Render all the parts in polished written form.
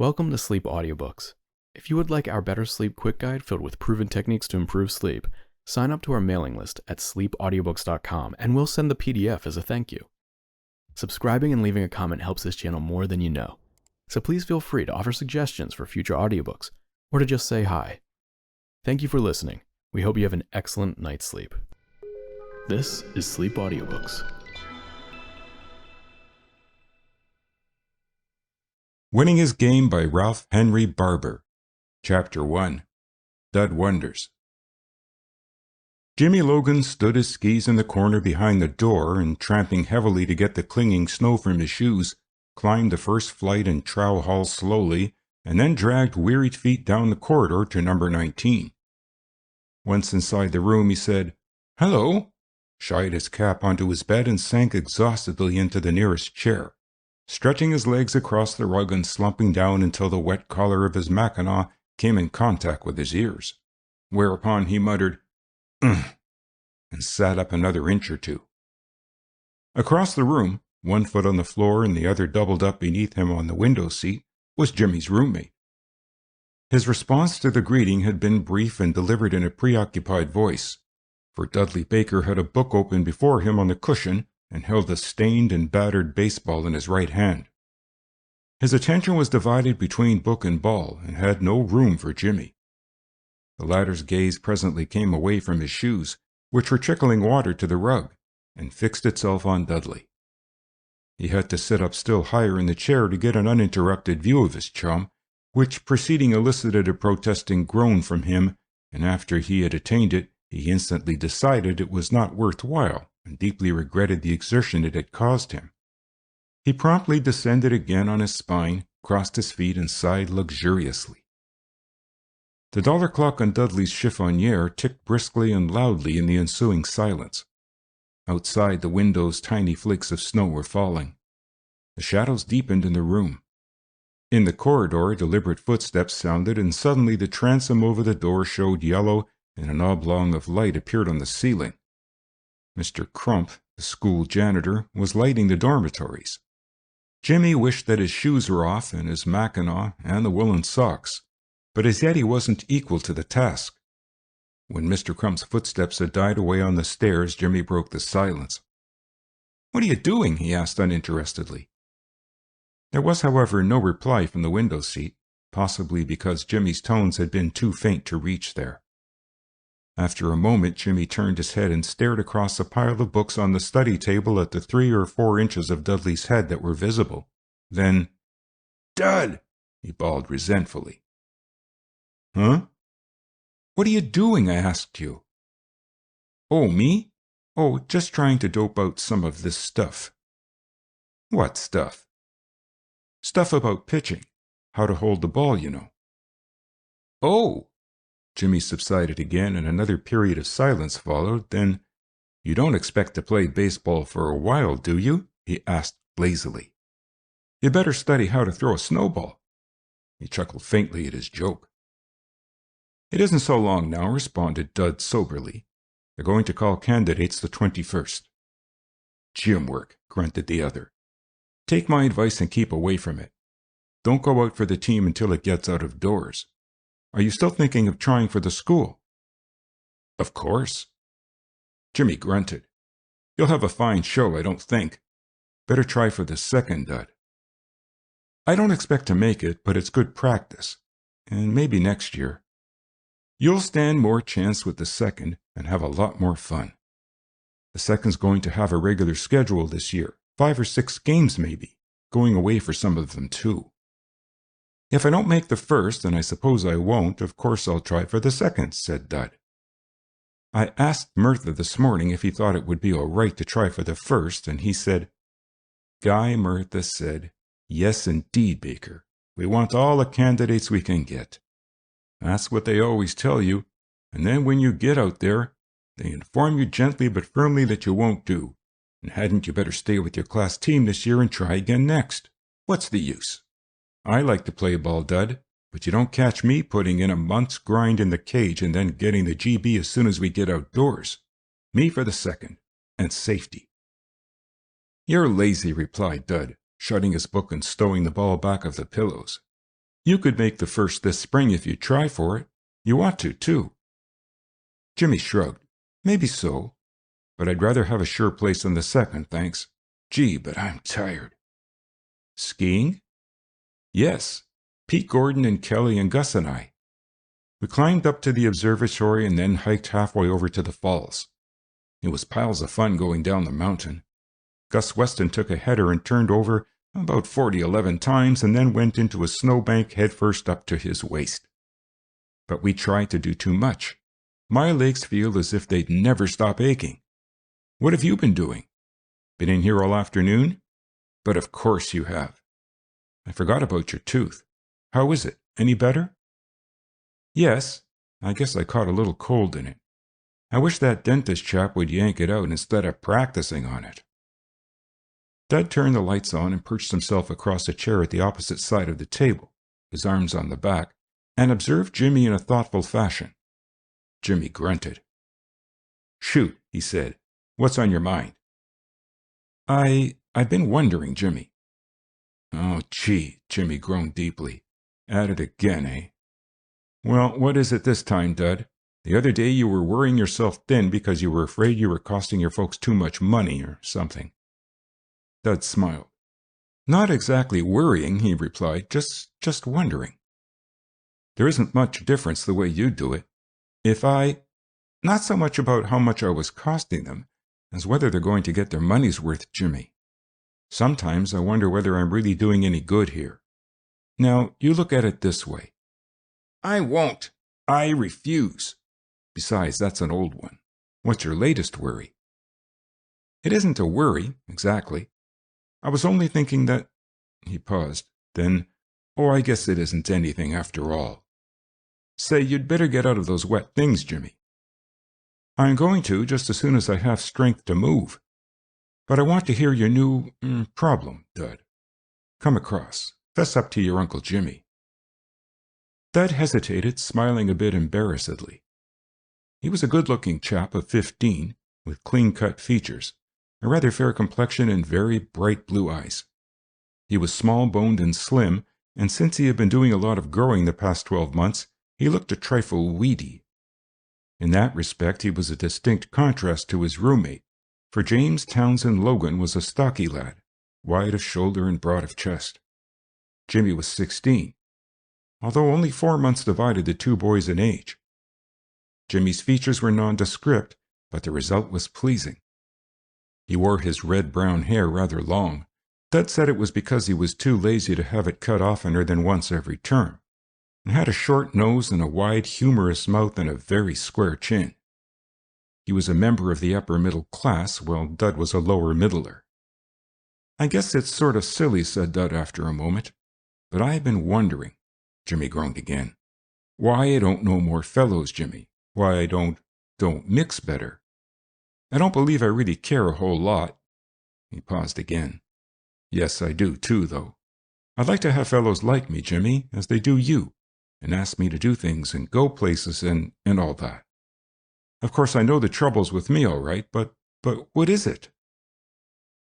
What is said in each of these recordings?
Welcome to Sleep Audiobooks. If you would like our Better Sleep Quick Guide filled with proven techniques to improve sleep, sign up to our mailing list at sleepaudiobooks.com and we'll send the PDF as a thank you. Subscribing and leaving a comment helps this channel more than you know, so please feel free to offer suggestions for future audiobooks or to just say hi. Thank you for listening. We hope you have an excellent night's sleep. This is Sleep Audiobooks. Winning His Game by Ralph Henry Barbour. Chapter 1. Dud Wonders. Jimmy Logan stood his skis in the corner behind the door and, tramping heavily to get the clinging snow from his shoes, climbed the first flight and trowel hall slowly, and then dragged wearied feet down the corridor to number 19. Once inside the room, he said, "Hello," shied his cap onto his bed and sank exhaustedly into the nearest chair, stretching his legs across the rug and slumping down until the wet collar of his mackinaw came in contact with his ears, whereupon he muttered, "Ugh," and sat up another inch or two. Across the room, one foot on the floor and the other doubled up beneath him on the window seat, was Jimmy's roommate. His response to the greeting had been brief and delivered in a preoccupied voice, for Dudley Baker had a book open before him on the cushion and held a stained and battered baseball in his right hand. His attention was divided between book and ball and had no room for Jimmy. The latter's gaze presently came away from his shoes, which were trickling water to the rug, and fixed itself on Dudley. He had to sit up still higher in the chair to get an uninterrupted view of his chum, which proceeding elicited a protesting groan from him, and after he had attained it, he instantly decided it was not worth while, and deeply regretted the exertion it had caused him. He promptly descended again on his spine, crossed his feet, and sighed luxuriously. The dollar clock on Dudley's chiffonier ticked briskly and loudly in the ensuing silence. Outside the windows tiny flakes of snow were falling. The shadows deepened in the room. In the corridor deliberate footsteps sounded, and suddenly the transom over the door showed yellow, and an oblong of light appeared on the ceiling. Mr. Crump, the school janitor, was lighting the dormitories. Jimmy wished that his shoes were off and his mackinaw and the woolen socks, but as yet he wasn't equal to the task. When Mr. Crump's footsteps had died away on the stairs, Jimmy broke the silence. "What are you doing?" he asked uninterestedly. There was, however, no reply from the window seat, possibly because Jimmy's tones had been too faint to reach there. After a moment, Jimmy turned his head and stared across a pile of books on the study table at the 3 or 4 inches of Dudley's head that were visible. Then, "Dud!" he bawled resentfully. "Huh? What are you doing?" I asked you. "Oh, me? Oh, just trying to dope out some of this stuff." "What stuff?" "Stuff about pitching. How to hold the ball, you know." "Oh!" Jimmy subsided again, and another period of silence followed. Then, "You don't expect to play baseball for a while, do you?" he asked lazily. "You better study how to throw a snowball." He chuckled faintly at his joke. "It isn't so long now," responded Dud soberly. "They're going to call candidates the 21st. "Gym work," grunted the other. "Take my advice and keep away from it. Don't go out for the team until it gets out of doors. Are you still thinking of trying for the school?" "Of course." Jimmy grunted. "You'll have a fine show, I don't think. Better try for the second, Dud." "I don't expect to make it, but it's good practice. And maybe next year. You'll stand more chance with the second and have a lot more fun. The second's going to have a regular schedule this year, 5 or 6 games maybe, going away for some of them too. If I don't make the first, and I suppose I won't, of course I'll try for the second," said Dud. "I asked Murtha this morning if he thought it would be all right to try for the first, and he said, 'Guy,' Murtha said, 'yes indeed, Baker. We want all the candidates we can get.' That's what they always tell you, and then when you get out there, they inform you gently but firmly that you won't do, and hadn't you better stay with your class team this year and try again next? What's the use? I like to play ball, Dud, but you don't catch me putting in a month's grind in the cage and then getting the GB as soon as we get outdoors. Me for the second, and safety." "You're lazy," replied Dud, shutting his book and stowing the ball back of the pillows. You could make the first this spring if you try for it. You ought to, too. Jimmy shrugged. Maybe so, but I'd rather have a sure place than the second, thanks. Gee, but I'm tired. Skiing? Yes. Pete Gordon and Kelly and Gus and I. We climbed up to the observatory and then hiked halfway over to the falls. It was piles of fun going down the mountain. Gus Weston took a header and turned over about 11 times and then went into a snowbank headfirst up to his waist. But we tried to do too much. My legs feel as if they'd never stop aching. What have you been doing? Been in here all afternoon? But of course you have. I forgot about your tooth. How is it? Any better? Yes. I guess I caught a little cold in it. I wish that dentist chap would yank it out instead of practicing on it. Dud turned the lights on and perched himself across a chair at the opposite side of the table, his arms on the back, and observed Jimmy in a thoughtful fashion. Jimmy grunted. Shoot, he said. What's on your mind? I've been wondering, Jimmy. Oh, gee, Jimmy groaned deeply. At it again, eh? Well, what is it this time, Dud? The other day you were worrying yourself thin because you were afraid you were costing your folks too much money or something. Dud smiled. Not exactly worrying, he replied, just wondering. There isn't much difference the way you do it. Not so much about how much I was costing them, as whether they're going to get their money's worth, Jimmy. Sometimes I wonder whether I'm really doing any good here. Now, you look at it this way. I won't. I refuse. Besides, that's an old one. What's your latest worry? It isn't a worry, exactly. I was only thinking that... He paused. Then, I guess it isn't anything after all. Say, you'd better get out of those wet things, Jimmy. I'm going to, just as soon as I have strength to move. But I want to hear your new problem, Dud. Come across. Fess up to your Uncle Jimmy. Dud hesitated, smiling a bit embarrassedly. He was a good-looking chap of 15, with clean-cut features, a rather fair complexion and very bright blue eyes. He was small-boned and slim, and since he had been doing a lot of growing the past 12 months, he looked a trifle weedy. In that respect, he was a distinct contrast to his roommate, for James Townsend Logan was a stocky lad, wide of shoulder and broad of chest. Jimmy was 16, although only 4 months divided the two boys in age. Jimmy's features were nondescript, but the result was pleasing. He wore his red-brown hair rather long. Dud said it was because he was too lazy to have it cut oftener than once every term, and had a short nose and a wide, humorous mouth and a very square chin. He was a member of the upper middle class, while Dud was a lower middler. I guess it's sort of silly, said Dud after a moment, but I've been wondering, Jimmy groaned again, why I don't know more fellows, Jimmy, why I don't mix better. I don't believe I really care a whole lot. He paused again. Yes, I do, too, though. I'd like to have fellows like me, Jimmy, as they do you, and ask me to do things and go places and all that. Of course, I know the trouble's with me, all right, but what is it?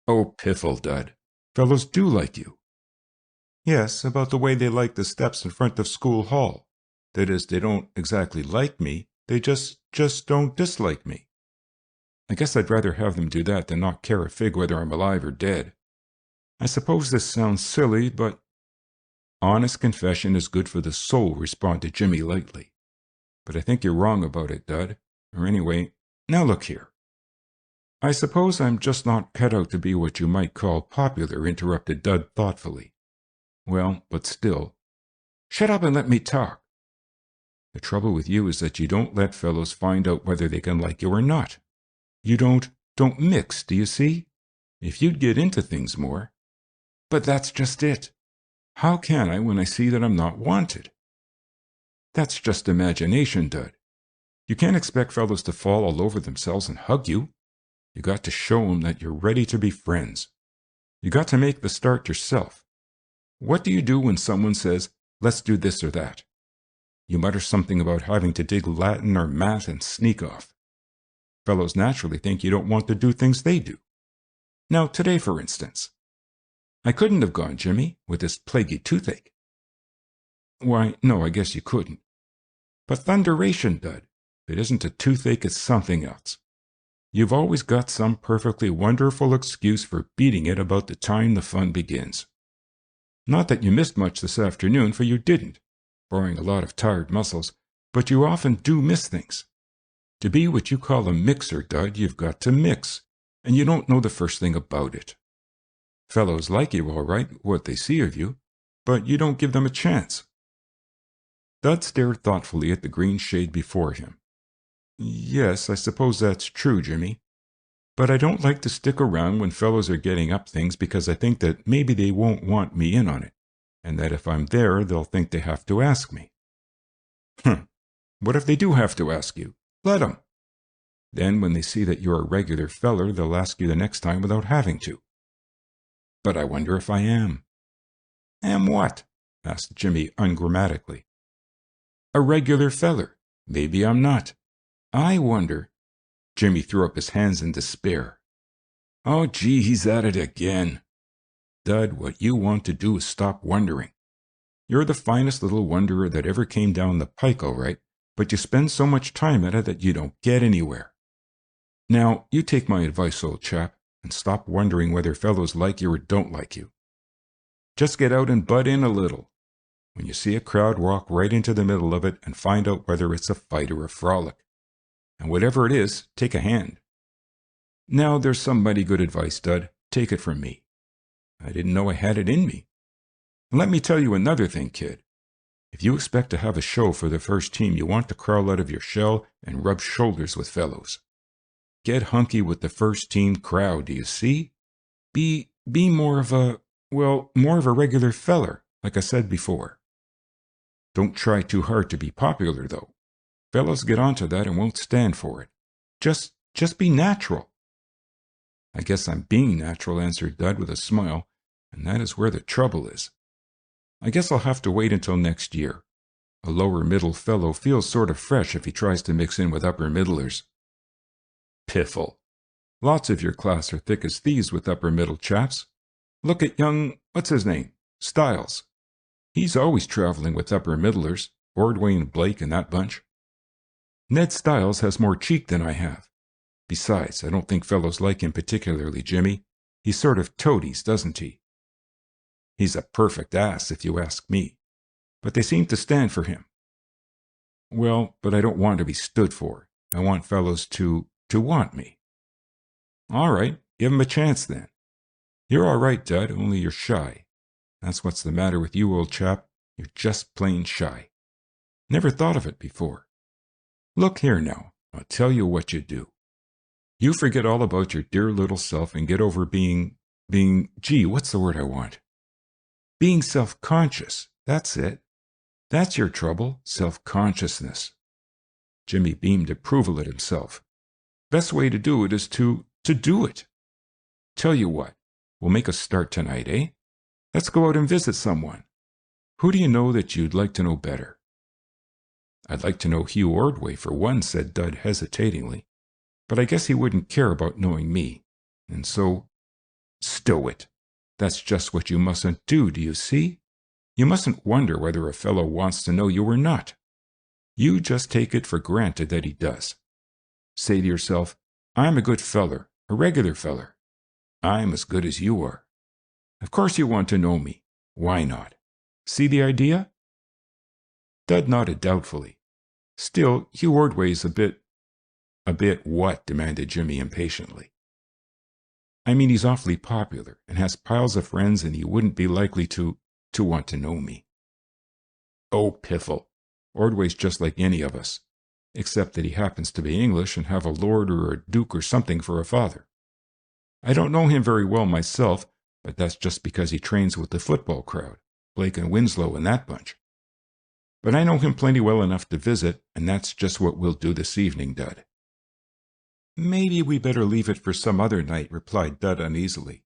Oh, piffle, Dud. Fellows do like you. Yes, about the way they like the steps in front of School Hall. That is, they don't exactly like me, they just don't dislike me. I guess I'd rather have them do that than not care a fig whether I'm alive or dead. I suppose this sounds silly, but... Honest confession is good for the soul, responded Jimmy lightly. But I think you're wrong about it, Dud. Or anyway, now look here. I suppose I'm just not cut out to be what you might call popular, interrupted Dud thoughtfully. Well, but still. Shut up and let me talk. The trouble with you is that you don't let fellows find out whether they can like you or not. You don't mix, do you see? If you'd get into things more. But that's just it. How can I when I see that I'm not wanted? That's just imagination, Dud. You can't expect fellows to fall all over themselves and hug you. You got to show 'em that you're ready to be friends. You got to make the start yourself. What do you do when someone says, let's do this or that? You mutter something about having to dig Latin or math and sneak off. Fellows naturally think you don't want to do things they do. Now, today, for instance. I couldn't have gone, Jimmy, with this plaguey toothache. Why, no, I guess you couldn't. But thunderation, Dud. If it isn't a toothache, it's something else. You've always got some perfectly wonderful excuse for beating it about the time the fun begins. Not that you missed much this afternoon, for you didn't, barring a lot of tired muscles, but you often do miss things. To be what you call a mixer, Dud, you've got to mix, and you don't know the first thing about it. Fellows like you, all right, what they see of you, but you don't give them a chance. Dud stared thoughtfully at the green shade before him. Yes, I suppose that's true, Jimmy. But I don't like to stick around when fellows are getting up things because I think that maybe they won't want me in on it, and that if I'm there, they'll think they have to ask me. What if they do have to ask you? Let 'em. Then when they see that you're a regular feller, they'll ask you the next time without having to. But I wonder if I am. Am what? Asked Jimmy ungrammatically. A regular feller. Maybe I'm not. I wonder. Jimmy threw up his hands in despair. Oh, gee, he's at it again. Dud, what you want to do is stop wondering. You're the finest little wonderer that ever came down the pike, all right, but you spend so much time at it that you don't get anywhere. Now, you take my advice, old chap, and stop wondering whether fellows like you or don't like you. Just get out and butt in a little. When you see a crowd, walk right into the middle of it and find out whether it's a fight or a frolic. And whatever it is, take a hand. Now, there's some mighty good advice, Dud. Take it from me. I didn't know I had it in me. And let me tell you another thing, kid. If you expect to have a show for the first team, you want to crawl out of your shell and rub shoulders with fellows. Get hunky with the first team crowd, do you see? Be more of a regular feller, like I said before. Don't try too hard to be popular, though. Fellows get onto that and won't stand for it. Just be natural. I guess I'm being natural, answered Dud with a smile, and that is where the trouble is. I guess I'll have to wait until next year. A lower middle fellow feels sort of fresh if he tries to mix in with upper middlers. Piffle. Lots of your class are thick as thieves with upper middle chaps. Look at young, what's his name? Styles. He's always traveling with upper middlers, Ordway and Blake and that bunch. Ned Styles has more cheek than I have. Besides, I don't think fellows like him particularly, Jimmy. He sort of toadies, doesn't he? He's a perfect ass, if you ask me. But they seem to stand for him. Well, but I don't want to be stood for. I want fellows to want me. All right, give 'em a chance then. You're all right, Dud, only you're shy. That's what's the matter with you, old chap. You're just plain shy. Never thought of it before. Look here now, I'll tell you what you do. You forget all about your dear little self and get over being, what's the word I want? Being self-conscious, that's it. That's your trouble, self-consciousness. Jimmy beamed approval at himself. Best way to do it is to do it. Tell you what, we'll make a start tonight, eh? Let's go out and visit someone. Who do you know that you'd like to know better? I'd like to know Hugh Ordway for one, said Dud hesitatingly. But I guess he wouldn't care about knowing me. And so, stow it. That's just what you mustn't do you see? You mustn't wonder whether a fellow wants to know you or not. You just take it for granted that he does. Say to yourself, I'm a good feller, a regular feller. I'm as good as you are. Of course you want to know me. Why not? See the idea? Dud nodded doubtfully. Still, Hugh Ordway's a bit what? Demanded Jimmy impatiently. I mean, he's awfully popular and has piles of friends, and he wouldn't be likely to want to know me. Oh, piffle. Ordway's just like any of us, except that he happens to be English and have a lord or a duke or something for a father. I don't know him very well myself, but that's just because he trains with the football crowd, Blake and Winslow and that bunch. But I know him plenty well enough to visit, and that's just what we'll do this evening, Dud. Maybe we better leave it for some other night, replied Dud uneasily.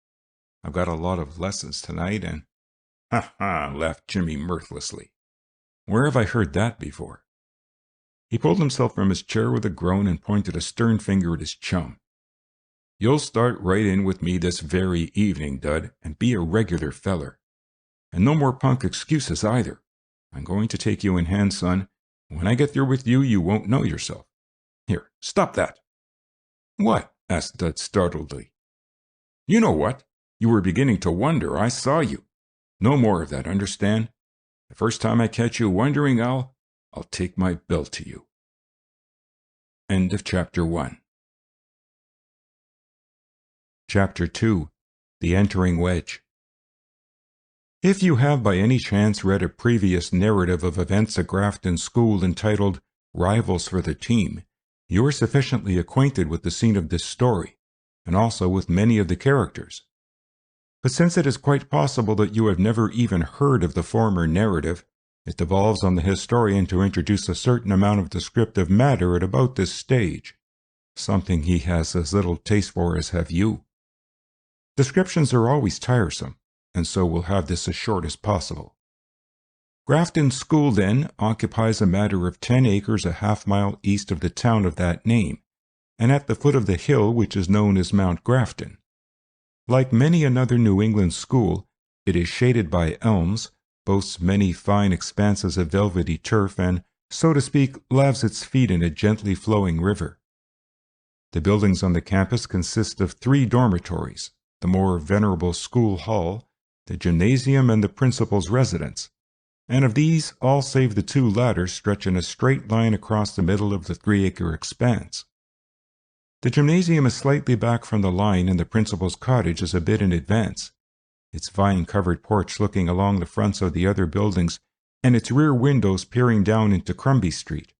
I've got a lot of lessons tonight, and... Ha ha, laughed Jimmy mirthlessly. Where have I heard that before? He pulled himself from his chair with a groan and pointed a stern finger at his chum. You'll start right in with me this very evening, Dud, and be a regular feller. And no more punk excuses either. I'm going to take you in hand, son. When I get through with you, you won't know yourself. Here, stop that." "What?" asked Dud startledly. "You know what. You were beginning to wonder. I saw you. No more of that, understand? The first time I catch you wondering, I'll take my belt to you." End of Chapter 1. Chapter 2. The Entering Wedge. If you have by any chance read a previous narrative of events at Grafton School entitled Rivals for the Team, you are sufficiently acquainted with the scene of this story, and also with many of the characters. But since it is quite possible that you have never even heard of the former narrative, it devolves on the historian to introduce a certain amount of descriptive matter at about this stage, something he has as little taste for as have you. Descriptions are always tiresome, and so we'll have this as short as possible. Grafton School, then, occupies a matter of 10 acres a half-mile east of the town of that name, and at the foot of the hill which is known as Mount Grafton. Like many another New England school, it is shaded by elms, boasts many fine expanses of velvety turf, and, so to speak, laves its feet in a gently flowing river. The buildings on the campus consist of 3 dormitories, the more venerable school hall, the gymnasium, and the principal's residence, and of these, all save the 2 latter stretch in a straight line across the middle of the 3-acre expanse. The gymnasium is slightly back from the line, and the principal's cottage is a bit in advance, its vine-covered porch looking along the fronts of the other buildings, and its rear windows peering down into Crombie Street.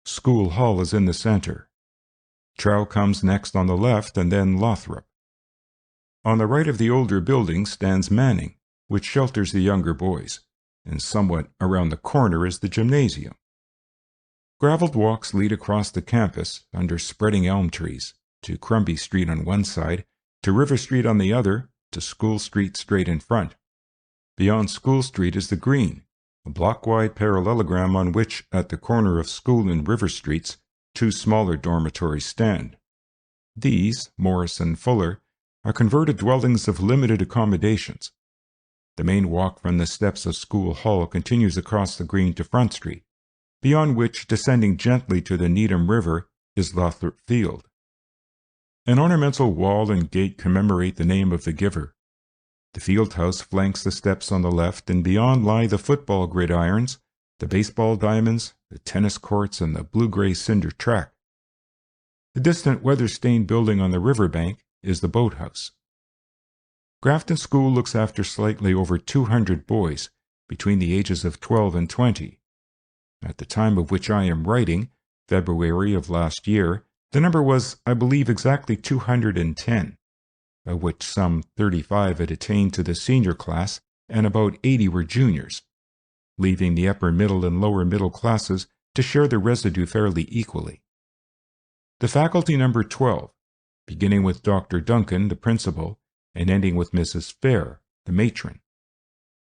School Hall is in the centre. Trow comes next on the left, and then Lothrop. On the right of the older building stands Manning, which shelters the younger boys, and somewhat around the corner is the gymnasium. Gravelled walks lead across the campus, under spreading elm trees, to Crombie Street on one side, to River Street on the other, to School Street straight in front. Beyond School Street is the Green, a block-wide parallelogram on which, at the corner of School and River Streets, 2 smaller dormitories stand. These, Morris and Fuller, are converted dwellings of limited accommodations. The main walk from the steps of School Hall continues across the Green to Front Street, beyond which, descending gently to the Needham River, is Lothrop Field. An ornamental wall and gate commemorate the name of the giver. The field house flanks the steps on the left, and beyond lie the football gridirons, the baseball diamonds, the tennis courts, and the blue-gray cinder track. The distant weather-stained building on the riverbank is the boathouse. Grafton School looks after slightly over 200 boys between the ages of 12 and 20. At the time of which I am writing, February of last year, the number was, I believe, exactly 210, of which some 35 had attained to the senior class and about 80 were juniors, leaving the upper middle and lower middle classes to share the residue fairly equally. The faculty numbered 12, beginning with Dr. Duncan, the principal, and ending with Mrs. Fair, the matron.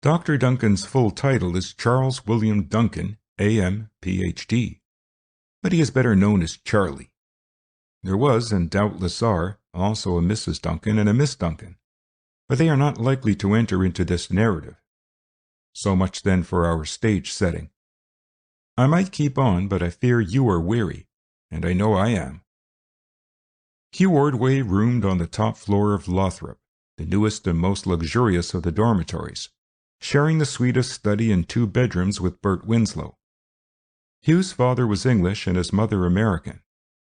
Dr. Duncan's full title is Charles William Duncan, A.M., Ph.D., but he is better known as Charlie. There was, and doubtless are, also a Mrs. Duncan and a Miss Duncan, but they are not likely to enter into this narrative. So much then for our stage setting. I might keep on, but I fear you are weary, and I know I am. Hugh Ordway roomed on the top floor of Lothrop, the newest and most luxurious of the dormitories, sharing the suite of study and 2 bedrooms with Bert Winslow. Hugh's father was English and his mother American,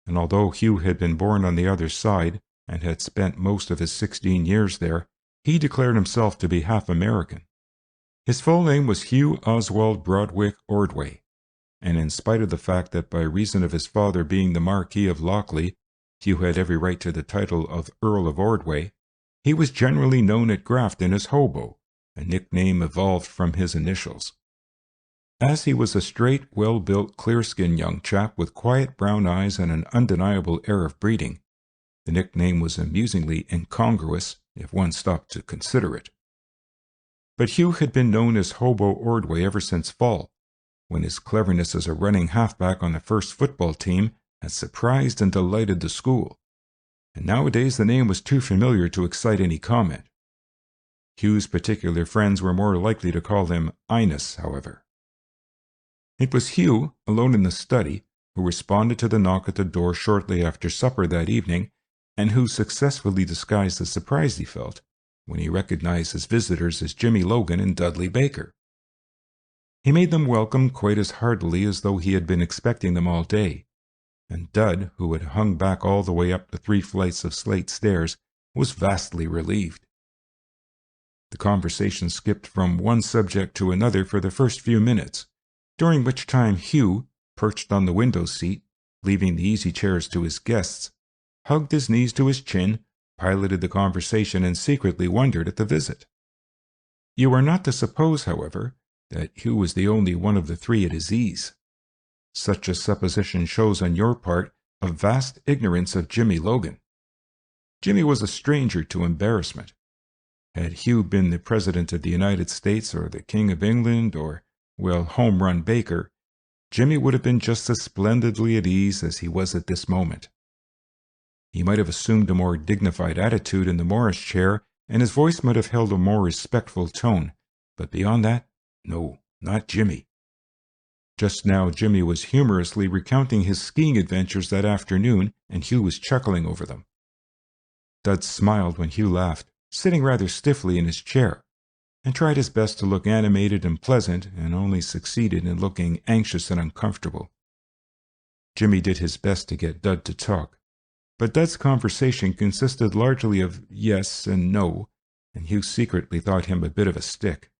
and although Hugh had been born on the other side and had spent most of his 16 years there, he declared himself to be half American. His full name was Hugh Oswald Broadwick Ordway, and in spite of the fact that by reason of his father being the Marquis of Lockleigh, Hugh had every right to the title of Earl of Ordway, he was generally known at Grafton as Hobo, a nickname evolved from his initials. As he was a straight, well-built, clear-skinned young chap with quiet brown eyes and an undeniable air of breeding, the nickname was amusingly incongruous if one stopped to consider it. But Hugh had been known as Hobo Ordway ever since fall, when his cleverness as a running halfback on the first football team had surprised and delighted the school, and nowadays the name was too familiar to excite any comment. Hugh's particular friends were more likely to call him Inus, however. It was Hugh, alone in the study, who responded to the knock at the door shortly after supper that evening, and who successfully disguised the surprise he felt when he recognized his visitors as Jimmy Logan and Dudley Baker. He made them welcome quite as heartily as though he had been expecting them all day, and Dud, who had hung back all the way up the 3 flights of slate stairs, was vastly relieved. The conversation skipped from one subject to another for the first few minutes, during which time Hugh, perched on the window seat, leaving the easy chairs to his guests, hugged his knees to his chin, piloted the conversation, and secretly wondered at the visit. You are not to suppose, however, that Hugh was the only one of the 3 at his ease. Such a supposition shows on your part a vast ignorance of Jimmy Logan. Jimmy was a stranger to embarrassment. Had Hugh been the President of the United States or the King of England or, well, Home Run Baker, Jimmy would have been just as splendidly at ease as he was at this moment. He might have assumed a more dignified attitude in the Morris chair, and his voice might have held a more respectful tone, but beyond that, no, not Jimmy. Just now Jimmy was humorously recounting his skiing adventures that afternoon, and Hugh was chuckling over them. Dud smiled when Hugh laughed, sitting rather stiffly in his chair, and tried his best to look animated and pleasant, and only succeeded in looking anxious and uncomfortable. Jimmy did his best to get Dud to talk, but Dud's conversation consisted largely of yes and no, and Hugh secretly thought him a bit of a stick.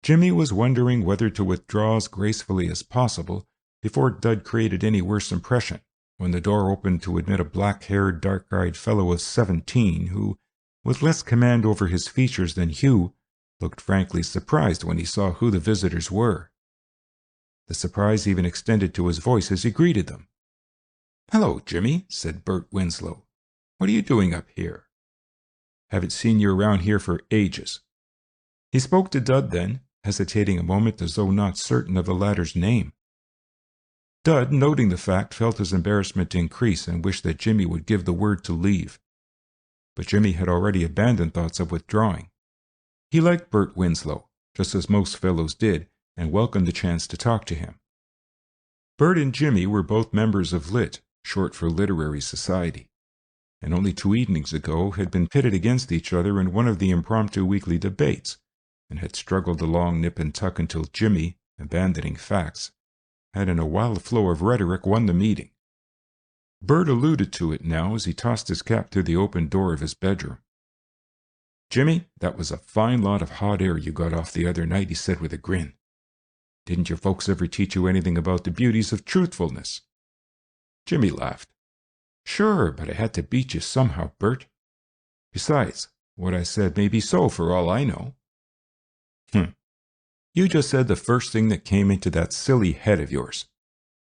Jimmy was wondering whether to withdraw as gracefully as possible before Dud created any worse impression, when the door opened to admit a black-haired, dark-eyed fellow of 17 who, with less command over his features than Hugh, looked frankly surprised when he saw who the visitors were. The surprise even extended to his voice as he greeted them. "Hello, Jimmy," said Bert Winslow. "What are you doing up here? Haven't seen you around here for ages." He spoke to Dud then, hesitating a moment as though not certain of the latter's name. Dud, noting the fact, felt his embarrassment increase and wished that Jimmy would give the word to leave. But Jimmy had already abandoned thoughts of withdrawing. He liked Bert Winslow, just as most fellows did, and welcomed the chance to talk to him. Bert and Jimmy were both members of LIT, short for Literary Society, and only 2 evenings ago had been pitted against each other in one of the impromptu weekly debates, and had struggled along nip and tuck until Jimmy, abandoning facts, had in a wild flow of rhetoric won the meeting. Bert alluded to it now as he tossed his cap through the open door of his bedroom. "Jimmy, that was a fine lot of hot air you got off the other night," he said with a grin. "Didn't your folks ever teach you anything about the beauties of truthfulness?" Jimmy laughed. "Sure, but I had to beat you somehow, Bert. Besides, what I said may be so for all I know." You just said the first thing that came into that silly head of yours.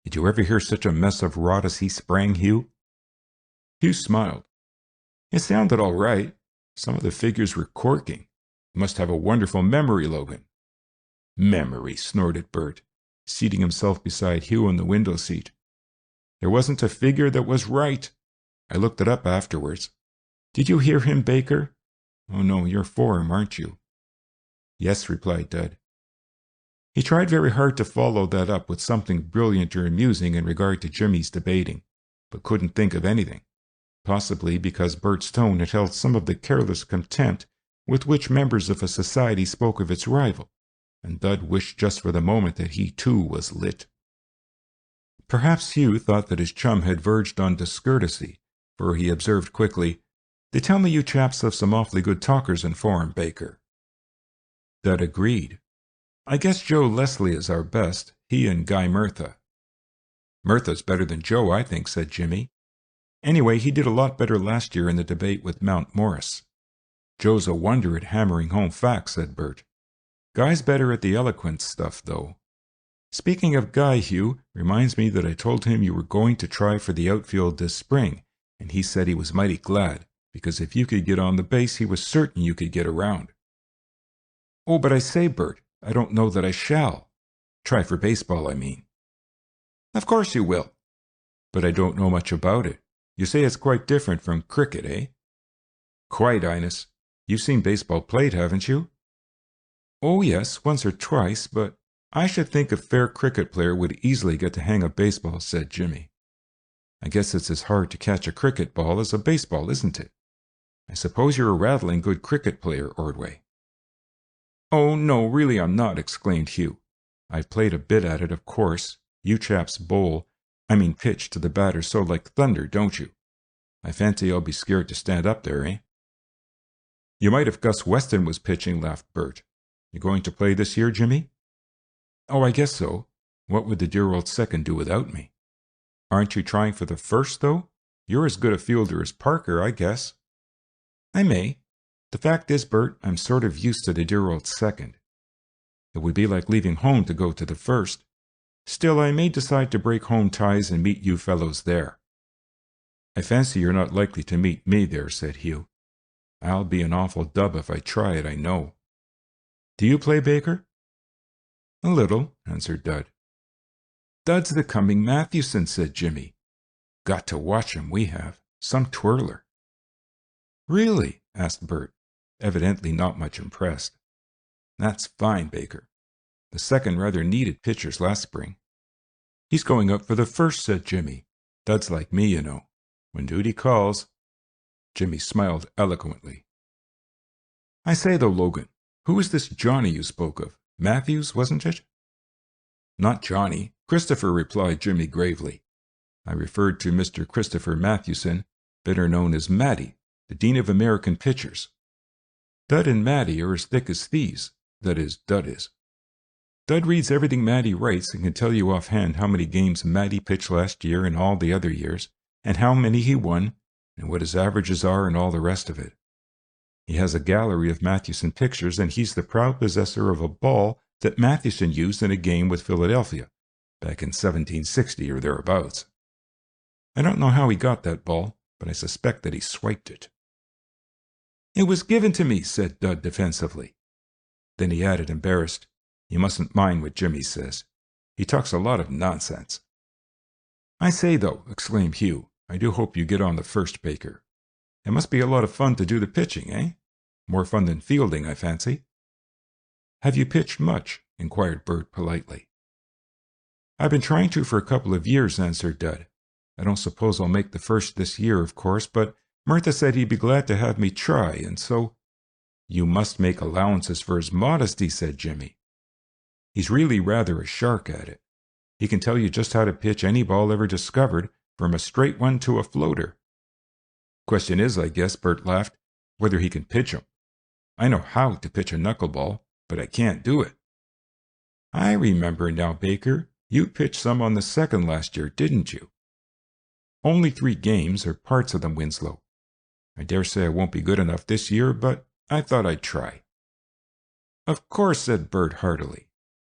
Did you ever hear such a mess of rot as he sprang, Hugh?" Hugh smiled. "It sounded all right. Some of the figures were corking. You must have a wonderful memory, Logan." "Memory," snorted Bert, seating himself beside Hugh on the window seat. "There wasn't a figure that was right. I looked it up afterwards. Did you hear him, Baker? Oh no, you're for him, aren't you?" "Yes," replied Dud. He tried very hard to follow that up with something brilliant or amusing in regard to Jimmy's debating, but couldn't think of anything, possibly because Bert's tone had held some of the careless contempt with which members of a society spoke of its rival, and Dud wished just for the moment that he too was lit. Perhaps Hugh thought that his chum had verged on discourtesy, for he observed quickly, "They tell me you chaps have some awfully good talkers in form, Baker." Dud agreed. "I guess Joe Leslie is our best, he and Guy Murtha." "Murtha's better than Joe, I think," said Jimmy. "Anyway, he did a lot better last year in the debate with Mount Morris." "Joe's a wonder at hammering home facts," said Bert. "Guy's better at the eloquent stuff, though. Speaking of Guy, Hugh, reminds me that I told him you were going to try for the outfield this spring, and he said he was mighty glad, because if you could get on the base, he was certain you could get around." "Oh, but I say, Bert, I don't know that I shall. Try for baseball, I mean." "Of course you will." "But I don't know much about it. You say it's quite different from cricket, eh?" "Quite, Ines. You've seen baseball played, haven't you?" "Oh, yes, once or twice, but I should think a fair cricket player would easily get the hang of baseball, said Jimmy. I guess it's as hard to catch a cricket ball as a baseball, isn't it? I suppose you're a rattling good cricket player, Ordway. Oh, no, really I'm not, exclaimed Hugh. I've played a bit at it, of course. You chaps pitch to the batter so like thunder, don't you? I fancy I'll be scared to stand up there, eh? You might if Gus Weston was pitching, laughed Bert. You going to play this year, Jimmy? Oh, I guess so. What would the dear old second do without me? Aren't you trying for the first, though? You're as good a fielder as Parker, I guess. I may. The fact is, Bert, I'm sort of used to the dear old second. It would be like leaving home to go to the first. Still, I may decide to break home ties and meet you fellows there. I fancy you're not likely to meet me there, said Hugh. I'll be an awful dub if I try it, I know. Do you play, Baker? A little, answered Dud. Dud's the coming Mathewson, said Jimmy. Got to watch him, we have. Some twirler. Really? Asked Bert, evidently not much impressed. That's fine, Baker. The second rather needed pitchers last spring. He's going up for the first, said Jimmy. Dud's like me, you know. When duty calls. Jimmy smiled eloquently. I say, though, Logan, who is this Johnny you spoke of? Matthews, wasn't it? Not Johnny. Christopher, replied Jimmy gravely. I referred to Mr. Christopher Mathewson, better known as Matty, the Dean of American Pitchers. Dud and Matty are as thick as thieves, that is, Dud is. Dud reads everything Matty writes and can tell you offhand how many games Matty pitched last year and all the other years, and how many he won, and what his averages are and all the rest of it. He has a gallery of Mathewson pictures, and he's the proud possessor of a ball that Mathewson used in a game with Philadelphia, back in 1760 or thereabouts. I don't know how he got that ball, but I suspect that he swiped it. It was given to me, said Dud defensively. Then he added, embarrassed, You mustn't mind what Jimmy says. He talks a lot of nonsense. I say, though, exclaimed Hugh, I do hope you get on the first, Baker. It must be a lot of fun to do the pitching, eh? More fun than fielding, I fancy. Have you pitched much? Inquired Bert politely. I've been trying to for a couple of years, answered Dud. I don't suppose I'll make the first this year, of course, but Martha said he'd be glad to have me try, and so— You must make allowances for his modesty, said Jimmy. He's really rather a shark at it. He can tell you just how to pitch any ball ever discovered, from a straight one to a floater. Question is, I guess, Bert laughed, whether he can pitch 'em. I know how to pitch a knuckleball, but I can't do it. I remember now, Baker. You pitched some on the second last year, didn't you? Only 3 games, or parts of them, Winslow. I dare say I won't be good enough this year, but I thought I'd try. Of course, said Bert heartily.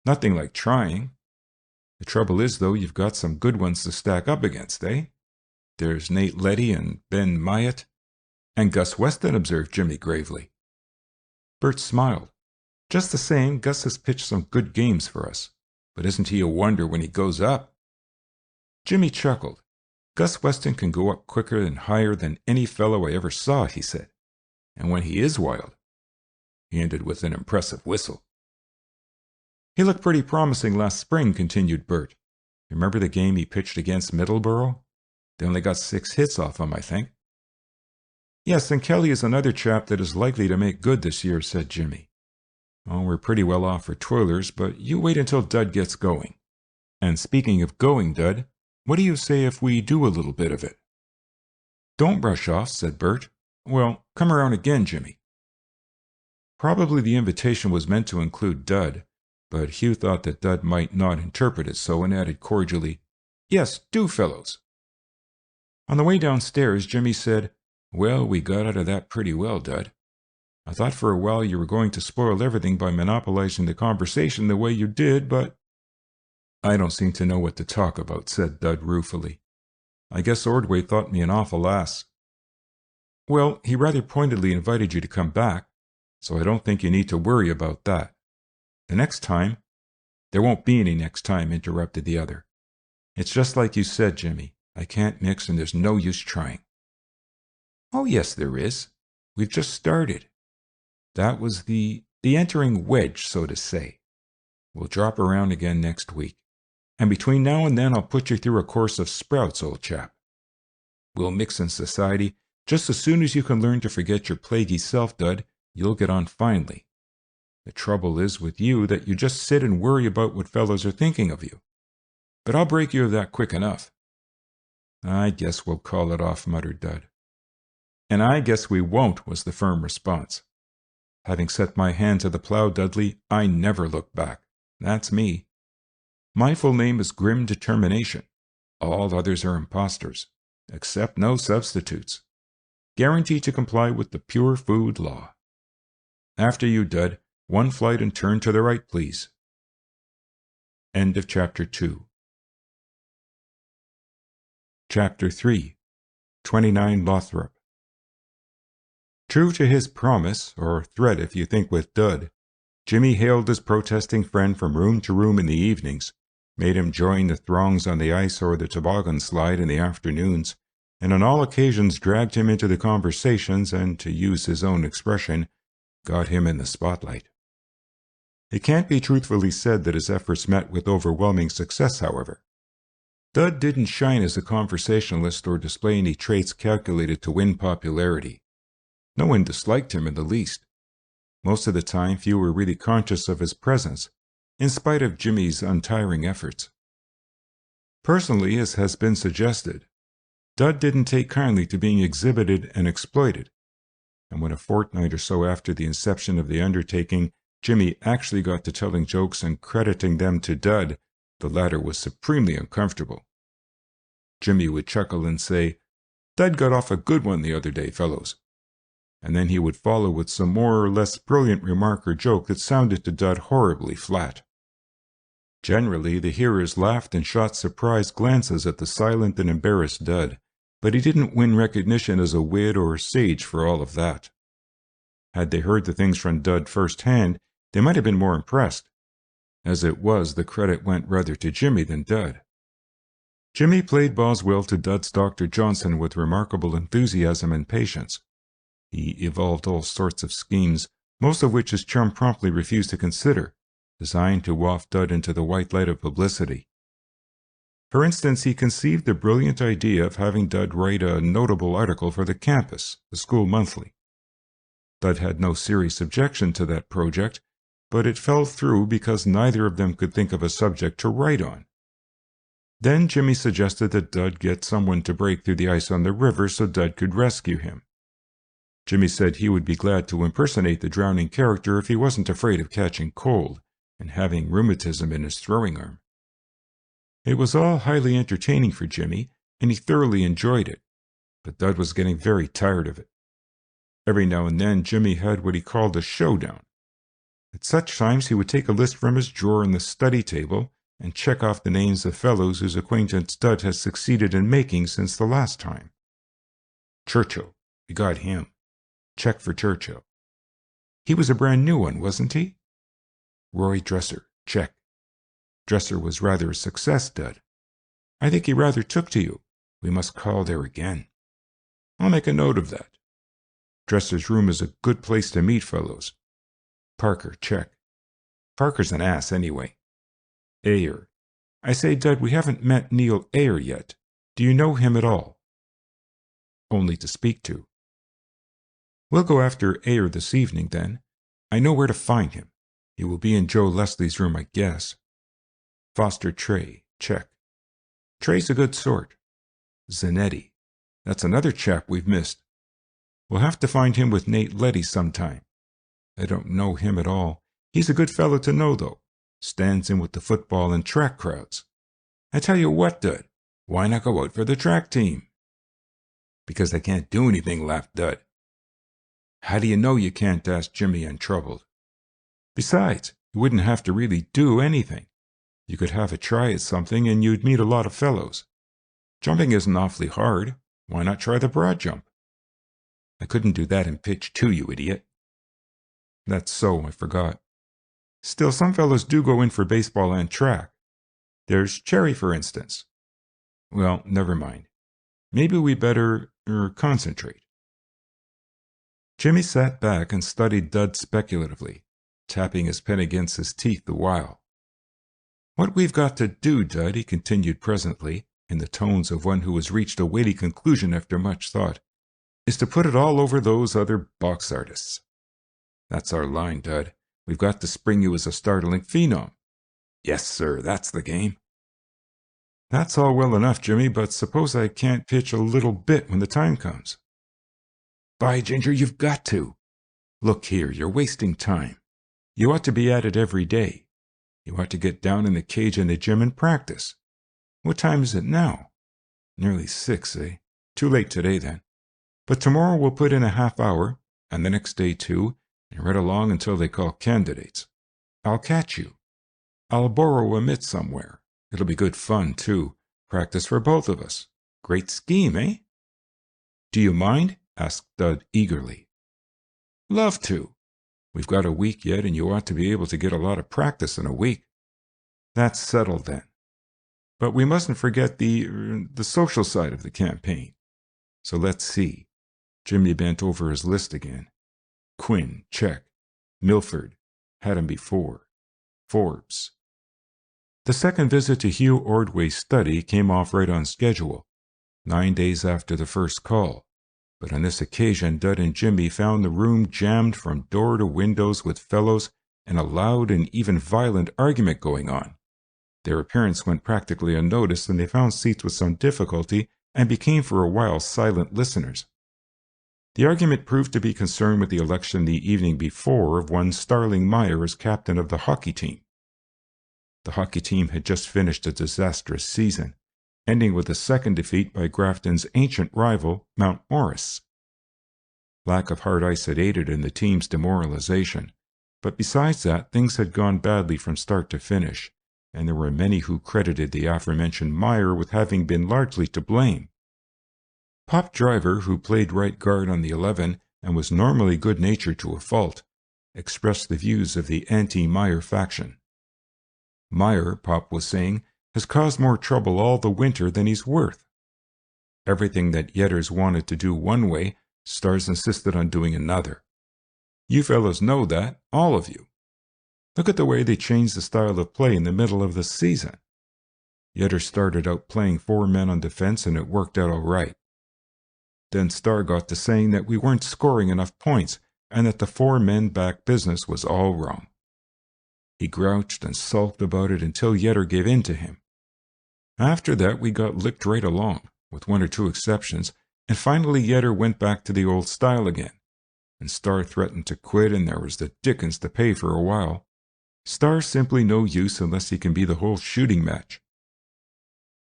Nothing like trying. The trouble is, though, you've got some good ones to stack up against, eh? There's Nate Letty and Ben Myatt. And Gus Weston, observed Jimmy gravely. Bert smiled. Just the same, Gus has pitched some good games for us. But isn't he a wonder when he goes up? Jimmy chuckled. Gus Weston can go up quicker and higher than any fellow I ever saw, he said. And when he is wild. He ended with an impressive whistle. He looked pretty promising last spring, continued Bert. Remember the game he pitched against Middleborough? They only got 6 hits off him, I think. Yes, and Kelly is another chap that is likely to make good this year, said Jimmy. Oh, we're pretty well off for twirlers, but you wait until Dud gets going. And speaking of going, Dud, what do you say if we do a little bit of it? Don't rush off, said Bert. Well, come around again, Jimmy. Probably the invitation was meant to include Dud, but Hugh thought that Dud might not interpret it so and added cordially, Yes, do, fellows. On the way downstairs, Jimmy said, Well, we got out of that pretty well, Dud. I thought for a while you were going to spoil everything by monopolizing the conversation the way you did, but— I don't seem to know what to talk about, said Dud ruefully. I guess Ordway thought me an awful ass. Well, he rather pointedly invited you to come back, so I don't think you need to worry about that. The next time— There won't be any next time, interrupted the other. It's just like you said, Jimmy. I can't mix and there's no use trying. Oh, yes, there is. We've just started. That was the entering wedge, so to say. We'll drop around again next week. And between now and then I'll put you through a course of sprouts, old chap. We'll mix in society. Just as soon as you can learn to forget your plaguey self, Dud, you'll get on finely. The trouble is with you that you just sit and worry about what fellows are thinking of you. But I'll break you of that quick enough." "I guess we'll call it off," muttered Dud. "And I guess we won't," was the firm response. "Having set my hand to the plow, Dudley, I never look back. That's me. My full name is Grim Determination. All others are impostors. Accept no substitutes. Guaranteed to comply with the pure food law. After you, Dud, one flight and turn to the right, please." End of Chapter 2. Chapter 3. 29 Lothrop. True to his promise, or threat if you think with Dud, Jimmy hailed his protesting friend from room to room in the evenings, made him join the throngs on the ice or the toboggan slide in the afternoons, and on all occasions dragged him into the conversations and, to use his own expression, got him in the spotlight. It can't be truthfully said that his efforts met with overwhelming success, however. Dud didn't shine as a conversationalist or display any traits calculated to win popularity. No one disliked him in the least. Most of the time, few were really conscious of his presence, in spite of Jimmy's untiring efforts. Personally, as has been suggested, Dud didn't take kindly to being exhibited and exploited, and when a fortnight or so after the inception of the undertaking, Jimmy actually got to telling jokes and crediting them to Dud, the latter was supremely uncomfortable. Jimmy would chuckle and say, "Dud got off a good one the other day, fellows." And then he would follow with some more or less brilliant remark or joke that sounded to Dud horribly flat. Generally, the hearers laughed and shot surprised glances at the silent and embarrassed Dud, but he didn't win recognition as a wit or sage for all of that. Had they heard the things from Dud firsthand, they might have been more impressed. As it was, the credit went rather to Jimmy than Dud. Jimmy played Boswell to Dud's Dr. Johnson with remarkable enthusiasm and patience. He evolved all sorts of schemes, most of which his chum promptly refused to consider, designed to waft Dud into the white light of publicity. For instance, he conceived the brilliant idea of having Dud write a notable article for the campus, the school monthly. Dud had no serious objection to that project, but it fell through because neither of them could think of a subject to write on. Then Jimmy suggested that Dud get someone to break through the ice on the river so Dud could rescue him. Jimmy said he would be glad to impersonate the drowning character if he wasn't afraid of catching cold and having rheumatism in his throwing arm. It was all highly entertaining for Jimmy, and he thoroughly enjoyed it, but Dud was getting very tired of it. Every now and then Jimmy had what he called a showdown. At such times he would take a list from his drawer in the study table and check off the names of fellows whose acquaintance Dud had succeeded in making since the last time. Churchill, we got him. Check for Churchill. He was a brand new one, wasn't he? Roy Dresser, check. Dresser was rather a success, Dud. I think he rather took to you. We must call there again. I'll make a note of that. Dresser's room is a good place to meet fellows. Parker, check. Parker's an ass anyway. Ayer. I say, Dud, we haven't met Neil Ayer yet. Do you know him at all? Only to speak to. We'll go after Ayer this evening, then. I know where to find him. He will be in Joe Leslie's room, I guess. Foster Trey, check. Trey's a good sort. Zanetti. That's another chap we've missed. We'll have to find him with Nate Letty sometime. I don't know him at all. He's a good fellow to know, though. Stands in with the football and track crowds. I tell you what, Dud, why not go out for the track team? Because I can't do anything, laughed Dud. How do you know you can't? Asked Jimmy, untroubled. Besides, you wouldn't have to really do anything. You could have a try at something and you'd meet a lot of fellows. Jumping isn't awfully hard. Why not try the broad jump? I couldn't do that in pitch 2, you idiot. That's so, I forgot. Still, some fellows do go in for baseball and track. There's Cherry, for instance. Well, never mind. Maybe we better concentrate. Jimmy sat back and studied Dud speculatively, tapping his pen against his teeth the while. What we've got to do, Dud, he continued presently, in the tones of one who has reached a weighty conclusion after much thought, is to put it all over those other box artists. That's our line, Dud. We've got to spring you as a startling phenom. Yes, sir, that's the game. That's all well enough, Jimmy, but suppose I can't pitch a little bit when the time comes. By Ginger, you've got to. Look here, you're wasting time. You ought to be at it every day. You ought to get down in the cage in the gym and practice. What time is it now? Nearly 6, eh? Too late today, then. But tomorrow we'll put in a half hour, and the next day too, and right along until they call candidates. I'll catch you. I'll borrow a mitt somewhere. It'll be good fun, too. Practice for both of us. Great scheme, eh? Do you mind? Asked Dud eagerly. Love to. We've got a week yet, and you ought to be able to get a lot of practice in a week. That's settled, then. But we mustn't forget the social side of the campaign. So let's see. Jimmy bent over his list again. Quinn, check. Milford, had him before. Forbes. The second visit to Hugh Ordway's study came off right on schedule, 9 days after the first call. But on this occasion, Dud and Jimmy found the room jammed from door to windows with fellows and a loud and even violent argument going on. Their appearance went practically unnoticed, and they found seats with some difficulty and became for a while silent listeners. The argument proved to be concerned with the election the evening before of one Star Meyer as captain of the hockey team. The hockey team had just finished a disastrous season, ending with a second defeat by Grafton's ancient rival, Mount Morris. Lack of hard ice had aided in the team's demoralization, but besides that, things had gone badly from start to finish, and there were many who credited the aforementioned Meyer with having been largely to blame. Pop Driver, who played right guard on the 11 and was normally good-natured to a fault, expressed the views of the anti-Meyer faction. Meyer, Pop was saying, has caused more trouble all the winter than he's worth. Everything that Yetters wanted to do one way, Stars insisted on doing another. You fellows know that, all of you. Look at the way they changed the style of play in the middle of the season. Yetters started out playing 4 men on defense, and it worked out all right. Then Star got to saying that we weren't scoring enough points, and that the 4-men back business was all wrong. He grouched and sulked about it until Yetter gave in to him. After that, we got licked right along, with 1 or 2 exceptions, and finally Yetter went back to the old style again, and Star threatened to quit, and there was the dickens to pay for a while. Star's simply no use unless he can be the whole shooting match.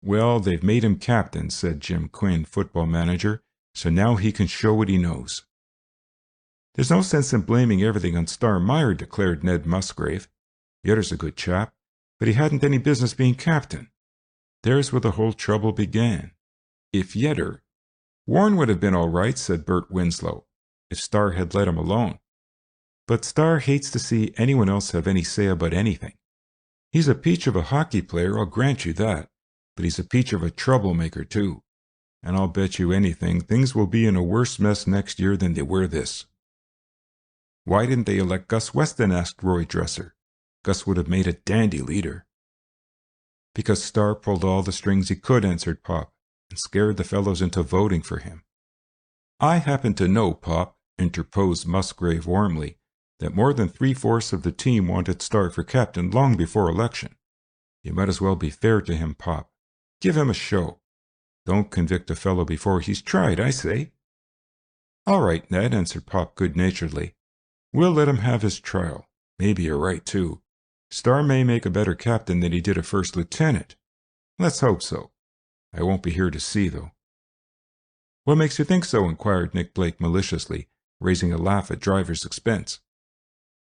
Well, they've made him captain, said Jim Quinn, football manager, so now he can show what he knows. There's no sense in blaming everything on Star Meyer, declared Ned Musgrave. Yetter's a good chap, but he hadn't any business being captain. There's where the whole trouble began. If Yetter... Warren would have been all right, said Bert Winslow, if Star had let him alone. But Star hates to see anyone else have any say about anything. He's a peach of a hockey player, I'll grant you that, but he's a peach of a troublemaker, too. And I'll bet you anything things will be in a worse mess next year than they were this. Why didn't they elect Gus Weston? Asked Roy Dresser. Gus would have made a dandy leader. Because Star pulled all the strings he could, answered Pop, and scared the fellows into voting for him. I happen to know, Pop, interposed Musgrave warmly, that more than 3/4 of the team wanted Star for captain long before election. You might as well be fair to him, Pop. Give him a show. Don't convict a fellow before he's tried, I say. All right, Ned, answered Pop good-naturedly. We'll let him have his trial. Maybe you're right, too. Star may make a better captain than he did a first lieutenant. Let's hope so. I won't be here to see, though. What makes you think so? Inquired Nick Blake maliciously, raising a laugh at Driver's expense.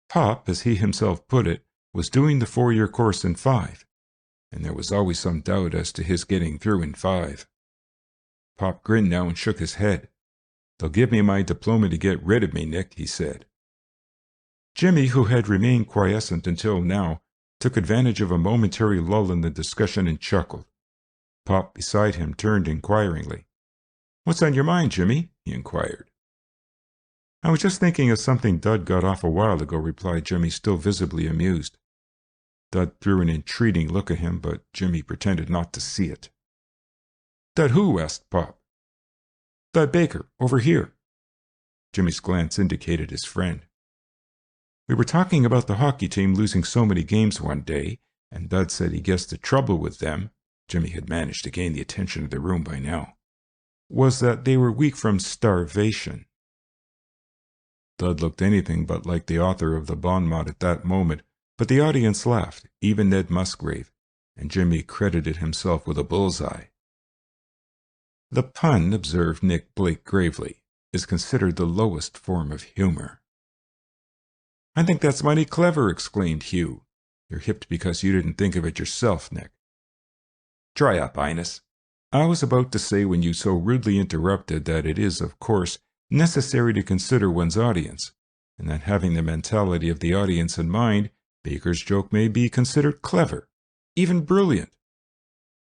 Pop, as he himself put it, was doing the 4-year course in 5, and there was always some doubt as to his getting through in 5. Pop grinned now and shook his head. They'll give me my diploma to get rid of me, Nick, he said. Jimmy, who had remained quiescent until now, took advantage of a momentary lull in the discussion and chuckled. Pop beside him turned inquiringly. What's on your mind, Jimmy? He inquired. I was just thinking of something Dud got off a while ago, replied Jimmy, still visibly amused. Dud threw an entreating look at him, but Jimmy pretended not to see it. "Dud who?" asked Pop. "Dud Baker, over here." Jimmy's glance indicated his friend. "We were talking about the hockey team losing so many games one day, and Dud said he guessed the trouble with them," Jimmy had managed to gain the attention of the room by now, "was that they were weak from starvation." Dud looked anything but like the author of the bon mot at that moment, but the audience laughed, even Ned Musgrave, and Jimmy credited himself with a bullseye. "The pun," observed Nick Blake gravely, "is considered the lowest form of humor." "I think that's mighty clever," exclaimed Hugh. "You're hipped because you didn't think of it yourself, Nick." "Dry up, Ines. I was about to say when you so rudely interrupted that it is, of course, necessary to consider one's audience, and that having the mentality of the audience in mind, Baker's joke may be considered clever, even brilliant.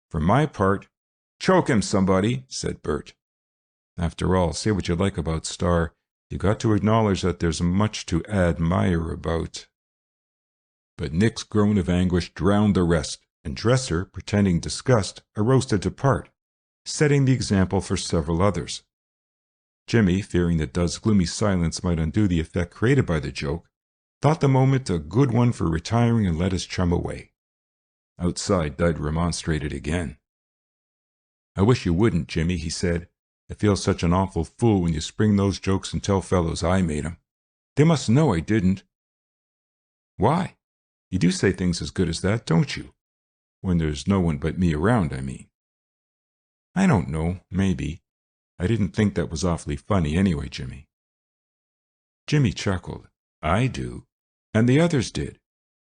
For my part—" "Choke him, somebody," said Bert. "After all, say what you like about Star, you got to acknowledge that there's much to admire about—" But Nick's groan of anguish drowned the rest, and Dresser, pretending disgust, arose to depart, setting the example for several others. Jimmy, fearing that Dud's gloomy silence might undo the effect created by the joke, thought the moment a good one for retiring and led his chum away. Outside, Dud remonstrated again. "I wish you wouldn't, Jimmy," he said. "I feel such an awful fool when you spring those jokes and tell fellows I made 'em. They must know I didn't." "Why? You do say things as good as that, don't you? When there's no one but me around, I mean." "I don't know, maybe. I didn't think that was awfully funny anyway, Jimmy." Jimmy chuckled. "I do. And the others did.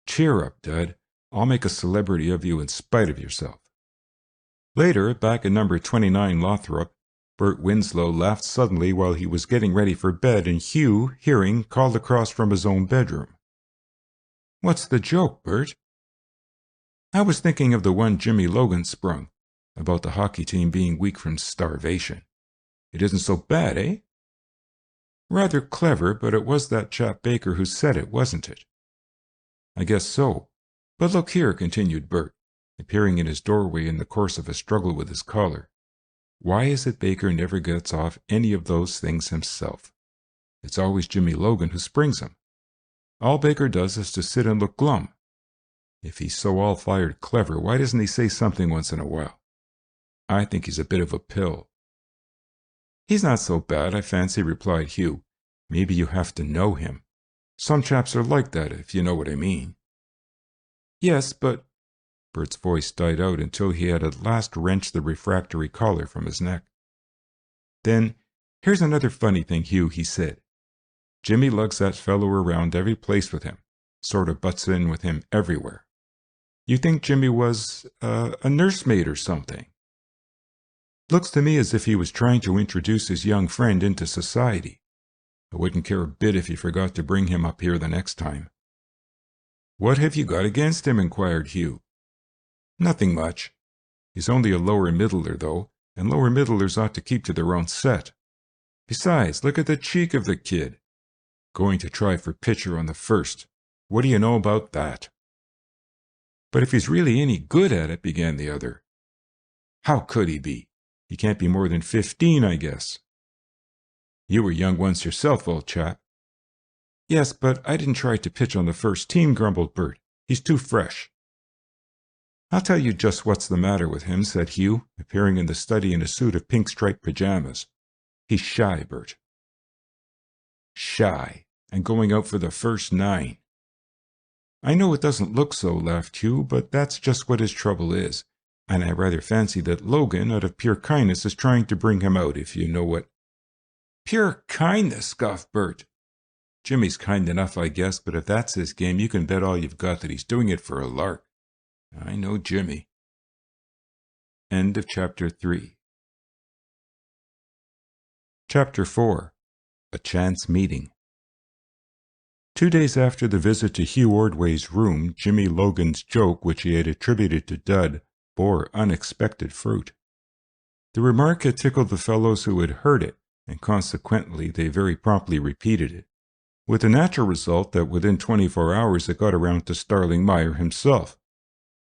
Cheer up, Dud. I'll make a celebrity of you in spite of yourself." Later, back in number 29 Lothrop, Bert Winslow laughed suddenly while he was getting ready for bed, and Hugh, hearing, called across from his own bedroom. "What's the joke, Bert?" "I was thinking of the one Jimmy Logan sprung, about the hockey team being weak from starvation. It isn't so bad, eh?" "Rather clever, but it was that chap Baker who said it, wasn't it?" "I guess so. But look here," continued Bert, appearing in his doorway in the course of a struggle with his collar. "Why is it Baker never gets off any of those things himself? It's always Jimmy Logan who springs them. All Baker does is to sit and look glum. If he's so all-fired clever, why doesn't he say something once in a while? I think he's a bit of a pill." "He's not so bad, I fancy," replied Hugh. "Maybe you have to know him. Some chaps are like that, if you know what I mean." "Yes, but—" Bert's voice died out until he had at last wrenched the refractory collar from his neck. "Then, here's another funny thing, Hugh," he said. "Jimmy lugs that fellow around every place with him, sort of butts in with him everywhere. You think Jimmy was, a nursemaid or something? Looks to me as if he was trying to introduce his young friend into society. I wouldn't care a bit if he forgot to bring him up here the next time." "What have you got against him?" inquired Hugh. "Nothing much. He's only a lower middler, though, and lower middlers ought to keep to their own set. Besides, look at the cheek of the kid. Going to try for pitcher on the first. What do you know about that?" "But if he's really any good at it," began the other. "How could he be? He can't be more than 15, I guess." "You were young once yourself, old chap." "Yes, but I didn't try to pitch on the first team," grumbled Bert. "He's too fresh." "I'll tell you just what's the matter with him," said Hugh, appearing in the study in a suit of pink-striped pajamas. "He's shy, Bert." "Shy, and going out for the first 9. "I know it doesn't look so," laughed Hugh, "but that's just what his trouble is, and I rather fancy that Logan, out of pure kindness, is trying to bring him out, if you know what—" "Pure kindness!" scoffed Bert. "Jimmy's kind enough, I guess, but if that's his game, you can bet all you've got that he's doing it for a lark. I know Jimmy." End of Chapter 3. Chapter 4. A Chance Meeting. 2 days after the visit to Hugh Ordway's room, Jimmy Logan's joke, which he had attributed to Dud, bore unexpected fruit. The remark had tickled the fellows who had heard it, and consequently they very promptly repeated it. with the natural result that within 24 hours it got around to Starling Meyer himself.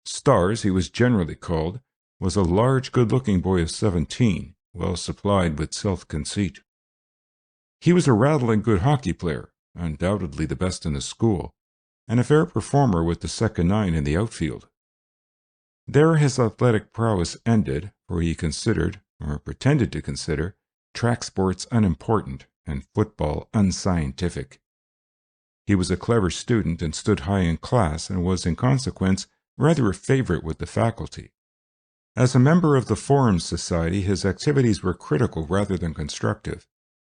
Star, as he was generally called, was a large, good-looking boy of 17, well supplied with self-conceit. He was a rattling good hockey player, undoubtedly the best in the school, and a fair performer with the second nine in the outfield. There his athletic prowess ended, for he considered, or pretended to consider, track sports unimportant and football unscientific. He was a clever student and stood high in class and was, in consequence, rather a favorite with the faculty. As a member of the Forums Society, his activities were critical rather than constructive,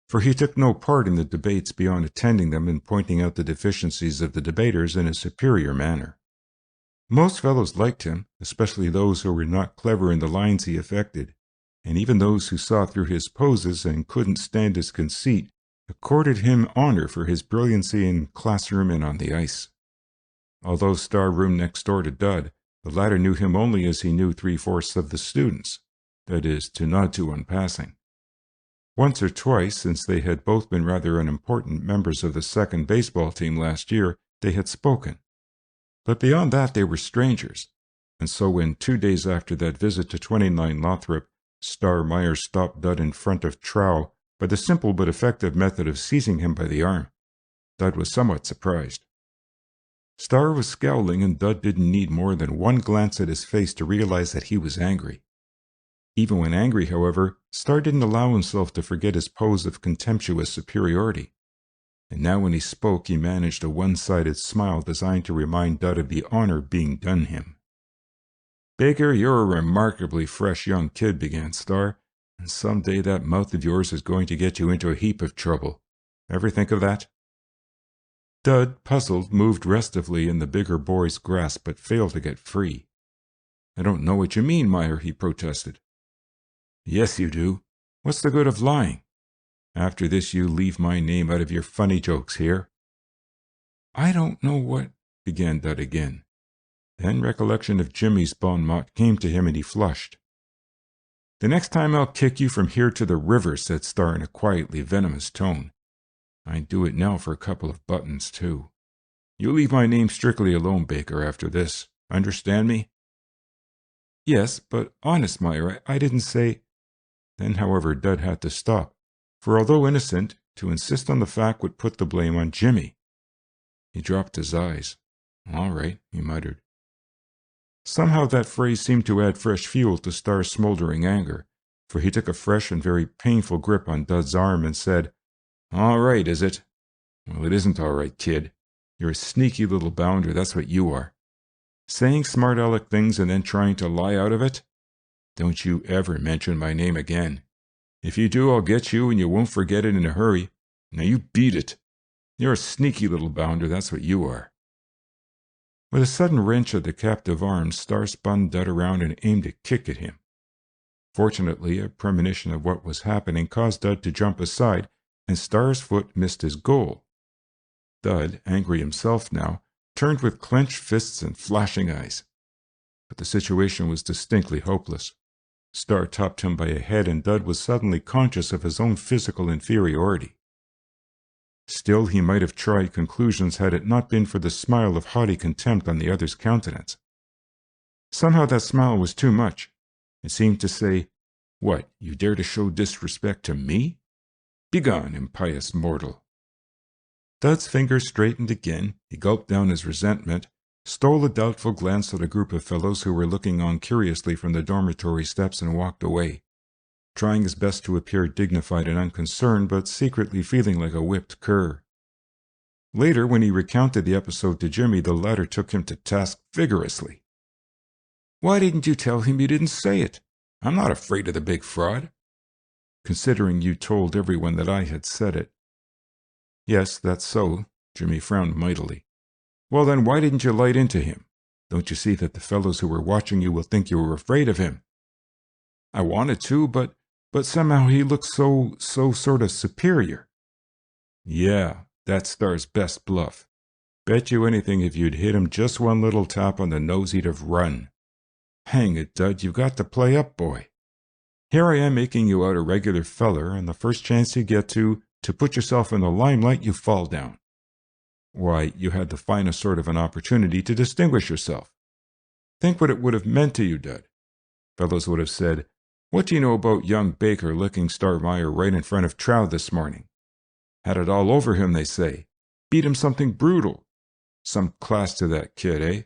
for he took no part in the debates beyond attending them and pointing out the deficiencies of the debaters in a superior manner. Most fellows liked him, especially those who were not clever in the lines he affected, and even those who saw through his poses and couldn't stand his conceit accorded him honor for his brilliancy in classroom and on the ice. Although Star roomed next door to Dud, the latter knew him only as he knew 3/4 of the students, that is, to nod to on passing. Once or twice, since they had both been rather unimportant members of the second baseball team last year, they had spoken. But beyond that they were strangers, and so when 2 days after that visit to 29 Lothrop, Star Meyer stopped Dud in front of Trow by the simple but effective method of seizing him by the arm, Dud was somewhat surprised. Star was scowling, and Dud didn't need more than one glance at his face to realize that he was angry. Even when angry, however, Star didn't allow himself to forget his pose of contemptuous superiority. And now when he spoke, he managed a one-sided smile designed to remind Dud of the honor being done him. "Baker, you're a remarkably fresh young kid," began Star, "and some day that mouth of yours is going to get you into a heap of trouble. Ever think of that?" Dud, puzzled, moved restively in the bigger boy's grasp, but failed to get free. "I don't know what you mean, Meyer," he protested. "Yes, you do. What's the good of lying? After this, you leave my name out of your funny jokes here." "I don't know what—" began Dud again. Then recollection of Jimmy's bon mot came to him, and he flushed. "The next time I'll kick you from here to the river," said Star in a quietly venomous tone. "I'd do it now for a couple of buttons, too. You leave my name strictly alone, Baker, after this. Understand me?" "Yes, but honest, Meyer, I didn't say—" Then, however, Dud had to stop, for although innocent, to insist on the fact would put the blame on Jimmy. He dropped his eyes. "All right," he muttered. Somehow that phrase seemed to add fresh fuel to Star's smoldering anger, for he took a fresh and very painful grip on Dud's arm and said, "All right, is it? Well, it isn't all right, kid. You're a sneaky little bounder, that's what you are. Saying smart-aleck things and then trying to lie out of it? Don't you ever mention my name again. If you do, I'll get you, and you won't forget it in a hurry. Now you beat it. You're a sneaky little bounder, that's what you are." With a sudden wrench of the captive arm, Star spun Dud around and aimed a kick at him. Fortunately, a premonition of what was happening caused Dud to jump aside, and Star's foot missed his goal. Dud, angry himself now, turned with clenched fists and flashing eyes. But the situation was distinctly hopeless. Star topped him by a head, and Dud was suddenly conscious of his own physical inferiority. Still, he might have tried conclusions had it not been for the smile of haughty contempt on the other's countenance. Somehow that smile was too much. It seemed to say, "What, you dare to show disrespect to me? Begone, impious mortal." Dud's fingers straightened again. He gulped down his resentment, stole a doubtful glance at a group of fellows who were looking on curiously from the dormitory steps, and walked away, trying his best to appear dignified and unconcerned, but secretly feeling like a whipped cur. Later, when he recounted the episode to Jimmy, the latter took him to task vigorously. "Why didn't you tell him you didn't say it? I'm not afraid of the big fraud." "Considering you told everyone that I had said it." "Yes, that's so." Jimmy frowned mightily. "Well then, why didn't you light into him? Don't you see that the fellows who were watching you will think you were afraid of him?" "I wanted to, but somehow he looks so sort of superior." "Yeah, that's Star's best bluff. Bet you anything if you'd hit him just one little tap on the nose he'd have run. Hang it, Dud, you've got to play up, boy. Here I am making you out a regular feller, and the first chance you get to put yourself in the limelight, you fall down. Why, you had the finest sort of an opportunity to distinguish yourself. Think what it would have meant to you, Dud. Fellows would have said, "What do you know about young Baker licking Star Meyer right in front of Trow this morning? Had it all over him, they say. Beat him something brutal. Some class to that kid, eh?"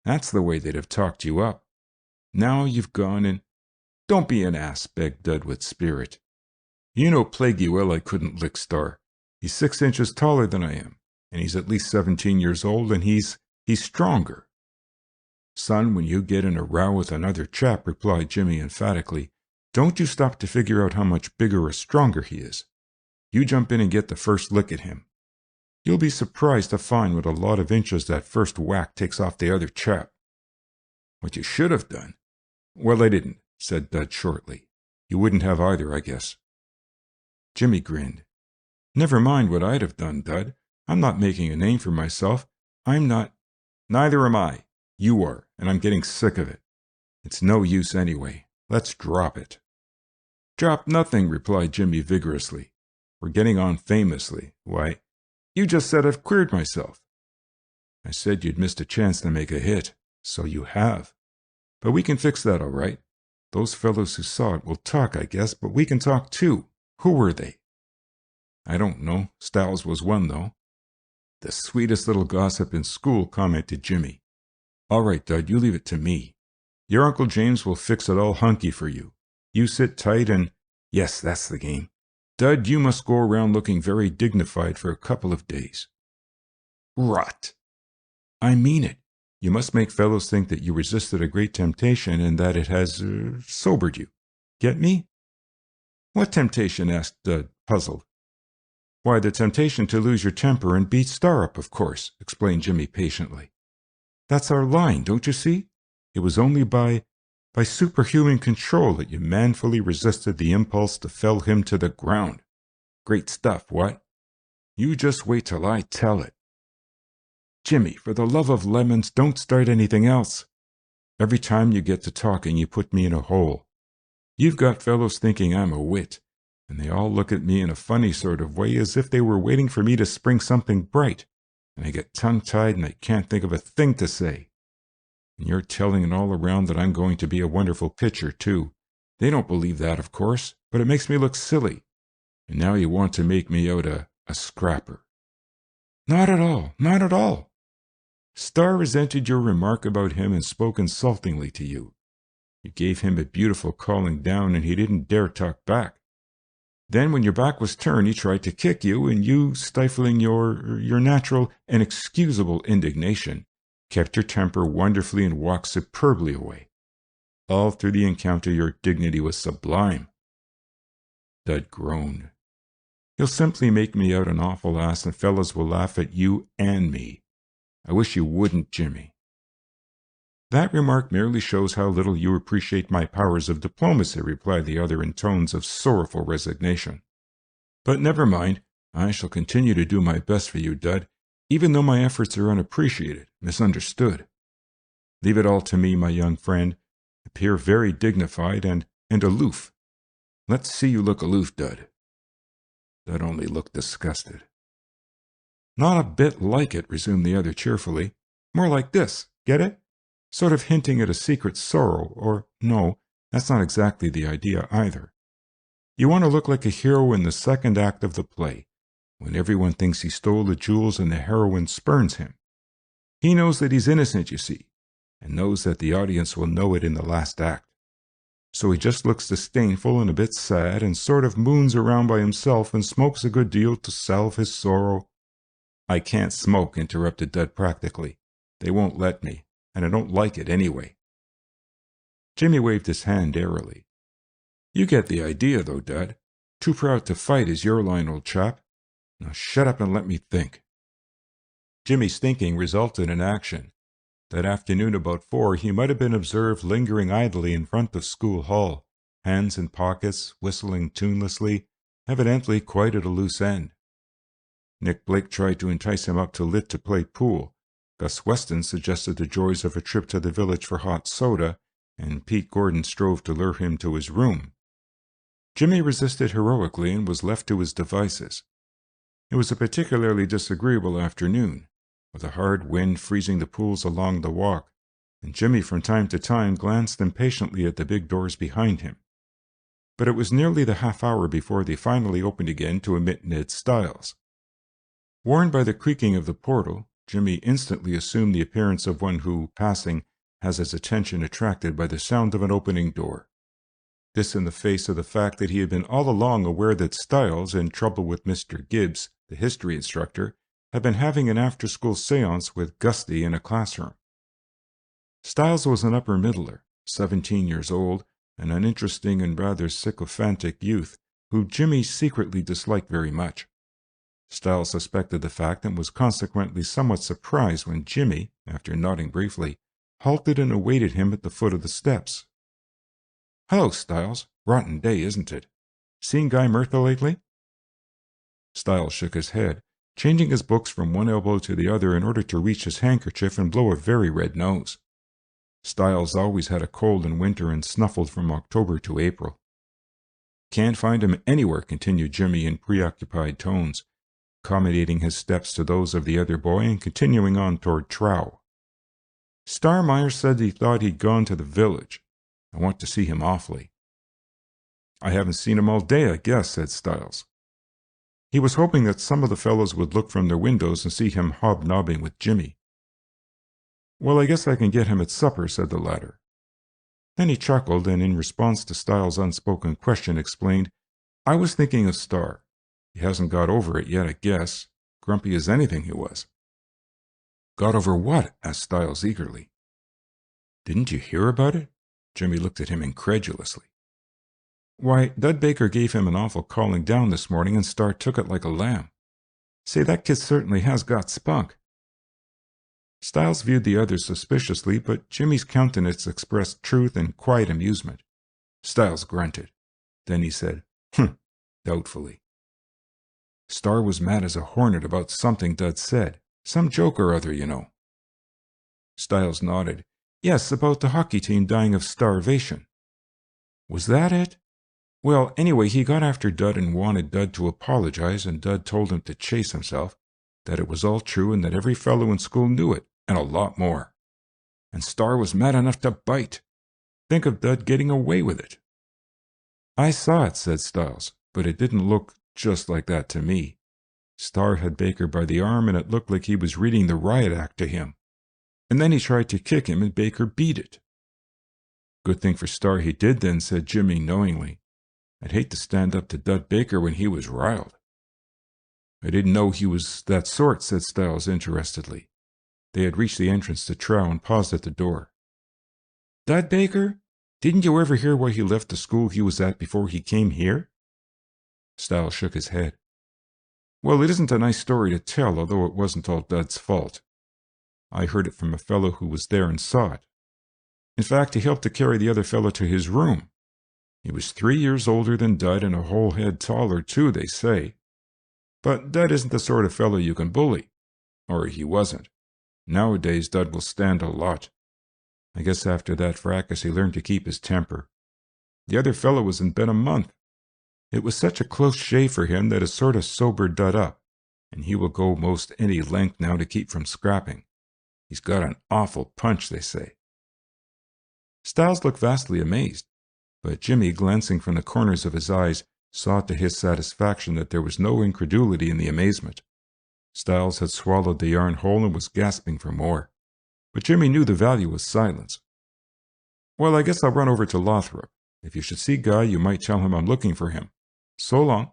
That's the way they'd have talked you up. Now you've gone and... Don't be an ass, begged Dud with spirit. You know plaguey well I couldn't lick Star. He's 6 inches taller than I am, and he's at least 17 years old, and he's stronger. "Son, when you get in a row with another chap," replied Jimmy emphatically, "don't you stop to figure out how much bigger or stronger he is. You jump in and get the first lick at him. You'll be surprised to find what a lot of inches that first whack takes off the other chap." "What you should have done." "Well, I didn't," said Dud shortly. "You wouldn't have either, I guess." Jimmy grinned. "Never mind what I'd have done, Dud. I'm not making a name for myself. I'm not—" "Neither am I. You are, and I'm getting sick of it. It's no use anyway. Let's drop it." "Drop nothing," replied Jimmy vigorously. "We're getting on famously. Why, you just said I've queered myself." "I said you'd missed a chance to make a hit. So you have. But we can fix that all right. Those fellows who saw it will talk, I guess, but we can talk too. Who were they?" "I don't know. Styles was one, though." "The sweetest little gossip in school," commented Jimmy. "All right, Dud, you leave it to me. Your Uncle James will fix it all hunky for you. You sit tight and... Yes, that's the game. Dud, you must go around looking very dignified for a couple of days." "Rot." "I mean it. You must make fellows think that you resisted a great temptation and that it has, sobered you. Get me?" "What temptation?" asked Dud, puzzled. "Why, the temptation to lose your temper and beat Star up, of course," explained Jimmy patiently. "That's our line, don't you see? It was only by superhuman control that you manfully resisted the impulse to fell him to the ground. Great stuff, what? You just wait till I tell it." "Jimmy, for the love of lemons, don't start anything else. Every time you get to talking, you put me in a hole. You've got fellows thinking I'm a wit, and they all look at me in a funny sort of way as if they were waiting for me to spring something bright, and I get tongue-tied and I can't think of a thing to say. And you're telling it all around that I'm going to be a wonderful pitcher, too. They don't believe that, of course, but it makes me look silly. And now you want to make me out a scrapper." "Not at all, not at all. Star resented your remark about him and spoke insultingly to you. You gave him a beautiful calling down, and he didn't dare talk back. Then, when your back was turned, he tried to kick you, and you, stifling your natural and excusable indignation, kept your temper wonderfully and walked superbly away. All through the encounter your dignity was sublime." Dud groaned. "You'll simply make me out an awful ass, and fellows will laugh at you and me. I wish you wouldn't, Jimmy." "That remark merely shows how little you appreciate my powers of diplomacy," replied the other in tones of sorrowful resignation. "But never mind. I shall continue to do my best for you, Dud, even though my efforts are unappreciated, misunderstood. Leave it all to me, my young friend. Appear very dignified and aloof. Let's see you look aloof, Dud." Dud only looked disgusted. "Not a bit like it," resumed the other cheerfully. "More like this, get it? Sort of hinting at a secret sorrow, or no, that's not exactly the idea either. You want to look like a hero in the second act of the play, when everyone thinks he stole the jewels and the heroine spurns him. He knows that he's innocent, you see, and knows that the audience will know it in the last act. So he just looks disdainful and a bit sad, and sort of moons around by himself and smokes a good deal to salve his sorrow." "I can't smoke," interrupted Dud practically. "They won't let me, and I don't like it anyway." Jimmy waved his hand airily. "You get the idea, though, Dud. Too proud to fight is your line, old chap. Now shut up and let me think." Jimmy's thinking resulted in action. That afternoon about 4 he might have been observed lingering idly in front of School Hall, hands in pockets, whistling tunelessly, evidently quite at a loose end. Nick Blake tried to entice him up to Lit to play pool. Gus Weston suggested the joys of a trip to the village for hot soda, and Pete Gordon strove to lure him to his room. Jimmy resisted heroically and was left to his devices. It was a particularly disagreeable afternoon, with a hard wind freezing the pools along the walk, and Jimmy from time to time glanced impatiently at the big doors behind him. But it was nearly the half-hour before they finally opened again to admit Ned Styles. Warned by the creaking of the portal, Jimmy instantly assumed the appearance of one who, passing, has his attention attracted by the sound of an opening door. This in the face of the fact that he had been all along aware that Styles, in trouble with Mr. Gibbs, the history instructor, had been having an after-school séance with Gusty in a classroom. Styles was an upper-middler, 17 years old, an uninteresting and rather sycophantic youth, who Jimmy secretly disliked very much. Styles suspected the fact and was consequently somewhat surprised when Jimmy, after nodding briefly, halted and awaited him at the foot of the steps. "Hello, Styles. Rotten day, isn't it? Seen Guy Murtha lately?" Styles shook his head, changing his books from one elbow to the other in order to reach his handkerchief and blow a very red nose. Styles always had a cold in winter and snuffled from October to April. "Can't find him anywhere," continued Jimmy in preoccupied tones, accommodating his steps to those of the other boy and continuing on toward Trow. "Star Meyer said he thought he'd gone to the village. I want to see him awfully." "I haven't seen him all day, I guess," said Styles. He was hoping that some of the fellows would look from their windows and see him hobnobbing with Jimmy. "Well, I guess I can get him at supper," said the latter. Then he chuckled and, in response to Styles' unspoken question, explained, "I was thinking of Star. He hasn't got over it yet, I guess. Grumpy as anything he was." "Got over what?" asked Styles eagerly. "Didn't you hear about it?" Jimmy looked at him incredulously. "Why, Dud Baker gave him an awful calling down this morning, and Star took it like a lamb. Say, that kid certainly has got spunk." Styles viewed the others suspiciously, but Jimmy's countenance expressed truth and quiet amusement. Styles grunted. Then he said, doubtfully. "Star was mad as a hornet about something Dud said. Some joke or other, you know." Styles nodded. "Yes, about the hockey team dying of starvation." "Was that it?" "Well, anyway, he got after Dud and wanted Dud to apologize, and Dud told him to chase himself, that it was all true and that every fellow in school knew it, and a lot more. And Star was mad enough to bite. Think of Dud getting away with it." "I saw it," said Styles, "but it didn't look just like that to me. Star had Baker by the arm, and it looked like he was reading the riot act to him. And then he tried to kick him, and Baker beat it." "Good thing for Star he did then," said Jimmy knowingly. "I'd hate to stand up to Dud Baker when he was riled." "I didn't know he was that sort," said Styles interestedly. They had reached the entrance to Trow and paused at the door. "Dud Baker? Didn't you ever hear why he left the school he was at before he came here?" Styles shook his head. "Well, it isn't a nice story to tell, although it wasn't all Dud's fault. I heard it from a fellow who was there and saw it. In fact, he helped to carry the other fellow to his room. He was 3 years older than Dud and a whole head taller, too, they say. But Dud isn't the sort of fellow you can bully. Or he wasn't. Nowadays, Dud will stand a lot. I guess after that fracas he learned to keep his temper. The other fellow was in bed a month. It was such a close shave for him that it sort of sobered Dud up, and he will go most any length now to keep from scrapping. He's got an awful punch, they say." Styles looked vastly amazed, but Jimmy, glancing from the corners of his eyes, saw to his satisfaction that there was no incredulity in the amazement. Styles had swallowed the yarn whole and was gasping for more, but Jimmy knew the value of silence. "Well, I guess I'll run over to Lothrop. If you should see Guy, you might tell him I'm looking for him. So long."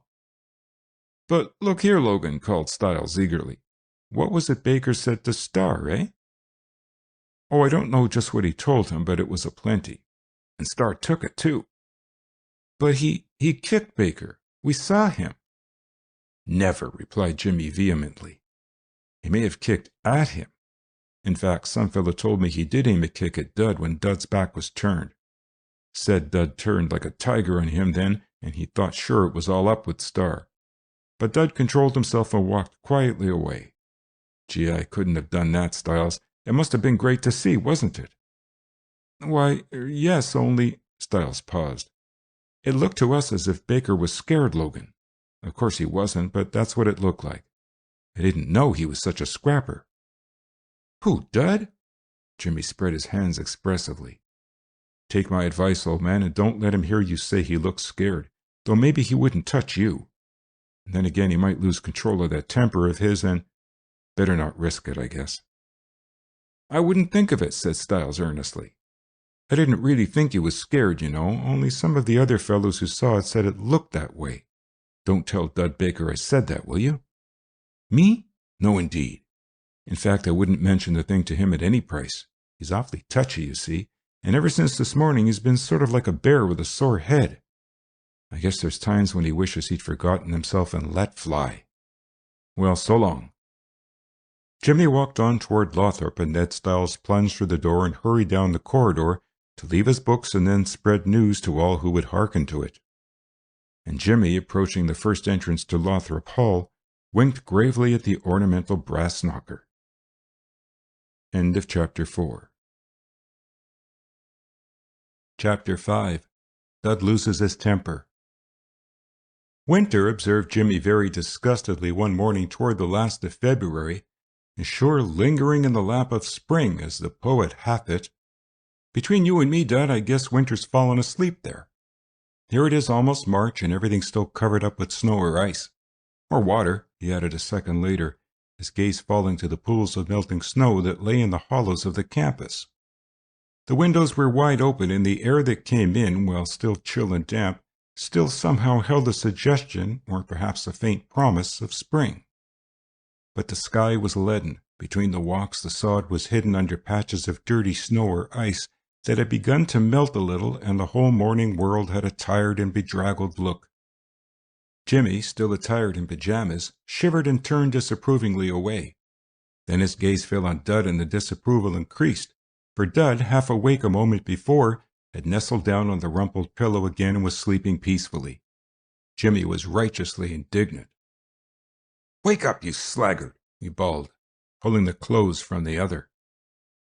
"But look here, Logan," called Styles eagerly. "What was it Baker said to Star, eh?" "Oh, I don't know just what he told him, but it was a plenty. And Star took it, too." "But he kicked Baker. We saw him." "Never," replied Jimmy vehemently. "He may have kicked at him. In fact, some fellow told me he did aim a kick at Dud when Dud's back was turned. Said Dud turned like a tiger on him then, and he thought sure it was all up with Star. But Dud controlled himself and walked quietly away. Gee, I couldn't have done that, Styles. It must have been great to see, wasn't it?" "Why, yes, only—" Styles paused. "It looked to us as if Baker was scared, Logan. Of course he wasn't, but that's what it looked like. I didn't know he was such a scrapper." "Who, Dud?" Jimmy spread his hands expressively. "Take my advice, old man, and don't let him hear you say he looks scared, though maybe he wouldn't touch you. And then again, he might lose control of that temper of his, and better not risk it, I guess." "I wouldn't think of it," said Styles earnestly. "I didn't really think he was scared, you know, only some of the other fellows who saw it said it looked that way. Don't tell Dud Baker I said that, will you?" "Me? No, indeed. In fact, I wouldn't mention the thing to him at any price. He's awfully touchy, you see, and ever since this morning he's been sort of like a bear with a sore head. I guess there's times when he wishes he'd forgotten himself and let fly. Well, so long." Jimmy walked on toward Lothrop, and Ned Styles plunged through the door and hurried down the corridor to leave his books and then spread news to all who would hearken to it. And Jimmy, approaching the first entrance to Lothrop Hall, winked gravely at the ornamental brass knocker. End of Chapter 4. Chapter 5. Dud Loses His Temper. Winter, observed Jimmy very disgustedly one morning toward the last of February, is sure lingering in the lap of spring, as the poet hath it. Between you and me, Dud, I guess winter's fallen asleep there. Here it is almost March, and everything's still covered up with snow or ice. Or water, he added a second later, his gaze falling to the pools of melting snow that lay in the hollows of the campus. The windows were wide open, and the air that came in, while still chill and damp, still somehow held a suggestion, or perhaps a faint promise, of spring. But the sky was leaden. Between the walks the sod was hidden under patches of dirty snow or ice that had begun to melt a little, and the whole morning world had a tired and bedraggled look. Jimmy, still attired in pajamas, shivered and turned disapprovingly away. Then his gaze fell on Dud, and the disapproval increased, for Dud, half awake a moment before, had nestled down on the rumpled pillow again and was sleeping peacefully. Jimmy was righteously indignant. "Wake up, you sluggard," he bawled, pulling the clothes from the other.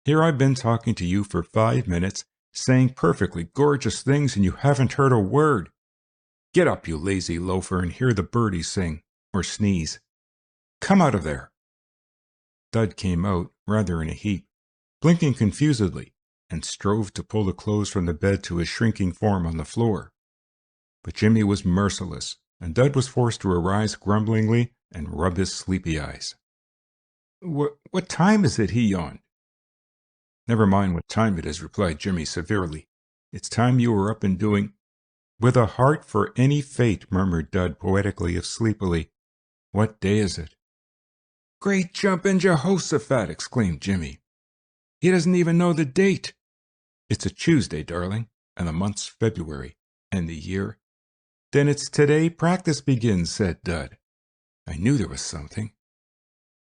"Here I've been talking to you for 5 minutes, saying perfectly gorgeous things, and you haven't heard a word. Get up, you lazy loafer, and hear the birdies sing, or sneeze. Come out of there." Dud came out, rather in a heap, blinking confusedly, and strove to pull the clothes from the bed to his shrinking form on the floor. But Jimmy was merciless, and Dud was forced to arise grumblingly and rub his sleepy eyes. What time is it?" he yawned. "Never mind what time it is," replied Jimmy severely. "It's time you were up and doing—" "With a heart for any fate," murmured Dud poetically if sleepily. "What day is it?" "Great jumpin' Jehoshaphat!" exclaimed Jimmy. "He doesn't even know the date." "It's a Tuesday, darling, and the month's February, and the year—" "Then it's today practice begins," said Dud. I knew there was something.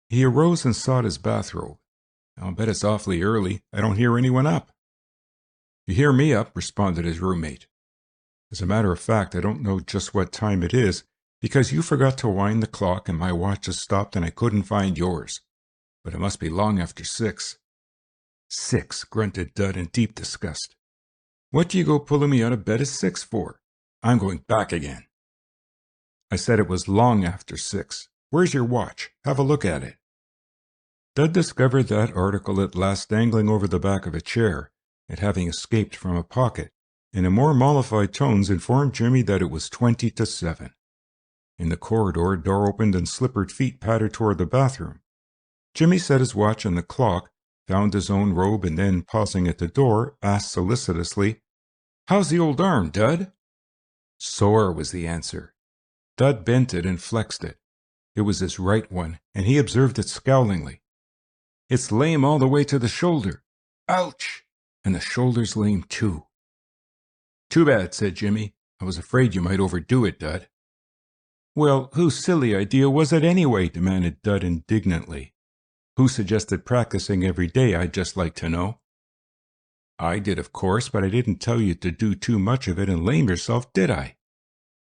He arose and sought his bathrobe. "I'll bet it's awfully early. I don't hear anyone up." "You hear me up," responded his roommate. "As a matter of fact, I don't know just what time it is, because you forgot to wind the clock and my watch has stopped and I couldn't find yours. But it must be long after 6. 6, grunted Dud in deep disgust. "What do you go pulling me out of bed at 6 for? I'm going back again." "I said it was long after 6. Where's your watch? Have a look at it." Dud discovered that article at last dangling over the back of a chair, it having escaped from a pocket, and in more mollified tones informed Jimmy that it was 20 to 7. In the corridor, a door opened and slippered feet pattered toward the bathroom. Jimmy set his watch on the clock, found his own robe, and then, pausing at the door, asked solicitously, "How's the old arm, Dud?" "Sore," was the answer. Dud bent it and flexed it. It was his right one, and he observed it scowlingly. "It's lame all the way to the shoulder." "Ouch! And the shoulder's lame too." "Too bad," said Jimmy. "I was afraid you might overdo it, Dud." "Well, whose silly idea was it anyway?" demanded Dud indignantly. "Who suggested practicing every day, I'd just like to know?" "I did, of course, but I didn't tell you to do too much of it and lame yourself, did I?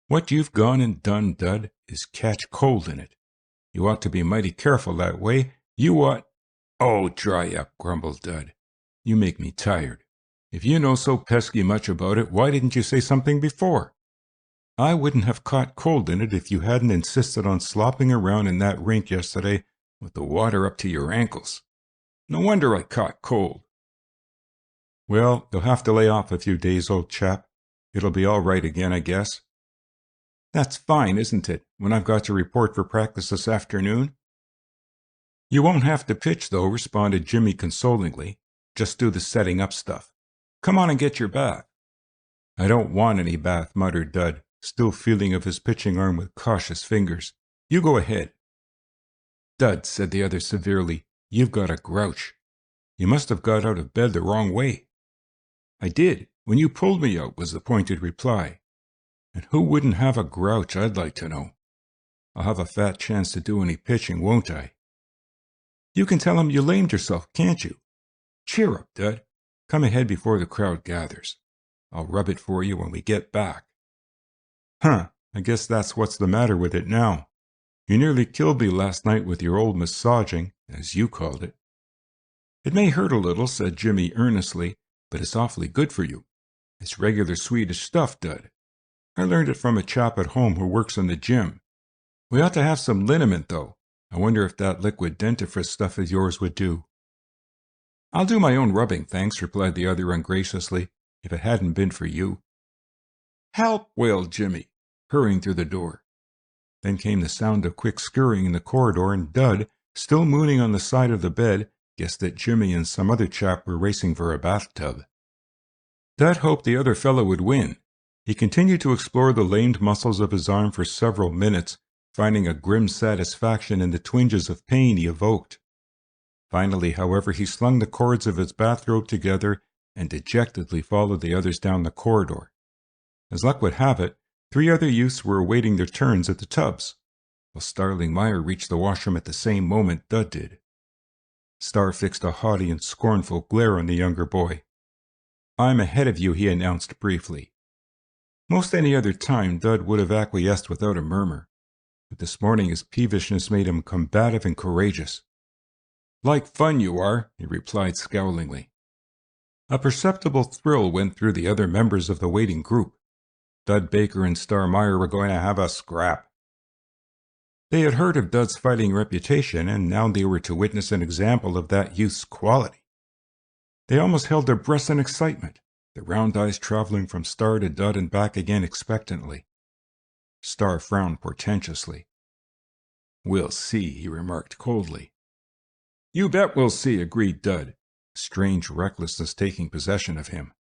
What you've gone and done, Dud, is catch cold in it. You ought to be mighty careful that way. You ought—" "Oh, dry up," grumbled Dud. "You make me tired. If you know so pesky much about it, why didn't you say something before?" I wouldn't have caught cold in it if you hadn't insisted on slopping around in that rink yesterday with the water up to your ankles. No wonder I caught cold. Well, you'll have to lay off a few days, old chap. It'll be all right again, I guess. That's fine, isn't it, when I've got to report for practice this afternoon? You won't have to pitch, though, responded Jimmy consolingly. Just do the setting up stuff. Come on and get your bath. I don't want any bath, muttered Dud, still feeling of his pitching arm with cautious fingers. You go ahead. Dud, said the other severely, you've got a grouch. You must have got out of bed the wrong way. I did, when you pulled me out, was the pointed reply. And who wouldn't have a grouch, I'd like to know. I'll have a fat chance to do any pitching, won't I? You can tell him you lamed yourself, can't you? Cheer up, Dud. Come ahead before the crowd gathers. I'll rub it for you when we get back. Huh, I guess that's what's the matter with it now. You nearly killed me last night with your old massaging, as you called it. It may hurt a little, said Jimmy earnestly, but it's awfully good for you. It's regular Swedish stuff, Dud. I learned it from a chap at home who works in the gym. We ought to have some liniment, though. I wonder if that liquid dentifrice stuff of yours would do. I'll do my own rubbing, thanks, replied the other ungraciously, if it hadn't been for you. Help, wailed Jimmy, hurrying through the door. Then came the sound of quick scurrying in the corridor, and Dud, still mooning on the side of the bed, guessed that Jimmy and some other chap were racing for a bathtub. Dud hoped the other fellow would win. He continued to explore the lamed muscles of his arm for several minutes, finding a grim satisfaction in the twinges of pain he evoked. Finally, however, he slung the cords of his bathrobe together and dejectedly followed the others down the corridor. As luck would have it, 3 other youths were awaiting their turns at the tubs, while Starling Meyer reached the washroom at the same moment Dud did. Star fixed a haughty and scornful glare on the younger boy. I'm ahead of you, he announced briefly. Most any other time, Dud would have acquiesced without a murmur, but this morning his peevishness made him combative and courageous. Like fun you are, he replied scowlingly. A perceptible thrill went through the other members of the waiting group. Dud Baker and Star Meyer were going to have a scrap. They had heard of Dud's fighting reputation, and now they were to witness an example of that youth's quality. They almost held their breaths in excitement, the round eyes traveling from Star to Dud and back again expectantly. Star frowned portentously. We'll see, he remarked coldly. You bet we'll see, agreed Dud, strange recklessness taking possession of him.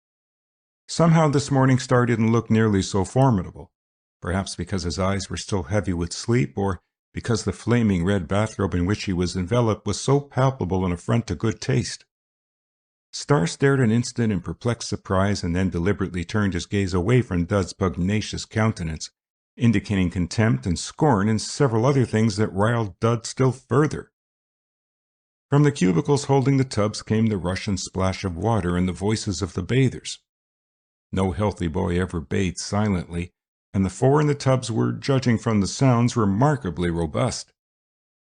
Somehow this morning Star didn't look nearly so formidable, perhaps because his eyes were still heavy with sleep, or because the flaming red bathrobe in which he was enveloped was so palpable an affront to good taste. Star stared an instant in perplexed surprise and then deliberately turned his gaze away from Dud's pugnacious countenance, indicating contempt and scorn and several other things that riled Dud still further. From the cubicles holding the tubs came the rush and splash of water and the voices of the bathers. No healthy boy ever bathed silently, and the 4 in the tubs were, judging from the sounds, remarkably robust.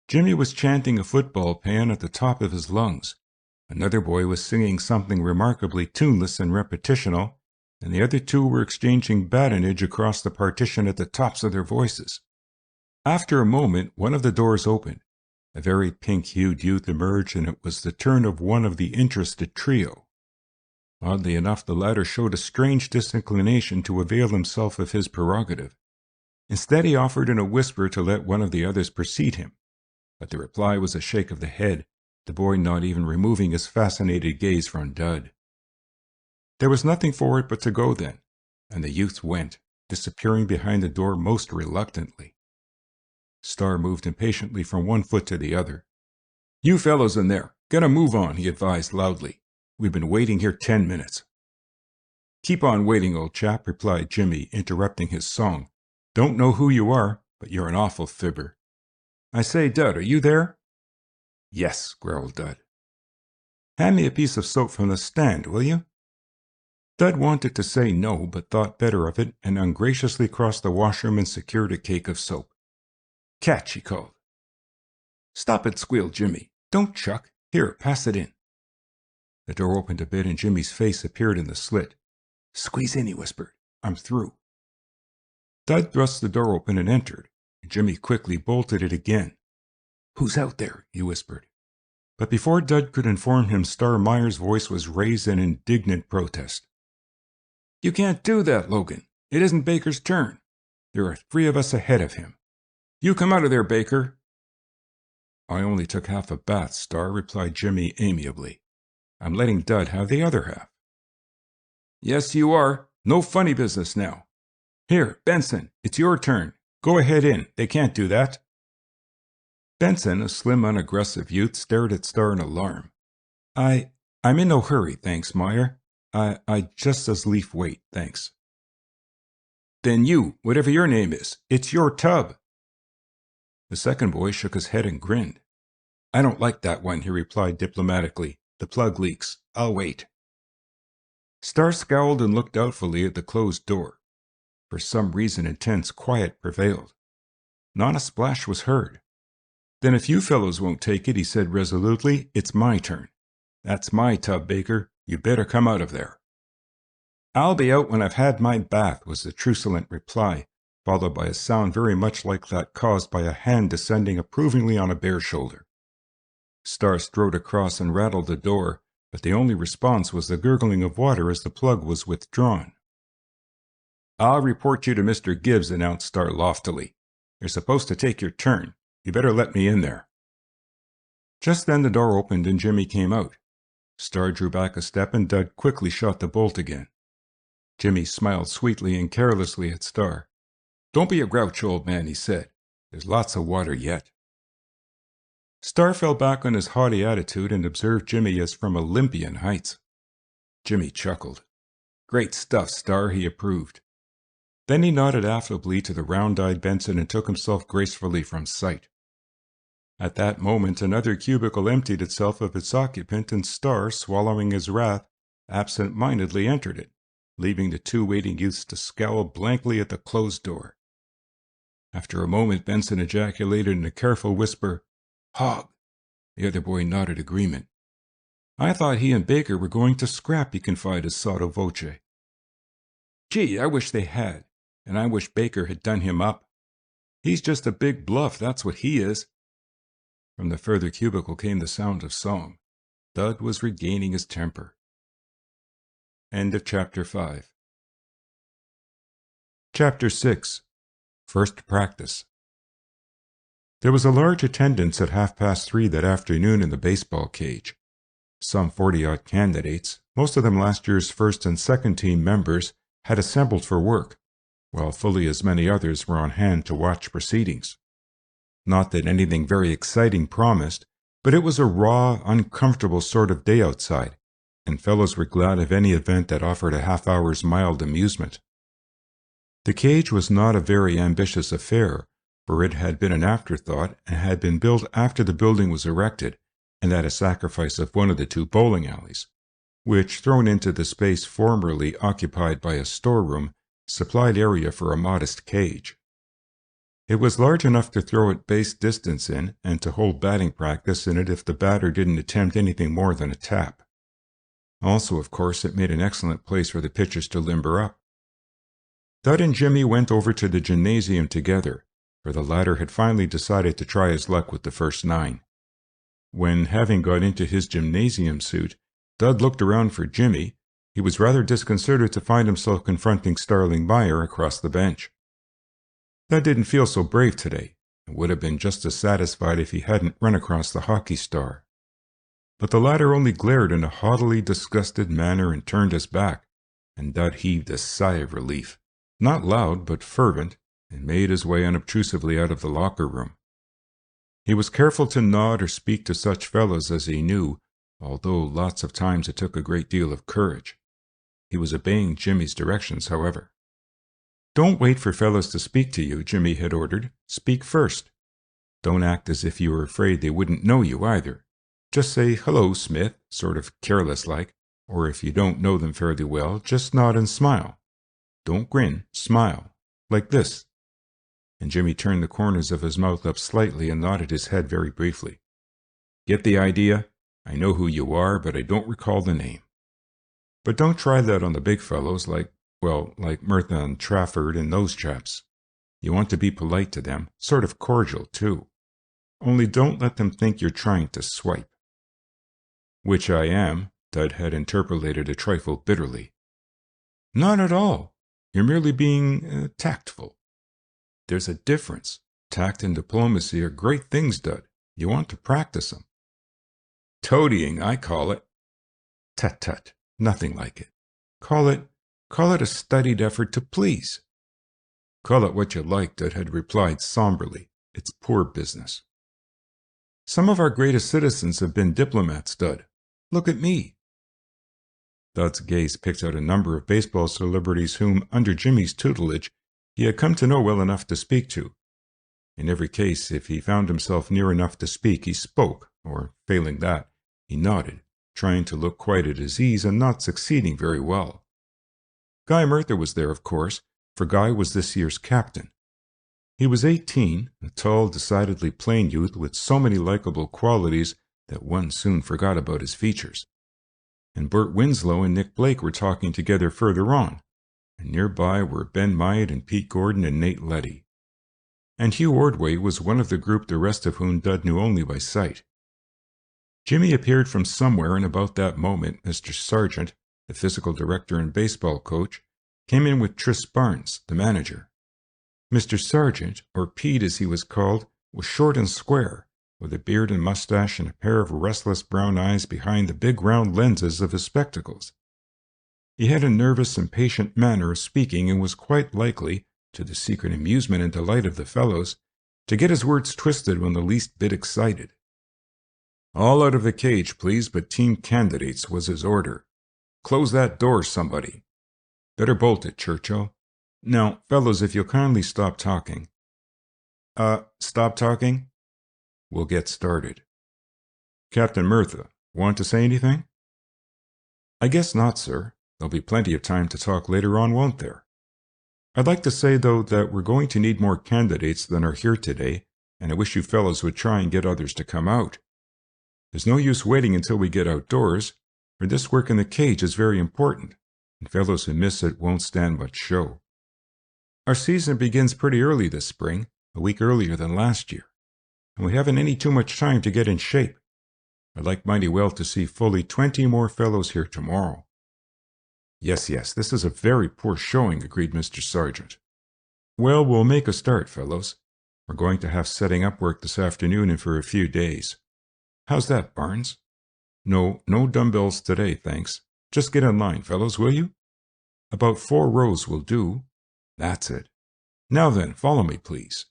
Jimmy was chanting a football pan at the top of his lungs. Another boy was singing something remarkably tuneless and repetitional, and the other 2 were exchanging badinage across the partition at the tops of their voices. After a moment, one of the doors opened. A very pink-hued youth emerged, and it was the turn of one of the interested trio. Oddly enough, the latter showed a strange disinclination to avail himself of his prerogative. Instead, he offered in a whisper to let one of the others precede him, but the reply was a shake of the head, the boy not even removing his fascinated gaze from Dud. There was nothing for it but to go then, and the youths went, disappearing behind the door most reluctantly. Star moved impatiently from one foot to the other. You fellows in there, get a move on, he advised loudly. We've been waiting here 10 minutes. Keep on waiting, old chap, replied Jimmy, interrupting his song. Don't know who you are, but you're an awful fibber. I say, Dud, are you there? Yes, growled Dud. Hand me a piece of soap from the stand, will you? Dud wanted to say no, but thought better of it and ungraciously crossed the washroom and secured a cake of soap. Catch, he called. Stop it, squealed Jimmy. Don't chuck. Here, pass it in. The door opened a bit and Jimmy's face appeared in the slit. Squeeze in, he whispered. I'm through. Dud thrust the door open and entered, and Jimmy quickly bolted it again. "Who's out there?" he whispered. But before Dud could inform him, Star Meyer's voice was raised in indignant protest. "You can't do that, Logan. It isn't Baker's turn. There are 3 of us ahead of him. You come out of there, Baker." "I only took half a bath, Star," replied Jimmy amiably. "I'm letting Dud have the other half." "Yes, you are. No funny business now. Here, Benson, it's your turn. Go ahead in. They can't do that." Benson, a slim, unaggressive youth, stared at Star in alarm. I'm in no hurry, thanks, Meyer. I just as lief wait, thanks." "Then you, whatever your name is, it's your tub." The second boy shook his head and grinned. "I don't like that one," he replied diplomatically. "The plug leaks. I'll wait." Star scowled and looked doubtfully at the closed door. For some reason, intense quiet prevailed. Not a splash was heard. "Then if you fellows won't take it," he said resolutely, "it's my turn. That's my tub, Baker. You better come out of there." "I'll be out when I've had my bath," was the truculent reply, followed by a sound very much like that caused by a hand descending approvingly on a bare shoulder. Star strode across and rattled the door, but the only response was the gurgling of water as the plug was withdrawn. "I'll report you to Mr. Gibbs," announced Star loftily. "You're supposed to take your turn. You better let me in there." Just then the door opened and Jimmy came out. Star drew back a step and Dud quickly shot the bolt again. Jimmy smiled sweetly and carelessly at Star. "Don't be a grouch, old man," he said. "There's lots of water yet." Star fell back on his haughty attitude and observed Jimmy as from Olympian heights. Jimmy chuckled. "Great stuff, Star," he approved. Then he nodded affably to the round-eyed Benson and took himself gracefully from sight. At that moment another cubicle emptied itself of its occupant, and Star, swallowing his wrath, absent-mindedly entered it, leaving the 2 waiting youths to scowl blankly at the closed door. After a moment Benson ejaculated in a careful whisper, "Hog." The other boy nodded agreement. "I thought he and Baker were going to scrap," he confided sotto voce. "Gee, I wish they had, and I wish Baker had done him up. He's just a big bluff, that's what he is." From the further cubicle came the sound of song. Dud was regaining his temper. End of Chapter 5. Chapter 6. First Practice. There was a large attendance at 3:30 that afternoon in the baseball cage. Some 40-odd candidates, most of them last year's first and second team members, had assembled for work, while fully as many others were on hand to watch proceedings. Not that anything very exciting promised, but it was a raw, uncomfortable sort of day outside, and fellows were glad of any event that offered a half-hour's mild amusement. The cage was not a very ambitious affair, for it had been an afterthought and had been built after the building was erected, and at a sacrifice of one of the 2 bowling alleys, which, thrown into the space formerly occupied by a storeroom, supplied area for a modest cage. It was large enough to throw at base distance in, and to hold batting practice in it if the batter didn't attempt anything more than a tap. Also, of course, it made an excellent place for the pitchers to limber up. Dud and Jimmy went over to the gymnasium together, for the latter had finally decided to try his luck with the first 9. When, having got into his gymnasium suit, Dud looked around for Jimmy, he was rather disconcerted to find himself confronting Starling Meyer across the bench. Dud didn't feel so brave today, and would have been just as satisfied if he hadn't run across the hockey star. But the latter only glared in a haughtily disgusted manner and turned his back, and Dud heaved a sigh of relief, not loud but fervent, and made his way unobtrusively out of the locker room. He was careful to nod or speak to such fellows as he knew, although lots of times it took a great deal of courage. He was obeying Jimmy's directions, however. "Don't wait for fellows to speak to you," Jimmy had ordered. "Speak first. Don't act as if you were afraid they wouldn't know you either. Just say, 'Hello, Smith,' sort of careless-like, or if you don't know them fairly well, just nod and smile. Don't grin, smile. Like this." And Jimmy turned the corners of his mouth up slightly and nodded his head very briefly. "Get the idea? I know who you are, but I don't recall the name. But don't try that on the big fellows like Murtha and Trafford and those chaps. You want to be polite to them, sort of cordial, too. Only don't let them think you're trying to swipe. Which I am, Dud had interpolated a trifle bitterly. Not at all. You're merely being tactful. There's a difference. Tact and diplomacy are great things, Dud. You want to practice them. Toadying, I call it. Tut-tut, nothing like it. Call it a studied effort to please. Call it what you like, Dud had replied somberly. It's poor business. Some of our greatest citizens have been diplomats, Dud. Look at me. Dud's gaze picked out a number of baseball celebrities whom, under Jimmy's tutelage, he had come to know well enough to speak to. In every case, if he found himself near enough to speak, he spoke, or, failing that, he nodded, trying to look quite at his ease and not succeeding very well. Guy Merthyr was there, of course, for Guy was this year's captain. He was 18, a tall, decidedly plain youth with so many likable qualities that one soon forgot about his features. And Bert Winslow and Nick Blake were talking together further on, and nearby were Ben Myatt and Pete Gordon and Nate Letty. And Hugh Ordway was one of the group, the rest of whom Dud knew only by sight. Jimmy appeared from somewhere, and about that moment Mr. Sargent, the physical director and baseball coach, came in with Tris Barnes, the manager. Mr. Sargent, or Pete as he was called, was short and square, with a beard and mustache and a pair of restless brown eyes behind the big round lenses of his spectacles. He had a nervous, impatient manner of speaking and was quite likely, to the secret amusement and delight of the fellows, to get his words twisted when the least bit excited. All out of the cage, please, but team candidates, was his order. Close that door, somebody. Better bolt it, Churchill. Now, fellows, if you'll kindly stop talking. Stop talking? We'll get started. Captain Merthyr, want to say anything? I guess not, sir. There'll be plenty of time to talk later on, won't there? I'd like to say, though, that we're going to need more candidates than are here today, and I wish you fellows would try and get others to come out. There's no use waiting until we get outdoors, for this work in the cage is very important, and fellows who miss it won't stand much show. Our season begins pretty early this spring, a week earlier than last year, and we haven't any too much time to get in shape. I'd like mighty well to see fully 20 more fellows here tomorrow. Yes, this is a very poor showing, agreed Mr. Sargent. Well, we'll make a start, fellows. We're going to have setting up work this afternoon and for a few days. How's that, Barnes? No dumbbells today, thanks. Just get in line, fellows, will you? About 4 rows will do. That's it. Now then, follow me, please.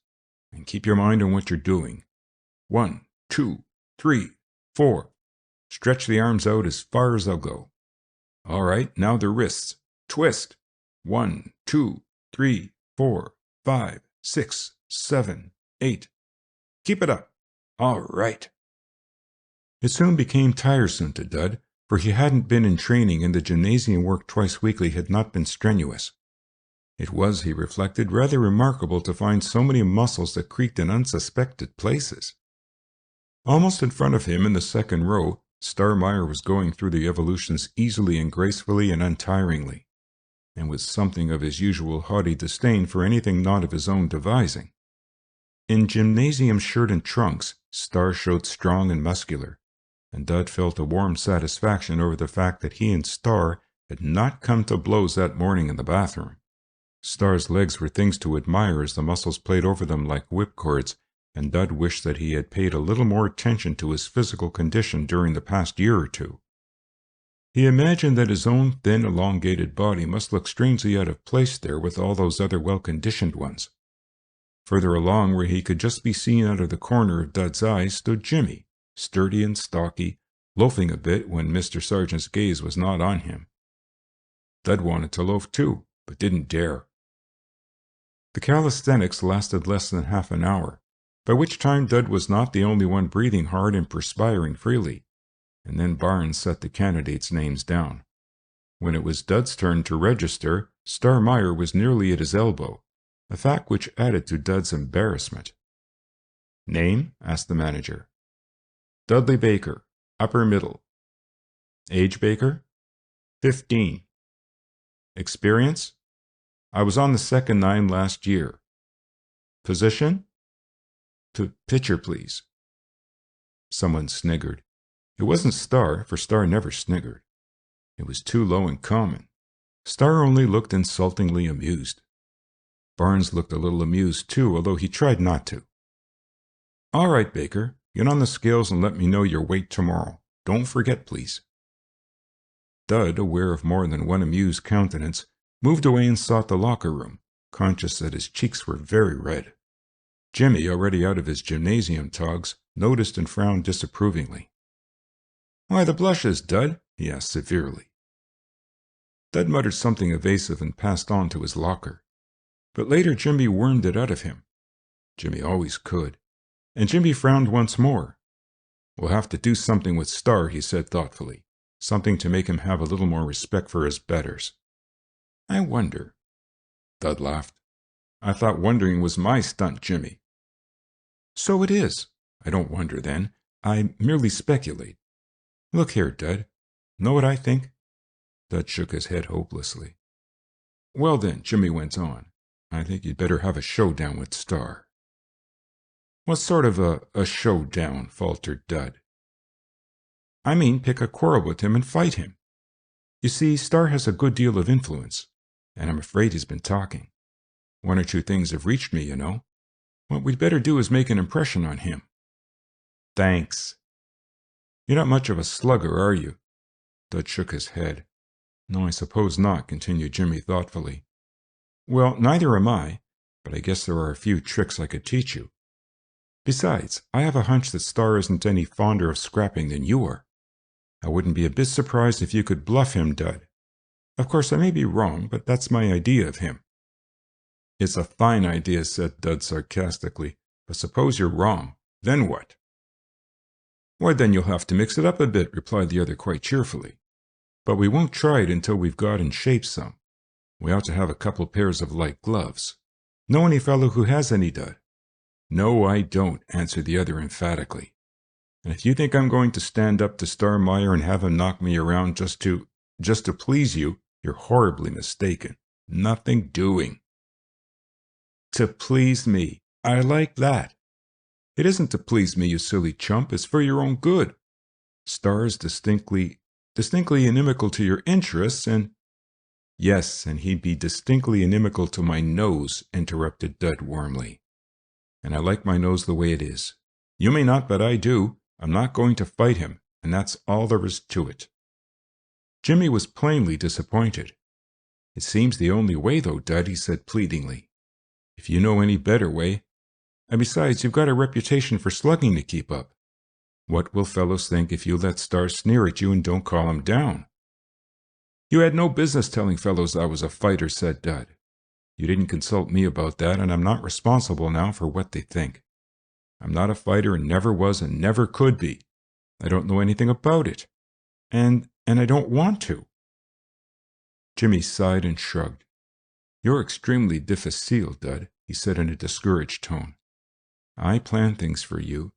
And keep your mind on what you're doing. 1, 2, 3, 4. Stretch the arms out as far as they'll go. All right, now the wrists. Twist. 1, 2, 3, 4, 5, 6, 7, 8. Keep it up. All right. It soon became tiresome to Dud, for he hadn't been in training and the gymnasium work twice weekly had not been strenuous. It was, he reflected, rather remarkable to find so many muscles that creaked in unsuspected places. Almost in front of him in the second row, Star Meyer was going through the evolutions easily and gracefully and untiringly, and with something of his usual haughty disdain for anything not of his own devising. In gymnasium shirt and trunks, Star showed strong and muscular, and Dud felt a warm satisfaction over the fact that he and Star had not come to blows that morning in the bathroom. Star's legs were things to admire as the muscles played over them like whipcords, and Dud wished that he had paid a little more attention to his physical condition during the past year or two. He imagined that his own thin, elongated body must look strangely out of place there with all those other well-conditioned ones. Further along, where he could just be seen out of the corner of Dud's eye, stood Jimmy, sturdy and stocky, loafing a bit when Mr. Sargent's gaze was not on him. Dud wanted to loaf too, but didn't dare. The calisthenics lasted less than half an hour, by which time Dud was not the only one breathing hard and perspiring freely, and then Barnes set the candidates' names down. When it was Dud's turn to register, Star Meyer was nearly at his elbow, a fact which added to Dud's embarrassment. Name? Asked the manager. Dudley Baker, upper middle. Age, Baker? 15. Experience? I was on the second nine last year. Position? Pitcher, please. Someone sniggered. It wasn't Star, for Star never sniggered. It was too low and common. Star only looked insultingly amused. Barnes looked a little amused too, although he tried not to. All right, Baker, get on the scales and let me know your weight tomorrow. Don't forget, please. Dud, aware of more than one amused countenance, moved away and sought the locker room, conscious that his cheeks were very red. Jimmy, already out of his gymnasium togs, noticed and frowned disapprovingly. Why the blushes, Dud? He asked severely. Dud muttered something evasive and passed on to his locker. But later Jimmy wormed it out of him. Jimmy always could. And Jimmy frowned once more. We'll have to do something with Star, he said thoughtfully. Something to make him have a little more respect for his betters. I wonder. Dud laughed. I thought wondering was my stunt, Jimmy. So it is. I don't wonder then. I merely speculate. Look here, Dud. Know what I think? Dud shook his head hopelessly. Well then, Jimmy went on, I think you'd better have a showdown with Star. What sort of a showdown? Faltered Dud. I mean, pick a quarrel with him and fight him. You see, Star has a good deal of influence, and I'm afraid he's been talking. One or two things have reached me, you know. What we'd better do is make an impression on him. Thanks. You're not much of a slugger, are you? Dud shook his head. No, I suppose not, continued Jimmy thoughtfully. Well, neither am I, but I guess there are a few tricks I could teach you. Besides, I have a hunch that Star isn't any fonder of scrapping than you are. I wouldn't be a bit surprised if you could bluff him, Dud. Of course, I may be wrong, but that's my idea of him. It's a fine idea, said Dud sarcastically, but suppose you're wrong. Then what? Why, then you'll have to mix it up a bit, replied the other quite cheerfully. But we won't try it until we've got in shape some. We ought to have a couple pairs of light gloves. Know any fellow who has any, Dud? No, I don't, answered the other emphatically. And if you think I'm going to stand up to Star Meyer and have him knock me around just to please you, you're horribly mistaken. Nothing doing. To please me. I like that. It isn't to please me, you silly chump. It's for your own good. Star is distinctly inimical to your interests, and... Yes, and he'd be distinctly inimical to my nose, interrupted Dud warmly. And I like my nose the way it is. You may not, but I do. I'm not going to fight him, and that's all there is to it. Jimmy was plainly disappointed. It seems the only way, though, Dud, he said pleadingly. If you know any better way. And besides, you've got a reputation for slugging to keep up. What will fellows think if you let Star sneer at you and don't call him down? You had no business telling fellows I was a fighter, said Dud. You didn't consult me about that, and I'm not responsible now for what they think. I'm not a fighter and never was and never could be. I don't know anything about it. And I don't want to. Jimmy sighed and shrugged. You're extremely difficile, Dud, he said in a discouraged tone. I plan things for you.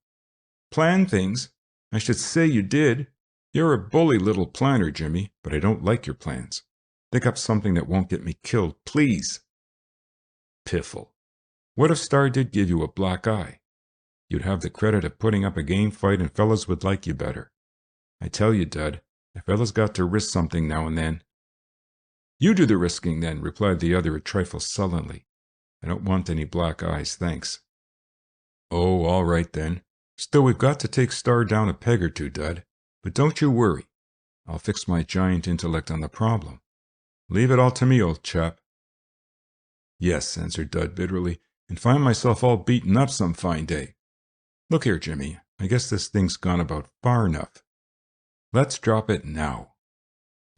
Plan things? I should say you did. You're a bully little planner, Jimmy, but I don't like your plans. Think up something that won't get me killed, please. Piffle. What if Star did give you a black eye? You'd have the credit of putting up a game fight and fellas would like you better. I tell you, Dud, a fella's got to risk something now and then. You do the risking then, replied the other a trifle sullenly. I don't want any black eyes, thanks. Oh, all right then. Still, we've got to take Star down a peg or two, Dud. But don't you worry. I'll fix my giant intellect on the problem. Leave it all to me, old chap. Yes, answered Dud bitterly, and find myself all beaten up some fine day. Look here, Jimmy, I guess this thing's gone about far enough. Let's drop it now.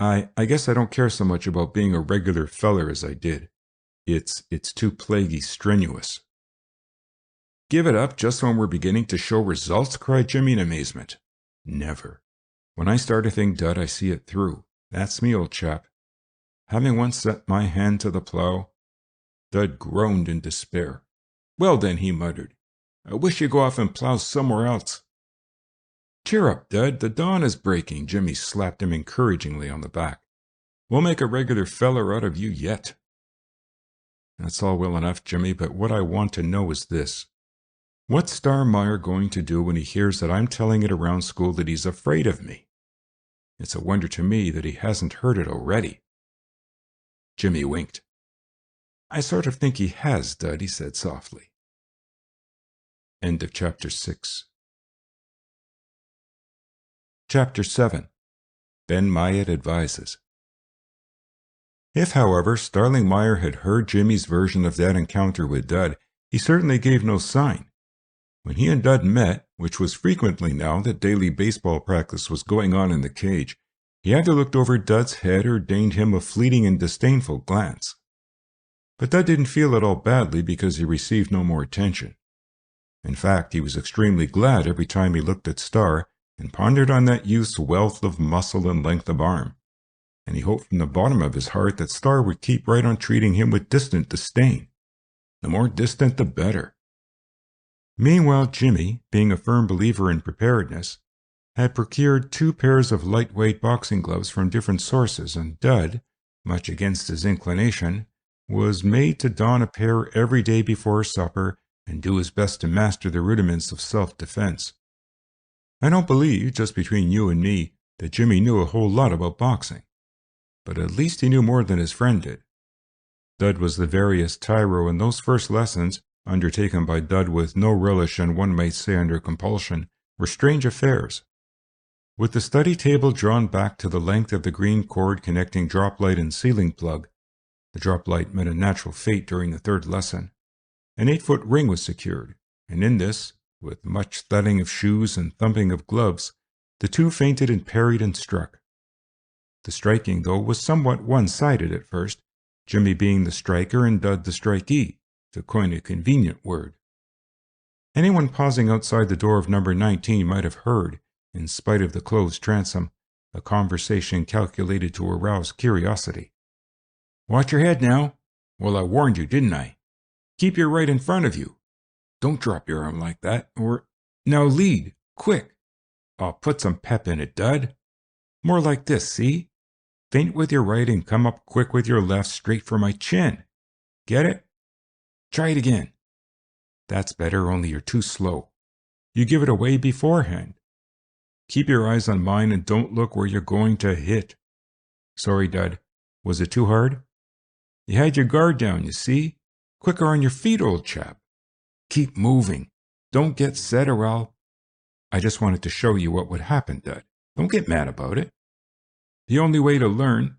I guess I don't care so much about being a regular feller as I did. It's too plaguey strenuous. Give it up just when we're beginning to show results? Cried Jimmy in amazement. Never. When I start a thing, Dud, I see it through. That's me, old chap. Having once set my hand to the plow... Dud groaned in despair. Well then, he muttered, I wish you'd go off and plow somewhere else. Cheer up, Dud, the dawn is breaking. Jimmy slapped him encouragingly on the back. We'll make a regular feller out of you yet. That's all well enough, Jimmy, but what I want to know is this. What's Star Meyer going to do when he hears that I'm telling it around school that he's afraid of me? It's a wonder to me that he hasn't heard it already." Jimmy winked. "I sort of think he has, Dud," he said softly. End of Chapter 6. Chapter 7. Ben Myatt Advises. If, however, Starling Meyer had heard Jimmy's version of that encounter with Dud, he certainly gave no sign. When he and Dud met, which was frequently now that daily baseball practice was going on in the cage, he either looked over Dud's head or deigned him a fleeting and disdainful glance. But Dud didn't feel at all badly because he received no more attention. In fact, he was extremely glad every time he looked at Star and pondered on that youth's wealth of muscle and length of arm, and he hoped from the bottom of his heart that Star would keep right on treating him with distant disdain. The more distant, the better. Meanwhile, Jimmy, being a firm believer in preparedness, had procured 2 pairs of lightweight boxing gloves from different sources, and Dud, much against his inclination, was made to don a pair every day before supper and do his best to master the rudiments of self-defense. I don't believe, just between you and me, that Jimmy knew a whole lot about boxing, but at least he knew more than his friend did. Dud was the veriest tyro, and those first lessons, undertaken by Dud with no relish and one might say under compulsion, were strange affairs. With the study table drawn back to the length of the green cord connecting drop light and ceiling plug, the drop light met a natural fate during the 3rd lesson, an 8-foot ring was secured, and in this, with much thudding of shoes and thumping of gloves, the 2 feinted and parried and struck. The striking, though, was somewhat one-sided at first, Jimmy being the striker and Dud the strikee, to coin a convenient word. Anyone pausing outside the door of number 19 might have heard, in spite of the closed transom, a conversation calculated to arouse curiosity. "Watch your head now. Well, I warned you, didn't I? Keep your right in front of you. Don't drop your arm like that, or... Now lead, quick. I'll put some pep in it, Dud. More like this, see? Feint with your right and come up quick with your left straight for my chin. Get it? Try it again. That's better, only you're too slow. You give it away beforehand. Keep your eyes on mine and don't look where you're going to hit. Sorry, Dud. Was it too hard? You had your guard down, you see? Quicker on your feet, old chap. Keep moving. Don't get set or I'll... I just wanted to show you what would happen, Dud. Don't get mad about it. The only way to learn...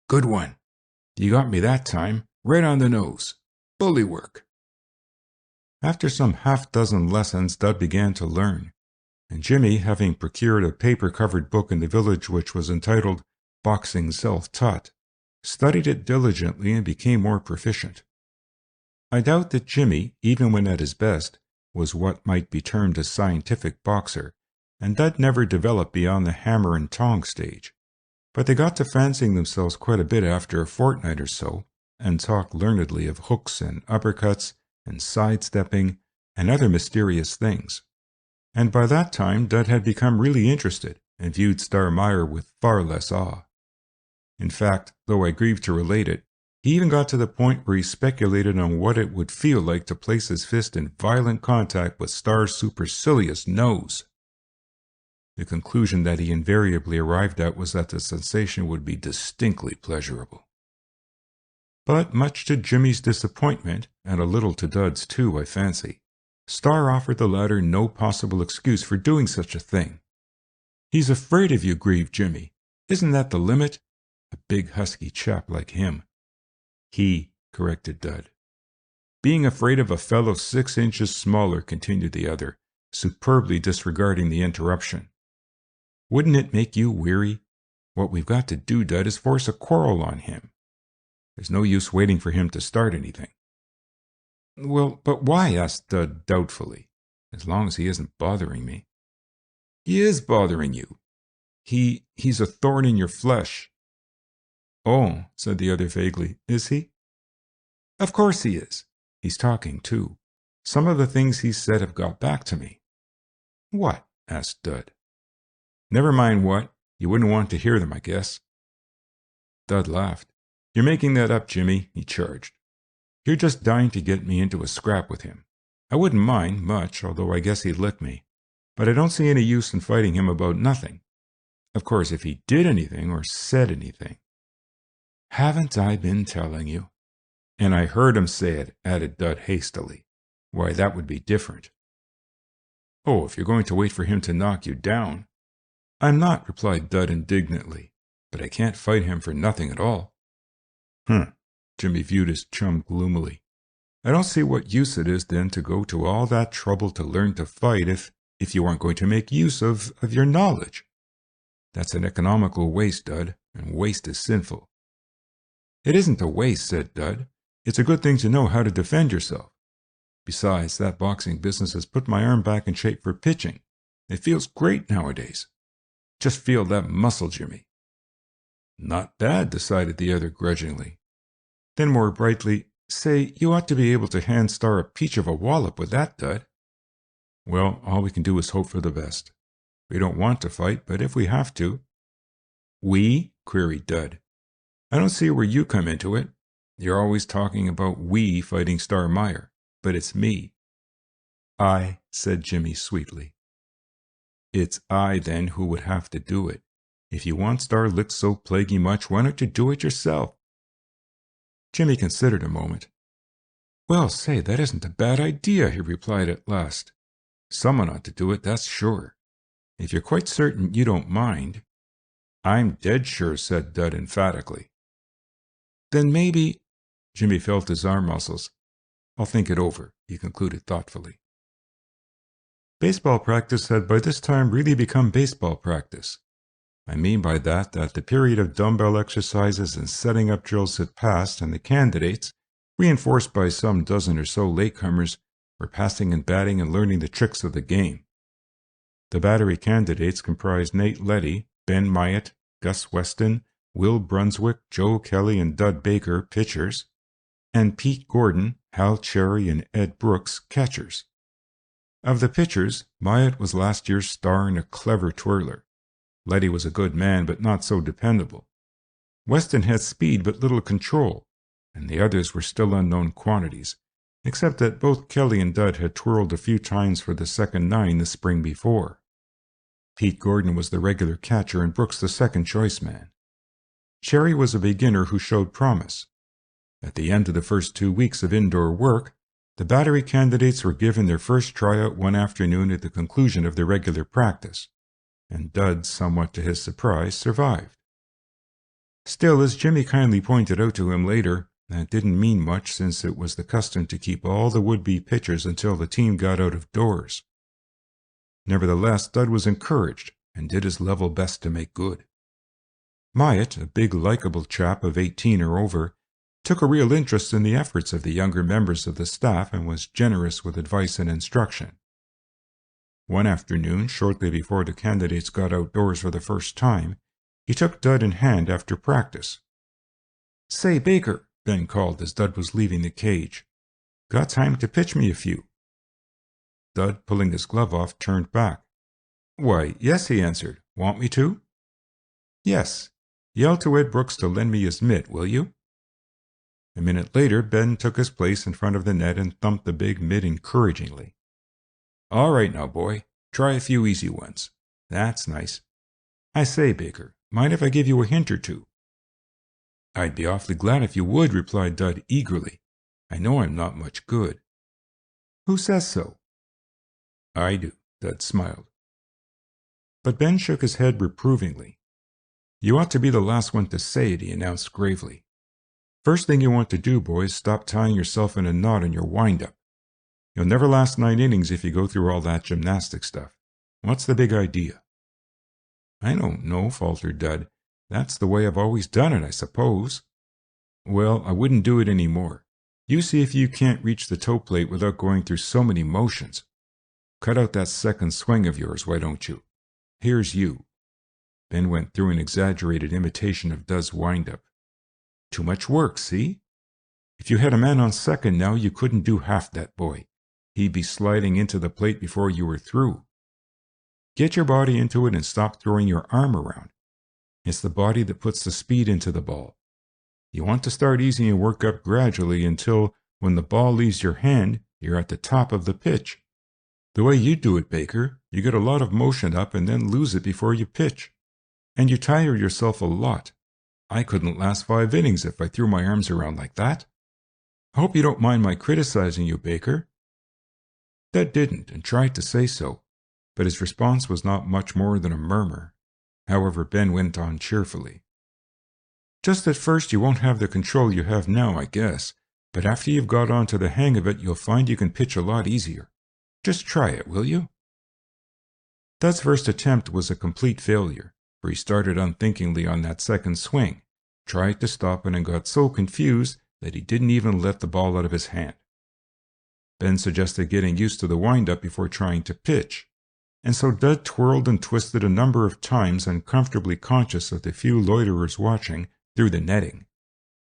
Good one. You got me that time. Right on the nose. Bully work. After some half-dozen lessons, Dud began to learn, and Jimmy, having procured a paper-covered book in the village which was entitled Boxing Self-Taught, studied it diligently and became more proficient. I doubt that Jimmy, even when at his best, was what might be termed a scientific boxer, and Dud never developed beyond the hammer and tong stage. But they got to fancying themselves quite a bit after a fortnight or so, and talked learnedly of hooks and uppercuts and sidestepping and other mysterious things. And by that time Dud had become really interested and viewed Star Meyer with far less awe. In fact, though I grieve to relate it, he even got to the point where he speculated on what it would feel like to place his fist in violent contact with Star's supercilious nose. The conclusion that he invariably arrived at was that the sensation would be distinctly pleasurable. But much to Jimmy's disappointment, and a little to Dud's too, I fancy, Star offered the latter no possible excuse for doing such a thing. "He's afraid of you," grieved Jimmy. "Isn't that the limit? A big husky chap like him." "He," corrected Dud. "Being afraid of a fellow 6 inches smaller," continued the other, superbly disregarding the interruption. "Wouldn't it make you weary? What we've got to do, Dud, is force a quarrel on him. There's no use waiting for him to start anything." "Well, but why?" asked Dud doubtfully. "As long as he isn't bothering me." "He is bothering you. He's a thorn in your flesh." "Oh," said the other vaguely. "Is he?" "Of course he is. He's talking, too. Some of the things he said have got back to me." "What?" asked Dud. "Never mind what. You wouldn't want to hear them, I guess." Dud laughed. "You're making that up, Jimmy," he charged. You're just dying to get me into a scrap with him. I wouldn't mind much, although I guess he'd lick me. But I don't see any use in fighting him about nothing. Of course, if he did anything or said anything. Haven't I been telling you? And I heard him say it, added Dud hastily. Why, that would be different. Oh, if you're going to wait for him to knock you down. I'm not, replied Dud indignantly, but I can't fight him for nothing at all. Jimmy viewed his chum gloomily. I don't see what use it is then to go to all that trouble to learn to fight if you aren't going to make use of your knowledge. That's an economical waste, Dud, and waste is sinful. It isn't a waste, said Dud. It's a good thing to know how to defend yourself. Besides, that boxing business has put my arm back in shape for pitching. It feels great nowadays. Just feel that muscle, Jimmy. Not bad, decided the other grudgingly. Then more brightly, say, you ought to be able to hand Star a peach of a wallop with that, Dud. Well, all we can do is hope for the best. We don't want to fight, but if we have to. We? Queried Dud. I don't see where you come into it. You're always talking about we fighting Star Meyer, but it's me. I, said Jimmy sweetly. It's I, then, who would have to do it. If you want Star licked so plaguey much, why don't you do it yourself? Jimmy considered a moment. Well, say, that isn't a bad idea, he replied at last. Someone ought to do it, that's sure. If you're quite certain you don't mind. I'm dead sure, said Dud emphatically. Then maybe, Jimmy felt his arm muscles. I'll think it over, he concluded thoughtfully. Baseball practice had by this time really become baseball practice. I mean by that the period of dumbbell exercises and setting up drills had passed, and the candidates, reinforced by some dozen or so latecomers, were passing and batting and learning the tricks of the game. The battery candidates comprised Nate Letty, Ben Myatt, Gus Weston, Will Brunswick, Joe Kelly, and Dud Baker, pitchers, and Pete Gordon, Hal Cherry, and Ed Brooks, catchers. Of the pitchers, Myatt was last year's star and a clever twirler. Letty was a good man, but not so dependable. Weston had speed but little control, and the others were still unknown quantities, except that both Kelly and Dud had twirled a few times for the second nine the spring before. Pete Gordon was the regular catcher and Brooks the second-choice man. Cherry was a beginner who showed promise. At the end of the first 2 weeks of indoor work, the battery candidates were given their first tryout one afternoon at the conclusion of their regular practice, and Dud, somewhat to his surprise, survived. Still, as Jimmy kindly pointed out to him later, that didn't mean much since it was the custom to keep all the would-be pitchers until the team got out of doors. Nevertheless, Dud was encouraged and did his level best to make good. Myatt, a big, likable chap of 18 or over, took a real interest in the efforts of the younger members of the staff and was generous with advice and instruction. One afternoon, shortly before the candidates got outdoors for the first time, he took Dud in hand after practice. "Say, Baker," Ben called as Dud was leaving the cage. "Got time to pitch me a few?" Dud, pulling his glove off, turned back. "Why, yes," he answered. "Want me to?" "Yes. Yell to Ed Brooks to lend me his mitt, will you?" A minute later, Ben took his place in front of the net and thumped the big mitt encouragingly. "All right now, boy. Try a few easy ones. That's nice. I say, Baker, mind if I give you a hint or two?" "I'd be awfully glad if you would," replied Dud eagerly. "I know I'm not much good." "Who says so?" "I do," Dud smiled. But Ben shook his head reprovingly. "You ought to be the last one to say it," he announced gravely. "First thing you want to do, boys, stop tying yourself in a knot in your wind-up. You'll never last 9 innings if you go through all that gymnastic stuff. What's the big idea?" "I don't know," faltered Dud. "That's the way I've always done it, I suppose." "Well, I wouldn't do it any more. You see if you can't reach the toe plate without going through so many motions. Cut out that second swing of yours, why don't you? Here's you." Ben went through an exaggerated imitation of Dud's wind-up. "Too much work, see? If you had a man on second now, you couldn't do half that, boy. He'd be sliding into the plate before you were through. Get your body into it and stop throwing your arm around. It's the body that puts the speed into the ball. You want to start easy and work up gradually until, When the ball leaves your hand, you're at the top of the pitch. The way you do it, Baker, you get a lot of motion up and then lose it before you pitch. And you tire yourself a lot. I couldn't last 5 innings if I threw my arms around like that. I hope you don't mind my criticizing you, Baker." Dud didn't, and tried to say so, but his response was not much more than a murmur. However, Ben went on cheerfully. "Just at first you won't have the control you have now, I guess, but after you've got onto the hang of it, you'll find you can pitch a lot easier. Just try it, will you?" Dud's first attempt was a complete failure, for he started unthinkingly on that second swing, tried to stop it, and got so confused that he didn't even let the ball out of his hand. Ben suggested getting used to the wind-up before trying to pitch, and so Dud twirled and twisted a number of times, uncomfortably conscious of the few loiterers watching through the netting,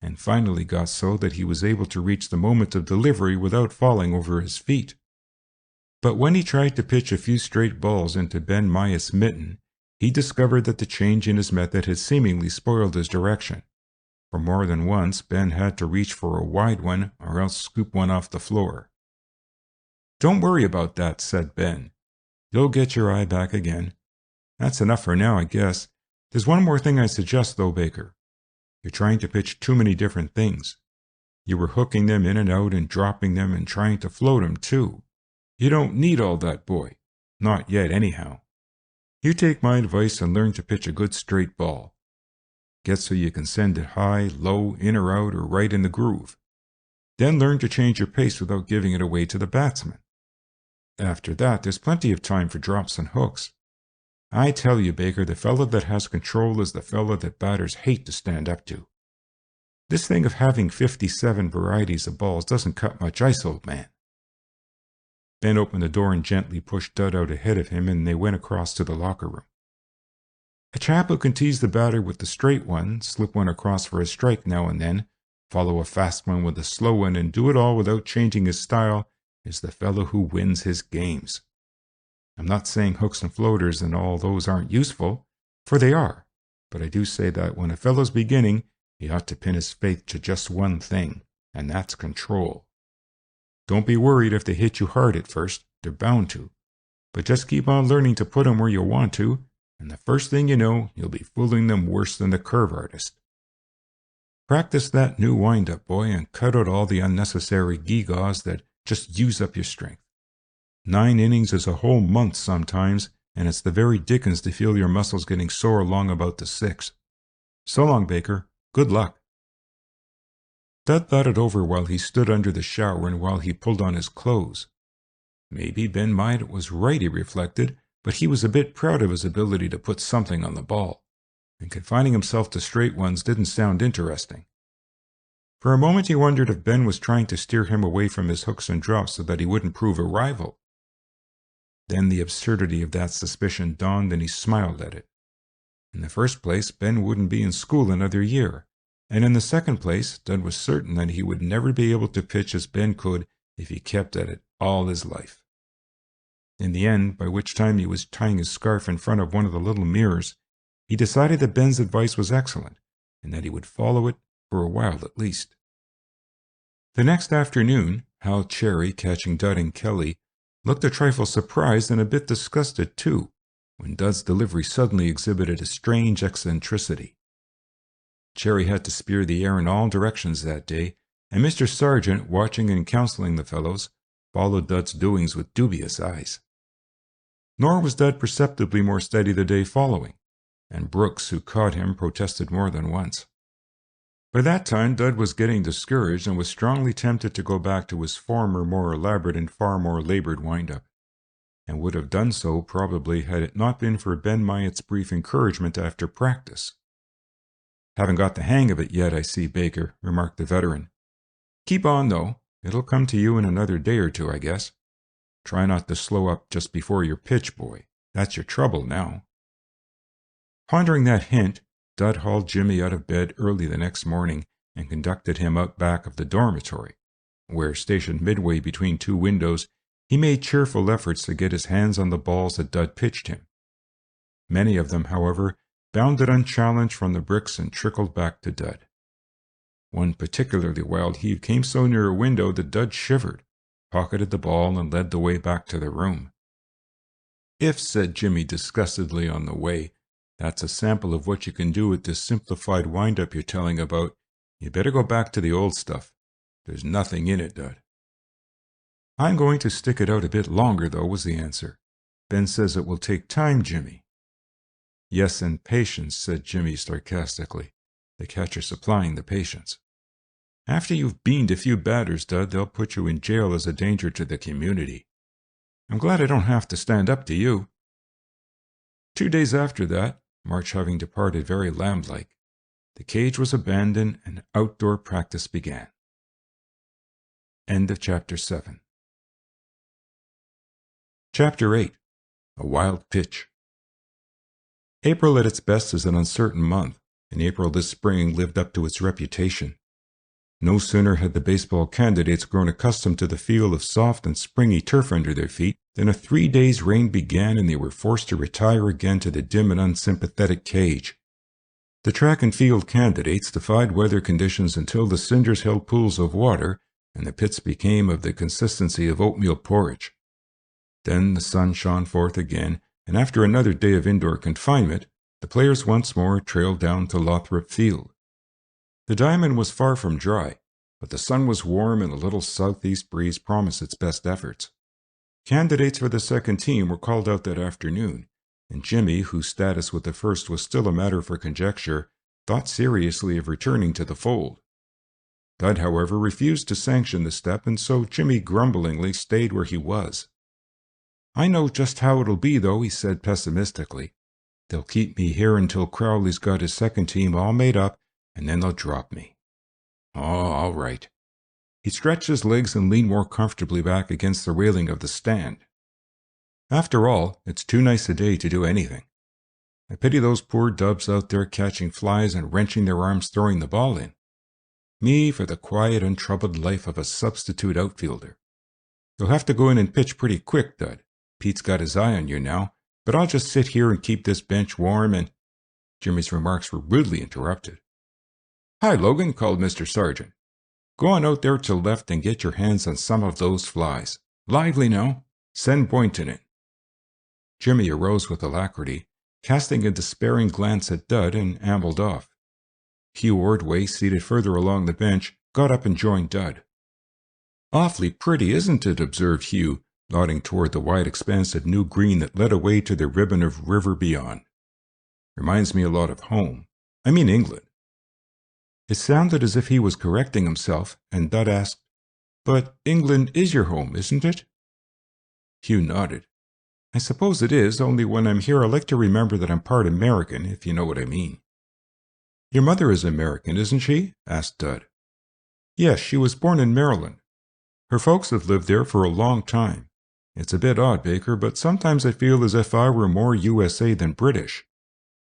and finally got so that he was able to reach the moment of delivery without falling over his feet. But when he tried to pitch a few straight balls into Ben Myatt's mitten, he discovered that the change in his method had seemingly spoiled his direction. For more than once, Ben had to reach for a wide one or else scoop one off the floor. "Don't worry about that," said Ben. "You'll get your eye back again. That's enough for now, I guess. There's one more thing I suggest, though, Baker. You're trying to pitch too many different things. You were hooking them in and out and dropping them and trying to float them, too. You don't need all that, boy. Not yet, anyhow. You take my advice and learn to pitch a good straight ball. Get so you can send it high, low, in or out, or right in the groove. Then learn to change your pace without giving it away to the batsman. After that, there's plenty of time for drops and hooks. I tell you, Baker, the fellow that has control is the fellow that batters hate to stand up to. This thing of having 57 varieties of balls doesn't cut much ice, old man." Ben opened the door and gently pushed Dud out ahead of him, and they went across to the locker room. A chap who can tease the batter with the straight one, slip one across for a strike now and then, follow a fast one with a slow one, and do it all without changing his style, is the fellow who wins his games. I'm not saying hooks and floaters and all those aren't useful, for they are, but I do say that when a fellow's beginning, he ought to pin his faith to just one thing, and that's control. Don't be worried if they hit you hard at first, they're bound to, but just keep on learning to put them where you want to, and the first thing you know, you'll be fooling them worse than the curve artist. Practice that new wind-up, boy, and cut out all the unnecessary gewgaws that just use up your strength. 9 innings is a whole month sometimes, and it's the very dickens to feel your muscles getting sore along about the 6th. So long, Baker. Good luck." Dud thought it over while he stood under the shower and while he pulled on his clothes. Maybe Ben Myatt was right, he reflected, but he was a bit proud of his ability to put something on the ball, and confining himself to straight ones didn't sound interesting. For a moment he wondered if Ben was trying to steer him away from his hooks and drops so that he wouldn't prove a rival. Then the absurdity of that suspicion dawned, and he smiled at it. In the first place, Ben wouldn't be in school another year, and in the second place, Dud was certain that he would never be able to pitch as Ben could if he kept at it all his life. In the end, by which time he was tying his scarf in front of one of the little mirrors, he decided that Ben's advice was excellent, and that he would follow it for a while at least. The next afternoon, Hal Cherry, catching Dud and Kelly, looked a trifle surprised and a bit disgusted too, when Dud's delivery suddenly exhibited a strange eccentricity. Cherry had to spear the air in all directions that day, and Mr. Sargent, watching and counseling the fellows, followed Dud's doings with dubious eyes. Nor was Dud perceptibly more steady the day following, and Brooks, who caught him, protested more than once. By that time, Dud was getting discouraged and was strongly tempted to go back to his former, more elaborate and far more labored wind-up, and would have done so probably had it not been for Ben Myatt's brief encouragement after practice. "Haven't got the hang of it yet, I see, Baker," remarked the veteran. "Keep on, though. It'll come to you in another day or two, I guess. Try not to slow up just before your pitch, boy. That's your trouble now." Pondering that hint, Dud hauled Jimmy out of bed early the next morning and conducted him out back of the dormitory, where, stationed midway between 2 windows, he made cheerful efforts to get his hands on the balls that Dud pitched him. Many of them, however, bounded unchallenged from the bricks and trickled back to Dud. One particularly wild heave came so near a window that Dud shivered, pocketed the ball, and led the way back to the room. "If," said Jimmy disgustedly on the way, "that's a sample of what you can do with this simplified wind-up you're telling about, you better go back to the old stuff. There's nothing in it, Dud." "I'm going to stick it out a bit longer, though," was the answer. "Ben says it will take time, Jimmy." "Yes, and patience," said Jimmy sarcastically, the catcher supplying the patience. "After you've beaned a few batters, Dud, they'll put you in jail as a danger to the community. I'm glad I don't have to stand up to you." 2 days after that, March having departed very lamb-like, the cage was abandoned and outdoor practice began. End of Chapter 7. Chapter 8. A Wild Pitch. April at its best is an uncertain month, and April this spring lived up to its reputation. No sooner had the baseball candidates grown accustomed to the feel of soft and springy turf under their feet than a 3 days' rain began and they were forced to retire again to the dim and unsympathetic cage. The track and field candidates defied weather conditions until the cinders held pools of water and the pits became of the consistency of oatmeal porridge. Then the sun shone forth again, and after another day of indoor confinement, the players once more trailed down to Lothrop Field. The diamond was far from dry, but the sun was warm and a little southeast breeze promised its best efforts. Candidates for the second team were called out that afternoon, and Jimmy, whose status with the first was still a matter for conjecture, thought seriously of returning to the fold. Dud, however, refused to sanction the step, and so Jimmy grumblingly stayed where he was. "I know just how it'll be, though," he said pessimistically. "They'll keep me here until Crowley's got his second team all made up, and then they'll drop me." "Oh, all right." He stretched his legs and leaned more comfortably back against the railing of the stand. "After all, it's too nice a day to do anything. I pity those poor dubs out there catching flies and wrenching their arms throwing the ball in. Me for the quiet, untroubled life of a substitute outfielder. You'll have to go in and pitch pretty quick, Dud. Pete's got his eye on you now, but I'll just sit here and keep this bench warm and—" Jimmy's remarks were rudely interrupted. "Hi, Logan," called Mr. Sargent. "Go on out there to left and get your hands on some of those flies. Lively now. Send Boynton in." Jimmy arose with alacrity, casting a despairing glance at Dud, and ambled off. Hugh Ordway, seated further along the bench, got up and joined Dud. "Awfully pretty, isn't it?" observed Hugh, nodding toward the wide expanse of new green that led away to the ribbon of river beyond. "Reminds me a lot of home. I mean England." It sounded as if he was correcting himself, and Dud asked, "But England is your home, isn't it?" Hugh nodded. "I suppose it is, only when I'm here I like to remember that I'm part American, if you know what I mean." "Your mother is American, isn't she?" asked Dud. "Yes, she was born in Maryland. Her folks have lived there for a long time. It's a bit odd, Baker, but sometimes I feel as if I were more USA than British.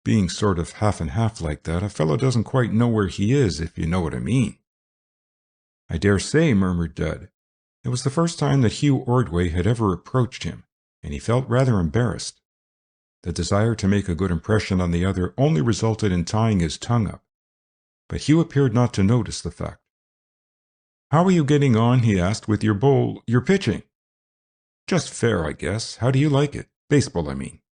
Being sort of half and half like that, a fellow doesn't quite know where he is, if you know what I mean." "I dare say," murmured Dud. It was the first time that Hugh Ordway had ever approached him, and he felt rather embarrassed. The desire to make a good impression on the other only resulted in tying his tongue up, but Hugh appeared not to notice the fact. "How are you getting on," he asked, "with your pitching?" "Just fair, I guess. How do you like it? Baseball, I mean."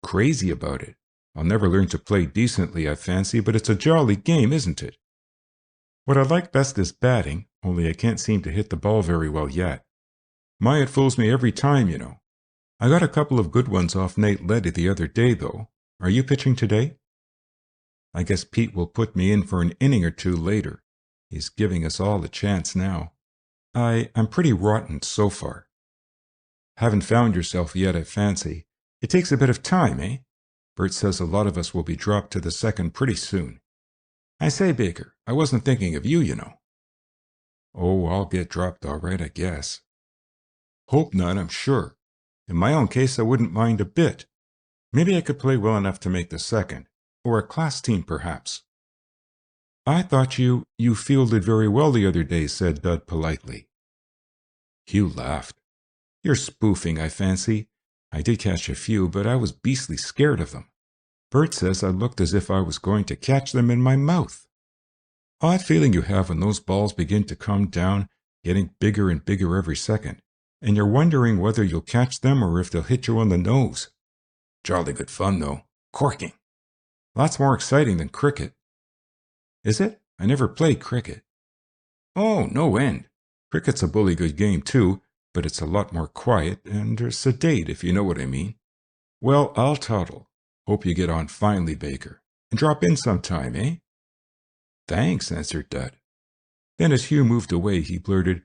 "Crazy about it. I'll never learn to play decently, I fancy, but it's a jolly game, isn't it? What I like best is batting, only I can't seem to hit the ball very well yet. My, it fools me every time, you know. I got a couple of good ones off Nate Leddy the other day, though. Are you pitching today?" "I guess Pete will put me in for an inning or two later. He's giving us all a chance now. I'm pretty rotten so far." "Haven't found yourself yet, I fancy. It takes a bit of time, eh? Bert says a lot of us will be dropped to the second pretty soon. I say, Baker, I wasn't thinking of you, you know." "Oh, I'll get dropped all right, I guess." "Hope not, I'm sure. In my own case, I wouldn't mind a bit. Maybe I could play well enough to make the second, or a class team, perhaps." "I thought you fielded very well the other day," said Dud politely. Hugh laughed. "You're spoofing, I fancy. I did catch a few, but I was beastly scared of them. Bert says I looked as if I was going to catch them in my mouth." Odd feeling you have when those balls begin to come down, getting bigger and bigger every second, and you're wondering whether you'll catch them or if they'll hit you on the nose. Jolly good fun, though. Corking. Lots more exciting than cricket. Is it? I never played cricket. Oh, no end. Cricket's a bully good game, too, but it's a lot more quiet and sedate, if you know what I mean. Well, I'll toddle. Hope you get on finely, Baker. And drop in sometime, eh? Thanks, answered Dud. Then as Hugh moved away, he blurted,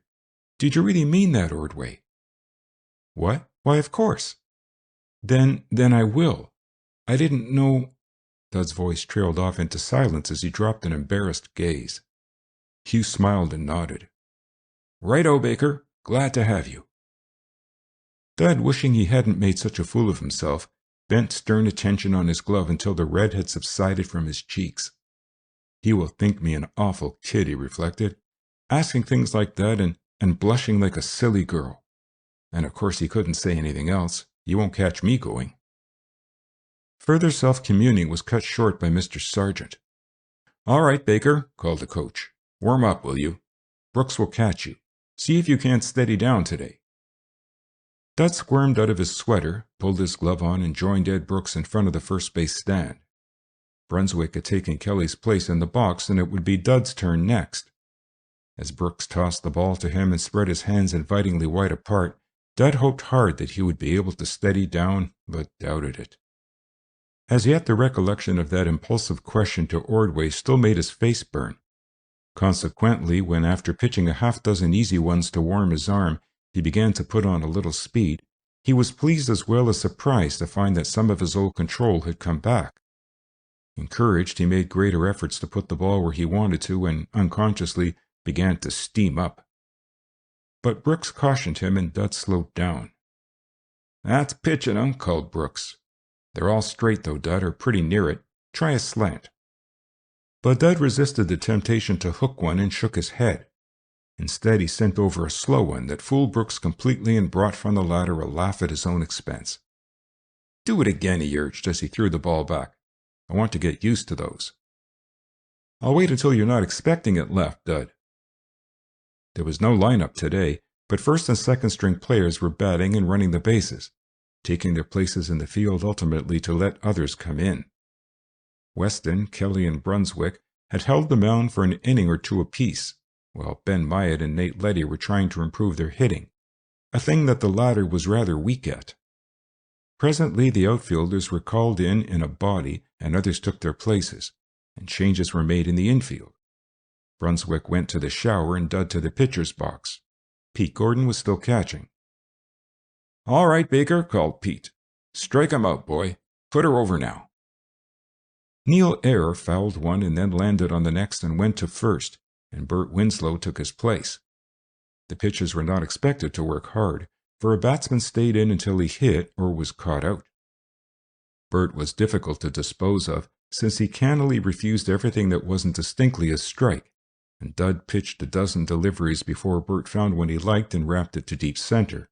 Did you really mean that, Ordway? What? Why, of course. Then I will. I didn't know... Dud's voice trailed off into silence as he dropped an embarrassed gaze. Hugh smiled and nodded. Righto, Baker. Glad to have you. Dud, wishing he hadn't made such a fool of himself, bent stern attention on his glove until the red had subsided from his cheeks. He will think me an awful kid, he reflected, asking things like that and blushing like a silly girl. And of course he couldn't say anything else. You won't catch me going. Further self-communing was cut short by Mr. Sargent. All right, Baker, called the coach. Warm up, will you? Brooks will catch you. See if you can't steady down today. Dud squirmed out of his sweater, pulled his glove on, and joined Ed Brooks in front of the first base stand. Brunswick had taken Kelly's place in the box, and it would be Dud's turn next. As Brooks tossed the ball to him and spread his hands invitingly wide apart, Dud hoped hard that he would be able to steady down, but doubted it. As yet the recollection of that impulsive question to Ordway still made his face burn. Consequently, when after pitching a half-dozen easy ones to warm his arm, he began to put on a little speed, he was pleased as well as surprised to find that some of his old control had come back. Encouraged, he made greater efforts to put the ball where he wanted to and, unconsciously, began to steam up. But Brooks cautioned him and Dud slowed down. That's pitching 'em, called Brooks. They're all straight though, Dud, or pretty near it. Try a slant. But Dud resisted the temptation to hook one and shook his head. Instead, he sent over a slow one that fooled Brooks completely and brought from the latter a laugh at his own expense. Do it again, he urged as he threw the ball back. I want to get used to those. I'll wait until you're not expecting it, laughed Dud. There was no lineup today, but first and second string players were batting and running the bases, taking their places in the field ultimately to let others come in. Weston, Kelly, and Brunswick had held the mound for an inning or two apiece, while Ben Myatt and Nate Letty were trying to improve their hitting, a thing that the latter was rather weak at. Presently the outfielders were called in a body, and others took their places, and changes were made in the infield. Brunswick went to the shower and Dud to the pitcher's box. Pete Gordon was still catching. All right, Baker, called Pete. Strike 'em out, boy. Put her over now. Neil Eyre fouled one and then landed on the next and went to first, and Bert Winslow took his place. The pitchers were not expected to work hard, for a batsman stayed in until he hit or was caught out. Bert was difficult to dispose of, since he cannily refused everything that wasn't distinctly a strike, and Dud pitched a dozen deliveries before Bert found one he liked and rapped it to deep center.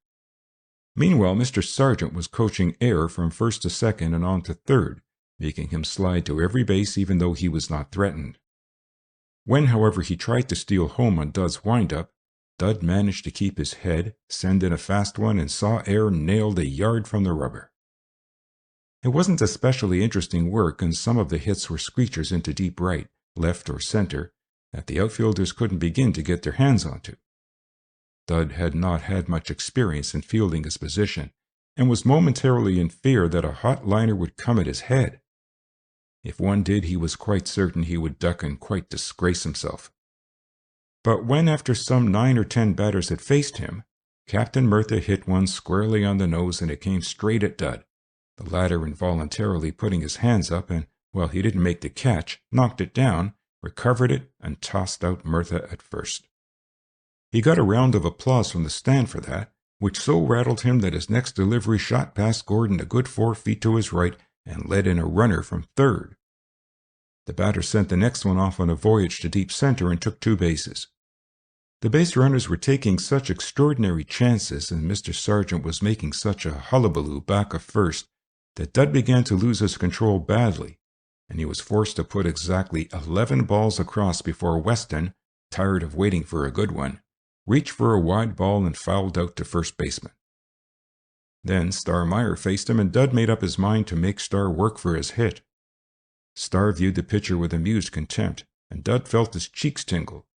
Meanwhile, Mr. Sargent was coaching Eyre from first to second and on to third, making him slide to every base even though he was not threatened. When, however, he tried to steal home on Dud's wind-up, Dud managed to keep his head, send in a fast one, and saw Eyre nailed a yard from the rubber. It wasn't especially interesting work, and some of the hits were screechers into deep right, left, or center that the outfielders couldn't begin to get their hands onto. Dud had not had much experience in fielding his position, and was momentarily in fear that a hot liner would come at his head. If one did, he was quite certain he would duck and quite disgrace himself. But when, after some 9 or 10 batters had faced him, Captain Murtha hit one squarely on the nose and it came straight at Dud, the latter involuntarily putting his hands up and, while he didn't make the catch, knocked it down, recovered it, and tossed out Murtha at first. He got a round of applause from the stand for that, which so rattled him that his next delivery shot past Gordon a good 4 feet to his right and led in a runner from third. The batter sent the next one off on a voyage to deep center and took 2 bases. The base runners were taking such extraordinary chances and Mr. Sargent was making such a hullabaloo back of first that Dud began to lose his control badly, and he was forced to put exactly 11 balls across before Weston, tired of waiting for a good one, reached for a wide ball and fouled out to first baseman. Then Star Meyer faced him, and Dud made up his mind to make Star work for his hit. Star viewed the pitcher with amused contempt, and Dud felt his cheeks tingle.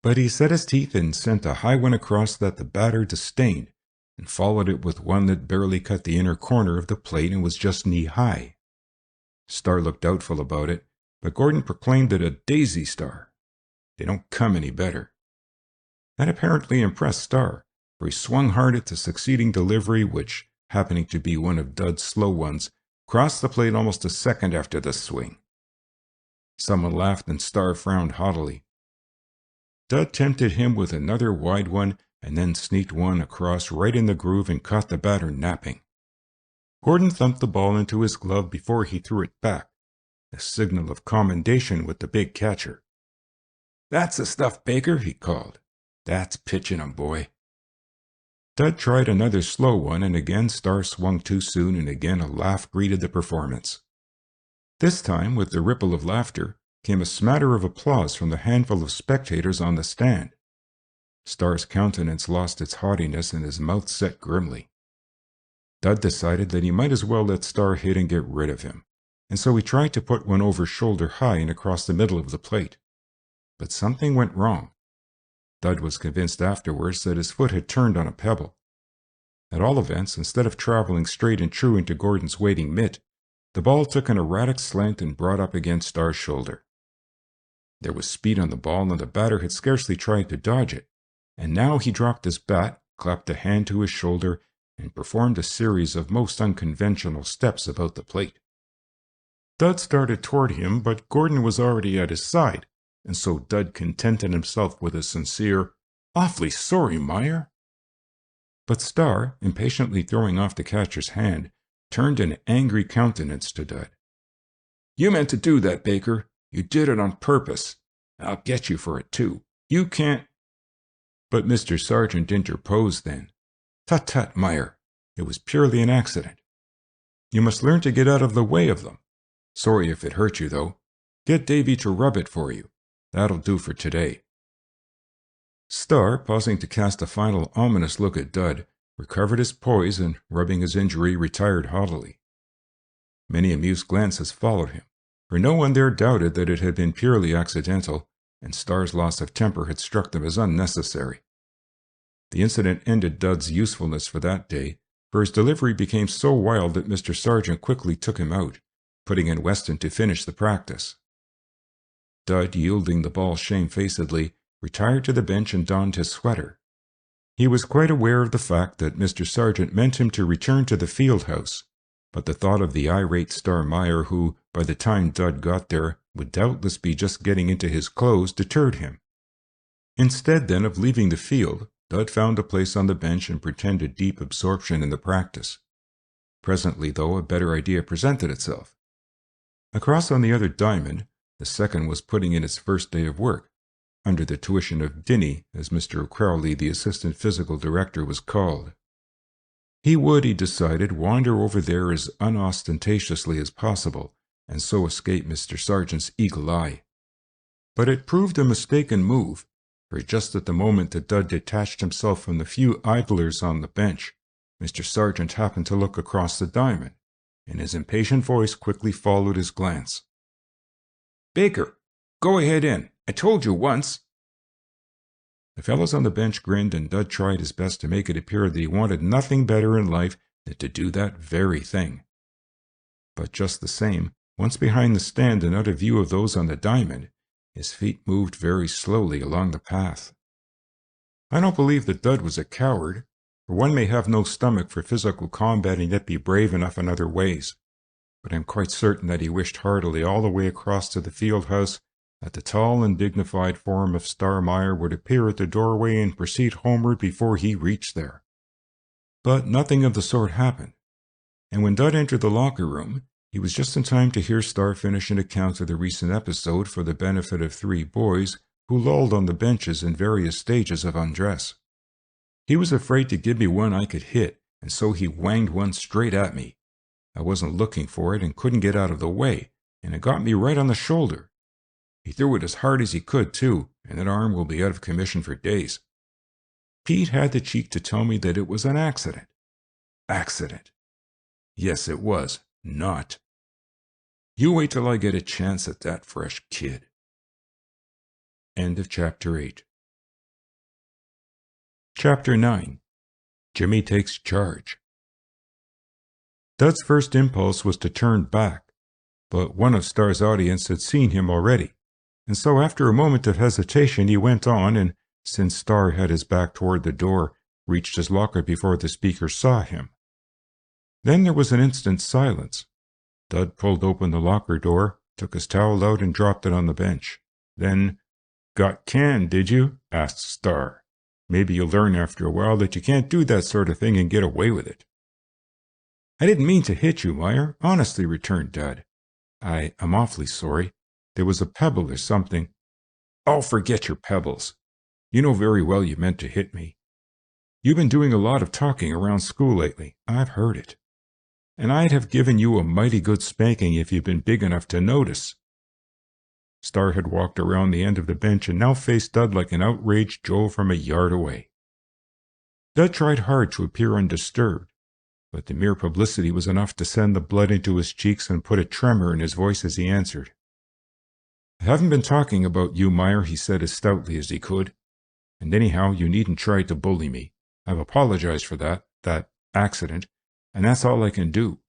But he set his teeth and sent a high one across that the batter disdained, and followed it with one that barely cut the inner corner of the plate and was just knee-high. Star looked doubtful about it, but Gordon proclaimed it a daisy star. They don't come any better. That apparently impressed Star, for he swung hard at the succeeding delivery, which, happening to be one of Dud's slow ones, crossed the plate almost a second after the swing. Someone laughed, and Star frowned haughtily. Dud tempted him with another wide one, and then sneaked one across right in the groove and caught the batter napping. Gordon thumped the ball into his glove before he threw it back, a signal of commendation with the big catcher. "That's the stuff, Baker," he called. "That's pitching 'em, boy." Dud tried another slow one, and again Star swung too soon, and again a laugh greeted the performance. This time, with the ripple of laughter, came a smatter of applause from the handful of spectators on the stand. Star's countenance lost its haughtiness, and his mouth set grimly. Dud decided that he might as well let Star hit and get rid of him, and so he tried to put one over shoulder high and across the middle of the plate. But something went wrong. Dud was convinced afterwards that his foot had turned on a pebble. At all events, instead of traveling straight and true into Gordon's waiting mitt, the ball took an erratic slant and brought up against Star's shoulder. There was speed on the ball, and the batter had scarcely tried to dodge it, and now he dropped his bat, clapped a hand to his shoulder, and performed a series of most unconventional steps about the plate. Dud started toward him, but Gordon was already at his side, and so Dud contented himself with a sincere, "Awfully sorry, Meyer." But Star, impatiently throwing off the catcher's hand, turned an angry countenance to Dud. "You meant to do that, Baker. You did it on purpose. I'll get you for it, too. You can't—" But Mr. Sargent interposed then. "Tut, tut, Meyer. It was purely an accident. You must learn to get out of the way of them. Sorry if it hurt you, though. Get Davy to rub it for you. That'll do for today." Star, pausing to cast a final ominous look at Dud, recovered his poise and, rubbing his injury, retired haughtily. Many amused glances followed him, for no one there doubted that it had been purely accidental, and Star's loss of temper had struck them as unnecessary. The incident ended Dud's usefulness for that day, for his delivery became so wild that Mr. Sargent quickly took him out, putting in Weston to finish the practice. Dud, yielding the ball shamefacedly, retired to the bench and donned his sweater. He was quite aware of the fact that Mr. Sargent meant him to return to the field house, but the thought of the irate Star Meyer, who, by the time Dud got there, would doubtless be just getting into his clothes, deterred him. Instead, then, of leaving the field, Dud found a place on the bench and pretended deep absorption in the practice. Presently, though, a better idea presented itself. Across on the other diamond, the second was putting in its first day of work, under the tuition of Dinny, as Mr. Crowley, the assistant physical director, was called. He would, he decided, wander over there as unostentatiously as possible, and so escape Mr. Sargent's eagle eye. But it proved a mistaken move, for just at the moment that Dud detached himself from the few idlers on the bench, Mr. Sargent happened to look across the diamond, and his impatient voice quickly followed his glance. "Baker, go ahead in. I told you once." The fellows on the bench grinned, and Dud tried his best to make it appear that he wanted nothing better in life than to do that very thing. But just the same, once behind the stand and out of view of those on the diamond, his feet moved very slowly along the path. I don't believe that Dud was a coward, for one may have no stomach for physical combat and yet be brave enough in other ways, but I'm quite certain that he wished heartily all the way across to the field house that the tall and dignified form of Star Meyer would appear at the doorway and proceed homeward before he reached there. But nothing of the sort happened, and when Dud entered the locker room, he was just in time to hear Star finish an account of the recent episode for the benefit of 3 boys who lolled on the benches in various stages of undress. He was afraid to give me one I could hit, and so he wanged one straight at me. I wasn't looking for it and couldn't get out of the way, and it got me right on the shoulder. He threw it as hard as he could, too, and that arm will be out of commission for days. Pete had the cheek to tell me that it was an accident. Accident. Yes, it was. Not. You wait till I get a chance at that fresh kid. End of Chapter 8. Chapter 9. Jimmy Takes Charge. Dud's first impulse was to turn back, but one of Star's audience had seen him already, and so after a moment of hesitation he went on and, since Star had his back toward the door, reached his locker before the speaker saw him. Then there was an instant's silence. Dud pulled open the locker door, took his towel out and dropped it on the bench. Then, "Got canned, did you?" asked Star. "Maybe you'll learn after a while that you can't do that sort of thing and get away with it." "I didn't mean to hit you, Meyer, honestly," returned Dud. I'm awfully sorry. There was a pebble or something." "Oh, forget your pebbles. You know very well you meant to hit me. You've been doing a lot of talking around school lately. I've heard it. And I'd have given you a mighty good spanking if you'd been big enough to notice." Star had walked around the end of the bench and now faced Dud like an outraged Joe from a yard away. Dud tried hard to appear undisturbed, but the mere publicity was enough to send the blood into his cheeks and put a tremor in his voice as he answered. "I haven't been talking about you, Meyer," he said as stoutly as he could. "And anyhow, you needn't try to bully me. I've apologized for that accident, and that's all I can do."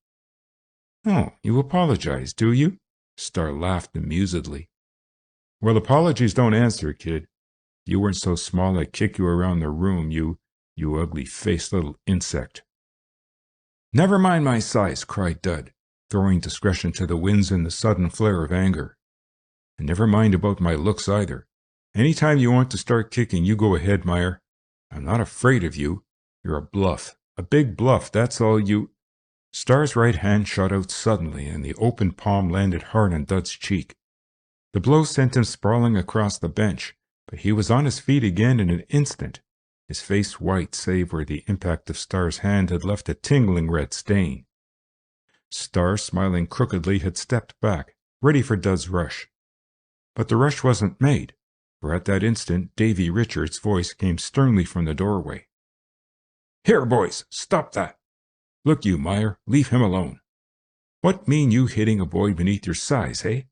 "Oh, you apologize, do you?" Star laughed amusedly. "Well, apologies don't answer, kid. If you weren't so small I'd kick you around the room, you ugly-faced little insect." "Never mind my size," cried Dud, throwing discretion to the winds in the sudden flare of anger. "And never mind about my looks either. Any time you want to start kicking, you go ahead, Meyer. I'm not afraid of you. You're a bluff. A big bluff, that's all you—" Star's right hand shot out suddenly, and the open palm landed hard on Dud's cheek. The blow sent him sprawling across the bench, but he was on his feet again in an instant, his face white save where the impact of Star's hand had left a tingling red stain. Star, smiling crookedly, had stepped back, ready for Dud's rush. But the rush wasn't made, for at that instant Davy Richards' voice came sternly from the doorway. "Here, boys, stop that! Look you, Meyer, leave him alone. What mean you hitting a boy beneath your size, eh?"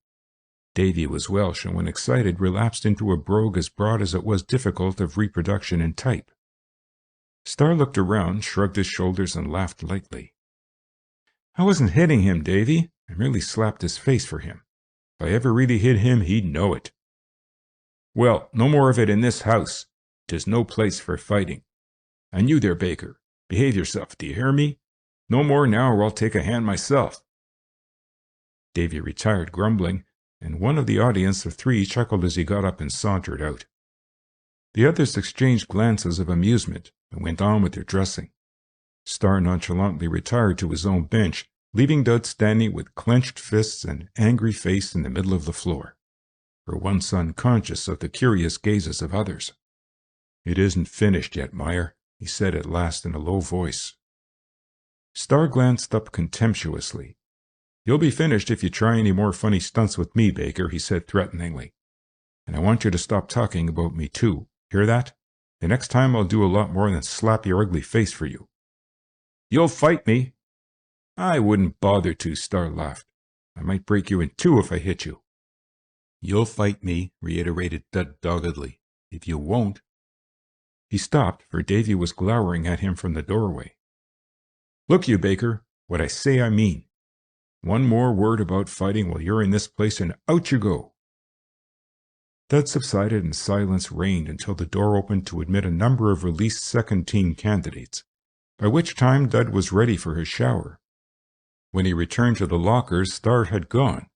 Davy was Welsh, and when excited relapsed into a brogue as broad as it was difficult of reproduction in type. Star looked around, shrugged his shoulders, and laughed lightly. "I wasn't hitting him, Davy. I merely slapped his face for him. If I ever really hit him, he'd know it." "Well, no more of it in this house. 'Tis no place for fighting. And you there, Baker, behave yourself, do you hear me? No more now, or I'll take a hand myself." Davy retired grumbling, and one of the audience of three chuckled as he got up and sauntered out. The others exchanged glances of amusement and went on with their dressing. Star nonchalantly retired to his own bench, leaving Dud standing with clenched fists and angry face in the middle of the floor, for once unconscious of the curious gazes of others. "It isn't finished yet, Meyer," he said at last in a low voice. Star glanced up contemptuously. "You'll be finished if you try any more funny stunts with me, Baker," he said threateningly. "And I want you to stop talking about me, too. Hear that? The next time I'll do a lot more than slap your ugly face for you." "You'll fight me." "I wouldn't bother to," Star laughed. "I might break you in two if I hit you." "You'll fight me," reiterated Dud doggedly. "If you won't—" He stopped, for Davy was glowering at him from the doorway. "Look you, Baker, what I say I mean. One more word about fighting while you're in this place, and out you go." Dud subsided and silence reigned until the door opened to admit a number of released second-team candidates, by which time Dud was ready for his shower. When he returned to the lockers, Star had gone.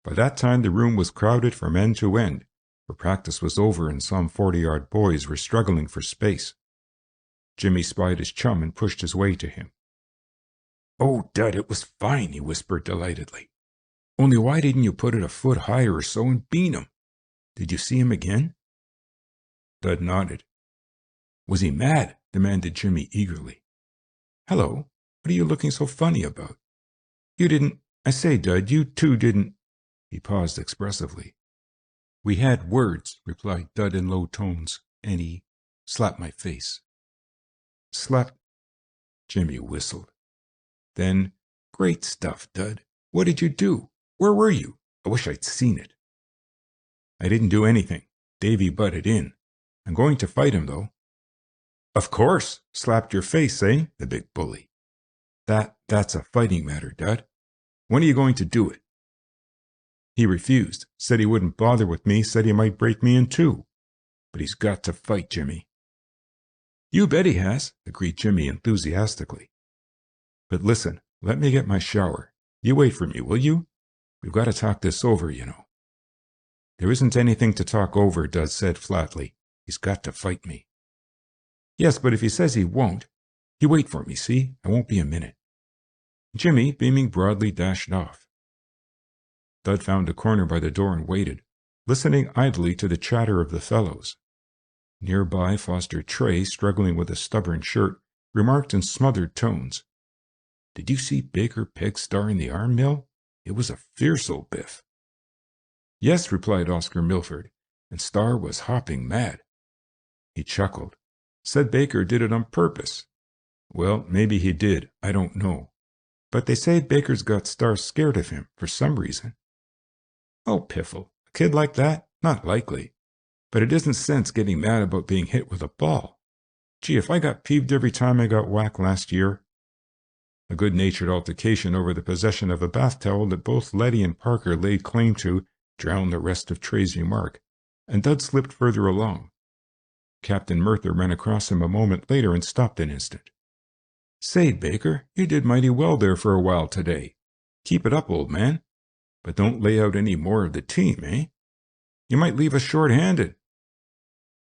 By that time the room was crowded from end to end, for practice was over and some 40-yard boys were struggling for space. Jimmy spied his chum and pushed his way to him. "Oh, Dud, it was fine," he whispered delightedly. "Only why didn't you put it a foot higher or so and bean him? Did you see him again?" Dud nodded. "Was he mad?" demanded Jimmy eagerly. "Hello, what are you looking so funny about? You didn't— I say, Dud, you two didn't—" He paused expressively. "We had words," replied Dud in low tones, and he slapped my face. "Slap?" Jimmy whistled. Then, "Great stuff, Dud. What did you do? Where were you? I wish I'd seen it." "I didn't do anything. Davy butted in. I'm going to fight him, though." "Of course. Slapped your face, eh? The big bully." That's a fighting matter, Dud. When are you going to do it?" "He refused. Said he wouldn't bother with me. Said he might break me in two. But he's got to fight, Jimmy." "You bet he has," agreed Jimmy enthusiastically. "But listen, let me get my shower. You wait for me, will you? We've got to talk this over, you know." "There isn't anything to talk over," Dud said flatly. "He's got to fight me." "Yes, but if he says he won't, you wait for me, see? I won't be a minute." Jimmy, beaming broadly, dashed off. Dud found a corner by the door and waited, listening idly to the chatter of the fellows. Nearby, Foster Trey, struggling with a stubborn shirt, remarked in smothered tones, "Did you see Baker peg Star in the arm, Mill? It was a fierce old biff." "Yes," replied Oscar Milford, "and Star was hopping mad." He chuckled. "Said Baker did it on purpose." "Well, maybe he did. I don't know. But they say Baker's got Star scared of him, for some reason." "Oh, piffle. A kid like that? Not likely. But it isn't sense getting mad about being hit with a ball. Gee, if I got peeved every time I got whacked last year." A good-natured altercation over the possession of a bath towel that both Letty and Parker laid claim to drowned the rest of Trey's remark, and Dud slipped further along. Captain Merthyr ran across him a moment later and stopped an instant. "Say, Baker, you did mighty well there for a while today. Keep it up, old man. But don't lay out any more of the team, eh? You might leave us short-handed."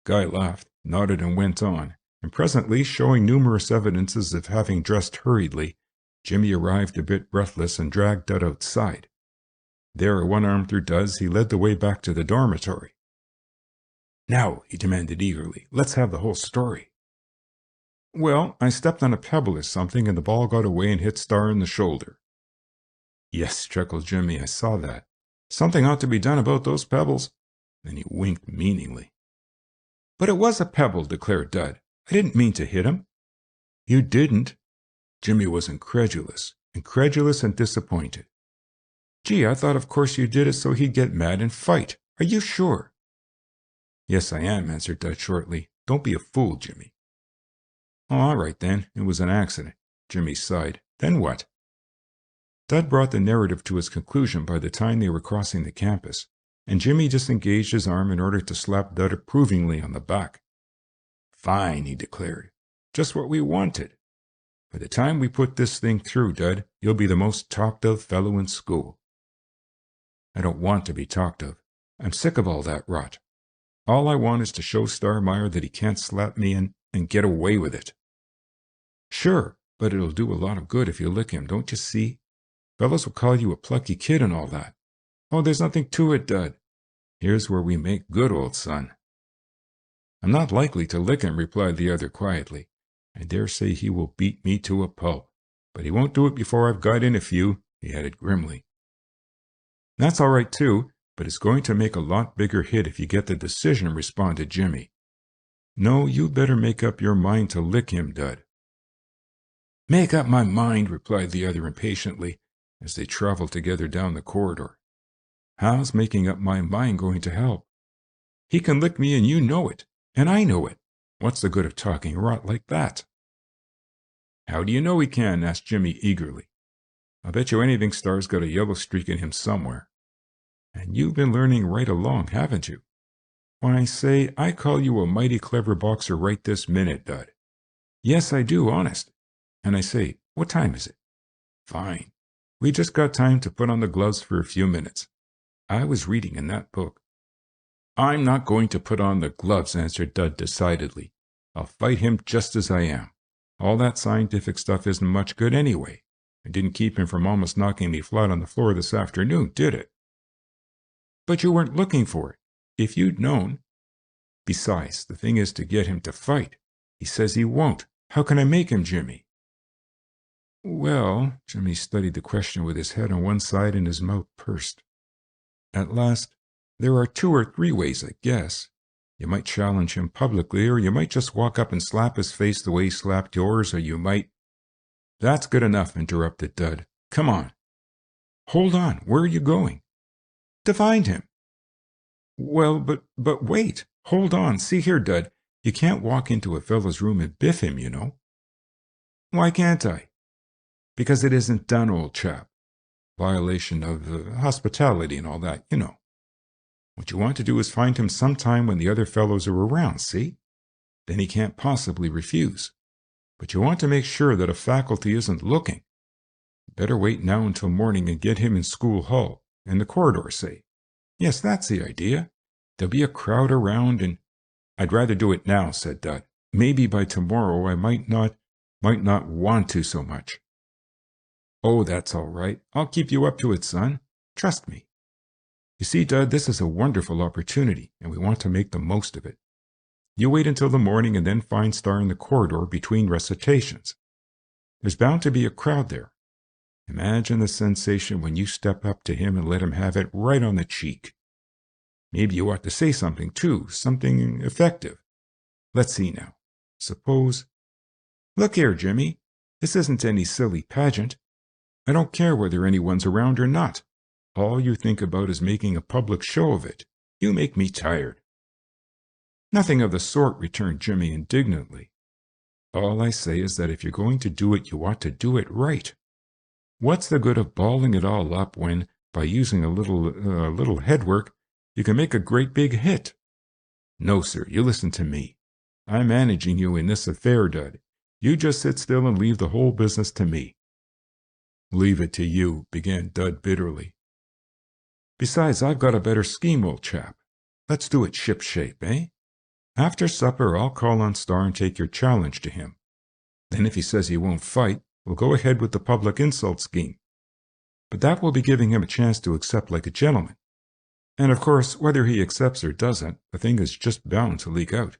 Guy laughed, nodded, and went on, and presently, showing numerous evidences of having dressed hurriedly, Jimmy arrived a bit breathless and dragged Dud outside. There, one arm through Dud's, he led the way back to the dormitory. "Now," he demanded eagerly, "let's have the whole story." "Well, I stepped on a pebble or something, and the ball got away and hit Star in the shoulder." "Yes," chuckled Jimmy, "I saw that. Something ought to be done about those pebbles." Then he winked meaningly. "But it was a pebble," declared Dud. "I didn't mean to hit him." "You didn't?" Jimmy was incredulous and disappointed. "Gee, I thought of course you did it so he'd get mad and fight. Are you sure?" "Yes, I am," answered Dud shortly. "Don't be a fool, Jimmy." "Oh, all right then. It was an accident." Jimmy sighed. "Then what?" Dud brought the narrative to its conclusion by the time they were crossing the campus, and Jimmy disengaged his arm in order to slap Dud approvingly on the back. "Fine," he declared. "Just what we wanted. By the time we put this thing through, Dud, you'll be the most talked-of fellow in school." "I don't want to be talked of. I'm sick of all that rot. All I want is to show Star Meyer that he can't slap me and get away with it." "Sure, but it'll do a lot of good if you lick him, don't you see? Fellows will call you a plucky kid and all that." "Oh, there's nothing to it, Dud. Here's where we make good, old son." "I'm not likely to lick him," replied the other quietly. "I dare say he will beat me to a pulp. But he won't do it before I've got in a few," he added grimly. "That's all right, too, but it's going to make a lot bigger hit if you get the decision," responded Jimmy. "No, you'd better make up your mind to lick him, Dud." "Make up my mind," replied the other impatiently, as they traveled together down the corridor. "How's making up my mind going to help? He can lick me and you know it, and I know it. What's the good of talking rot like that?" "How do you know he can?" asked Jimmy eagerly. "I'll bet you anything Star's got a yellow streak in him somewhere. And you've been learning right along, haven't you? Why, say, I call you a mighty clever boxer right this minute, Dud. Yes, I do, honest. And I say, what time is it? Fine. We just got time to put on the gloves for a few minutes. I was reading in that book." "I'm not going to put on the gloves," answered Dud decidedly. "I'll fight him just as I am. All that scientific stuff isn't much good anyway. It didn't keep him from almost knocking me flat on the floor this afternoon, did it?" "But you weren't looking for it. If you'd known. Besides, the thing is to get him to fight. He says he won't. How can I make him, Jimmy?" "Well," Jimmy studied the question with his head on one side and his mouth pursed. At last, there are 2 or 3 ways, I guess. You might challenge him publicly, or you might just walk up and slap his face the way he slapped yours, or you might—" "That's good enough," interrupted Dud. "Come on." "Hold on. Where are you going?" "To find him." "Well, but wait. Hold on. See here, Dud. You can't walk into a fellow's room and biff him, you know." "Why can't I?" "Because it isn't done, old chap. Violation of hospitality and all that, you know. What you want to do is find him sometime when the other fellows are around, see? Then he can't possibly refuse. But you want to make sure that a faculty isn't looking. Better wait now until morning and get him in school hall, in the corridor, say. Yes, that's the idea. There'll be a crowd around and—" "I'd rather do it now," said Dud. "Maybe by tomorrow I might not want to so much." "Oh, that's all right. I'll keep you up to it, son. Trust me. You see, Dud, this is a wonderful opportunity, and we want to make the most of it. You wait until the morning and then find Star in the corridor between recitations. There's bound to be a crowd there. Imagine the sensation when you step up to him and let him have it right on the cheek. Maybe you ought to say something, too, something effective. Let's see now. Suppose— Look here, Jimmy. This isn't any silly pageant. I don't care whether anyone's around or not. All you think about is making a public show of it. You make me tired." "Nothing of the sort," returned Jimmy indignantly. "All I say is that if you're going to do it, you ought to do it right. What's the good of balling it all up when, by using a little headwork, you can make a great big hit? No, sir, you listen to me. I'm managing you in this affair, Dud. You just sit still and leave the whole business to me." "Leave it to you," began Dud bitterly. "Besides, I've got a better scheme, old chap. Let's do it ship-shape, eh? After supper, I'll call on Star and take your challenge to him. Then if he says he won't fight, we'll go ahead with the public insult scheme. But that will be giving him a chance to accept like a gentleman. And of course, whether he accepts or doesn't, the thing is just bound to leak out."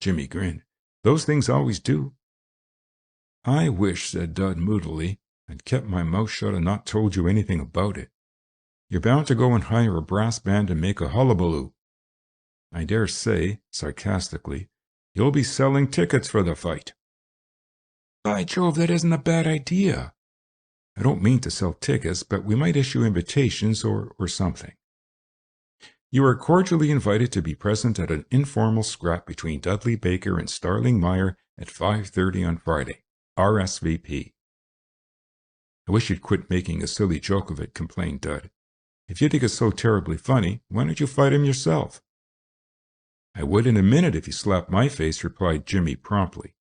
Jimmy grinned. "Those things always do." "I wish," said Dud moodily, "I'd kept my mouth shut and not told you anything about it. You're bound to go and hire a brass band and make a hullabaloo. I dare say," sarcastically, "you'll be selling tickets for the fight." "By Jove, that isn't a bad idea." "I don't mean to sell tickets, but we might issue invitations or something. You are cordially invited to be present at an informal scrap between Dudley Baker and Star Meyer at 5:30 on Friday. RSVP." "I wish you'd quit making a silly joke of it," complained Dud. "If you think it's so terribly funny, why don't you fight him yourself?" "I would in a minute if he slapped my face," replied Jimmy promptly.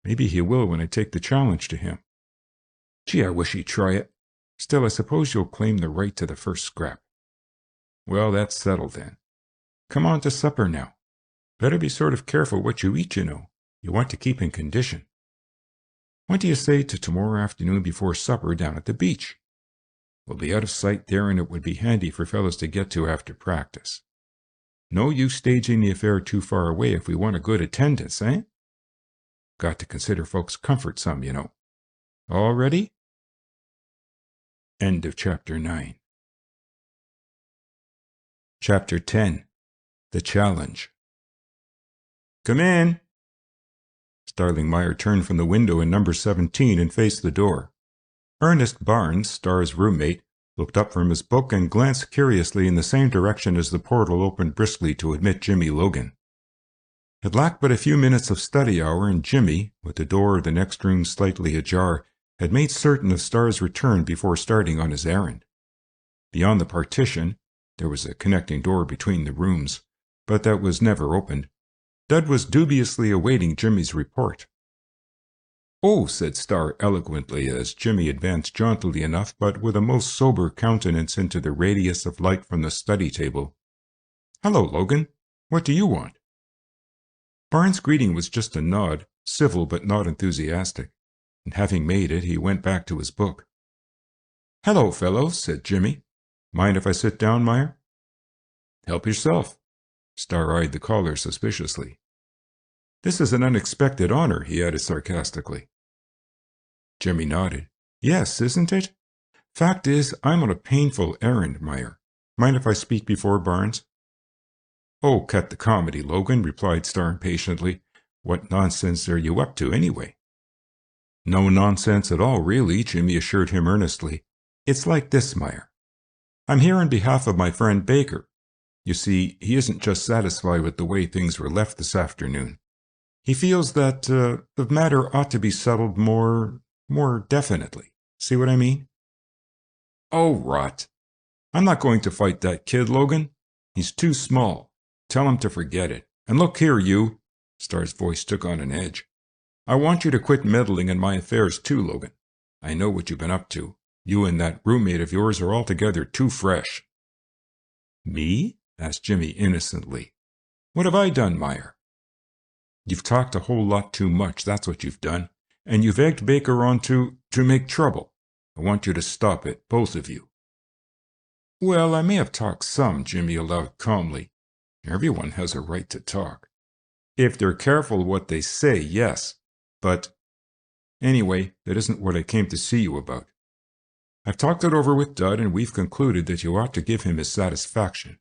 "Maybe he will when I take the challenge to him. Gee, I wish he'd try it. Still, I suppose you'll claim the right to the first scrap." "Well, that's settled then. Come on to supper now. Better be sort of careful what you eat, you know. You want to keep in condition. What do you say to tomorrow afternoon before supper down at the beach? We'll be out of sight there, and it would be handy for fellows to get to after practice. No use staging the affair too far away if we want a good attendance, eh? Got to consider folks' comfort some, you know. All ready?" End of Chapter 9. Chapter 10. The Challenge. "Come in." Star Meyer turned from the window in number 17 and faced the door. Ernest Barnes, Star's roommate, looked up from his book and glanced curiously in the same direction as the portal opened briskly to admit Jimmy Logan. It lacked but a few minutes of study hour, and Jimmy, with the door of the next room slightly ajar, had made certain of Star's return before starting on his errand. Beyond the partition, there was a connecting door between the rooms, but that was never opened. Dud was dubiously awaiting Jimmy's report. "Oh," said Star eloquently as Jimmy advanced jauntily enough, but with a most sober countenance, into the radius of light from the study table. "Hello, Logan. What do you want?" Barnes' greeting was just a nod, civil but not enthusiastic, and having made it, he went back to his book. "Hello, fellows," said Jimmy. "Mind if I sit down, Meyer?" "Help yourself." Star eyed the caller suspiciously. "This is an unexpected honor," he added sarcastically. Jimmy nodded. "Yes, isn't it? Fact is, I'm on a painful errand, Meyer. Mind if I speak before Barnes?" "Oh, cut the comedy, Logan," replied Star impatiently. "What nonsense are you up to, anyway?" "No nonsense at all, really," Jimmy assured him earnestly. "It's like this, Meyer. I'm here on behalf of my friend Baker. You see, he isn't just satisfied with the way things were left this afternoon. He feels that the matter ought to be settled more definitely. See what I mean?" "Oh, rot. I'm not going to fight that kid, Logan. He's too small. Tell him to forget it. And look here, you." Star's voice took on an edge. "I want you to quit meddling in my affairs too, Logan. I know what you've been up to. You and that roommate of yours are altogether too fresh." "Me?" asked Jimmy innocently. "What have I done, Meyer?" "You've talked a whole lot too much, that's what you've done. And you've egged Baker on to make trouble. I want you to stop it, both of you." "Well, I may have talked some," Jimmy allowed calmly. "Everyone has a right to talk. If they're careful what they say, yes. But anyway, that isn't what I came to see you about. I've talked it over with Dud, and we've concluded that you ought to give him his satisfaction.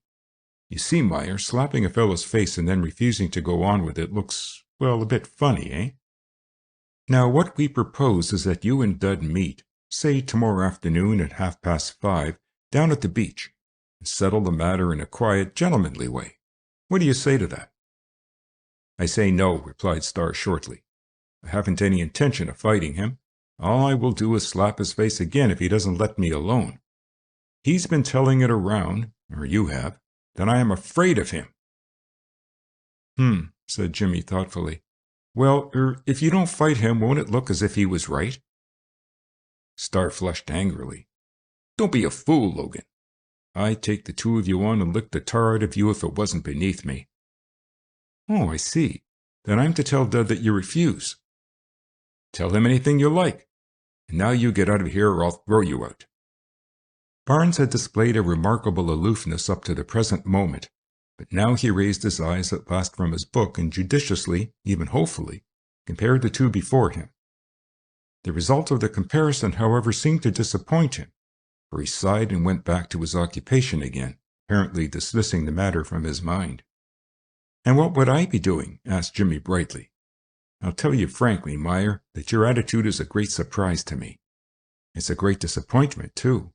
You see, Meyer, slapping a fellow's face and then refusing to go on with it looks, well, a bit funny, eh? Now, what we propose is that you and Dud meet, say tomorrow afternoon at 5:30, down at the beach, and settle the matter in a quiet, gentlemanly way. What do you say to that?" "I say no," replied Star shortly. "I haven't any intention of fighting him. All I will do is slap his face again if he doesn't let me alone. He's been telling it around, or you have, that I am afraid of him." Said Jimmy thoughtfully. "Well, if you don't fight him, won't it look as if he was right?" Star flushed angrily. "Don't be a fool, Logan. I'd take the two of you on and lick the tar out of you if it wasn't beneath me." "Oh, I see. Then I'm to tell Dud that you refuse." "Tell him anything you like. And now you get out of here or I'll throw you out." Barnes had displayed a remarkable aloofness up to the present moment, but now he raised his eyes at last from his book and judiciously, even hopefully, compared the two before him. The result of the comparison, however, seemed to disappoint him, for he sighed and went back to his occupation again, apparently dismissing the matter from his mind. "And what would I be doing?" asked Jimmy brightly. "I'll tell you frankly, Meyer, that your attitude is a great surprise to me. It's a great disappointment, too.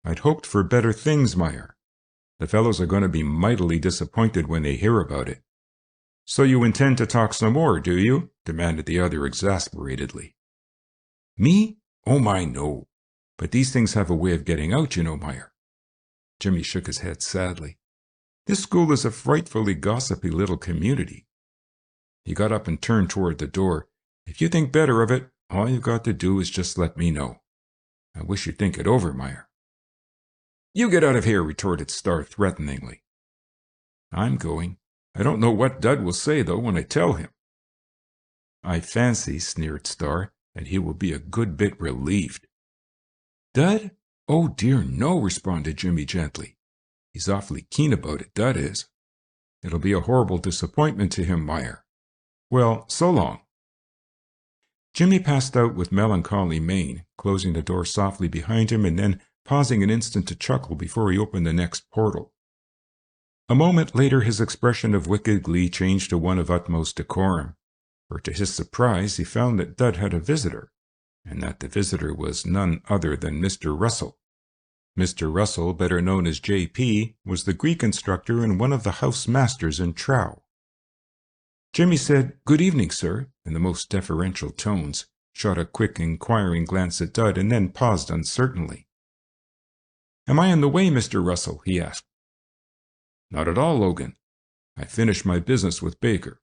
I'd hoped for better things, Meyer. The fellows are going to be mightily disappointed when they hear about it." "So you intend to talk some more, do you?" demanded the other exasperatedly. "Me? Oh my, no. But these things have a way of getting out, you know, Meyer." Jimmy shook his head sadly. "This school is a frightfully gossipy little community." He got up and turned toward the door. "If you think better of it, all you've got to do is just let me know. I wish you'd think it over, Meyer." "You get out of here," retorted Star threateningly. "I'm going. I don't know what Dud will say, though, when I tell him." "I fancy," sneered Star, "that he will be a good bit relieved." "Dud? Oh, dear, no," responded Jimmy gently. "He's awfully keen about it, Dud is. It'll be a horrible disappointment to him, Meyer. Well, so long." Jimmy passed out with melancholy mien, closing the door softly behind him and then pausing an instant to chuckle before he opened the next portal. A moment later his expression of wicked glee changed to one of utmost decorum, for to his surprise he found that Dud had a visitor, and that the visitor was none other than Mr. Russell. Mr. Russell, better known as J.P., was the Greek instructor and one of the house masters in Trow. Jimmy said, "Good evening, sir," in the most deferential tones, shot a quick, inquiring glance at Dud, and then paused uncertainly. "Am I in the way, Mr. Russell?" he asked. "Not at all, Logan. I finished my business with Baker.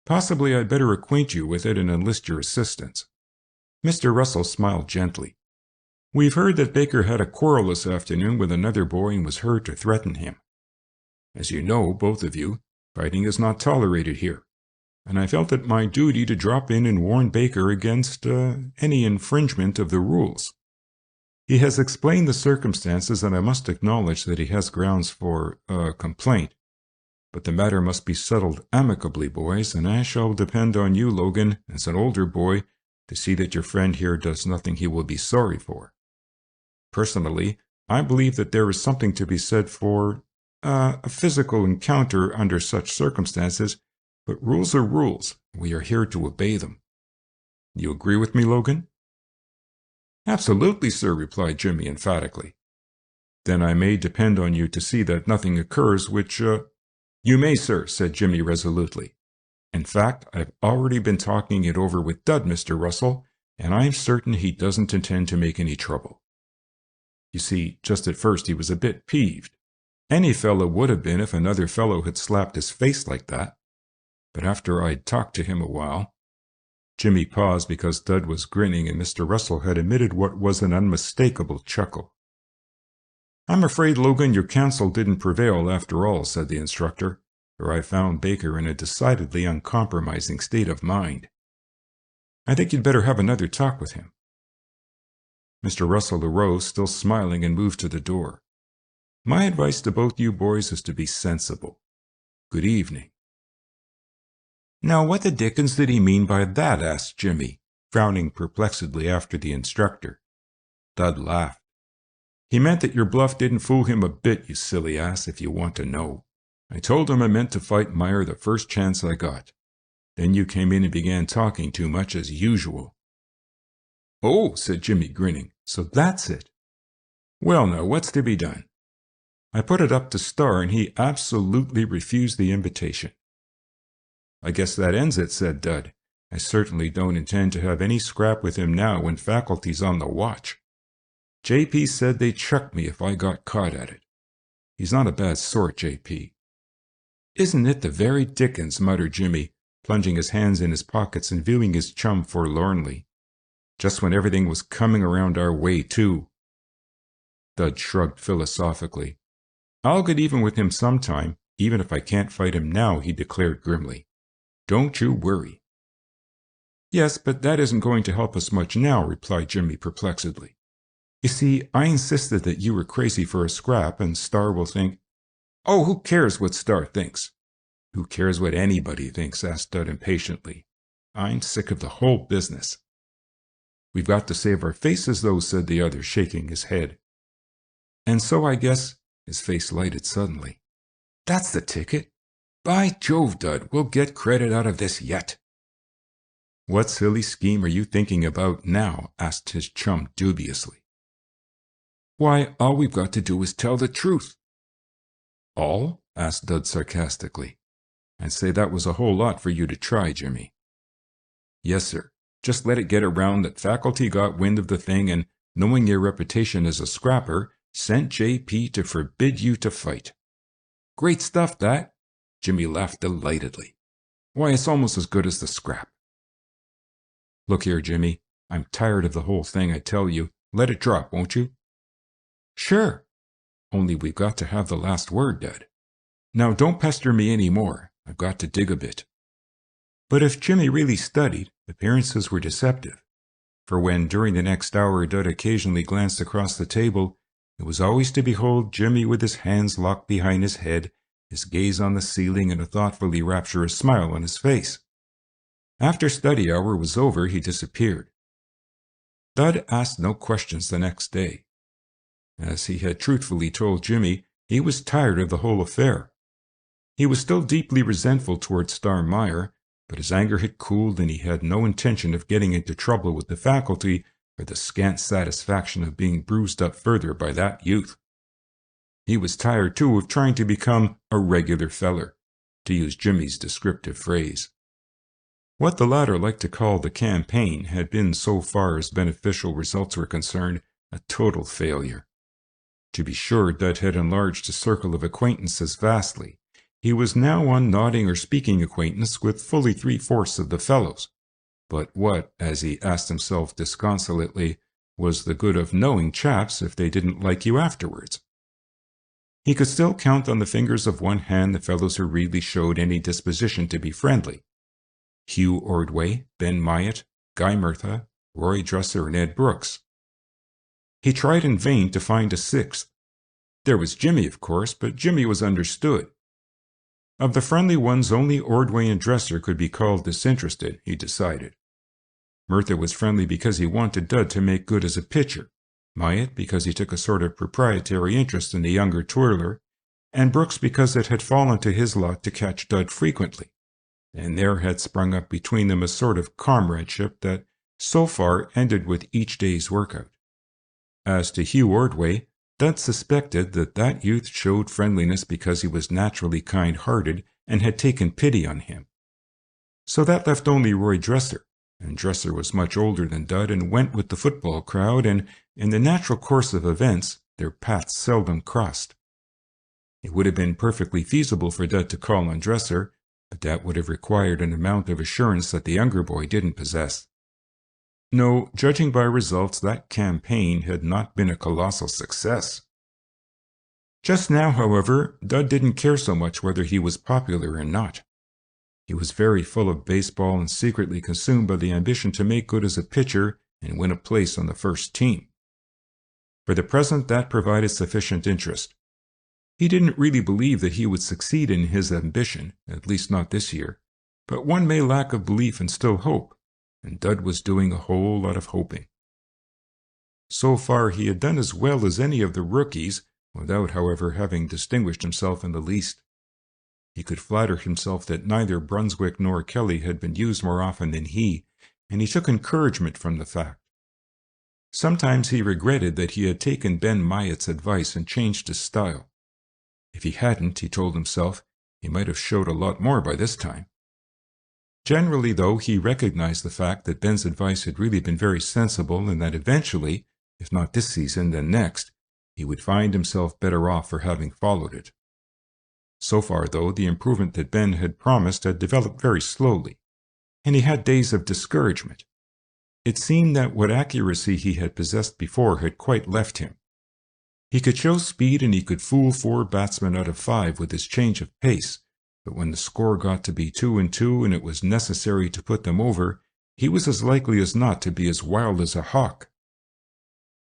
Possibly I'd better acquaint you with it and enlist your assistance." Mr. Russell smiled gently. "We've heard that Baker had a quarrel this afternoon with another boy and was heard to threaten him. As you know, both of you, fighting is not tolerated here, and I felt it my duty to drop in and warn Baker against any infringement of the rules. He has explained the circumstances, and I must acknowledge that he has grounds for complaint. But the matter must be settled amicably, boys, and I shall depend on you, Logan, as an older boy, to see that your friend here does nothing he will be sorry for. Personally, I believe that there is something to be said for a physical encounter under such circumstances, but rules are rules. We are here to obey them. You agree with me, Logan? Absolutely, sir, replied Jimmy emphatically. Then I may depend on you to see that nothing occurs which, You may, sir, said Jimmy resolutely. In fact, I've already been talking it over with Dud, Mr. Russell, and I'm certain he doesn't intend to make any trouble. You see, just at first he was a bit peeved. Any fellow would have been if another fellow had slapped his face like that. But after I'd talked to him a while— Jimmy paused because Dud was grinning and Mr. Russell had emitted what was an unmistakable chuckle. I'm afraid, Logan, your counsel didn't prevail after all, said the instructor, for I found Baker in a decidedly uncompromising state of mind. I think you'd better have another talk with him. Mr. Russell arose, still smiling, and moved to the door. My advice to both you boys is to be sensible. Good evening. Now, what the dickens did he mean by that? Asked Jimmy, frowning perplexedly after the instructor. Dud laughed. He meant that your bluff didn't fool him a bit, you silly ass, if you want to know. I told him I meant to fight Meyer the first chance I got. Then you came in and began talking too much as usual. Oh, said Jimmy, grinning, so that's it. Well, now, what's to be done? I put it up to Star, and he absolutely refused the invitation. I guess that ends it, said Dud. I certainly don't intend to have any scrap with him now when faculty's on the watch. J.P. said they'd chuck me if I got caught at it. He's not a bad sort, J.P. Isn't it the very dickens, muttered Jimmy, plunging his hands in his pockets and viewing his chum forlornly. Just when everything was coming around our way, too. Dud shrugged philosophically. I'll get even with him sometime, even if I can't fight him now, he declared grimly. Don't you worry. Yes, but that isn't going to help us much now, replied Jimmy perplexedly. You see, I insisted that you were crazy for a scrap, and Star will think— Oh, who cares what Star thinks? Who cares what anybody thinks? Asked Dud impatiently. I'm sick of the whole business. We've got to save our faces, though, said the other, shaking his head. And so I guess— His face lighted suddenly. That's the ticket. By Jove, Dud, we'll get credit out of this yet. What silly scheme are you thinking about now? Asked his chum dubiously. Why, all we've got to do is tell the truth. All? Asked Dud sarcastically. I'd say that was a whole lot for you to try, Jimmy. Yes, sir. Just let it get around that faculty got wind of the thing and, knowing your reputation as a scrapper, sent J.P. to forbid you to fight. Great stuff, that. Jimmy laughed delightedly. Why, it's almost as good as the scrap. Look here, Jimmy. I'm tired of the whole thing, I tell you. Let it drop, won't you? Sure. Only we've got to have the last word, Dad. Now don't pester me any more. I've got to dig a bit. But if Jimmy really studied, appearances were deceptive. For when, during the next hour, Dud occasionally glanced across the table, it was always to behold Jimmy with his hands locked behind his head, his gaze on the ceiling, and a thoughtfully rapturous smile on his face. After study hour was over, he disappeared. Dud asked no questions the next day. As he had truthfully told Jimmy, he was tired of the whole affair. He was still deeply resentful toward Star Meyer, but his anger had cooled and he had no intention of getting into trouble with the faculty for the scant satisfaction of being bruised up further by that youth. He was tired, too, of trying to become a regular feller, to use Jimmy's descriptive phrase. What the latter liked to call the campaign had been, so far as beneficial results were concerned, a total failure. To be sure, Dud had enlarged his circle of acquaintances vastly. He was now on nodding or speaking acquaintance with fully 3/4 of the fellows. But what, as he asked himself disconsolately, was the good of knowing chaps if they didn't like you afterwards? He could still count on the fingers of one hand the fellows who really showed any disposition to be friendly. Hugh Ordway, Ben Myatt, Guy Murtha, Roy Dresser, and Ed Brooks. He tried in vain to find a sixth. There was Jimmy, of course, but Jimmy was understood. Of the friendly ones, only Ordway and Dresser could be called disinterested, he decided. Murtha was friendly because he wanted Dud to make good as a pitcher. Myatt because he took a sort of proprietary interest in the younger twirler, and Brooks because it had fallen to his lot to catch Dud frequently, and there had sprung up between them a sort of comradeship that so far ended with each day's workout. As to Hugh Ordway, Dud suspected that that youth showed friendliness because he was naturally kind-hearted and had taken pity on him. So that left only Roy Dresser, and Dresser was much older than Dud and went with the football crowd, and in the natural course of events, their paths seldom crossed. It would have been perfectly feasible for Dud to call on Dresser, but that would have required an amount of assurance that the younger boy didn't possess. No, judging by results, that campaign had not been a colossal success. Just now, however, Dud didn't care so much whether he was popular or not. He was very full of baseball and secretly consumed by the ambition to make good as a pitcher and win a place on the first team. For the present, that provided sufficient interest. He didn't really believe that he would succeed in his ambition, at least not this year, but one may lack of belief and still hope, and Dud was doing a whole lot of hoping. So far he had done as well as any of the rookies, without, however, having distinguished himself in the least. He could flatter himself that neither Brunswick nor Kelly had been used more often than he, and he took encouragement from the fact. Sometimes he regretted that he had taken Ben Myatt's advice and changed his style. If he hadn't, he told himself, he might have showed a lot more by this time. Generally, though, he recognized the fact that Ben's advice had really been very sensible and that eventually, if not this season, then next, he would find himself better off for having followed it. So far, though, the improvement that Ben had promised had developed very slowly, and he had days of discouragement. It seemed that what accuracy he had possessed before had quite left him. He could show speed and he could fool 4 batsmen out of 5 with his change of pace, but when the score got to be 2-2 and it was necessary to put them over, he was as likely as not to be as wild as a hawk.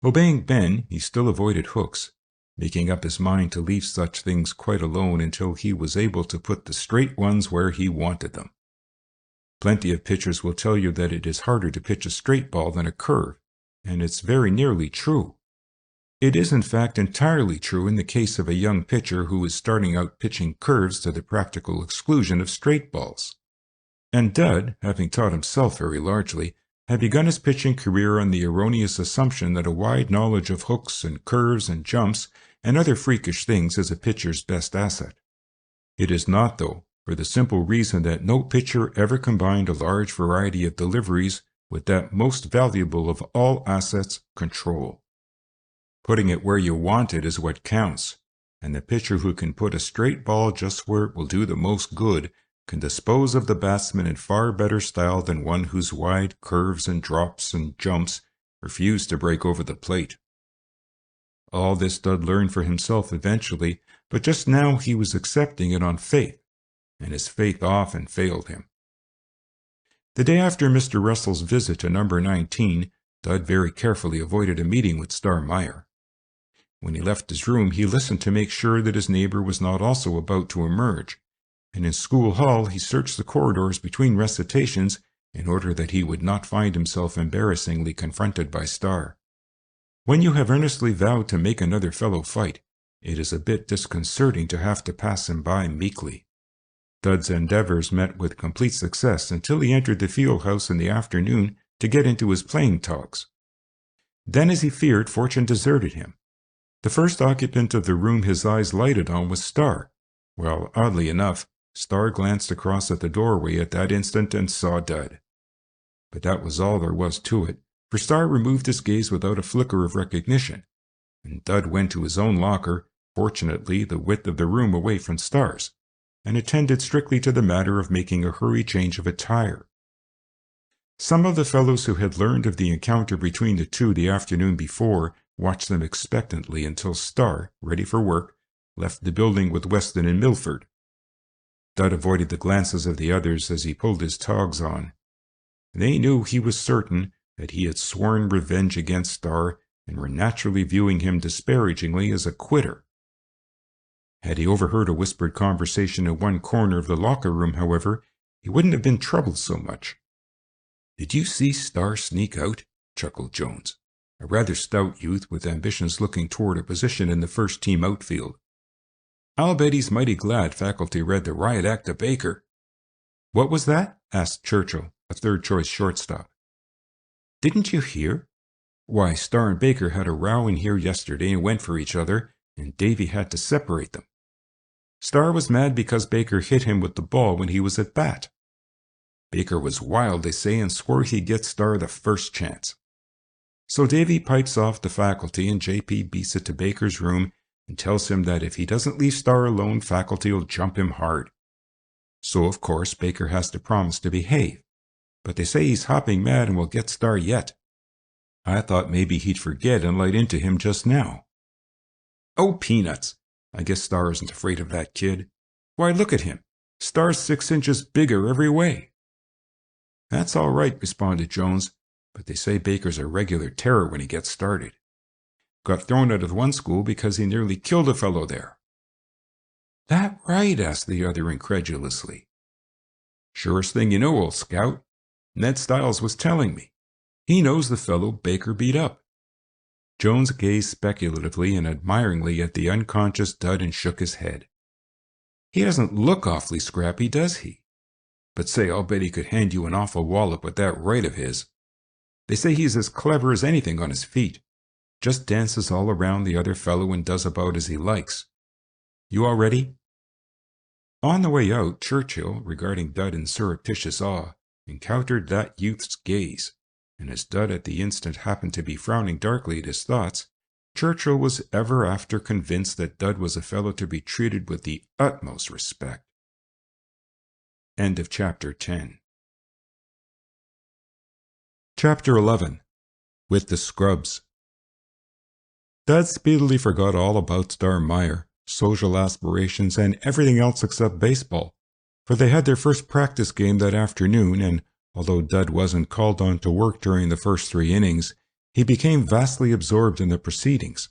Obeying Ben, he still avoided hooks, making up his mind to leave such things quite alone until he was able to put the straight ones where he wanted them. Plenty of pitchers will tell you that it is harder to pitch a straight ball than a curve, and it's very nearly true. It is in fact entirely true in the case of a young pitcher who is starting out pitching curves to the practical exclusion of straight balls. And Dud, having taught himself very largely, had begun his pitching career on the erroneous assumption that a wide knowledge of hooks and curves and jumps and other freakish things is a pitcher's best asset. It is not, though, for the simple reason that no pitcher ever combined a large variety of deliveries with that most valuable of all assets, control. Putting it where you want it is what counts, and the pitcher who can put a straight ball just where it will do the most good can dispose of the batsman in far better style than one whose wide curves and drops and jumps refuse to break over the plate. All this Dud learned for himself eventually, but just now he was accepting it on faith, and his faith often failed him. The day after Mr. Russell's visit to number 19, Dud very carefully avoided a meeting with Star Meyer. When he left his room, he listened to make sure that his neighbor was not also about to emerge, and in school hall he searched the corridors between recitations in order that he would not find himself embarrassingly confronted by Star. When you have earnestly vowed to make another fellow fight, it is a bit disconcerting to have to pass him by meekly. Dud's endeavors met with complete success until he entered the field house in the afternoon to get into his playing togs. Then, as he feared, fortune deserted him. The first occupant of the room his eyes lighted on was Star, while, oddly enough, Star glanced across at the doorway at that instant and saw Dud. But that was all there was to it, for Star removed his gaze without a flicker of recognition, and Dud went to his own locker, fortunately the width of the room away from Star's, and attended strictly to the matter of making a hurried change of attire. Some of the fellows who had learned of the encounter between the two the afternoon before watched them expectantly until Star, ready for work, left the building with Weston and Milford. Dud avoided the glances of the others as he pulled his togs on. They knew he was certain that he had sworn revenge against Star and were naturally viewing him disparagingly as a quitter. Had he overheard a whispered conversation in one corner of the locker room, however, he wouldn't have been troubled so much. "Did you see Star sneak out?" chuckled Jones. a rather stout youth with ambitions looking toward a position in the first-team outfield. "I'll bet he's mighty glad faculty read the riot act to Baker." "What was that?" asked Churchill, a third-choice shortstop. "Didn't you hear? Why, Star and Baker had a row in here yesterday and went for each other, and Davy had to separate them. Star was mad because Baker hit him with the ball when he was at bat. Baker was wild, they say, and swore he'd get Star the first chance. So Davy pipes off the faculty, and J.P. beats it to Baker's room and tells him that if he doesn't leave Star alone, faculty will jump him hard. So, of course, Baker has to promise to behave, but they say he's hopping mad and will get Star yet. I thought maybe he'd forget and light into him just now." "Oh, peanuts! I guess Star isn't afraid of that kid. Why, look at him. Star's 6 inches bigger every way." "That's all right," responded Jones, "but they say Baker's a regular terror when he gets started. Got thrown out of one school because he nearly killed a fellow there." "That right?" asked the other incredulously. "Surest thing you know, old scout. Ned Stiles was telling me. He knows the fellow Baker beat up." Jones gazed speculatively and admiringly at the unconscious Dud and shook his head. "He doesn't look awfully scrappy, does he? But say, I'll bet he could hand you an awful wallop with that right of his. They say he's as clever as anything on his feet. Just dances all around the other fellow and does about as he likes. You all ready?" On the way out, Churchill, regarding Dud in surreptitious awe, encountered that youth's gaze, and as Dud at the instant happened to be frowning darkly at his thoughts, Churchill was ever after convinced that Dud was a fellow to be treated with the utmost respect. End of Chapter 10. Chapter 11. With the Scrubs. Dud speedily forgot all about Star Meyer, social aspirations, and everything else except baseball, for they had their first practice game that afternoon, and although Dud wasn't called on to work during the first 3 innings, he became vastly absorbed in the proceedings.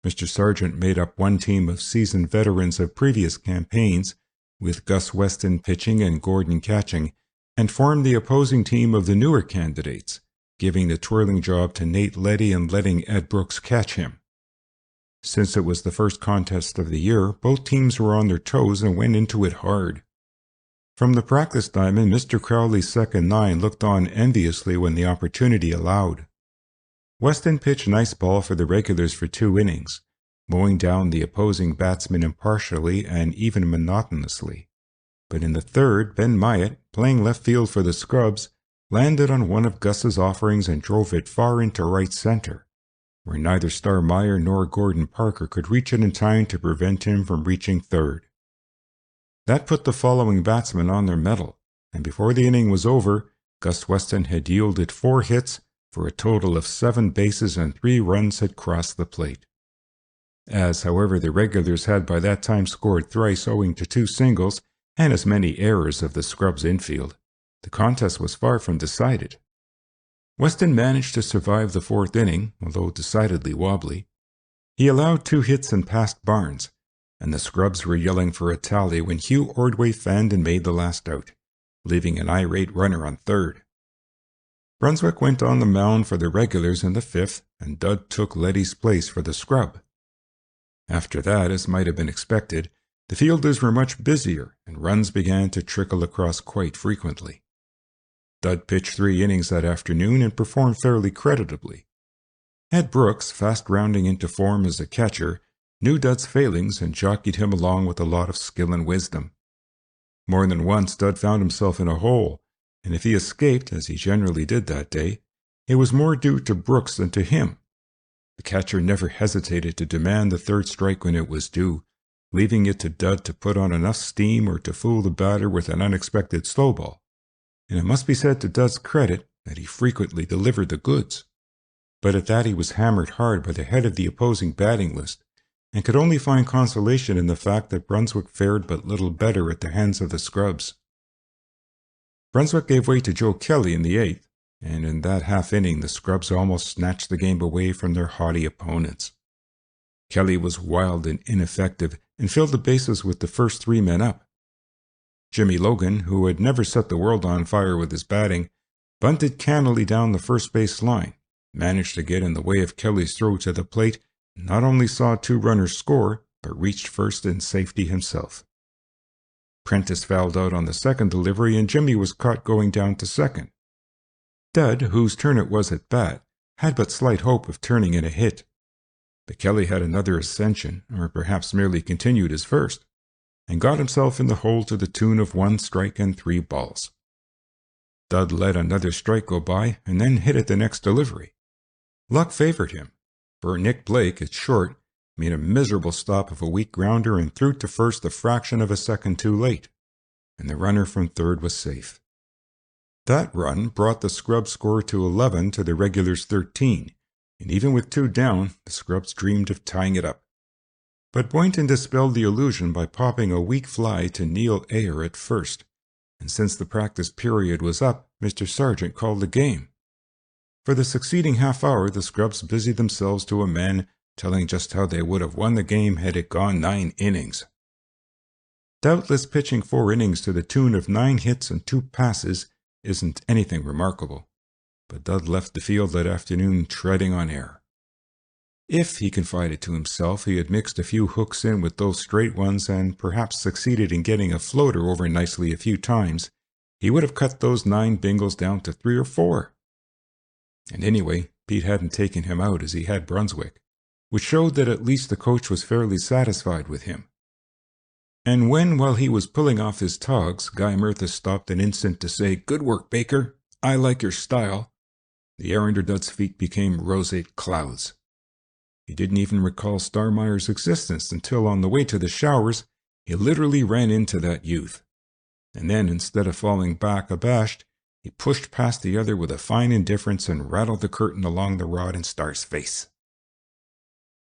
Mr. Sargent made up one team of seasoned veterans of previous campaigns, with Gus Weston pitching and Gordon catching, and formed the opposing team of the newer candidates, giving the twirling job to Nate Leddy and letting Ed Brooks catch him. Since it was the first contest of the year, both teams were on their toes and went into it hard. From the practice diamond, Mr. Crowley's second 9 looked on enviously when the opportunity allowed. Weston pitched nice ball for the regulars for 2 innings, mowing down the opposing batsmen impartially and even monotonously. But in the third, Ben Myatt, playing left field for the Scrubs, landed on one of Gus's offerings and drove it far into right center, where neither Star Meyer nor Gordon Parker could reach it in time to prevent him from reaching third. That put the following batsmen on their mettle, and before the inning was over, Gus Weston had yielded 4 hits for a total of 7 bases and 3 runs had crossed the plate. As, however, the regulars had by that time scored thrice owing to 2 singles and as many errors of the Scrubs' infield, the contest was far from decided. Weston managed to survive the 4th inning, although decidedly wobbly. He allowed 2 hits and passed Barnes, and the Scrubs were yelling for a tally when Hugh Ordway fanned and made the last out, leaving an irate runner on third. Brunswick went on the mound for the regulars in the 5th, and Dud took Leddy's place for the scrub. After that, as might have been expected, the fielders were much busier, and runs began to trickle across quite frequently. Dud pitched 3 innings that afternoon and performed fairly creditably. Ed Brooks, fast rounding into form as a catcher, knew Dud's failings and jockeyed him along with a lot of skill and wisdom. More than once Dud found himself in a hole, and if he escaped, as he generally did that day, it was more due to Brooks than to him. The catcher never hesitated to demand the 3rd strike when it was due, leaving it to Dud to put on enough steam or to fool the batter with an unexpected slow ball. And it must be said to Dud's credit that he frequently delivered the goods. But at that he was hammered hard by the head of the opposing batting list, and could only find consolation in the fact that Brunswick fared but little better at the hands of the Scrubs. Brunswick gave way to Joe Kelly in the 8th, and in that half inning the Scrubs almost snatched the game away from their haughty opponents. Kelly was wild and ineffective, and filled the bases with the first 3 men up. Jimmy Logan, who had never set the world on fire with his batting, bunted cannily down the first base line, managed to get in the way of Kelly's throw to the plate, and not only saw 2 runners score, but reached first in safety himself. Prentice fouled out on the second delivery, and Jimmy was caught going down to second. Dud, whose turn it was at bat, had but slight hope of turning in a hit. But Kelly had another ascension, or perhaps merely continued his first, and got himself in the hole to the tune of 1 strike and 3 balls. Dud let another strike go by, and then hit it the next delivery. Luck favored him, for Nick Blake, at short, made a miserable stop of a weak grounder and threw to first the fraction of a second too late, and the runner from third was safe. That run brought the Scrubs' score to 11 to the regulars' 13, and even with 2 down, the Scrubs dreamed of tying it up. But Boynton dispelled the illusion by popping a weak fly to Neil Ayer at first, and since the practice period was up, Mr. Sargent called the game. For the succeeding half-hour, the Scrubs busied themselves to a man, telling just how they would have won the game had it gone 9 innings. Doubtless pitching 4 innings to the tune of 9 hits and 2 passes isn't anything remarkable, but Dud left the field that afternoon treading on air. If, he confided to himself, he had mixed a few hooks in with those straight ones and perhaps succeeded in getting a floater over nicely a few times, he would have cut those 9 bingles down to 3 or 4. And anyway, Pete hadn't taken him out as he had Brunswick, which showed that at least the coach was fairly satisfied with him. And when, while he was pulling off his togs, Guy Murtha stopped an instant to say, "Good work, Baker. I like your style," the air under Dud's feet became roseate clouds. He didn't even recall Star Meyer's existence until on the way to the showers, he literally ran into that youth. And then, instead of falling back abashed, he pushed past the other with a fine indifference and rattled the curtain along the rod in Star's face.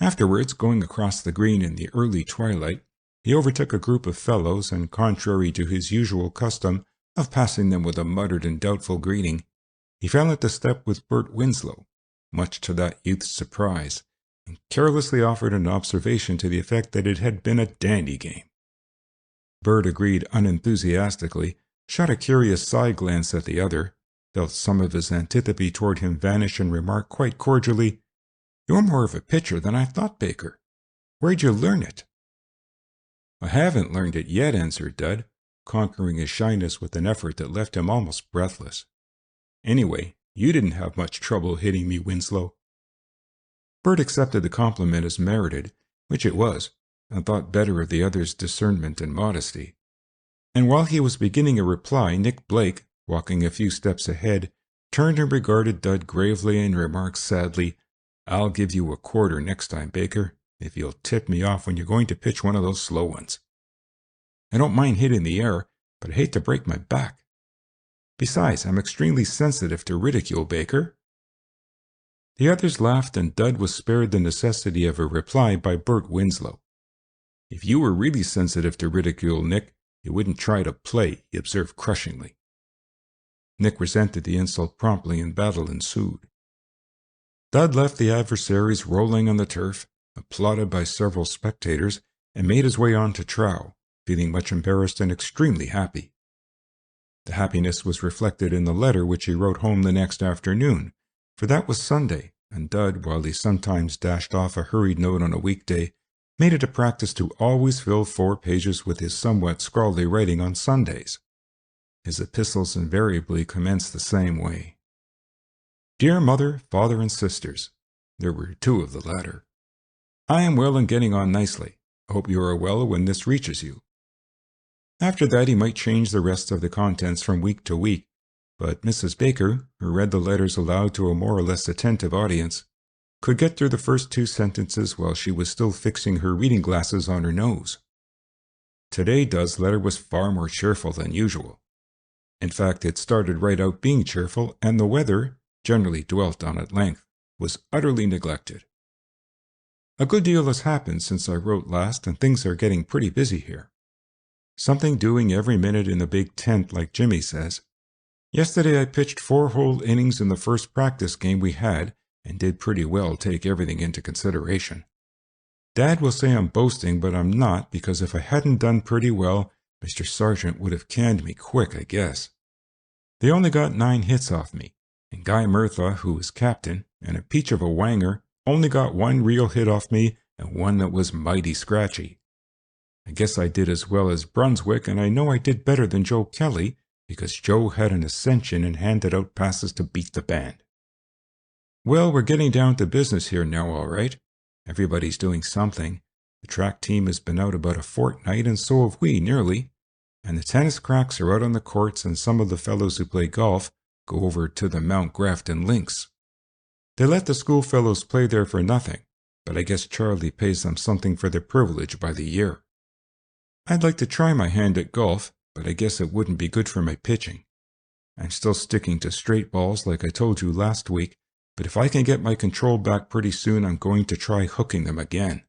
Afterwards, going across the green in the early twilight, he overtook a group of fellows, and contrary to his usual custom of passing them with a muttered and doubtful greeting, he fell into step with Bert Winslow, much to that youth's surprise, and carelessly offered an observation to the effect that it had been a dandy game. Bert agreed unenthusiastically, shot a curious side glance at the other, felt some of his antipathy toward him vanish, and remarked quite cordially, "You're more of a pitcher than I thought, Baker. Where'd you learn it?" "I haven't learned it yet," answered Dud, conquering his shyness with an effort that left him almost breathless. "Anyway, you didn't have much trouble hitting me, Winslow." Bert accepted the compliment as merited, which it was, and thought better of the other's discernment and modesty. And while he was beginning a reply, Nick Blake, walking a few steps ahead, turned and regarded Dud gravely and remarked sadly, "I'll give you a quarter next time, Baker, if you'll tip me off when you're going to pitch one of those slow ones. I don't mind hitting the air, but I hate to break my back. Besides, I'm extremely sensitive to ridicule, Baker." The others laughed, and Dud was spared the necessity of a reply by Bert Winslow. "If you were really sensitive to ridicule, Nick, you wouldn't try to play," he observed crushingly. Nick resented the insult promptly, and battle ensued. Dud left the adversaries rolling on the turf, applauded by several spectators, and made his way on to Trow, feeling much embarrassed and extremely happy. The happiness was reflected in the letter which he wrote home the next afternoon, for that was Sunday, and Dud, while he sometimes dashed off a hurried note on a weekday, made it a practice to always fill 4 pages with his somewhat scrawly writing on Sundays. His epistles invariably commenced the same way. "Dear Mother, Father, and Sisters," there were 2 of the latter, "I am well and getting on nicely. I hope you are well when this reaches you." After that he might change the rest of the contents from week to week, but Mrs. Baker, who read the letters aloud to a more or less attentive audience, could get through the first 2 sentences while she was still fixing her reading glasses on her nose. Today Dud's letter was far more cheerful than usual. In fact, it started right out being cheerful, and the weather, generally dwelt on at length, was utterly neglected. "A good deal has happened since I wrote last, and things are getting pretty busy here. Something doing every minute in the big tent, like Jimmy says. Yesterday I pitched 4 whole innings in the first practice game we had, and did pretty well, take everything into consideration. Dad will say I'm boasting, but I'm not, because if I hadn't done pretty well, Mr. Sargent would have canned me quick, I guess. They only got 9 hits off me, and Guy Murtha, who was captain, and a peach of a wanger only got one real hit off me and one that was mighty scratchy. I guess I did as well as Brunswick, and I know I did better than Joe Kelly, because Joe had an ascension and handed out passes to beat the band. Well, we're getting down to business here now, all right. Everybody's doing something. The track team has been out about a fortnight, and so have we, nearly. And the tennis cracks are out on the courts, and some of the fellows who play golf go over to the Mount Grafton links. They let the schoolfellows play there for nothing, but I guess Charlie pays them something for their privilege by the year. I'd like to try my hand at golf, but I guess it wouldn't be good for my pitching. I'm still sticking to straight balls like I told you last week, but if I can get my control back pretty soon, I'm going to try hooking them again.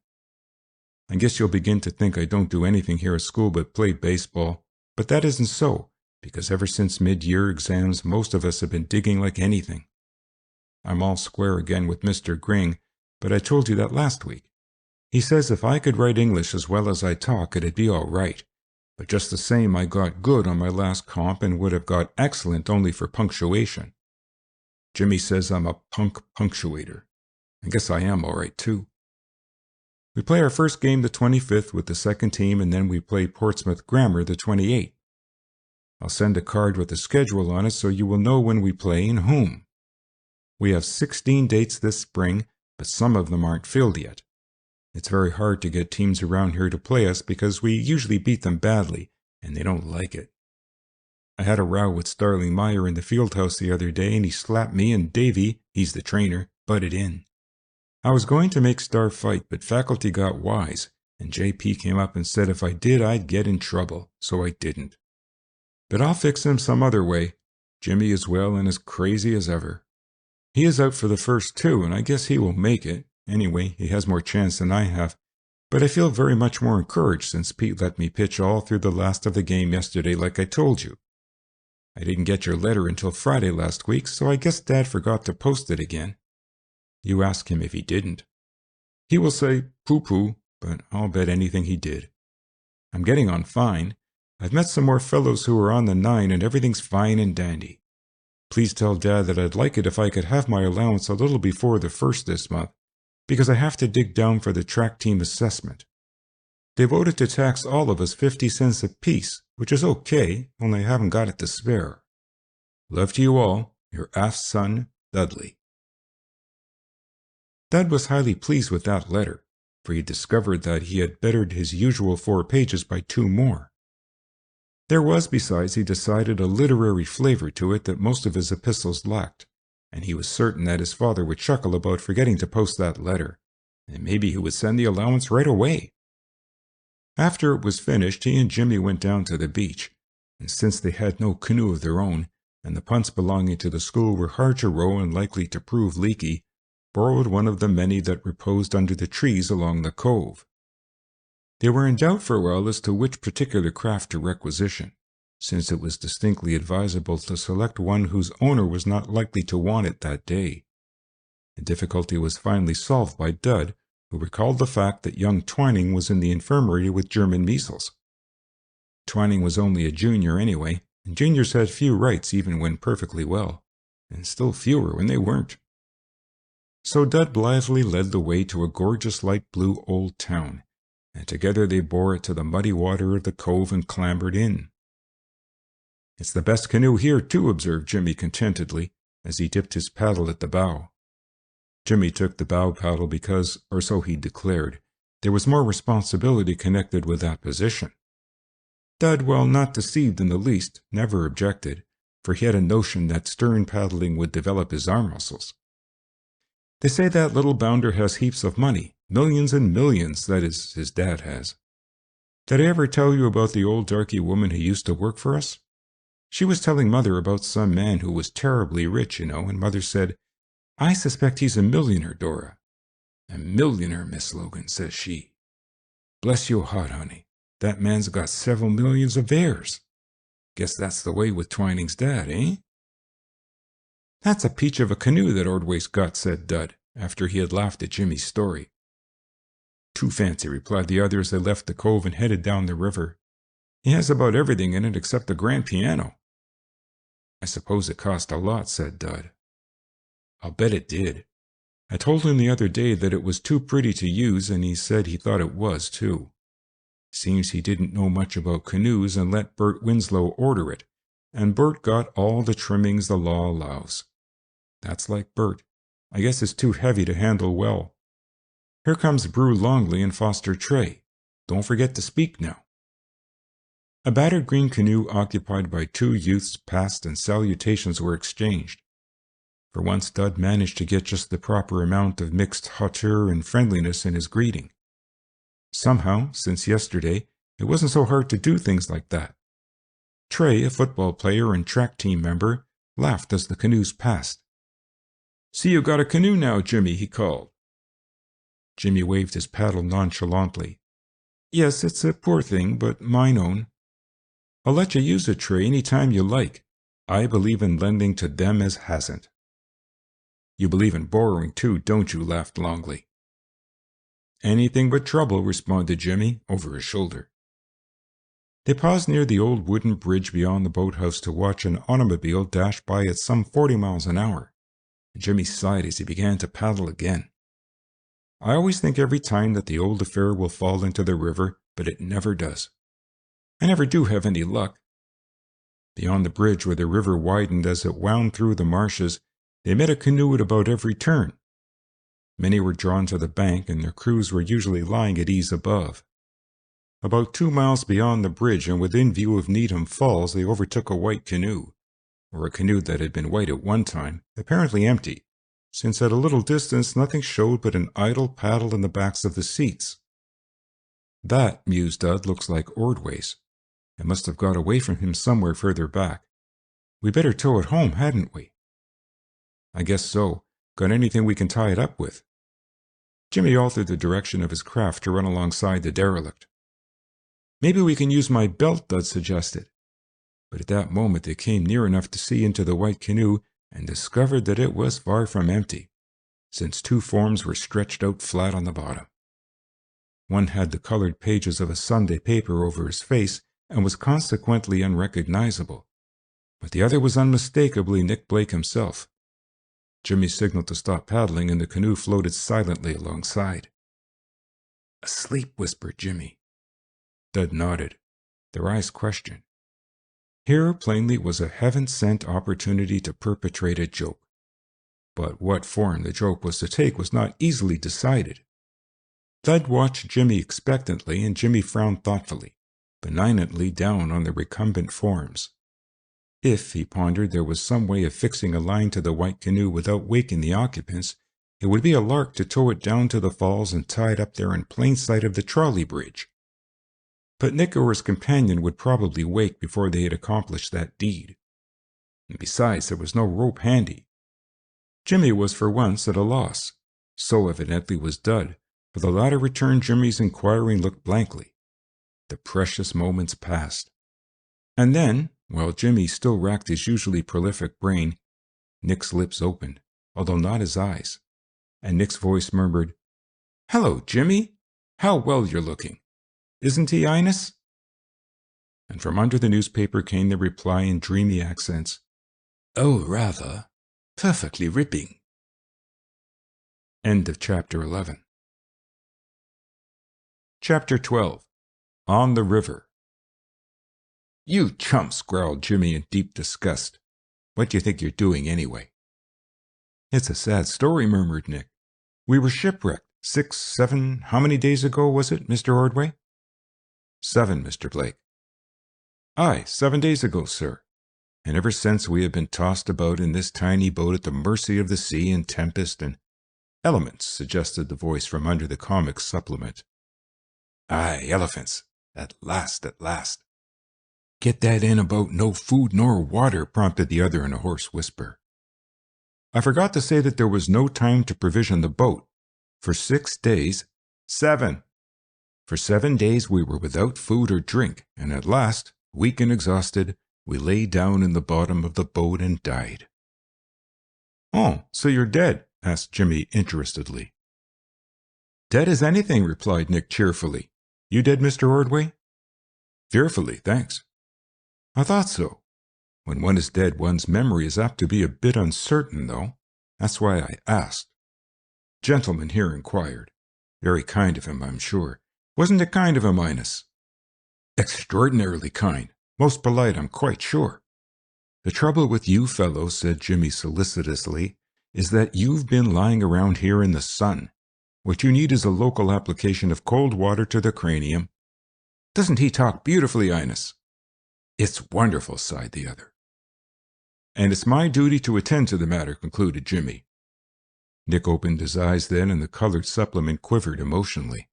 I guess you'll begin to think I don't do anything here at school but play baseball, but that isn't so, because ever since mid-year exams, most of us have been digging like anything. I'm all square again with Mr. Gring, but I told you that last week. He says if I could write English as well as I talk, it'd be all right. But just the same, I got good on my last comp and would have got excellent only for punctuation. Jimmy says I'm a punk punctuator. I guess I am all right, too. We play our first game the 25th with the second team, and then we play Portsmouth Grammar the 28th. I'll send a card with the schedule on it so you will know when we play and whom. We have 16 dates this spring, but some of them aren't filled yet. It's very hard to get teams around here to play us because we usually beat them badly, and they don't like it. I had a row with Star Meyer in the field house the other day, and he slapped me, and Davy, he's the trainer, butted in. I was going to make Star fight, but faculty got wise, and JP came up and said if I did, I'd get in trouble, so I didn't. But I'll fix him some other way. Jimmy is well and as crazy as ever. He is out for the first two, and I guess he will make it. Anyway, he has more chance than I have, but I feel very much more encouraged since Pete let me pitch all through the last of the game yesterday like I told you. I didn't get your letter until Friday last week, so I guess Dad forgot to post it again. You ask him if he didn't. He will say poo-poo, but I'll bet anything he did. I'm getting on fine. I've met some more fellows who are on the 9, and everything's fine and dandy. Please tell Dad that I'd like it if I could have my allowance a little before the 1st this month, because I have to dig down for the track team assessment. They voted to tax all of us 50 cents apiece, which is okay, only I haven't got it to spare. Love to you all, your aft son, Dudley. Dad was highly pleased with that letter, for he discovered that he had bettered his usual 4 pages by 2 more. There was, besides, he decided, a literary flavor to it that most of his epistles lacked, and he was certain that his father would chuckle about forgetting to post that letter, and maybe he would send the allowance right away. After it was finished, he and Jimmy went down to the beach, and since they had no canoe of their own, and the punts belonging to the school were hard to row and likely to prove leaky, borrowed one of the many that reposed under the trees along the cove. They were in doubt for a while as to which particular craft to requisition, since it was distinctly advisable to select one whose owner was not likely to want it that day. The difficulty was finally solved by Dud, who recalled the fact that young Twining was in the infirmary with German measles. Twining was only a junior anyway, and juniors had few rights even when perfectly well, and still fewer when they weren't. So Dud blithely led the way to a gorgeous light blue old town, and together they bore it to the muddy water of the cove and clambered in. It's the best canoe here, too, observed Jimmy contentedly, as he dipped his paddle at the bow. Jimmy took the bow paddle because, or so he declared, there was more responsibility connected with that position. Dud, while not deceived in the least, never objected, for he had a notion that stern paddling would develop his arm muscles. They say that little bounder has heaps of money, millions and millions, that is, his dad has. Did I ever tell you about the old darky woman who used to work for us? She was telling Mother about some man who was terribly rich, and Mother said, "I suspect he's a millionaire, Dora." "A millionaire, Miss Logan," says she. "Bless your heart, honey. That man's got several millions of heirs. Guess that's the way with Twining's dad, eh?" "That's a peach of a canoe that Ordway's got," said Dud, after he had laughed at Jimmy's story. "Too fancy," replied the other as they left the cove and headed down the river. "He has about everything in it except the grand piano." "I suppose it cost a lot," said Dud. "I'll bet it did. I told him the other day that it was too pretty to use, and he said he thought it was, too. Seems he didn't know much about canoes and let Bert Winslow order it, and Bert got all the trimmings the law allows. That's like Bert. I guess it's too heavy to handle well. Here comes Brew Longley and Foster Trey. Don't forget to speak now. A battered green canoe occupied by two youths passed and salutations were exchanged. For once Dud managed to get just the proper amount of mixed hauteur and friendliness in his greeting. Somehow, since yesterday, it wasn't so hard to do things like that. Trey, a football player and track team member, laughed as the canoes passed. "See you got a canoe now, Jimmy," he called. Jimmy waved his paddle nonchalantly. "Yes, it's a poor thing, but mine own. I'll let you use it, Trey, any time you like. I believe in lending to them as hasn't." "You believe in borrowing too, don't you?" laughed Longley. "Anything but trouble," responded Jimmy, over his shoulder. They paused near the old wooden bridge beyond the boathouse to watch an automobile dash by at some 40 miles an hour. Jimmy sighed as he began to paddle again. I always think every time that the old affair will fall into the river, but it never does. I never do have any luck. Beyond the bridge, where the river widened as it wound through the marshes, they met a canoe at about every turn. Many were drawn to the bank, and their crews were usually lying at ease above. About 2 miles beyond the bridge and within view of Needham Falls, they overtook a white canoe, or a canoe that had been white at one time, apparently empty, since at a little distance nothing showed but an idle paddle in the backs of the seats. "That," mused Dud, "looks like Ordway's. It must have got away from him somewhere further back. We better tow it home, hadn't we?" "I guess so. Got anything we can tie it up with?" Jimmy altered the direction of his craft to run alongside the derelict. "Maybe we can use my belt," Dud suggested. But at that moment they came near enough to see into the white canoe and discovered that it was far from empty, since two forms were stretched out flat on the bottom. One had the colored pages of a Sunday paper over his face and was consequently unrecognizable, but the other was unmistakably Nick Blake himself. Jimmy signaled to stop paddling, and the canoe floated silently alongside. "Asleep," whispered Jimmy. Dud nodded. Their eyes questioned. Here, plainly, was a heaven-sent opportunity to perpetrate a joke. But what form the joke was to take was not easily decided. Dud watched Jimmy expectantly, and Jimmy frowned thoughtfully, benignantly down on the recumbent forms. If, he pondered, there was some way of fixing a line to the white canoe without waking the occupants, it would be a lark to tow it down to the falls and tie it up there in plain sight of the trolley bridge. But Nick or his companion would probably wake before they had accomplished that deed. And besides, there was no rope handy. Jimmy was for once at a loss. So evidently was Dud, for the latter returned Jimmy's inquiring look blankly. The precious moments passed. And then, while Jimmy still racked his usually prolific brain, Nick's lips opened, although not his eyes, and Nick's voice murmured, "Hello, Jimmy. How well you're looking. Isn't he, Ines?" And from under the newspaper came the reply in dreamy accents, "Oh, rather. Perfectly ripping." End of Chapter 11. Chapter 12. On the River. "You chumps," growled Jimmy in deep disgust. "What do you think you're doing, anyway?" "It's a sad story," murmured Nick. "We were shipwrecked 6, 7, how many days ago was it, Mr. Ordway?" 7, Mr. Blake. "Aye, 7 days ago, sir. And ever since we have been tossed about in this tiny boat at the mercy of the sea and tempest and elements," suggested the voice from under the comic supplement. "Aye, elephants. At last, at last." "Get that in about no food nor water," prompted the other in a hoarse whisper. "I forgot to say that there was no time to provision the boat. For 6 days, 7. For 7 days we were without food or drink, and at last, weak and exhausted, we lay down in the bottom of the boat and died." "Oh, so you're dead?" asked Jimmy interestedly. "Dead as anything," replied Nick cheerfully. "You dead, Mr. Ordway?" "Fearfully, thanks." "I thought so. When one is dead, one's memory is apt to be a bit uncertain, though. That's why I asked." Gentleman here inquired. Very kind of him, I'm sure. Wasn't it kind of him, Ines? Extraordinarily kind. Most polite, I'm quite sure. The trouble with you fellows, said Jimmy solicitously, is that you've been lying around here in the sun. What you need is a local application of cold water to the cranium. Doesn't he talk beautifully, Ines? It's wonderful, sighed the other. And it's my duty to attend to the matter, concluded Jimmy. Nick opened his eyes then, and the colored supplement quivered emotionally.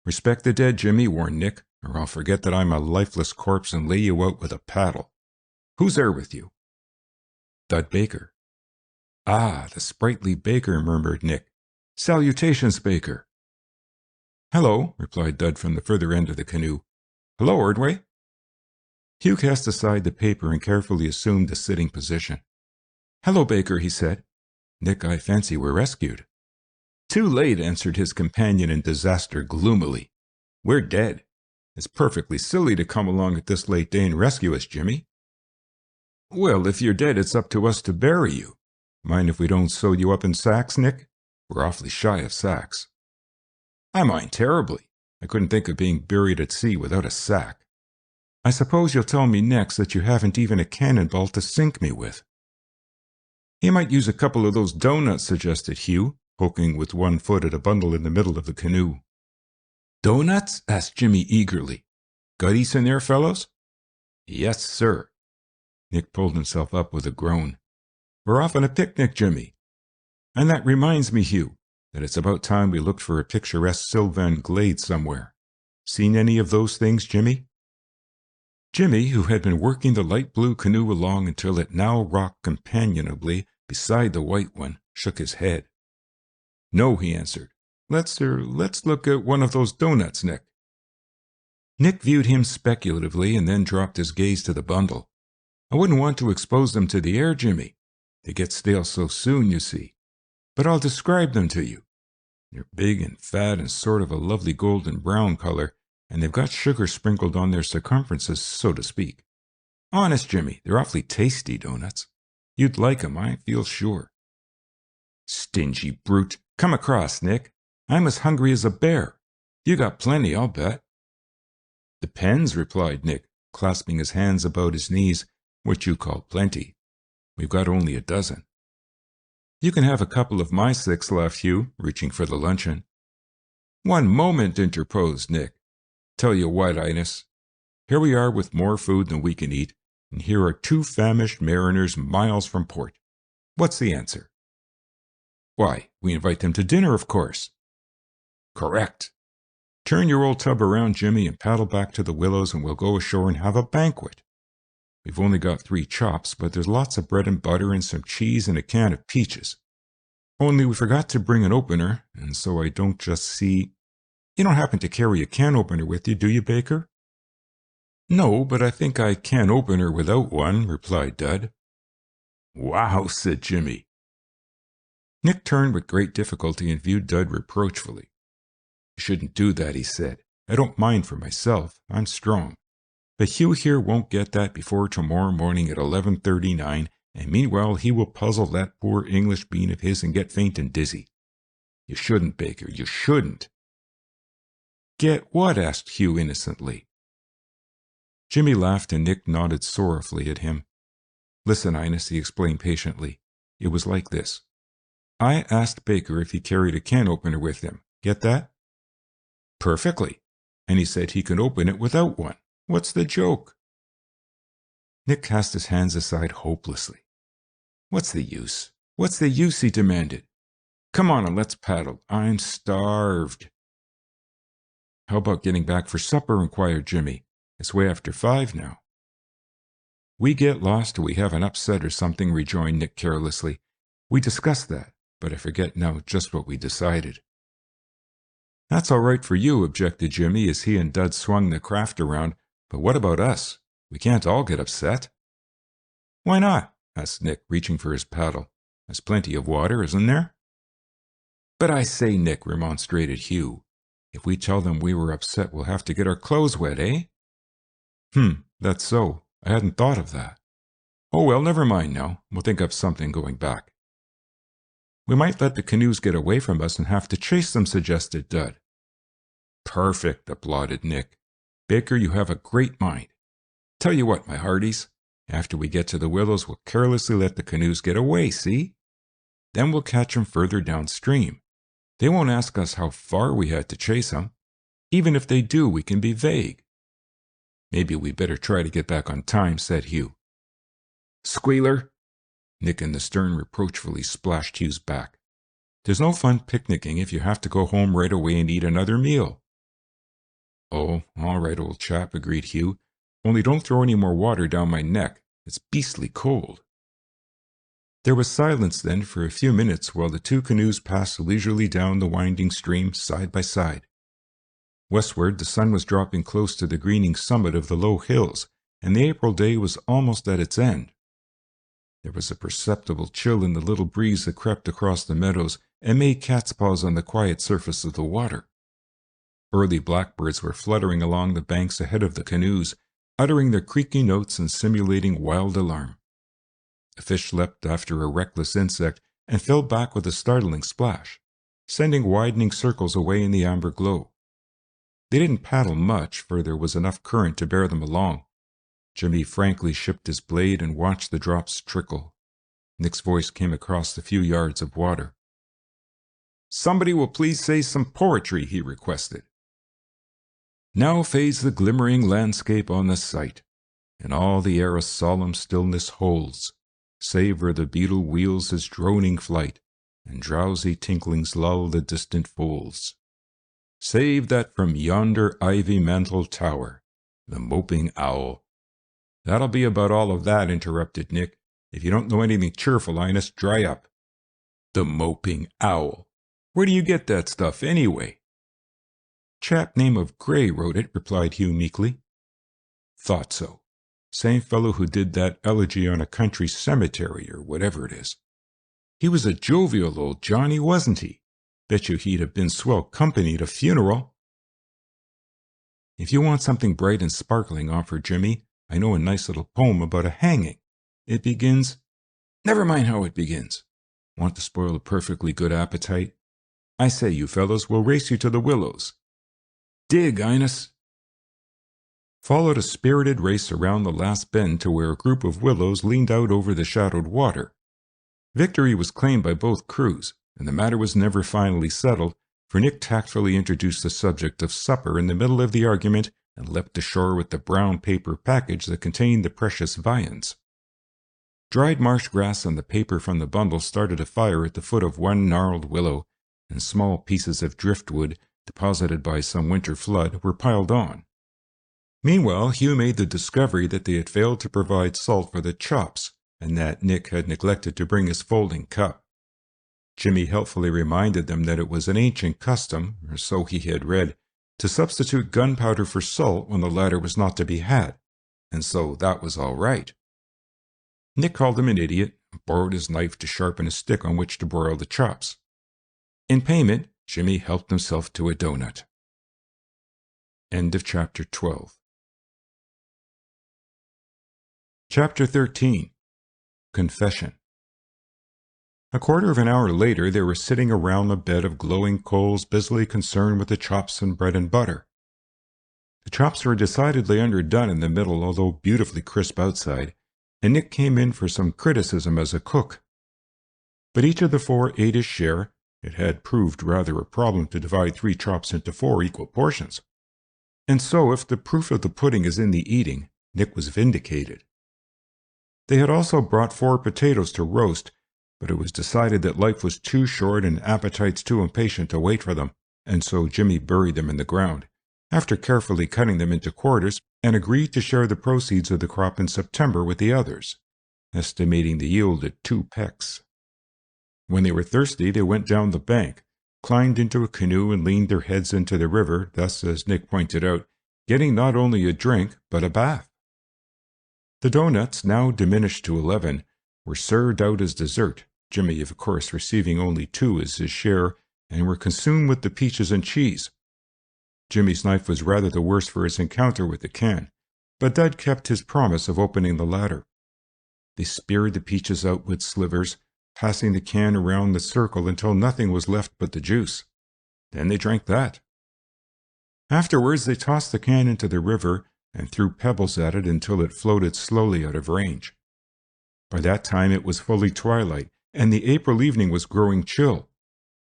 Respect the dead, Jimmy, warned Nick, or I'll forget that I'm a lifeless corpse and lay you out with a paddle. Who's there with you? Dud Baker. Ah, the sprightly Baker, murmured Nick. Salutations, Baker. Hello, replied Dud from the further end of the canoe. Hello, Ordway. Hugh cast aside the paper and carefully assumed the sitting position. Hello, Baker, he said. Nick, I fancy we're rescued. Too late, answered his companion in disaster gloomily. We're dead. It's perfectly silly to come along at this late day and rescue us, Jimmy. Well, if you're dead, it's up to us to bury you. Mind if we don't sew you up in sacks, Nick? We're awfully shy of sacks. I mind terribly. I couldn't think of being buried at sea without a sack. I suppose you'll tell me next that you haven't even a cannonball to sink me with. He might use a couple of those doughnuts, suggested Hugh, poking with one foot at a bundle in the middle of the canoe. Doughnuts? Asked Jimmy eagerly. Goodies in there, fellows? Yes, sir. Nick pulled himself up with a groan. We're off on a picnic, Jimmy. And that reminds me, Hugh, that it's about time we looked for a picturesque sylvan glade somewhere. Seen any of those things, Jimmy? Jimmy, who had been working the light blue canoe along until it now rocked companionably beside the white one, shook his head. No, he answered. Let's look at one of those doughnuts, Nick. Nick viewed him speculatively and then dropped his gaze to the bundle. I wouldn't want to expose them to the air, Jimmy. They get stale so soon, you see. But I'll describe them to you. They're big and fat and sort of a lovely golden brown color, and they've got sugar sprinkled on their circumferences, so to speak. Honest, Jimmy, they're awfully tasty doughnuts. You'd like 'em, I feel sure. Stingy brute. Come across, Nick. I'm as hungry as a bear. You got plenty, I'll bet. Depends, replied Nick, clasping his hands about his knees, what you call plenty. We've got only a dozen. You can have a couple of my 6, laughed Hugh, reaching for the luncheon. One moment, interposed Nick. Tell you what, Ines. Here we are with more food than we can eat, and here are 2 famished mariners miles from port. What's the answer? Why, we invite them to dinner, of course. Correct. Turn your old tub around, Jimmy, and paddle back to the Willows, and we'll go ashore and have a banquet. We've only got 3 chops, but there's lots of bread and butter and some cheese and a can of peaches. Only we forgot to bring an opener, and so I don't just see... You don't happen to carry a can opener with you, do you, Baker? No, but I think I can open her without one, replied Dud. Wow, said Jimmy. Nick turned with great difficulty and viewed Dud reproachfully. You shouldn't do that, he said. I don't mind for myself. I'm strong. But Hugh here won't get that before tomorrow morning at 11:39, and meanwhile he will puzzle that poor English bean of his and get faint and dizzy. You shouldn't, Baker, you shouldn't. Get what? Asked Hugh innocently. Jimmy laughed and Nick nodded sorrowfully at him. Listen, Ines, he explained patiently. It was like this. I asked Baker if he carried a can opener with him. Get that? Perfectly. And he said he could open it without one. What's the joke? Nick cast his hands aside hopelessly. What's the use? What's the use? He demanded. Come on and let's paddle. I'm starved. How about getting back for supper? Inquired Jimmy. It's way after 5 now. We get lost or we have an upset or something, rejoined Nick carelessly. We discussed that, but I forget now just what we decided. That's all right for you, objected Jimmy as he and Dud swung the craft around. But what about us? We can't all get upset. Why not? Asked Nick, reaching for his paddle. There's plenty of water, isn't there? But I say, Nick, remonstrated Hugh. If we tell them we were upset, we'll have to get our clothes wet, eh? That's so. I hadn't thought of that. Oh, well, never mind now. We'll think of something going back. We might let the canoes get away from us and have to chase them, suggested Dud. Perfect, applauded Nick. Baker, you have a great mind. Tell you what, my hearties, after we get to the willows, we'll carelessly let the canoes get away, see? Then we'll catch them further downstream. They won't ask us how far we had to chase them. Even if they do, we can be vague. Maybe we better try to get back on time, said Hugh. Squealer! Nick in the stern reproachfully splashed Hugh's back. There's no fun picnicking if you have to go home right away and eat another meal. Oh, all right, old chap, agreed Hugh. Only don't throw any more water down my neck. It's beastly cold. There was silence then for a few minutes while the two canoes passed leisurely down the winding stream side by side. Westward, the sun was dropping close to the greening summit of the low hills, and the April day was almost at its end. There was a perceptible chill in the little breeze that crept across the meadows and made cat's paws on the quiet surface of the water. Early blackbirds were fluttering along the banks ahead of the canoes, uttering their creaky notes and simulating wild alarm. A fish leapt after a reckless insect and fell back with a startling splash, sending widening circles away in the amber glow. They didn't paddle much, for there was enough current to bear them along. Jimmy frankly shipped his blade and watched the drops trickle. Nick's voice came across the few yards of water. Somebody will please say some poetry, he requested. Now fades the glimmering landscape on the sight, and all the air a solemn stillness holds, save where the beetle wheels his droning flight, and drowsy tinklings lull the distant folds. Save that from yonder ivy-mantled tower, the moping owl. That'll be about all of that, interrupted Nick. If you don't know anything cheerful, Ines, dry up. The moping owl. Where do you get that stuff, anyway? Chap name of Gray wrote it, replied Hugh meekly. Thought so. Same fellow who did that elegy on a country cemetery, or whatever it is. He was a jovial old Johnny, wasn't he? Bet you he'd have been swell company at a funeral. If you want something bright and sparkling, offered Jimmy, I know a nice little poem about a hanging. It begins... Never mind how it begins. Want to spoil a perfectly good appetite? I say, you fellows, we'll race you to the willows. Dig, Ines. Followed a spirited race around the last bend to where a group of willows leaned out over the shadowed water. Victory was claimed by both crews, and the matter was never finally settled, for Nick tactfully introduced the subject of supper in the middle of the argument and leapt ashore with the brown paper package that contained the precious viands. Dried marsh grass and the paper from the bundle started a fire at the foot of one gnarled willow, and small pieces of driftwood, deposited by some winter flood, were piled on. Meanwhile, Hugh made the discovery that they had failed to provide salt for the chops, and that Nick had neglected to bring his folding cup. Jimmy helpfully reminded them that it was an ancient custom, or so he had read, to substitute gunpowder for salt when the latter was not to be had, and so that was all right. Nick called him an idiot, and borrowed his knife to sharpen a stick on which to broil the chops. In payment, Jimmy helped himself to a donut. End of Chapter 12. Chapter 13. Confession. A quarter of an hour later, they were sitting around a bed of glowing coals, busily concerned with the chops and bread and butter. The chops were decidedly underdone in the middle, although beautifully crisp outside, and Nick came in for some criticism as a cook. But each of the four ate his share. It had proved rather a problem to divide 3 chops into 4 equal portions. And so, if the proof of the pudding is in the eating, Nick was vindicated. They had also brought 4 potatoes to roast, but it was decided that life was too short and appetites too impatient to wait for them, and so Jimmy buried them in the ground, after carefully cutting them into quarters, and agreed to share the proceeds of the crop in September with the others, estimating the yield at 2 pecks. When they were thirsty, they went down the bank, climbed into a canoe and leaned their heads into the river, thus, as Nick pointed out, getting not only a drink, but a bath. The doughnuts, now diminished to 11, were served out as dessert, Jimmy, of course, receiving only 2 as his share, and were consumed with the peaches and cheese. Jimmy's knife was rather the worse for his encounter with the can, but Dud kept his promise of opening the latter. They speared the peaches out with slivers, passing the can around the circle until nothing was left but the juice. Then they drank that. Afterwards, they tossed the can into the river and threw pebbles at it until it floated slowly out of range. By that time it was fully twilight, and the April evening was growing chill.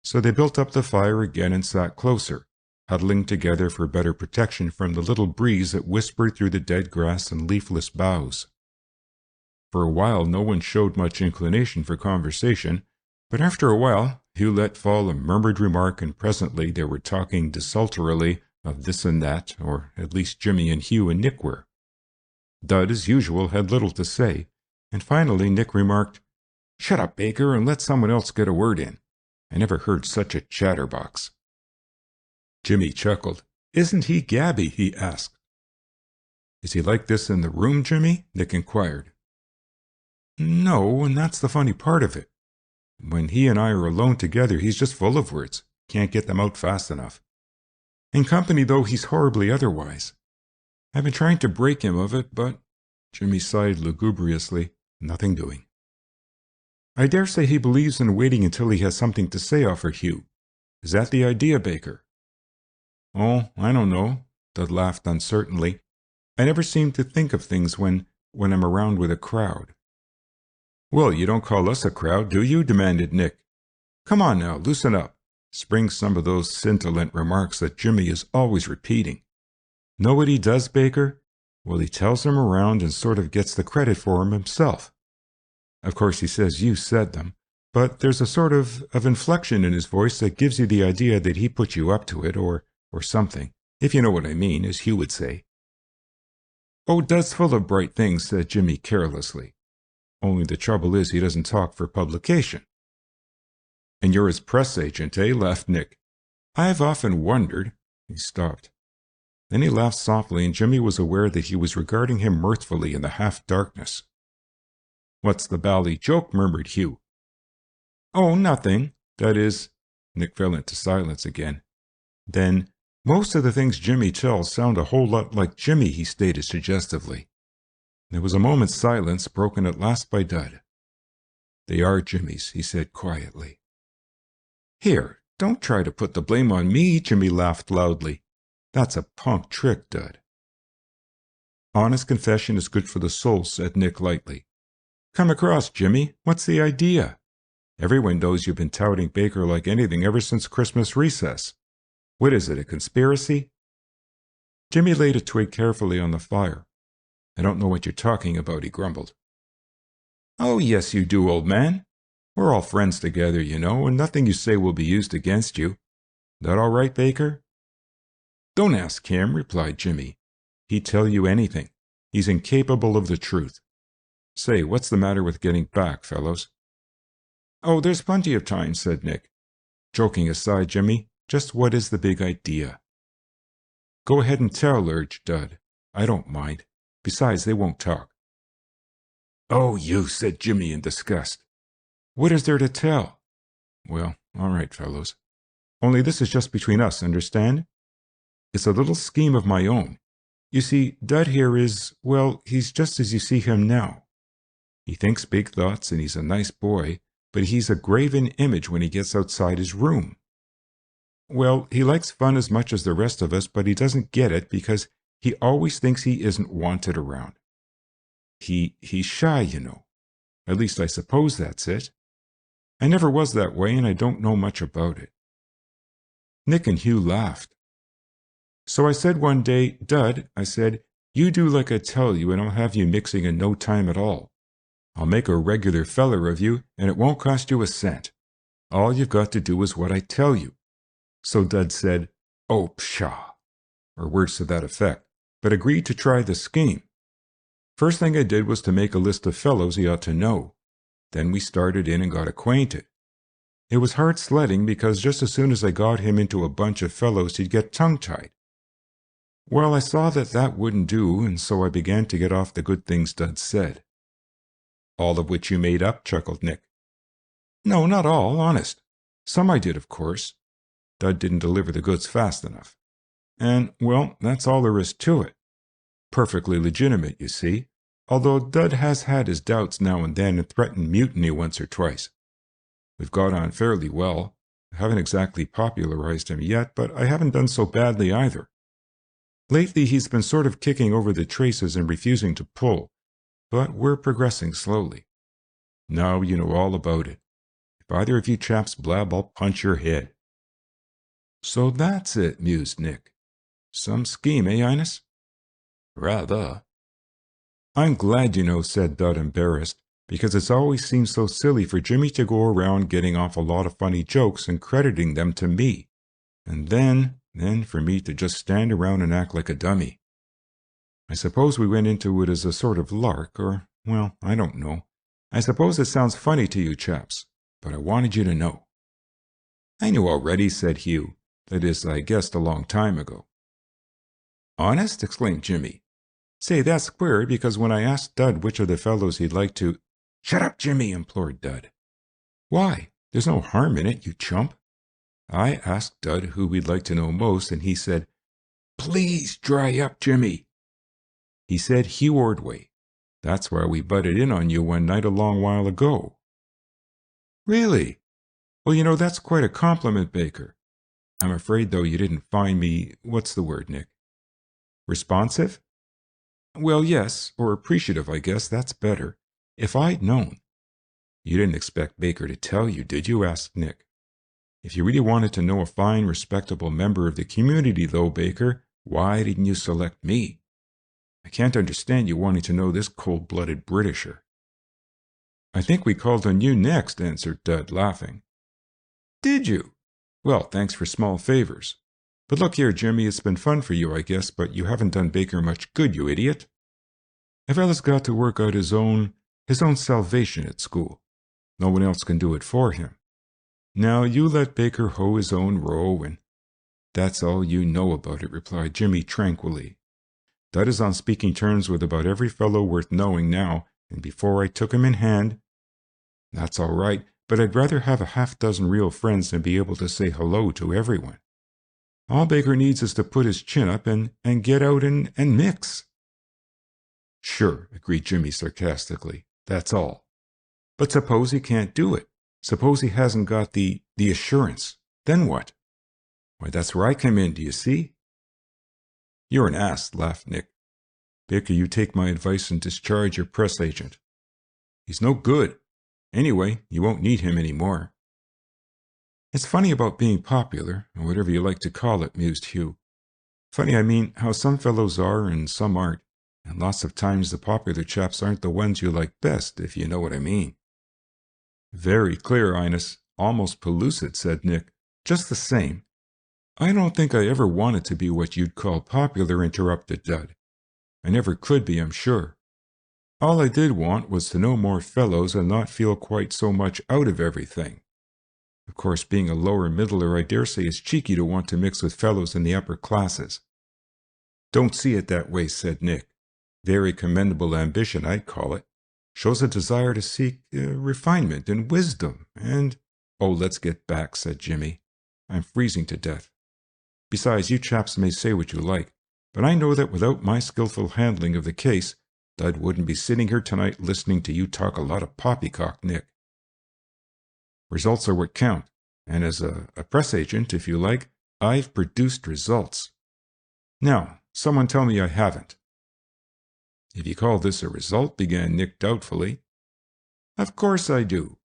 So they built up the fire again and sat closer, huddling together for better protection from the little breeze that whispered through the dead grass and leafless boughs. For a while no one showed much inclination for conversation, but after a while Hugh let fall a murmured remark, and presently they were talking desultorily of this and that, or at least Jimmy and Hugh and Nick were. Dud, as usual, had little to say, and finally Nick remarked, "Shut up, Baker, and let someone else get a word in. I never heard such a chatterbox." Jimmy chuckled. "Isn't he gabby?" he asked. "Is he like this in the room, Jimmy?" Nick inquired. "No, and that's the funny part of it. When he and I are alone together, he's just full of words. Can't get them out fast enough. In company, though, he's horribly otherwise. I've been trying to break him of it, but—" Jimmy sighed lugubriously. "Nothing doing." "I dare say he believes in waiting until he has something to say," offered Hugh. "Is that the idea, Baker?" "Oh, I don't know," Dud laughed uncertainly. "I never seem to think of things when I'm around with a crowd." "Well, you don't call us a crowd, do you?" demanded Nick. "Come on now, loosen up. Spring some of those scintillant remarks that Jimmy is always repeating. Know what he does, Baker? Well, he tells them around and sort of gets the credit for them himself. Of course, he says you said them, but there's a sort of inflection in his voice that gives you the idea that he put you up to it, or something, if you know what I mean, as Hugh would say." "Oh, Dud's full of bright things," said Jimmy carelessly. "Only the trouble is he doesn't talk for publication." "And you're his press agent, eh?" laughed Nick. "I've often wondered—" He stopped. Then he laughed softly, and Jimmy was aware that he was regarding him mirthfully in the half-darkness. "What's the bally joke?" murmured Hugh. "Oh, nothing. That is—" Nick fell into silence again. Then, "Most of the things Jimmy tells sound a whole lot like Jimmy," he stated suggestively. There was a moment's silence, broken at last by Dud. "They are Jimmy's," he said quietly. "Here, don't try to put the blame on me," Jimmy laughed loudly. "That's a punk trick, Dud." "Honest confession is good for the soul," said Nick lightly. "Come across, Jimmy. What's the idea? Everyone knows you've been touting Baker like anything ever since Christmas recess. What is it, a conspiracy?" Jimmy laid a twig carefully on the fire. "I don't know what you're talking about," he grumbled. "Oh, yes, you do, old man. We're all friends together, you know, and nothing you say will be used against you. That all right, Baker?" "Don't ask him," replied Jimmy. "He'd tell you anything. He's incapable of the truth. Say, what's the matter with getting back, fellows?" "Oh, there's plenty of time," said Nick. "Joking aside, Jimmy, just what is the big idea?" "Go ahead and tell," urged Dud. "I don't mind. Besides, they won't talk." "Oh, you," said Jimmy in disgust. "What is there to tell?" "Well, all right, fellows. Only this is just between us, understand? It's a little scheme of my own. You see, Dud here is, well, he's just as you see him now. He thinks big thoughts, and he's a nice boy, but he's a graven image when he gets outside his room. Well, he likes fun as much as the rest of us, but he doesn't get it because he always thinks he isn't wanted around. He's shy, you know. At least I suppose that's it. I never was that way, and I don't know much about it." Nick and Hugh laughed. "So I said one day, 'Dud,' I said, 'you do like I tell you, and I'll have you mixing in no time at all. I'll make a regular feller of you, and it won't cost you a cent. All you've got to do is what I tell you.' So Dud said, 'Oh, pshaw,' or words to that effect, but agreed to try the scheme. First thing I did was to make a list of fellows he ought to know. Then we started in and got acquainted. It was hard sledding because just as soon as I got him into a bunch of fellows he'd get tongue-tied. Well, I saw that wouldn't do, and so I began to get off the good things Dud said." "All of which you made up?" chuckled Nick. "No, not all, honest. Some I did, of course. Dud didn't deliver the goods fast enough. And, well, that's all there is to it. Perfectly legitimate, you see, although Dud has had his doubts now and then and threatened mutiny once or twice. We've got on fairly well. I haven't exactly popularized him yet, but I haven't done so badly either. Lately he's been sort of kicking over the traces and refusing to pull, but we're progressing slowly. Now you know all about it. If either of you chaps blab, I'll punch your head." "So that's it," mused Nick. "Some scheme, eh, Ines?" "Rather." "I'm glad you know," said Dud, embarrassed, "because it's always seemed so silly for Jimmy to go around getting off a lot of funny jokes and crediting them to me, and then for me to just stand around and act like a dummy. I suppose we went into it as a sort of lark, or, well, I don't know. I suppose it sounds funny to you chaps, but I wanted you to know." "I knew already," said Hugh. "That is, I guessed a long time ago." "Honest?" exclaimed Jimmy. "Say, that's queer, because when I asked Dud which of the fellows he'd like to—" "Shut up, Jimmy," implored Dud. "Why? There's no harm in it, you chump. I asked Dud who we'd like to know most, and he said—" "Please dry up, Jimmy." "He said Hugh Ordway. That's why we butted in on you one night a long while ago." "Really? Well, you know, that's quite a compliment, Baker. I'm afraid, though, you didn't find me— what's the word, Nick? Responsive? Well, yes, or appreciative, I guess. That's better. If I'd known—" "You didn't expect Baker to tell you, did you?" asked Nick. "If you really wanted to know a fine, respectable member of the community, though, Baker, why didn't you select me? I can't understand you wanting to know this cold-blooded Britisher." "I think we called on you next," answered Dud, laughing. "Did you? Well, thanks for small favors. But look here, Jimmy, it's been fun for you, I guess, but you haven't done Baker much good, you idiot. A fella's got to work out his own salvation at school. No one else can do it for him. Now, you let Baker hoe his own row, and—" "That's all you know about it," replied Jimmy tranquilly. "Dud is on speaking terms with about every fellow worth knowing now, and before I took him in hand—" "That's all right, but I'd rather have a half-dozen real friends than be able to say hello to everyone. All Baker needs is to put his chin up and get out and mix." "Sure," agreed Jimmy sarcastically. "That's all. But suppose he can't do it? Suppose he hasn't got the assurance? Then what?" "Why, that's where I come in, do you see?" "You're an ass," laughed Nick. "Baker, you take my advice and discharge your press agent. He's no good. Anyway, you won't need him any more." "It's funny about being popular, or whatever you like to call it," mused Hugh. "Funny, I mean, how some fellows are and some aren't, and lots of times the popular chaps aren't the ones you like best, if you know what I mean." "Very clear, Ines. Almost pellucid," said Nick. "Just the same—" "I don't think I ever wanted to be what you'd call popular," interrupted Dud. "I never could be, I'm sure. All I did want was to know more fellows and not feel quite so much out of everything. Of course, being a lower middler, I dare say it's cheeky to want to mix with fellows in the upper classes." "Don't see it that way," said Nick. "Very commendable ambition, I'd call it. Shows a desire to seek refinement and wisdom and—" "Oh, let's get back," said Jimmy. "I'm freezing to death. Besides, you chaps may say what you like, but I know that without my skillful handling of the case, Dud wouldn't be sitting here tonight listening to you talk a lot of poppycock, Nick. Results are what count, and as a press agent, if you like, I've produced results. Now, someone tell me I haven't." "If you call this a result," began Nick doubtfully. "Of course I do.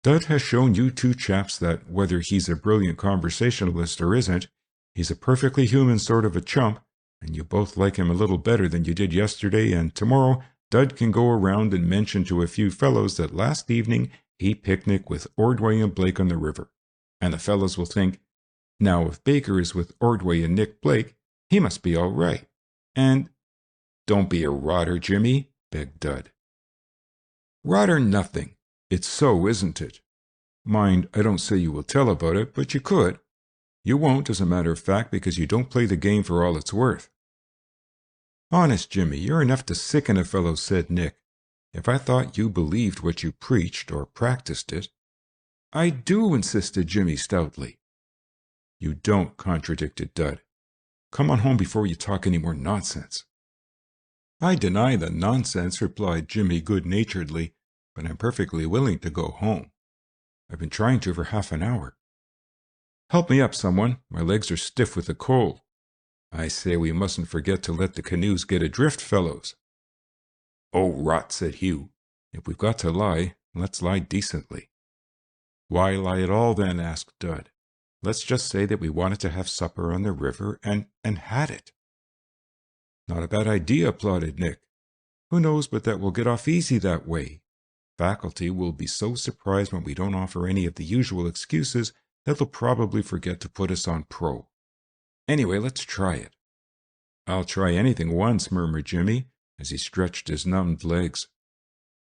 Dud has shown you two chaps that, whether he's a brilliant conversationalist or isn't, he's a perfectly human sort of a chump, and you both like him a little better than you did yesterday, and tomorrow Dud can go around and mention to a few fellows that last evening he picnicked with Ordway and Blake on the river, and the fellows will think, now if Baker is with Ordway and Nick Blake, he must be all right. And—" "Don't be a rotter, Jimmy," begged Dud. "Rotter nothing. It's so, isn't it? Mind, I don't say you will tell about it, but you could. You won't, as a matter of fact, because you don't play the game for all it's worth." "Honest, Jimmy, you're enough to sicken a fellow," said Nick. "If I thought you believed what you preached or practiced it—" "I do," insisted Jimmy stoutly. "You don't," contradicted Dud. "Come on home before you talk any more nonsense." "I deny the nonsense," replied Jimmy good-naturedly, "but I'm perfectly willing to go home. I've been trying to for half an hour. Help me up, someone. My legs are stiff with the cold. I say we mustn't forget to let the canoes get adrift, fellows. Oh, rot, said Hugh. If we've got to lie, let's lie decently. Why lie at all, then? Asked Dud. Let's just say that we wanted to have supper on the river and had it. Not a bad idea, applauded Nick. Who knows but that we'll get off easy that way? Faculty will be so surprised when we don't offer any of the usual excuses that they'll probably forget to put us on pro. Anyway, let's try it. I'll try anything once, murmured Jimmy, as he stretched his numbed legs.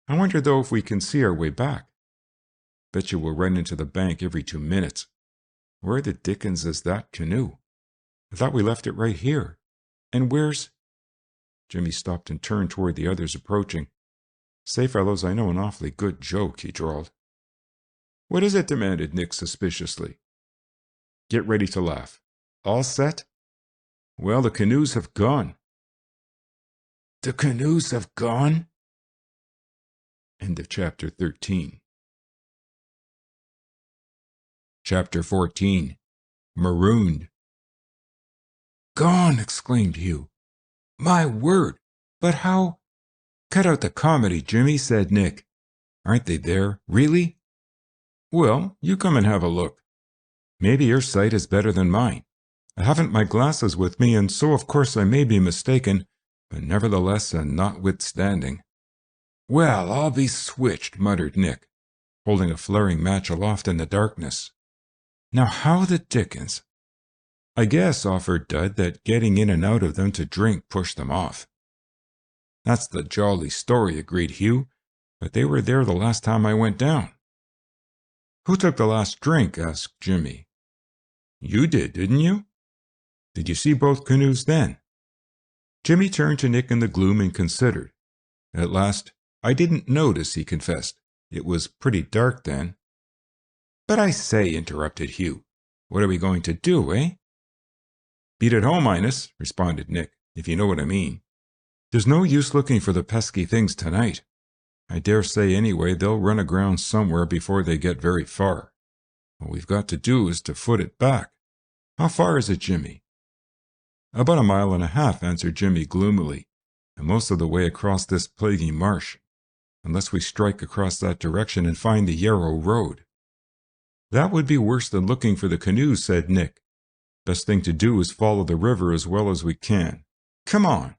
I wonder, though, if we can see our way back. Bet you we'll run into the bank every 2 minutes. Where the dickens is that canoe? I thought we left it right here. And where's... Jimmy stopped and turned toward the others approaching. Say, fellows, I know an awfully good joke, he drawled. What is it? Demanded Nick suspiciously. Get ready to laugh. All set? Well, the canoes have gone. The canoes have gone? End of chapter 13. Chapter 14. Marooned. Gone! Exclaimed Hugh. My word! But how? Cut out the comedy, Jimmy, said Nick. Aren't they there? Really? Well, you come and have a look. Maybe your sight is better than mine. I haven't my glasses with me, and so of course I may be mistaken, but nevertheless and notwithstanding. Well, I'll be switched, muttered Nick, holding a flaring match aloft in the darkness. Now how the dickens? I guess, offered Dud, that getting in and out of them to drink pushed them off. That's the jolly story, agreed Hugh, but they were there the last time I went down. Who took the last drink? Asked Jimmy. You did, didn't you? Did you see both canoes then? Jimmy turned to Nick in the gloom and considered. At last, I didn't notice, he confessed. It was pretty dark then. But I say, interrupted Hugh, what are we going to do, eh? Beat it home, Inus, responded Nick, if you know what I mean. There's no use looking for the pesky things tonight. I dare say anyway they'll run aground somewhere before they get very far. What we've got to do is to foot it back. How far is it, Jimmy? About 1.5 miles, answered Jimmy gloomily, and most of the way across this plaguey marsh, unless we strike across that direction and find the Yarrow road. That would be worse than looking for the canoes, said Nick. Best thing to do is follow the river as well as we can. Come on.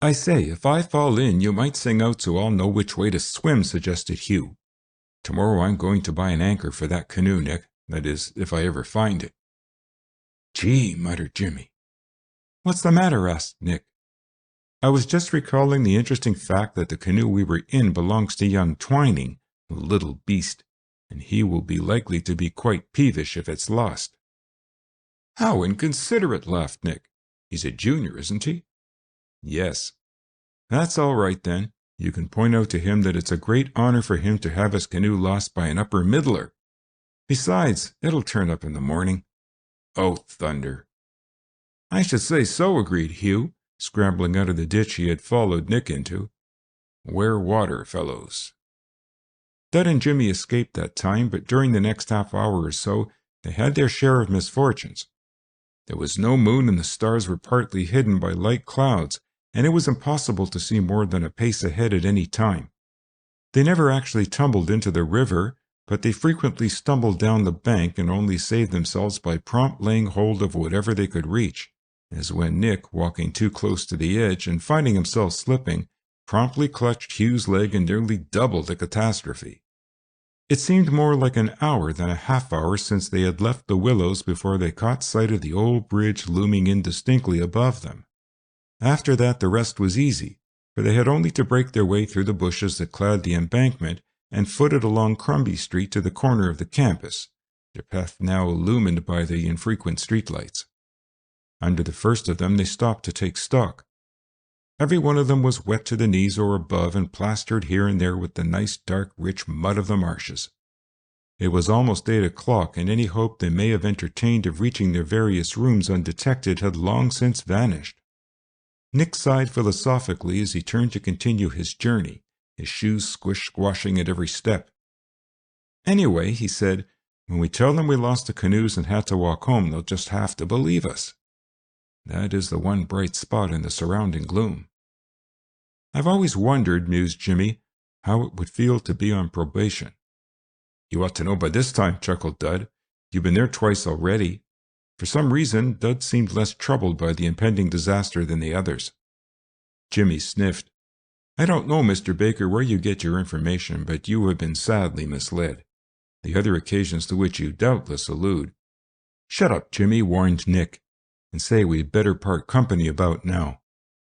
I say, if I fall in, you might sing out so I'll know which way to swim, suggested Hugh. Tomorrow I'm going to buy an anchor for that canoe, Nick. That is, if I ever find it. Gee, muttered Jimmy. What's the matter? Asked Nick. I was just recalling the interesting fact that the canoe we were in belongs to young Twining, the little beast, and he will be likely to be quite peevish if it's lost. How inconsiderate, laughed Nick. He's a junior, isn't he? Yes. That's all right, then. You can point out to him that it's a great honor for him to have his canoe lost by an upper middler. Besides, it'll turn up in the morning. Oh, thunder. I should say so, agreed Hugh, scrambling out of the ditch he had followed Nick into. Wear water, fellows. Dud and Jimmy escaped that time, but during the next half hour or so, they had their share of misfortunes. There was no moon and the stars were partly hidden by light clouds, and it was impossible to see more than a pace ahead at any time. They never actually tumbled into the river, but they frequently stumbled down the bank and only saved themselves by prompt laying hold of whatever they could reach, as when Nick, walking too close to the edge and finding himself slipping, promptly clutched Hugh's leg and nearly doubled the catastrophe. It seemed more like an hour than a half-hour since they had left the willows before they caught sight of the old bridge looming indistinctly above them. After that the rest was easy, for they had only to break their way through the bushes that clad the embankment and foot it along Crombie Street to the corner of the campus, their path now illumined by the infrequent streetlights. Under the first of them they stopped to take stock. Every one of them was wet to the knees or above and plastered here and there with the nice dark rich mud of the marshes. It was almost 8 o'clock, and any hope they may have entertained of reaching their various rooms undetected had long since vanished. Nick sighed philosophically as he turned to continue his journey, his shoes squish-squashing at every step. Anyway, he said, when we tell them we lost the canoes and had to walk home, they'll just have to believe us. That is the one bright spot in the surrounding gloom. I've always wondered, mused Jimmy, how it would feel to be on probation. You ought to know by this time, chuckled Dud. You've been there twice already. For some reason, Dud seemed less troubled by the impending disaster than the others. Jimmy sniffed. I don't know, Mr. Baker, where you get your information, but you have been sadly misled. The other occasions to which you doubtless allude. Shut up, Jimmy, warned Nick, and say we'd better part company about now.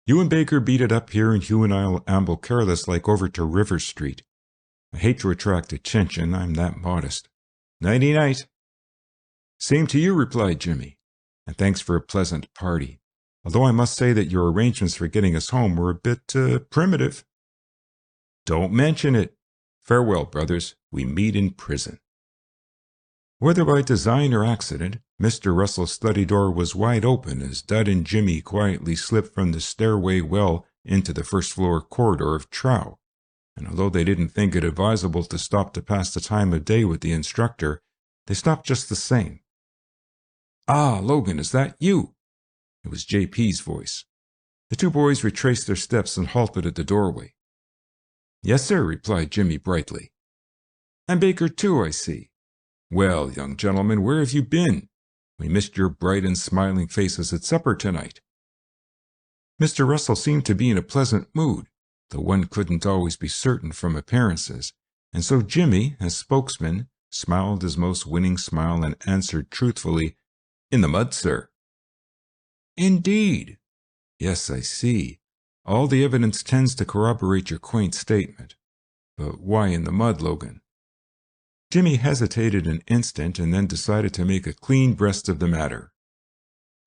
You and Baker beat it up here, and Hugh and I'll amble careless like over to River Street. I hate to attract attention, I'm that modest. Nighty-night. Same to you, replied Jimmy, and thanks for a pleasant party, although I must say that your arrangements for getting us home were a bit primitive. Don't mention it. Farewell, brothers. We meet in prison. Whether by design or accident, Mr. Russell's study door was wide open as Dud and Jimmy quietly slipped from the stairway well into the first-floor corridor of Trow, and although they didn't think it advisable to stop to pass the time of day with the instructor, they stopped just the same. Ah, Logan, is that you? It was J.P.'s voice. The two boys retraced their steps and halted at the doorway. Yes, sir, replied Jimmy brightly. And Baker, too, I see. Well, young gentlemen, where have you been? We missed your bright and smiling faces at supper tonight. Mr. Russell seemed to be in a pleasant mood, though one couldn't always be certain from appearances, and so Jimmy, as spokesman, smiled his most winning smile and answered truthfully, In the mud, sir. Indeed. Yes, I see. All the evidence tends to corroborate your quaint statement. But why in the mud, Logan? Jimmy hesitated an instant and then decided to make a clean breast of the matter.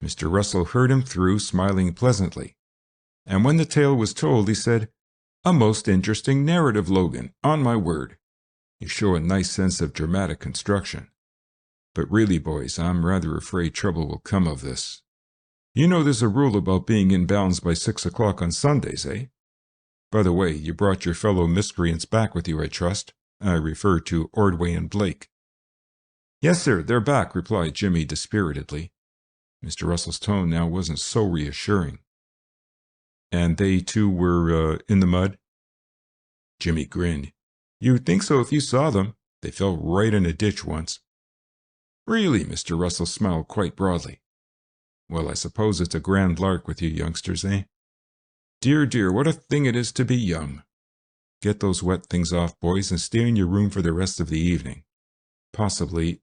Mr. Russell heard him through, smiling pleasantly. And when the tale was told, he said, A most interesting narrative, Logan, on my word. You show a nice sense of dramatic construction. But really, boys, I'm rather afraid trouble will come of this. You know there's a rule about being in bounds by 6 o'clock on Sundays, eh? By the way, you brought your fellow miscreants back with you, I trust. I refer to Ordway and Blake. Yes, sir, they're back, replied Jimmy dispiritedly. Mr. Russell's tone now wasn't so reassuring. And they, too, were in the mud? Jimmy grinned. You'd think so if you saw them. They fell right in a ditch once. Really, Mr. Russell smiled quite broadly. Well, I suppose it's a grand lark with you youngsters, eh? Dear, dear, what a thing it is to be young. Get those wet things off, boys, and stay in your room for the rest of the evening. Possibly,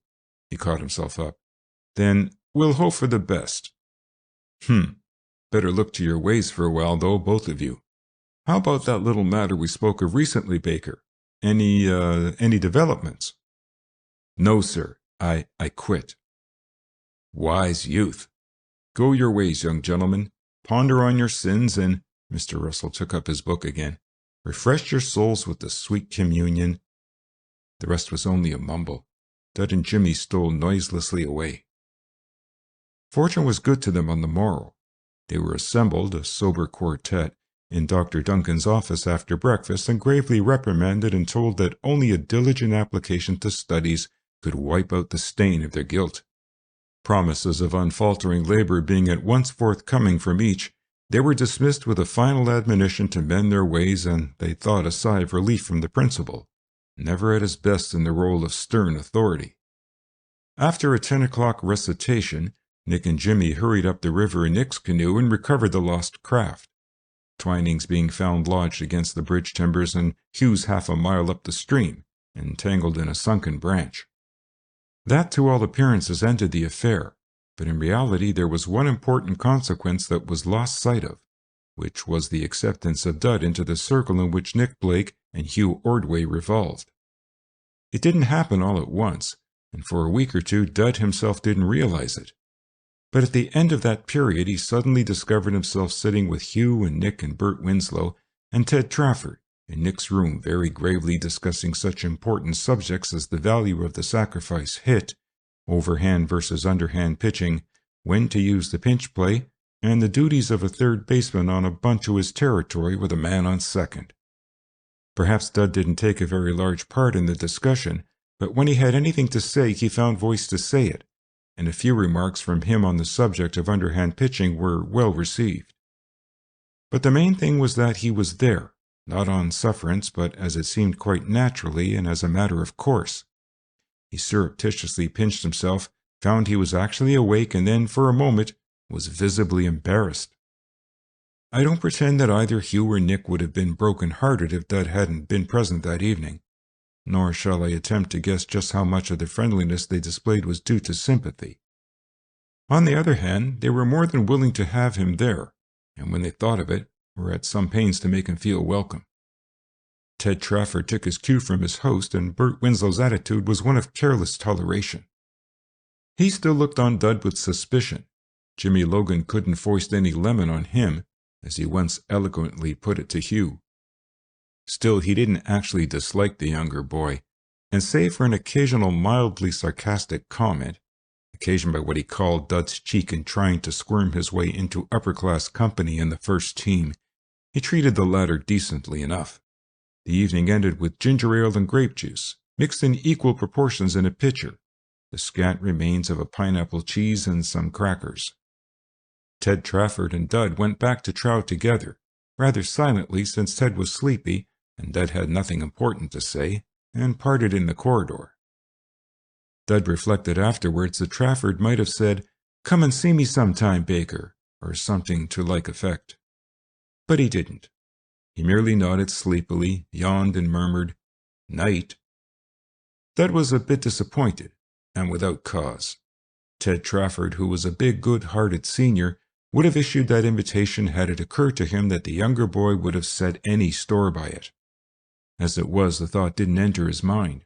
he caught himself up. Then we'll hope for the best. Better look to your ways for a while, though, both of you. How about that little matter we spoke of recently, Baker? Any developments? No, sir. I quit. Wise youth. Go your ways, young gentlemen. Ponder on your sins and, Mr. Russell took up his book again, refresh your souls with the sweet communion. The rest was only a mumble. Dud and Jimmy stole noiselessly away. Fortune was good to them on the morrow. They were assembled, a sober quartet, in Dr. Duncan's office after breakfast and gravely reprimanded and told that only a diligent application to studies could wipe out the stain of their guilt. Promises of unfaltering labor being at once forthcoming from each, they were dismissed with a final admonition to mend their ways, and they thought a sigh of relief from the principal, never at his best in the role of stern authority. After a 10 o'clock recitation, Nick and Jimmy hurried up the river in Nick's canoe and recovered the lost craft, Twinings being found lodged against the bridge timbers and Hugh's half a mile up the stream, entangled in a sunken branch. That to all appearances ended the affair, but in reality there was one important consequence that was lost sight of, which was the acceptance of Dud into the circle in which Nick Blake and Hugh Ordway revolved. It didn't happen all at once, and for a week or two Dud himself didn't realize it. But at the end of that period he suddenly discovered himself sitting with Hugh and Nick and Bert Winslow and Ted Trafford in Nick's room, very gravely discussing such important subjects as the value of the sacrifice hit, overhand versus underhand pitching, when to use the pinch play, and the duties of a third baseman on a bunt to his territory with a man on second. Perhaps Dud didn't take a very large part in the discussion, but when he had anything to say, he found voice to say it, and a few remarks from him on the subject of underhand pitching were well received. But the main thing was that he was there, not on sufferance, but as it seemed quite naturally and as a matter of course. He surreptitiously pinched himself, found he was actually awake, and then, for a moment, was visibly embarrassed. I don't pretend that either Hugh or Nick would have been broken-hearted if Dud hadn't been present that evening, nor shall I attempt to guess just how much of the friendliness they displayed was due to sympathy. On the other hand, they were more than willing to have him there, and when they thought of it, were at some pains to make him feel welcome. Ted Trafford took his cue from his host, and Bert Winslow's attitude was one of careless toleration. He still looked on Dud with suspicion. Jimmy Logan couldn't foist any lemon on him, as he once eloquently put it to Hugh. Still, he didn't actually dislike the younger boy, and save for an occasional mildly sarcastic comment, occasioned by what he called Dud's cheek in trying to squirm his way into upper-class company in the first team, he treated the latter decently enough. The evening ended with ginger ale and grape juice, mixed in equal proportions in a pitcher, the scant remains of a pineapple cheese and some crackers. Ted Trafford and Dud went back to Trow together, rather silently since Ted was sleepy and Dud had nothing important to say, and parted in the corridor. Dud reflected afterwards that Trafford might have said, "Come and see me sometime, Baker," or something to like effect. But he didn't. He merely nodded sleepily, yawned, and murmured, "Night." Dud was a bit disappointed, and without cause. Ted Trafford, who was a big, good-hearted senior, would have issued that invitation had it occurred to him that the younger boy would have set any store by it. As it was, the thought didn't enter his mind.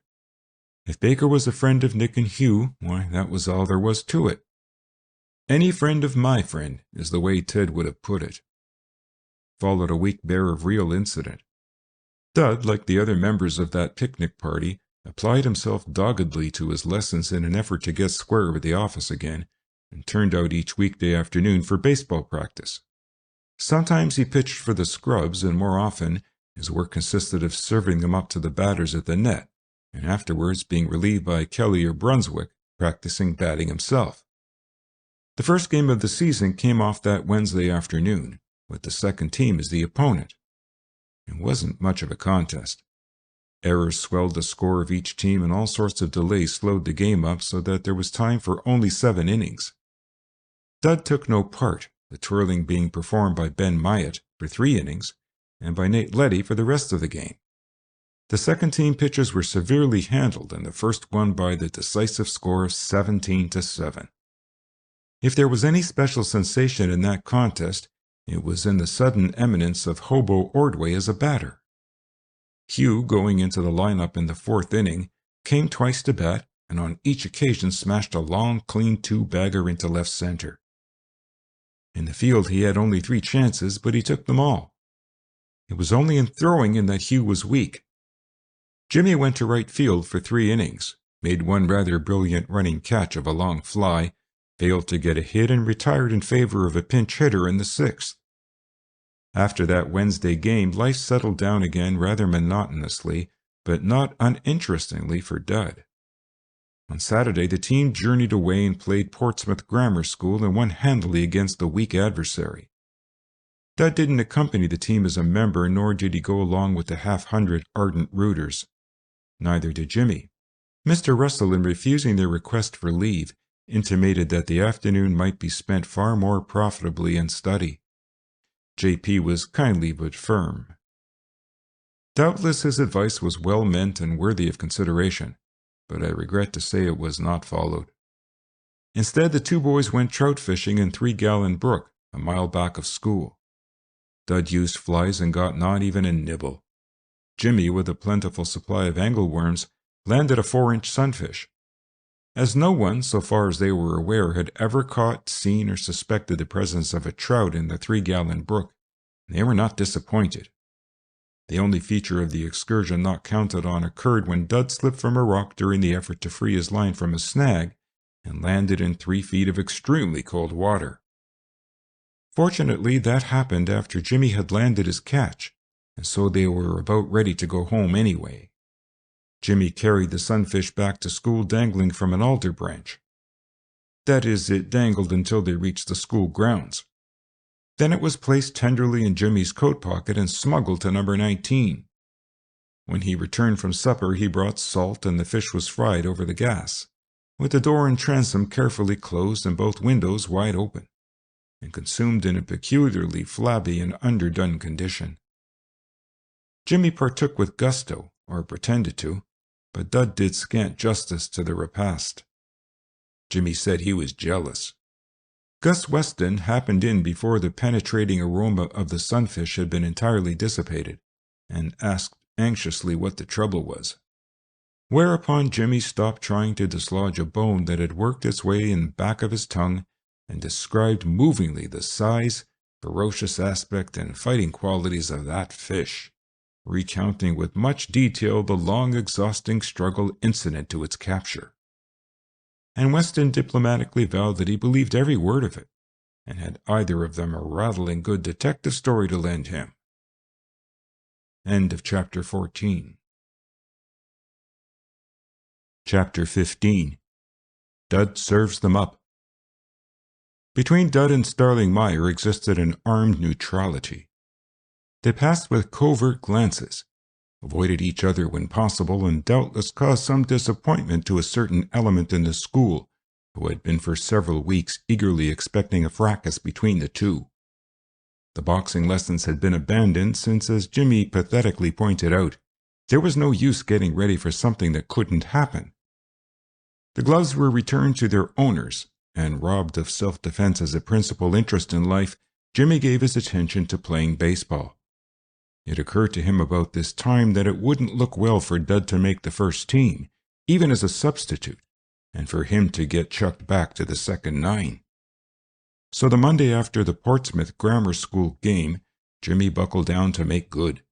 If Baker was a friend of Nick and Hugh, why, that was all there was to it. Any friend of my friend, is the way Ted would have put it. Followed a week bare of real incident. Dud, like the other members of that picnic party, applied himself doggedly to his lessons in an effort to get square with the office again, and turned out each weekday afternoon for baseball practice. Sometimes he pitched for the scrubs, and more often his work consisted of serving them up to the batters at the net, and afterwards being relieved by Kelly or Brunswick, practicing batting himself. The first game of the season came off that Wednesday afternoon, with the second team as the opponent. It wasn't much of a contest. Errors swelled the score of each team, and all sorts of delays slowed the game up so that there was time for only 7 innings. Dud took no part, the twirling being performed by Ben Myatt for 3 innings, and by Nate Letty for the rest of the game. The second team pitchers were severely handled, and the first won by the decisive score of 17-7. If there was any special sensation in that contest, it was in the sudden eminence of Hobo Ordway as a batter. Hugh, going into the lineup in the 4th inning, came twice to bat, and on each occasion smashed a long, clean 2-bagger into left center. In the field he had only 3 chances, but he took them all. It was only in throwing in that Hugh was weak. Jimmy went to right field for 3 innings, made one rather brilliant running catch of a long fly, failed to get a hit, and retired in favor of a pinch hitter in the 6th. After that Wednesday game, life settled down again rather monotonously, but not uninterestingly for Dud. On Saturday, the team journeyed away and played Portsmouth Grammar School and won handily against a weak adversary. Dud didn't accompany the team as a member, nor did he go along with the 100 ardent rooters. Neither did Jimmy. Mr. Russell, in refusing their request for leave, intimated that the afternoon might be spent far more profitably in study. J.P. was kindly but firm. Doubtless his advice was well meant and worthy of consideration, but I regret to say it was not followed. Instead, the 2 boys went trout fishing in 3 Gallon Brook, a mile back of school. Dud used flies and got not even a nibble. Jimmy, with a plentiful supply of angleworms, landed a 4-inch sunfish. As no one, so far as they were aware, had ever caught, seen, or suspected the presence of a trout in the 3 Gallon Brook, they were not disappointed. The only feature of the excursion not counted on occurred when Dud slipped from a rock during the effort to free his line from a snag and landed in 3 feet of extremely cold water. Fortunately, that happened after Jimmy had landed his catch, and so they were about ready to go home anyway. Jimmy carried the sunfish back to school dangling from an alder branch. That is, it dangled until they reached the school grounds. Then it was placed tenderly in Jimmy's coat pocket and smuggled to number 19. When he returned from supper, he brought salt, and the fish was fried over the gas, with the door and transom carefully closed and both windows wide open, and consumed in a peculiarly flabby and underdone condition. Jimmy partook with gusto, or pretended to, but Dud did scant justice to the repast. Jimmy said he was jealous. Gus Weston happened in before the penetrating aroma of the sunfish had been entirely dissipated, and asked anxiously what the trouble was. Whereupon Jimmy stopped trying to dislodge a bone that had worked its way in the back of his tongue, and described movingly the size, ferocious aspect, and fighting qualities of that fish, recounting with much detail the long, exhausting struggle incident to its capture. And Weston diplomatically vowed that he believed every word of it, and had either of them a rattling good detective story to lend him. End of Chapter 14. Chapter 15. Dud serves them up. Between Dud and Starling Meyer existed an armed neutrality. They passed with covert glances, avoided each other when possible, and doubtless caused some disappointment to a certain element in the school, who had been for several weeks eagerly expecting a fracas between the two. The boxing lessons had been abandoned since, as Jimmy pathetically pointed out, there was no use getting ready for something that couldn't happen. The gloves were returned to their owners, and robbed of self-defense as a principal interest in life, Jimmy gave his attention to playing baseball. It occurred to him about this time that it wouldn't look well for Dud to make the first team, even as a substitute, and for him to get chucked back to the second 9. So the Monday after the Portsmouth Grammar School game, Jimmy buckled down to make good.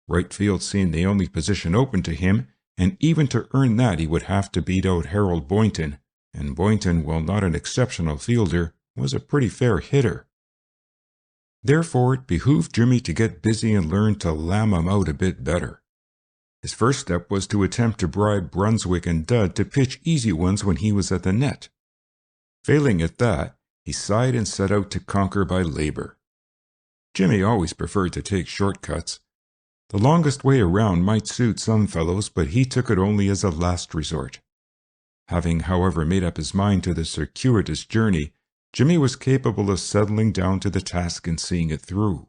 Right field seemed the only position open to him, and even to earn that he would have to beat out Harold Boynton, and Boynton, while not an exceptional fielder, was a pretty fair hitter. Therefore, it behooved Jimmy to get busy and learn to lamb him out a bit better. His first step was to attempt to bribe Brunswick and Dud to pitch easy ones when he was at the net. Failing at that, he sighed and set out to conquer by labor. Jimmy always preferred to take shortcuts. The longest way around might suit some fellows, but he took it only as a last resort. Having, however, made up his mind to the circuitous journey, Jimmy was capable of settling down to the task and seeing it through.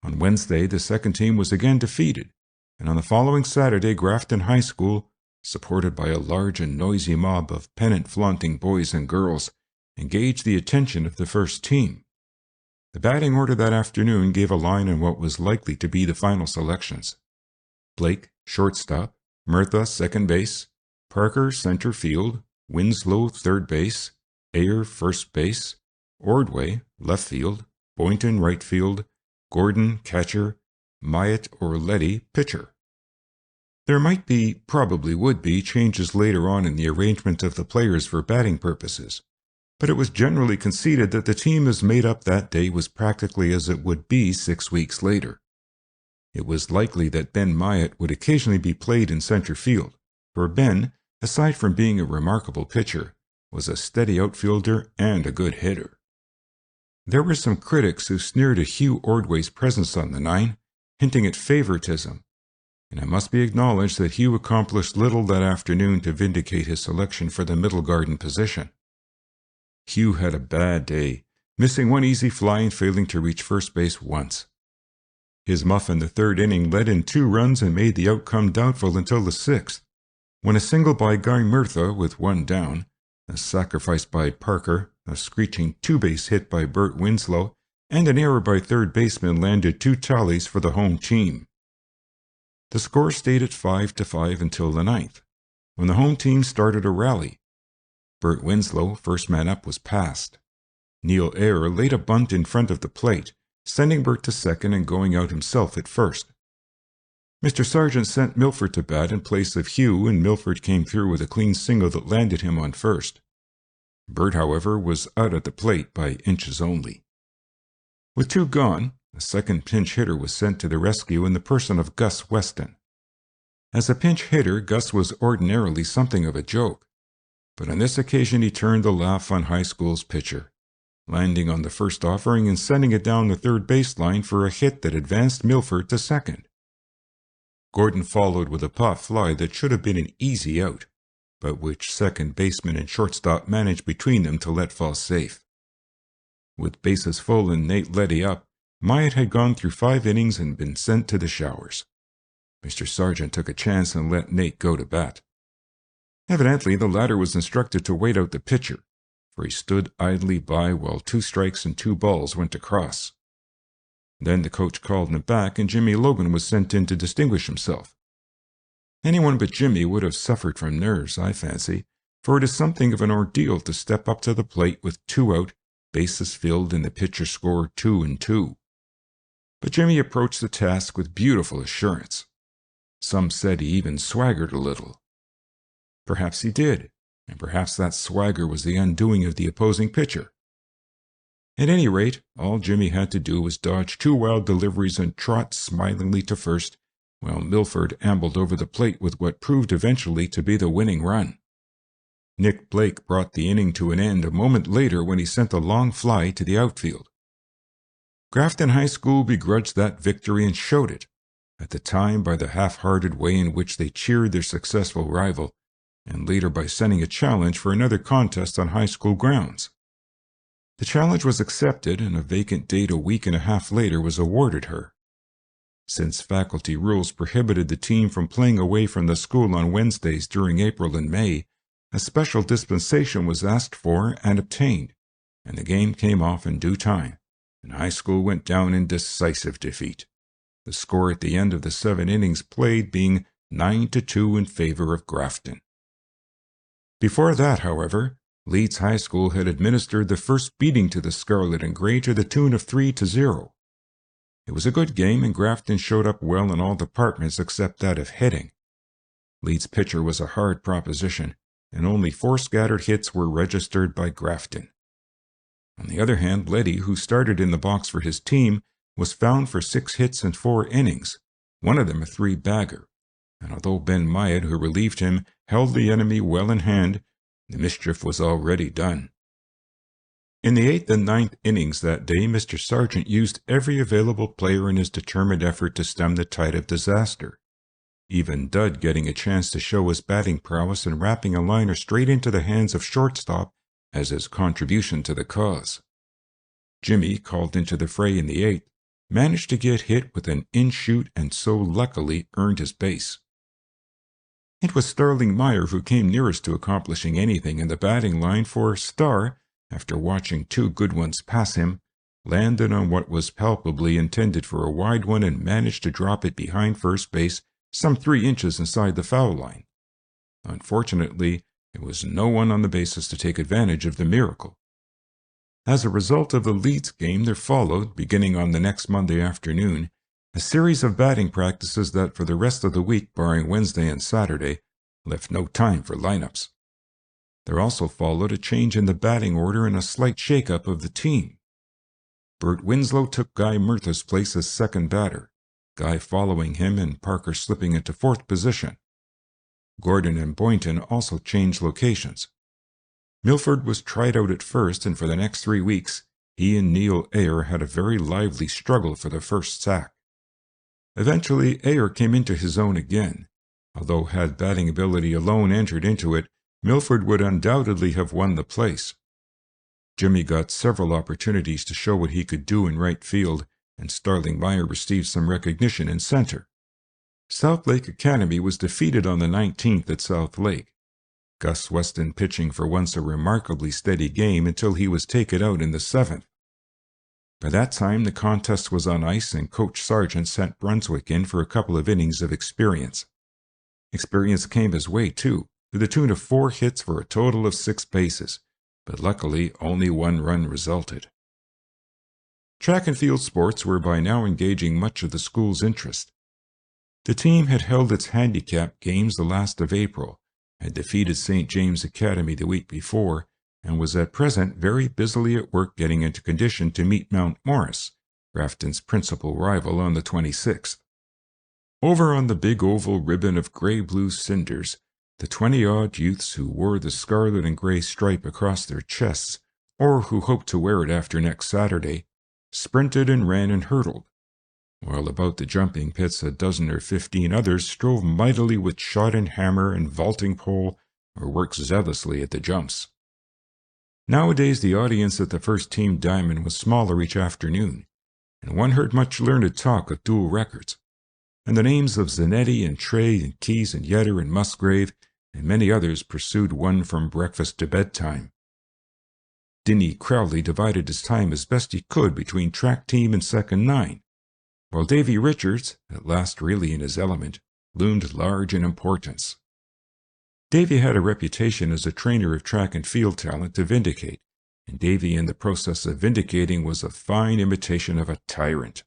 On Wednesday, the second team was again defeated, and on the following Saturday, Grafton High School, supported by a large and noisy mob of pennant-flaunting boys and girls, engaged the attention of the first team. The batting order that afternoon gave a line on what was likely to be the final selections. Blake, shortstop; Murtha, second base; Parker, center field; Winslow, third base; Ayer, first base; Ordway, left field; Boynton, right field; Gordon, catcher; Myatt or Letty, pitcher. There might be, probably would be, changes later on in the arrangement of the players for batting purposes, but it was generally conceded that the team as made up that day was practically as it would be 6 weeks later. It was likely that Ben Myatt would occasionally be played in center field, for Ben, aside from being a remarkable pitcher, was a steady outfielder and a good hitter. There were some critics who sneered at Hugh Ordway's presence on the 9, hinting at favoritism, and it must be acknowledged that Hugh accomplished little that afternoon to vindicate his selection for the middle garden position. Hugh had a bad day, missing one easy fly and failing to reach first base once. His muff in the third inning led in 2 runs and made the outcome doubtful until the 6th, when a single by Guy Murtha with 1 down, a sacrifice by Parker, a screeching 2-base hit by Bert Winslow, and an error by third baseman landed 2 tallies for the home team. The score stayed at 5-5 until the 9th, when the home team started a rally. Bert Winslow, first man up, was passed. Neil Ayer laid a bunt in front of the plate, sending Bert to second and going out himself at first. Mr. Sargent sent Milford to bat in place of Hugh, and Milford came through with a clean single that landed him on first. Bert, however, was out at the plate by inches only. With 2 gone, a second pinch hitter was sent to the rescue in the person of Gus Weston. As a pinch hitter, Gus was ordinarily something of a joke, but on this occasion he turned the laugh on high school's pitcher, landing on the first offering and sending it down the third baseline for a hit that advanced Milford to second. Gordon followed with a pop fly that should have been an easy out, but which second baseman and shortstop managed between them to let fall safe. With bases full and Nate Letty up, Myatt had gone through 5 innings and been sent to the showers. Mr. Sargent took a chance and let Nate go to bat. Evidently, the latter was instructed to wait out the pitcher, for he stood idly by while 2 strikes and 2 balls went across. Then the coach called him back, and Jimmy Logan was sent in to distinguish himself. Anyone but Jimmy would have suffered from nerves, I fancy, for it is something of an ordeal to step up to the plate with 2 out, bases filled, and the pitcher score 2-2. But Jimmy approached the task with beautiful assurance. Some said he even swaggered a little. Perhaps he did, and perhaps that swagger was the undoing of the opposing pitcher. At any rate, all Jimmy had to do was dodge 2 wild deliveries and trot smilingly to first, while Milford ambled over the plate with what proved eventually to be the winning run. Nick Blake brought the inning to an end a moment later when he sent a long fly to the outfield. Grafton High School begrudged that victory and showed it, at the time by the half-hearted way in which they cheered their successful rival, and later by sending a challenge for another contest on high school grounds. The challenge was accepted, and a vacant date a week and a half later was awarded her. Since faculty rules prohibited the team from playing away from the school on Wednesdays during April and May, a special dispensation was asked for and obtained, and the game came off in due time, and high school went down in decisive defeat, the score at the end of the 7 innings played being 9-2 in favor of Grafton. Before that, however, Leeds High School had administered the first beating to the Scarlet and Grey to the tune of 3-0. It was a good game, and Grafton showed up well in all departments except that of hitting. Leeds' pitcher was a hard proposition, and only 4 scattered hits were registered by Grafton. On the other hand, Letty, who started in the box for his team, was found for 6 hits and 4 innings, one of them a 3-bagger, and although Ben Myatt, who relieved him, held the enemy well in hand, the mischief was already done. In the 8th and 9th innings that day, Mr. Sargent used every available player in his determined effort to stem the tide of disaster, even Dud getting a chance to show his batting prowess and rapping a liner straight into the hands of shortstop as his contribution to the cause. Jimmy, called into the fray in the 8th, managed to get hit with an in-shoot and so luckily earned his base. It was Starling Meyer who came nearest to accomplishing anything in the batting line, for Star, after watching 2 good ones pass him, landed on what was palpably intended for a wide one and managed to drop it behind first base some 3 inches inside the foul line. Unfortunately, there was no one on the bases to take advantage of the miracle. As a result of the Leeds game, there followed, beginning on the next Monday afternoon, a series of batting practices that for the rest of the week, barring Wednesday and Saturday, left no time for lineups. There also followed a change in the batting order and a slight shake-up of the team. Bert Winslow took Guy Murtha's place as second batter, Guy following him and Parker slipping into 4th position. Gordon and Boynton also changed locations. Milford was tried out at first, and for the next 3 weeks, he and Neil Ayer had a very lively struggle for the first sack. Eventually, Ayer came into his own again, although had batting ability alone entered into it, Milford would undoubtedly have won the place. Jimmy got several opportunities to show what he could do in right field, and Starling Meyer received some recognition in center. South Lake Academy was defeated on the 19th at South Lake, Gus Weston pitching for once a remarkably steady game until he was taken out in the 7th. By that time, the contest was on ice, and Coach Sargent sent Brunswick in for a couple of innings of experience. Experience came his way, too, to the tune of 4 hits for a total of 6 bases, but luckily only 1 run resulted. Track and field sports were by now engaging much of the school's interest. The team had held its handicap games the last of April, had defeated St. James Academy the week before, and was at present very busily at work getting into condition to meet Mount Morris, Grafton's principal rival, on the 26th. Over on the big oval ribbon of gray-blue cinders, the 20-odd youths who wore the scarlet and gray stripe across their chests, or who hoped to wear it after next Saturday, sprinted and ran and hurdled, while about the jumping pits a dozen or 15 others strove mightily with shot and hammer and vaulting pole, or worked zealously at the jumps. Nowadays the audience at the first team diamond was smaller each afternoon, and one heard much learned talk of dual records, and the names of Zanetti and Trey and Keyes and Yetter and Musgrave and many others pursued one from breakfast to bedtime. Dinny Crowley divided his time as best he could between track team and second nine, while Davy Richards, at last really in his element, loomed large in importance. Davy had a reputation as a trainer of track and field talent to vindicate, and Davy in the process of vindicating was a fine imitation of a tyrant.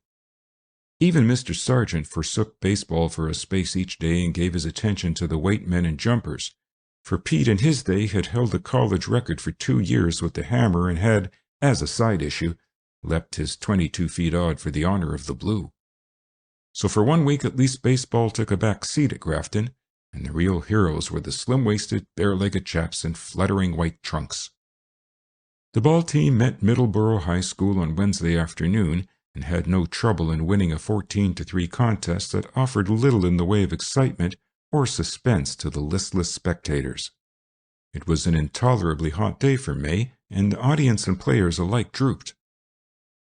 Even Mr. Sargent forsook baseball for a space each day and gave his attention to the weight men and jumpers, for Pete in his day had held the college record for 2 years with the hammer and had, as a side issue, leapt his 22 feet odd for the honor of the blue. So for 1 week at least baseball took a back seat at Grafton, and the real heroes were the slim-waisted, bare-legged chaps in fluttering white trunks. The ball team met Middleborough High School on Wednesday afternoon and had no trouble in winning a 14-3 contest that offered little in the way of excitement or suspense to the listless spectators. It was an intolerably hot day for May, and the audience and players alike drooped.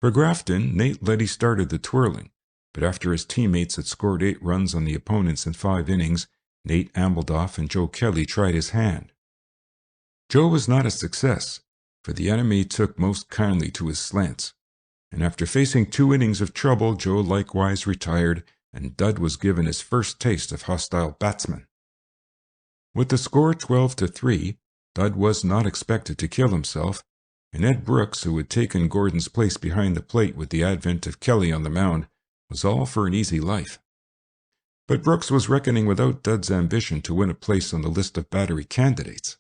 For Grafton, Nate Leddy started the twirling, but after his teammates had scored 8 runs on the opponents in 5 innings, Nate ambled off and Joe Kelly tried his hand. Joe was not a success, for the enemy took most kindly to his slants, and after facing 2 innings of trouble, Joe likewise retired, and Dud was given his first taste of hostile batsmen. With the score 12-3, Dud was not expected to kill himself, and Ed Brooks, who had taken Gordon's place behind the plate with the advent of Kelly on the mound, was all for an easy life. But Brooks was reckoning without Dud's ambition to win a place on the list of battery candidates.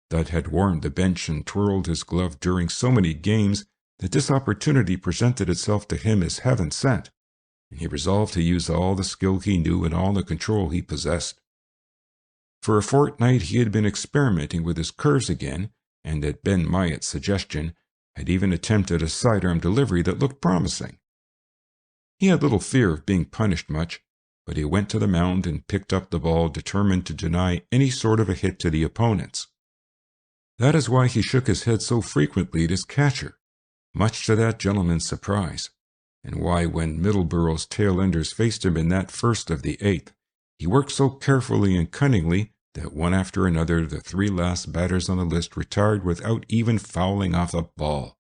Dud had warmed the bench and twirled his glove during so many games that this opportunity presented itself to him as heaven sent, and he resolved to use all the skill he knew and all the control he possessed. For a fortnight he had been experimenting with his curves again, and at Ben Myatt's suggestion, had even attempted a sidearm delivery that looked promising. He had little fear of being punished much, but he went to the mound and picked up the ball determined to deny any sort of a hit to the opponents. That is why he shook his head so frequently at his catcher, much to that gentleman's surprise, and why when Middleborough's tail-enders faced him in that first of the 8th, he worked so carefully and cunningly that one after another the 3 last batters on the list retired without even fouling off a ball.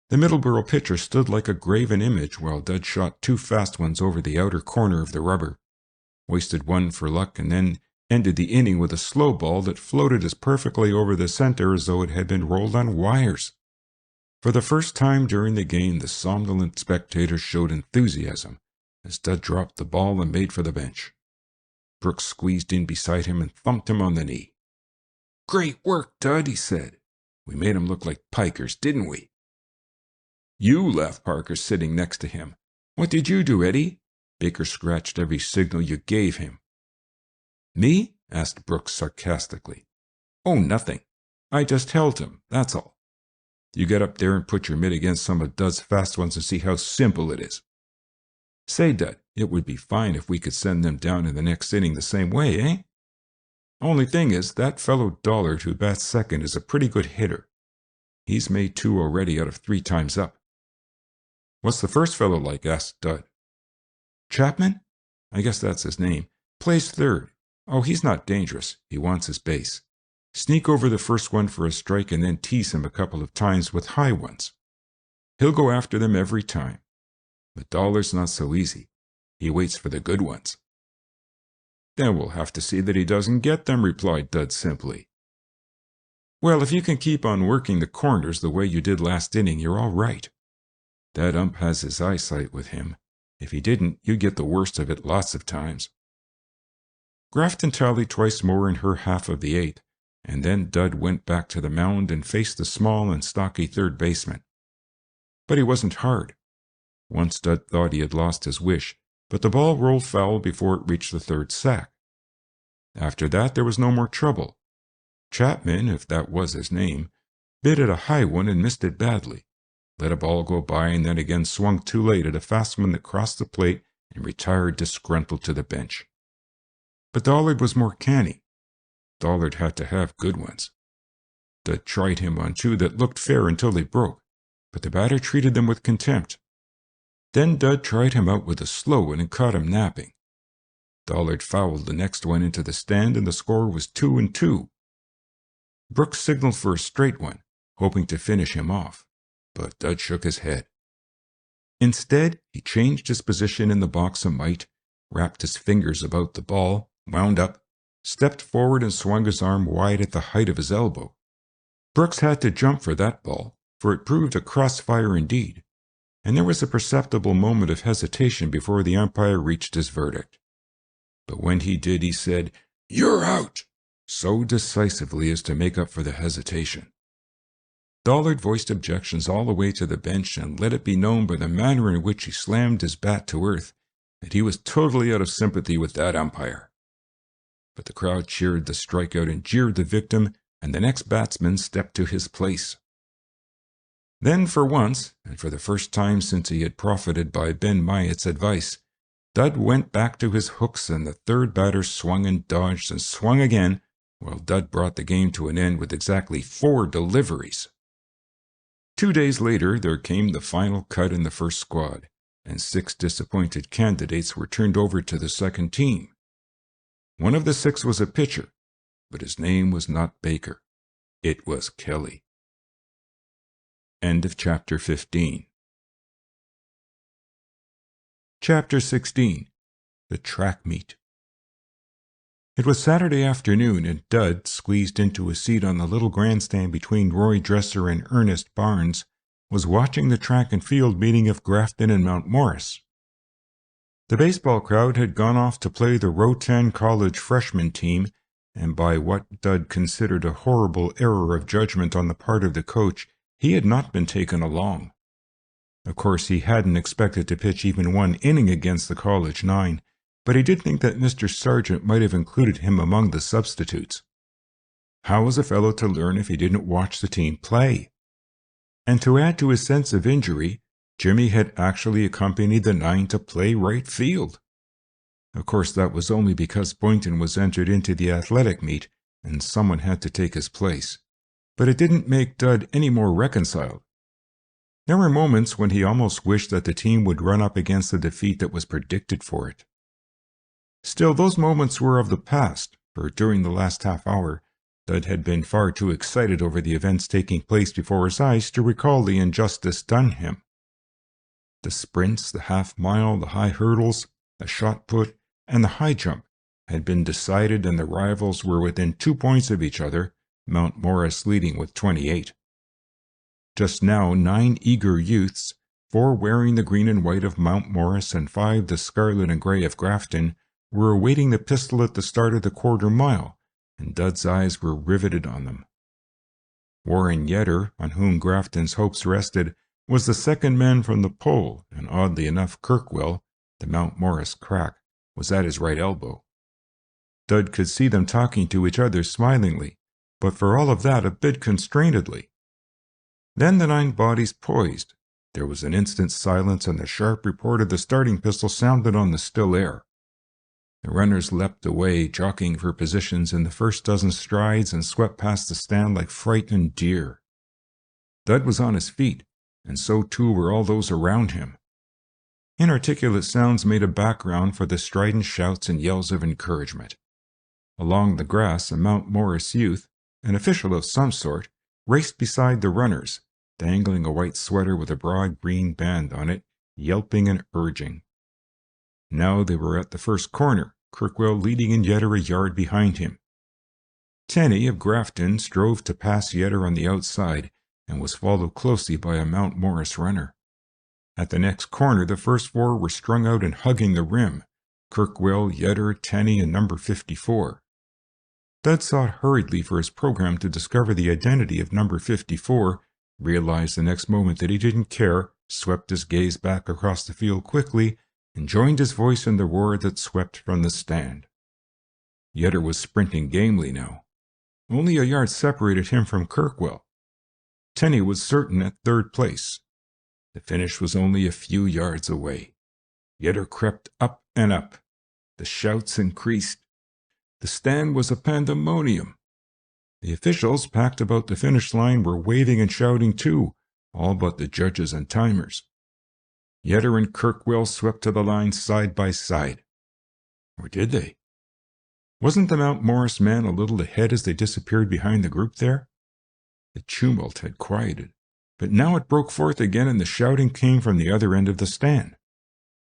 The Middleborough pitcher stood like a graven image while Dud shot 2 fast ones over the outer corner of the rubber, wasted one for luck, and then ended the inning with a slow ball that floated as perfectly over the center as though it had been rolled on wires. For the first time during the game, the somnolent spectators showed enthusiasm as Dud dropped the ball and made for the bench. Brooks squeezed in beside him and thumped him on the knee. "Great work, Dud," he said. "We made 'em look like pikers, didn't we?" "You," laughed Parker, sitting next to him. "What did you do, Eddie?" Baker scratched every signal you gave him. "Me?" asked Brooks sarcastically. "Oh, nothing. I just held him, that's all. You get up there and put your mitt against some of Dud's fast ones and see how simple it is. Say, Dud, it would be fine if we could send them down in the next inning the same way, eh? Only thing is, that fellow Dollard who bats second is a pretty good hitter. He's made 2 already out of 3 times up." "What's the first fellow like?" asked Dud. "Chapman? I guess that's his name. Plays third. Oh, he's not dangerous. He wants his base. Sneak over the first one for a strike and then tease him a couple of times with high ones. He'll go after them every time. But Dollar's not so easy. He waits for the good ones." "Then we'll have to see that he doesn't get them," replied Dud simply. "Well, if you can keep on working the corners the way you did last inning, you're all right. That ump has his eyesight with him. If he didn't, you'd get the worst of it lots of times." Grafton tallied twice more in her half of the 8th, and then Dud went back to the mound and faced the small and stocky third baseman. But he wasn't hard. Once Dud thought he had lost his wish, but the ball rolled foul before it reached the third sack. After that, there was no more trouble. Chapman, if that was his name, bit at a high one and missed it badly, let a ball go by, and then again swung too late at a fast one that crossed the plate and retired disgruntled to the bench. But Dollard was more canny. Dollard had to have good ones. Dud tried him on two that looked fair until they broke, but the batter treated them with contempt. Then Dud tried him out with a slow one and caught him napping. Dollard fouled the next one into the stand, and the score was 2-2. Brooks signaled for a straight one, hoping to finish him off, but Dud shook his head. Instead, he changed his position in the box a mite, wrapped his fingers about the ball, wound up, stepped forward and swung his arm wide at the height of his elbow. Brooks had to jump for that ball, for it proved a crossfire indeed, and there was a perceptible moment of hesitation before the umpire reached his verdict. But when he did, he said, "You're out," so decisively as to make up for the hesitation. Dollard voiced objections all the way to the bench, and let it be known by the manner in which he slammed his bat to earth that he was totally out of sympathy with that umpire. But the crowd cheered the strikeout and jeered the victim, and the next batsman stepped to his place. Then, for once, and for the first time since he had profited by Ben Myatt's advice, Dud went back to his hooks, and the third batter swung and dodged and swung again, while Dud brought the game to an end with exactly 4 deliveries. 2 days later, there came the final cut in the first squad, and 6 disappointed candidates were turned over to the second team. One of the 6 was a pitcher, but his name was not Baker. It was Kelly. End of Chapter 15. Chapter 16. The Track Meet. It was Saturday afternoon, and Dud, squeezed into a seat on the little grandstand between Roy Dresser and Ernest Barnes, was watching the track and field meeting of Grafton and Mount Morris. The baseball crowd had gone off to play the Rotan College freshman team, and by what Dud considered a horrible error of judgment on the part of the coach, he had not been taken along. Of course, he hadn't expected to pitch even 1 inning against the college 9, but he did think that Mr. Sargent might have included him among the substitutes. How was a fellow to learn if he didn't watch the team play? And to add to his sense of injury, Jimmy had actually accompanied the 9 to play right field. Of course, that was only because Boynton was entered into the athletic meet, and someone had to take his place. But it didn't make Dud any more reconciled. There were moments when he almost wished that the team would run up against the defeat that was predicted for it. Still, those moments were of the past, for during the last half hour, Dud had been far too excited over the events taking place before his eyes to recall the injustice done him. The sprints, the half-mile, the high hurdles, the shot put, and the high jump had been decided, and the rivals were within 2 points of each other, Mount Morris leading with 28. Just now 9 eager youths, 4 wearing the green and white of Mount Morris and 5 the scarlet and grey of Grafton, were awaiting the pistol at the start of the quarter mile, and Dud's eyes were riveted on them. Warren Yetter, on whom Grafton's hopes rested, was the second man from the pole, and oddly enough Kirkwell, the Mount Morris crack, was at his right elbow. Dud could see them talking to each other smilingly, but for all of that a bit constrainedly. Then the 9 bodies poised. There was an instant's silence, and the sharp report of the starting pistol sounded on the still air. The runners leapt away, jockeying for positions in the first dozen strides, and swept past the stand like frightened deer. Dud was on his feet, and so too were all those around him. Inarticulate sounds made a background for the strident shouts and yells of encouragement. Along the grass, a Mount Morris youth, an official of some sort, raced beside the runners, dangling a white sweater with a broad green band on it, yelping and urging. Now they were at the first corner, Kirkwell leading and Yetter a yard behind him. Tenney of Grafton strove to pass Yetter on the outside, and was followed closely by a Mount Morris runner. At the next corner, the first 4 were strung out and hugging the rim, Kirkwell, Yetter, Tenney, and number 54. Dud sought hurriedly for his program to discover the identity of number 54, realized the next moment that he didn't care, swept his gaze back across the field quickly, and joined his voice in the roar that swept from the stand. Yetter was sprinting gamely now. Only a yard separated him from Kirkwell. Tenney was certain at third place. The finish was only a few yards away. Yetter crept up and up. The shouts increased. The stand was a pandemonium. The officials packed about the finish line were waving and shouting too, all but the judges and timers. Yetter and Kirkwell swept to the line side by side. Or did they? Wasn't the Mount Morris man a little ahead as they disappeared behind the group there? The tumult had quieted, but now it broke forth again and the shouting came from the other end of the stand.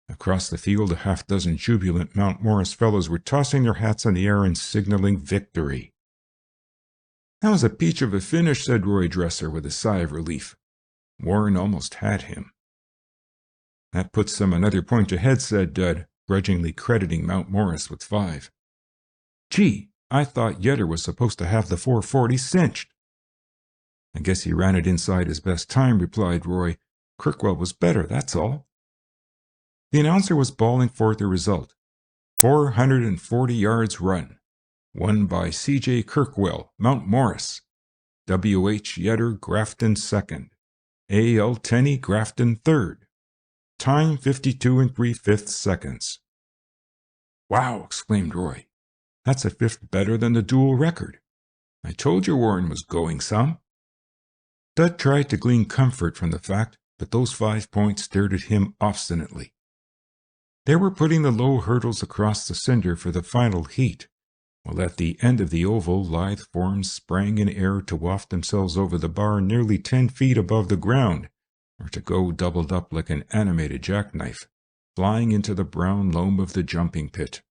Across the field, a half-dozen jubilant Mount Morris fellows were tossing their hats in the air and signaling victory. "That was a peach of a finish," said Roy Dresser with a sigh of relief. Warren almost had him. "That puts them another point ahead," said Dud, grudgingly crediting Mount Morris with 5. "Gee, I thought Yetter was supposed to have the 4:40 cinched." "I guess he ran it inside his best time," replied Roy. "Kirkwell was better, that's all." The announcer was bawling forth the result. 440 yards run. Won by C.J. Kirkwell, Mount Morris. W.H. Yetter, Grafton 2nd. A.L. Tenney, Grafton 3rd. Time 52 3/5 seconds. "Wow!" exclaimed Roy. "That's a fifth better than the dual record. I told you Warren was going some." Dud tried to glean comfort from the fact, but those 5 points stared at him obstinately. They were putting the low hurdles across the cinder for the final heat, while at the end of the oval lithe forms sprang in air to waft themselves over the bar nearly 10 feet above the ground, or to go doubled up like an animated jackknife, flying into the brown loam of the jumping pit.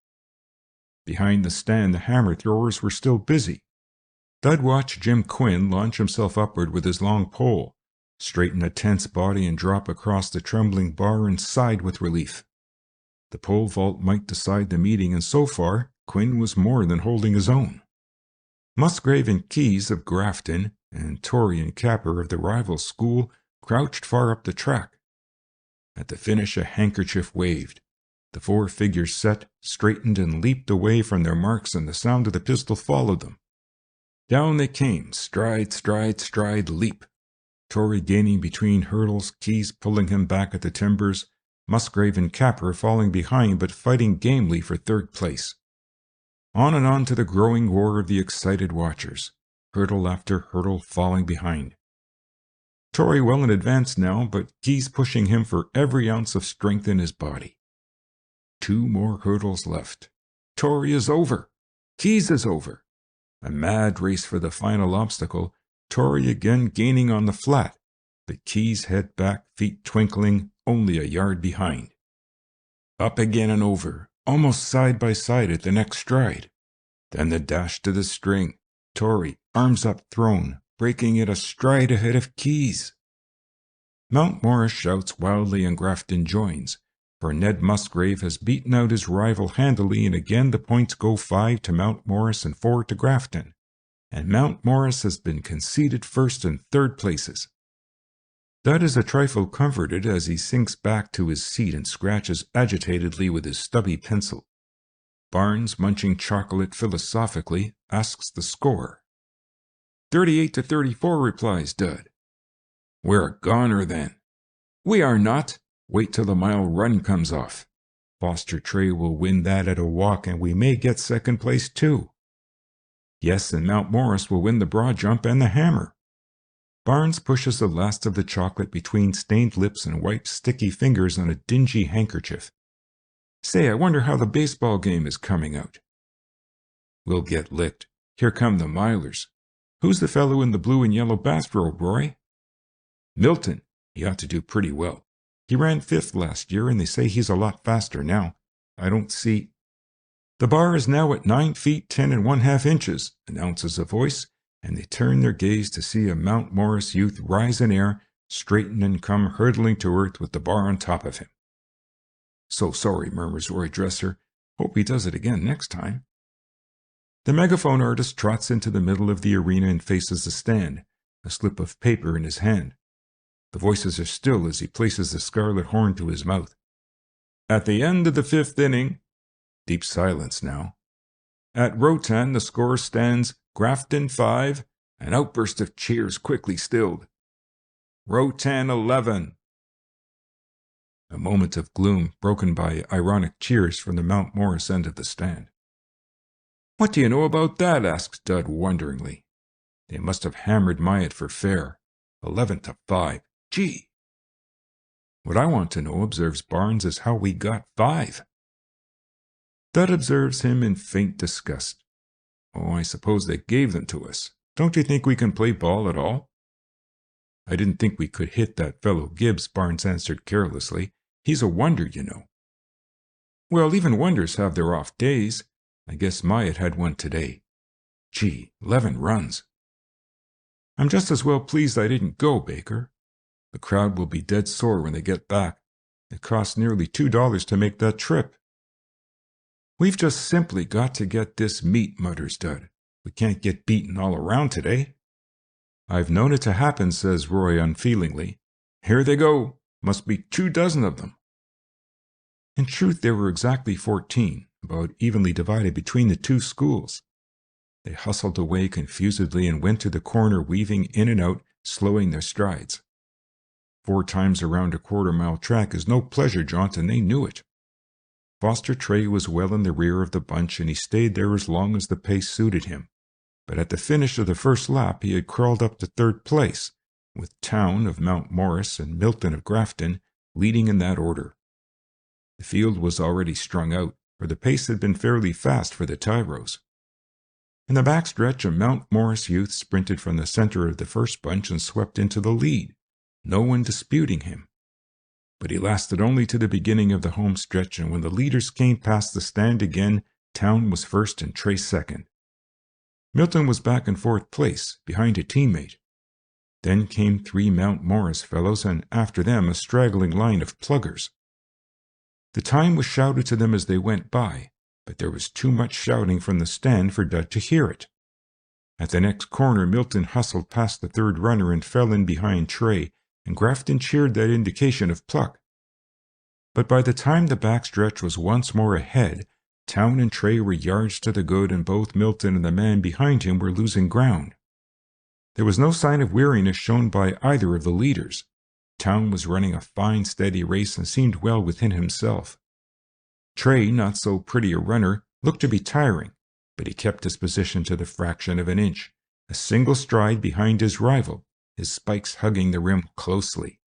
Behind the stand, the hammer throwers were still busy. Dud watched Jim Quinn launch himself upward with his long pole, straighten a tense body and drop across the trembling bar and sighed with relief. The pole vault might decide the meeting, and so far, Quinn was more than holding his own. Musgrave and Keyes of Grafton, and Torrey and Capper of the rival school crouched far up the track. At the finish, a handkerchief waved. The 4 figures set, straightened, and leaped away from their marks, and the sound of the pistol followed them. Down they came, stride, stride, stride, leap. Torrey gaining between hurdles, Keyes pulling him back at the timbers, Musgrave and Capper falling behind but fighting gamely for third place. On and on to the growing roar of the excited watchers, hurdle after hurdle falling behind. Torrey well in advance now, but Keyes pushing him for every ounce of strength in his body. 2 more hurdles left. Torrey is over. Keyes is over. A mad race for the final obstacle, Torrey again gaining on the flat, but Keyes head back, feet twinkling, only a yard behind. Up again and over, almost side by side at the next stride. Then the dash to the string. Torrey, arms up thrown, breaking it a stride ahead of Keyes. Mount Morris shouts wildly and Grafton joins, for Ned Musgrave has beaten out his rival handily, and again the points go 5 to Mount Morris and 4 to Grafton, and Mount Morris has been conceded first and third places. Dud is a trifle comforted as he sinks back to his seat and scratches agitatedly with his stubby pencil. Barnes, munching chocolate philosophically, asks the score. 38 to 34, replies Dud. We're a goner then. We are not. Wait till the mile run comes off. Foster Trey will win that at a walk, and we may get second place too. Yes, and Mount Morris will win the broad jump and the hammer. Barnes pushes the last of the chocolate between stained lips and wipes sticky fingers on a dingy handkerchief. Say, I wonder how the baseball game is coming out. We'll get licked. Here come the milers. Who's the fellow in the blue and yellow bathrobe, Roy? Milton. He ought to do pretty well. He ran 5th last year, and they say he's a lot faster now. I don't see... The bar is now at 9 feet 10 1/2 inches, announces a voice, and they turn their gaze to see a Mount Morris youth rise in air, straighten and come hurtling to earth with the bar on top of him. So sorry, murmurs Roy Dresser. Hope he does it again next time. The megaphone artist trots into the middle of the arena and faces the stand, a slip of paper in his hand. The voices are still as he places the scarlet horn to his mouth. At the end of the 5th inning, deep silence now. At Rotan, the score stands Grafton 5, an outburst of cheers quickly stilled. Rotan 11. A moment of gloom broken by ironic cheers from the Mount Morris end of the stand. What do you know about that? Asked Dud wonderingly. They must have hammered Myatt for fair. 11-5. Gee! What I want to know, observes Barnes, is how we got 5. Dud observes him in faint disgust. Oh, I suppose they gave them to us. Don't you think we can play ball at all? I didn't think we could hit that fellow Gibbs, Barnes answered carelessly. He's a wonder, you know. Well, even wonders have their off days. I guess Myatt had one today. Gee, 11 runs. I'm just as well pleased I didn't go, Baker. The crowd will be dead sore when they get back. It cost nearly $2 to make that trip. We've just simply got to get this meet, mutters Dud. We can't get beaten all around today. I've known it to happen, says Roy unfeelingly. Here they go. Must be 24 of them. In truth, there were exactly 14, about evenly divided between the two schools. They hustled away confusedly and went to the corner, weaving in and out, slowing their strides. 4 times around a quarter-mile track is no pleasure jaunt, and they knew it. Foster Trey was well in the rear of the bunch, and he stayed there as long as the pace suited him. But at the finish of the first lap, he had crawled up to 3rd place, with Town of Mount Morris and Milton of Grafton leading in that order. The field was already strung out, for the pace had been fairly fast for the tyros. In the backstretch, a Mount Morris youth sprinted from the center of the first bunch and swept into the lead, no one disputing him. But he lasted only to the beginning of the home stretch, and when the leaders came past the stand again, Town was first and Trey second. Milton was back in 4th place, behind a teammate. Then came 3 Mount Morris fellows, and after them a straggling line of pluggers. The time was shouted to them as they went by, but there was too much shouting from the stand for Dud to hear it. At the next corner, Milton hustled past the 3rd runner and fell in behind Trey, and Grafton cheered that indication of pluck. But by the time the backstretch was once more ahead, Town and Trey were yards to the good, and both Milton and the man behind him were losing ground. There was no sign of weariness shown by either of the leaders. Town was running a fine, steady race and seemed well within himself. Trey, not so pretty a runner, looked to be tiring, but he kept his position to the fraction of an inch, a single stride behind his rival, his spikes hugging the rim closely.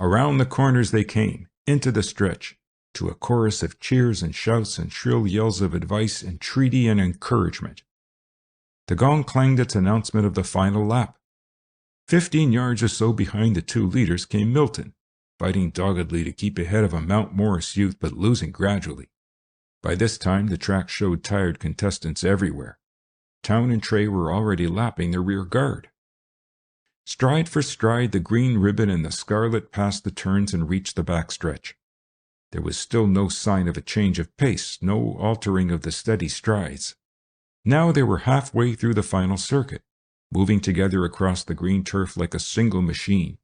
Around the corners they came, into the stretch, to a chorus of cheers and shouts and shrill yells of advice, entreaty, and encouragement. The gong clanged its announcement of the final lap. 15 yards or so behind the 2 leaders came Milton, fighting doggedly to keep ahead of a Mount Morris youth, but losing gradually. By this time, the track showed tired contestants everywhere. Town and Trey were already lapping the rear guard. Stride for stride, the green ribbon and the scarlet passed the turns and reached the backstretch. There was still no sign of a change of pace, no altering of the steady strides. Now they were halfway through the final circuit, moving together across the green turf like a single machine.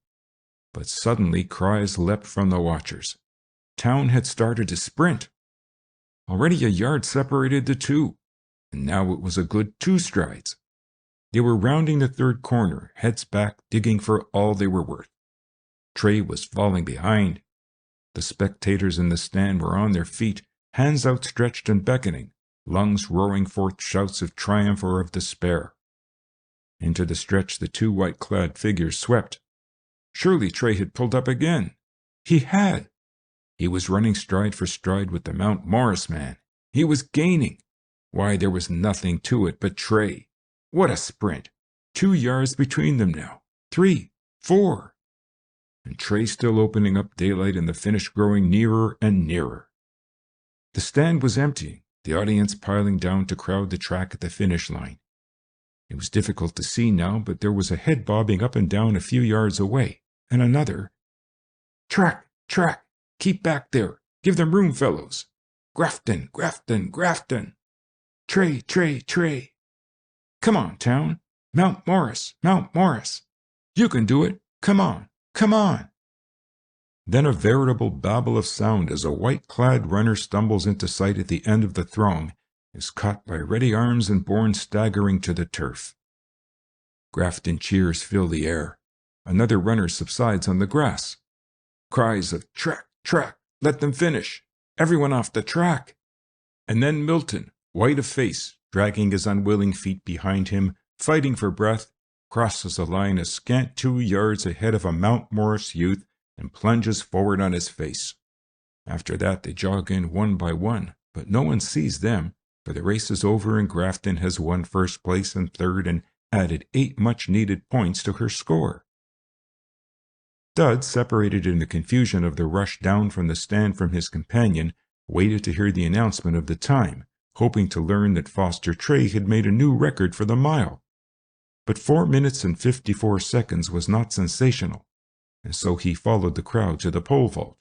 But suddenly cries leapt from the watchers. Town had started to sprint. Already a yard separated the 2, and now it was a good 2 strides. They were rounding the 3rd corner, heads back, digging for all they were worth. Trey was falling behind. The spectators in the stand were on their feet, hands outstretched and beckoning, lungs roaring forth shouts of triumph or of despair. Into the stretch the 2 white-clad figures swept. Surely Trey had pulled up again. He had. He was running stride for stride with the Mount Morris man. He was gaining. Why, there was nothing to it but Trey. What a sprint! 2 yards between them now. 3, 4. And Trey still opening up daylight and the finish growing nearer and nearer. The stand was emptying, the audience piling down to crowd the track at the finish line. It was difficult to see now, but there was a head bobbing up and down a few yards away, and another. Track! Track! Keep back there! Give them room, fellows! Grafton! Grafton! Grafton! Trey! Trey! Trey! Come on, Town! Mount Morris! Mount Morris! You can do it! Come on! Come on! Then a veritable babel of sound as a white-clad runner stumbles into sight at the end of the throng, is caught by ready arms and borne staggering to the turf. Grafton cheers fill the air. Another runner subsides on the grass. Cries of "Track! Track! Let them finish! Everyone off the track!" And then Milton, white of face, dragging his unwilling feet behind him, fighting for breath, crosses a line a scant 2 yards ahead of a Mount Morris youth and plunges forward on his face. After that they jog in one by one, but no one sees them, for the race is over and Grafton has won first place and third and added 8 much-needed points to her score. Dud, separated in the confusion of the rush down from the stand from his companion, waited to hear the announcement of the time, hoping to learn that Foster Trey had made a new record for the mile. But 4 minutes and 54 seconds was not sensational, and so he followed the crowd to the pole vault.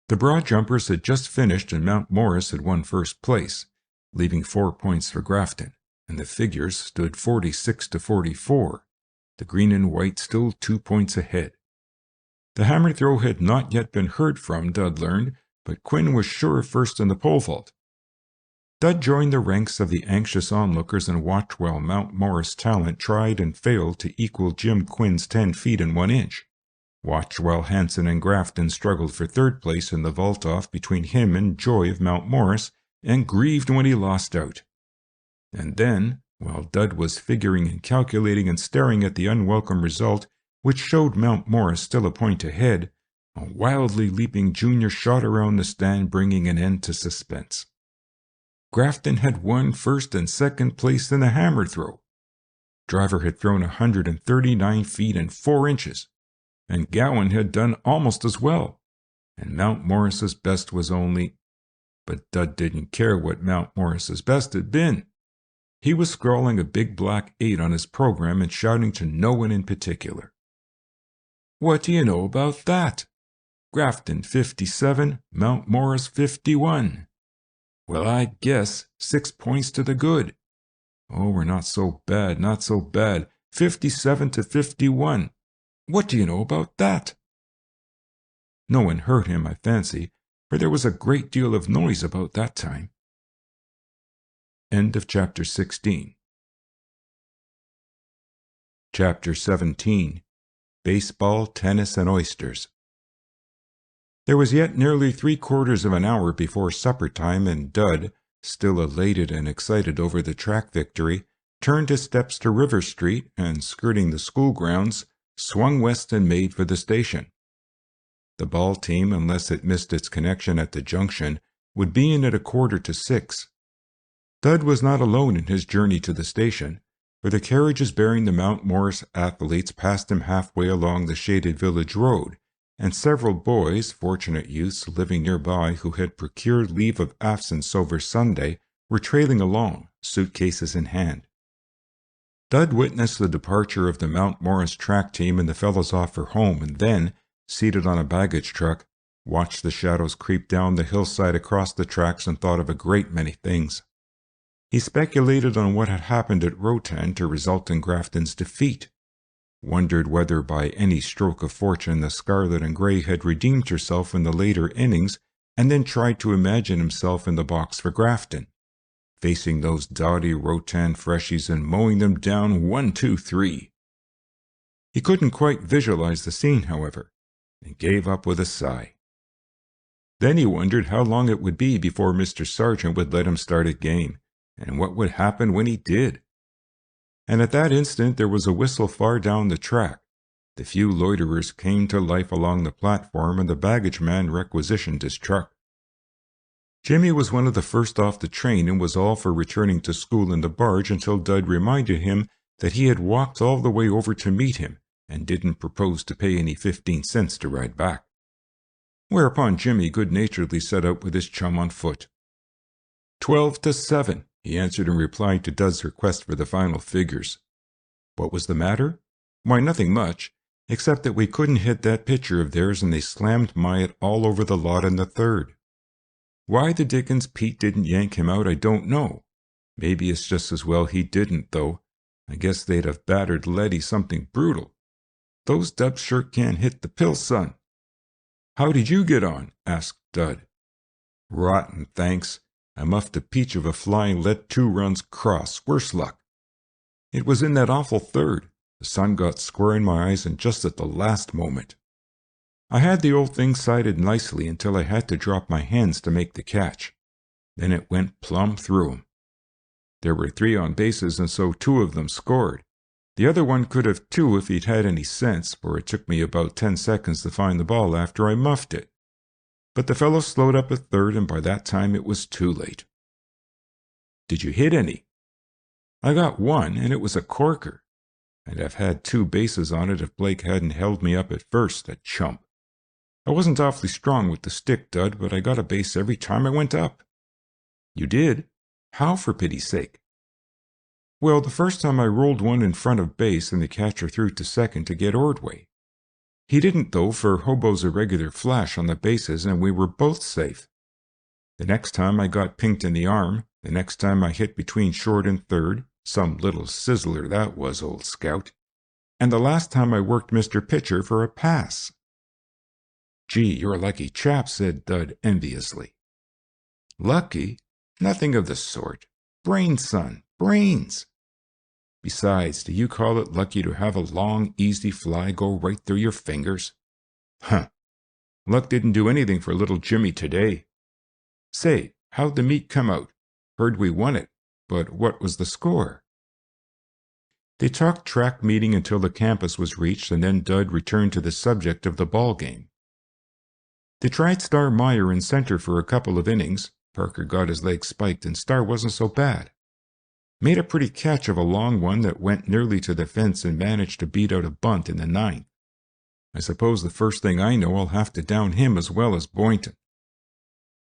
The broad jumpers had just finished and Mount Morris had won first place, leaving 4 points for Grafton, and the figures stood 46-44, the green and white still 2 points ahead. The hammer throw had not yet been heard from, Dud learned, but Quinn was sure first in the pole vault. Dud joined the ranks of the anxious onlookers and watched while Mount Morris' talent tried and failed to equal Jim Quinn's 10 feet and 1 inch. Watched while Hanson and Grafton struggled for third place in the vault-off between him and Joy of Mount Morris, and grieved when he lost out. And then, while Dud was figuring and calculating and staring at the unwelcome result, which showed Mount Morris still a point ahead, a wildly leaping junior shot around the stand, bringing an end to suspense. Grafton had won first and second place in the hammer throw. Driver had thrown 139 feet and 4 inches, and Gowan had done almost as well, and Mount Morris's best was only... But Dud didn't care what Mount Morris's best had been. He was scrawling a big black 8 on his program and shouting to no one in particular. "What do you know about that? Grafton 57, Mount Morris 51. Well, I guess 6 points to the good. Oh, we're not so bad, not so bad. 57-51. What do you know about that?" No one heard him, I fancy, for there was a great deal of noise about that time. End of Chapter 16. Chapter 17. Baseball, Tennis, and Oysters. There was yet nearly 3/4 of an hour before supper time, and Dud, still elated and excited over the track victory, turned his steps to River Street and, skirting the school grounds, swung west and made for the station. The ball team, unless it missed its connection at the junction, would be in at 5:45. Dud was not alone in his journey to the station, for the carriages bearing the Mount Morris athletes passed him halfway along the shaded village road, and several boys, fortunate youths living nearby who had procured leave of absence over Sunday, were trailing along, suitcases in hand. Dud witnessed the departure of the Mount Morris track team and the fellows off for home, and then, seated on a baggage truck, watched the shadows creep down the hillside across the tracks and thought of a great many things. He speculated on what had happened at Rotan to result in Grafton's defeat, wondered whether by any stroke of fortune the Scarlet and Grey had redeemed herself in the later innings, and then tried to imagine himself in the box for Grafton, facing those dotty Rotan freshies and mowing them down 1-2-3. He couldn't quite visualize the scene, however, and gave up with a sigh. Then he wondered how long it would be before Mr. Sargent would let him start a game, and what would happen when he did. And at that instant there was a whistle far down the track. The few loiterers came to life along the platform, and the baggage man requisitioned his truck. Jimmy was one of the first off the train and was all for returning to school in the barge until Dud reminded him that he had walked all the way over to meet him and didn't propose to pay any 15 cents to ride back. Whereupon Jimmy good-naturedly set out with his chum on foot. 12-7, he answered in reply to Dud's request for the final figures. What was the matter? Why, nothing much, except that we couldn't hit that pitcher of theirs and they slammed Myatt all over the lot in the third. Why the dickens Pete didn't yank him out I don't know. Maybe it's just as well he didn't, though. I guess they'd have battered Letty something brutal. Those dubs sure can't hit the pill, son. "How did you get on?" asked Dud. "Rotten, thanks. I muffed a peach of a fly and let 2 runs cross. Worse luck. It was in that awful third. The sun got square in my eyes and just at the last moment. I had the old thing sighted nicely until I had to drop my hands to make the catch. Then it went plumb through 'em. There were 3 on bases, and so 2 of them scored. The other one could have 2 if he'd had any sense, for it took me about 10 seconds to find the ball after I muffed it. But the fellow slowed up at third, and by that time it was too late." "Did you hit any?" "I got 1, and it was a corker. I'd have had 2 bases on it if Blake hadn't held me up at first, that chump. I wasn't awfully strong with the stick, Dud, but I got a base every time I went up." "You did? How, for pity's sake?" "Well, the first time I rolled one in front of base and the catcher threw to second to get Ordway. He didn't, though, for Hobo's a regular flash on the bases, and we were both safe. The next time I got pinked in the arm, the next time I hit between short and third, some little sizzler that was, old scout, and the last time I worked Mr. Pitcher for a pass." "Gee, you're a lucky chap," said Dud enviously. "Lucky? Nothing of the sort. Brains, son, brains. Besides, do you call it lucky to have a long, easy fly go right through your fingers? Huh. Luck didn't do anything for little Jimmy today. Say, how'd the meet come out? Heard we won it, but what was the score?" They talked track meeting until the campus was reached, and then Dud returned to the subject of the ball game. They tried Star Meyer in center for a couple of innings. Parker got his leg spiked, and Star wasn't so bad. Made a pretty catch of a long one that went nearly to the fence and managed to beat out a bunt in the 9th. I suppose the first thing I know I'll have to down him as well as Boynton.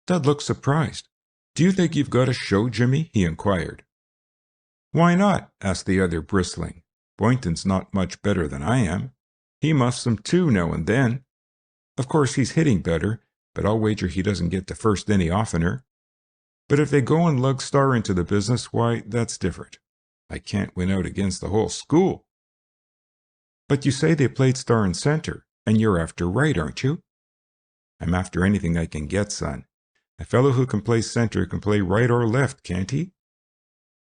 Dud looked surprised. "Do you think you've got a show, Jimmy?" he inquired. "Why not?" asked the other, bristling. "Boynton's not much better than I am. He muffs them too now and then. Of course he's hitting better, but I'll wager he doesn't get to first any oftener. But if they go and lug Star into the business, why, that's different. I can't win out against the whole school." "But you say they played Star in center, and you're after right, aren't you?" "I'm after anything I can get, son. A fellow who can play center can play right or left, can't he?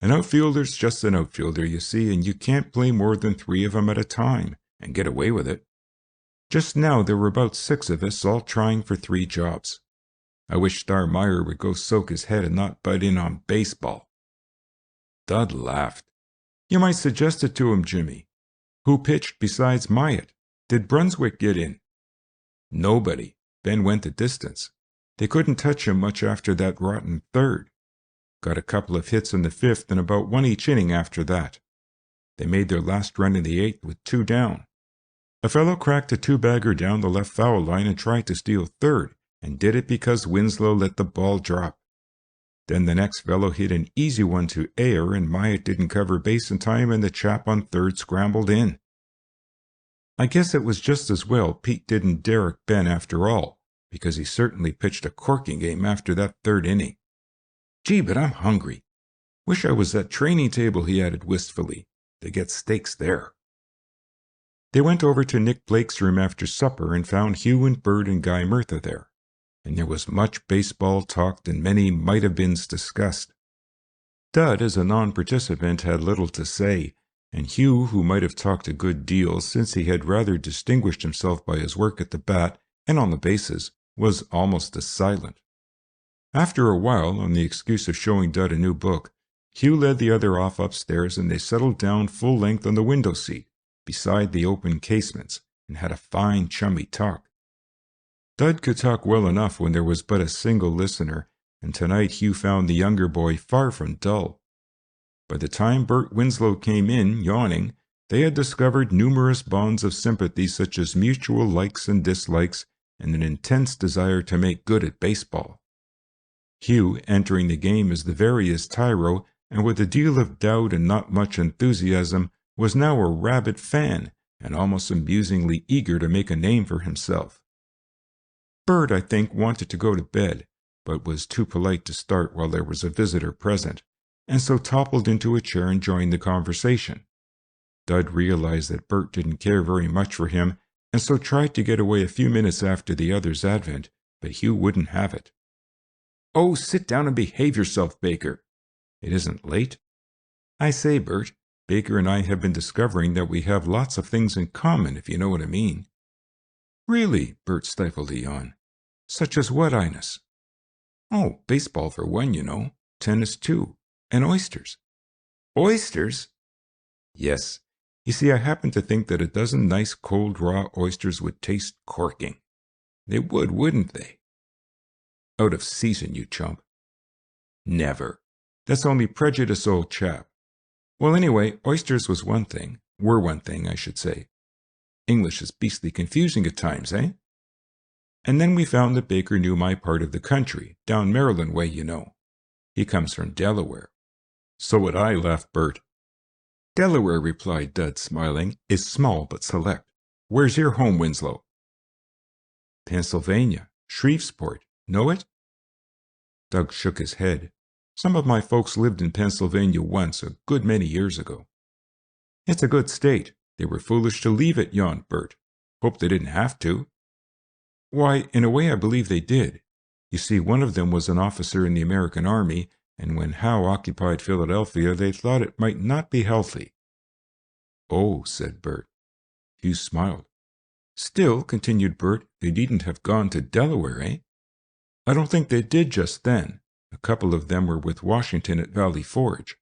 An outfielder's just an outfielder, you see, and you can't play more than 3 of 'em at a time, and get away with it. Just now there were about 6 of us, all trying for 3 jobs. I wish Star Meyer would go soak his head and not butt in on baseball." Dud laughed. "You might suggest it to him, Jimmy. Who pitched besides Myatt? Did Brunswick get in?" "Nobody. Ben went the distance. They couldn't touch him much after that rotten third. Got a couple of hits in the 5th and about 1 each inning after that. They made their last run in the 8th with 2 down. A fellow cracked a 2-bagger down the left foul line and tried to steal third, and did it because Winslow let the ball drop. Then the next fellow hit an easy one to Ayer, and Myatt didn't cover base in time, and the chap on third scrambled in. I guess it was just as well Pete didn't derrick Ben after all, because he certainly pitched a corking game after that 3rd inning. Gee, but I'm hungry. Wish I was at training table," he added wistfully. "They get steaks there." They went over to Nick Blake's room after supper and found Hugh and Bert and Guy Murtha there, and there was much baseball talked and many might-have-beens discussed. Dud, as a non-participant, had little to say, and Hugh, who might have talked a good deal since he had rather distinguished himself by his work at the bat and on the bases, was almost as silent. After a while, on the excuse of showing Dud a new book, Hugh led the other off upstairs, and they settled down full length on the window seat, beside the open casements, and had a fine chummy talk. Dud could talk well enough when there was but a single listener, and tonight Hugh found the younger boy far from dull. By the time Bert Winslow came in, yawning, they had discovered numerous bonds of sympathy, such as mutual likes and dislikes, and an intense desire to make good at baseball. Hugh, entering the game as the veriest tyro, and with a deal of doubt and not much enthusiasm, was now a rabid fan, and almost amusingly eager to make a name for himself. Bert, I think, wanted to go to bed, but was too polite to start while there was a visitor present, and so toppled into a chair and joined the conversation. Dud realized that Bert didn't care very much for him, and so tried to get away a few minutes after the other's advent, but Hugh wouldn't have it. "Oh, sit down and behave yourself, Baker." "It isn't late." "I say, Bert, Baker and I have been discovering that we have lots of things in common, if you know what I mean." "Really?" Bert stifled a yawn. "Such as what, Ines?" "Oh, baseball for one, you know. Tennis too. And oysters." "Oysters?" "Yes. You see, I happen to think that a dozen nice cold raw oysters would taste corking." "They would, wouldn't they?" "Out of season, you chump." "Never. That's only prejudice, old chap." "Well, anyway, oysters were one thing, I should say. English is beastly confusing at times, eh? And then we found that Baker knew my part of the country, down Maryland way, you know. He comes from Delaware." "So would I," laughed Bert. "Delaware," replied Dud, smiling, "is small but select. Where's your home, Winslow?" "Pennsylvania. Shreveport. Know it?" Doug shook his head. "Some of my folks lived in Pennsylvania once, a good many years ago." "It's a good state. They were foolish to leave it," yawned Bert. "Hope they didn't have to." "Why, in a way I believe they did. You see, one of them was an officer in the American Army, and when Howe occupied Philadelphia, they thought it might not be healthy." "Oh," said Bert. Hugh smiled. "Still," continued Bert, "they needn't have gone to Delaware, eh?" "I don't think they did just then. A couple of them were with Washington at Valley Forge.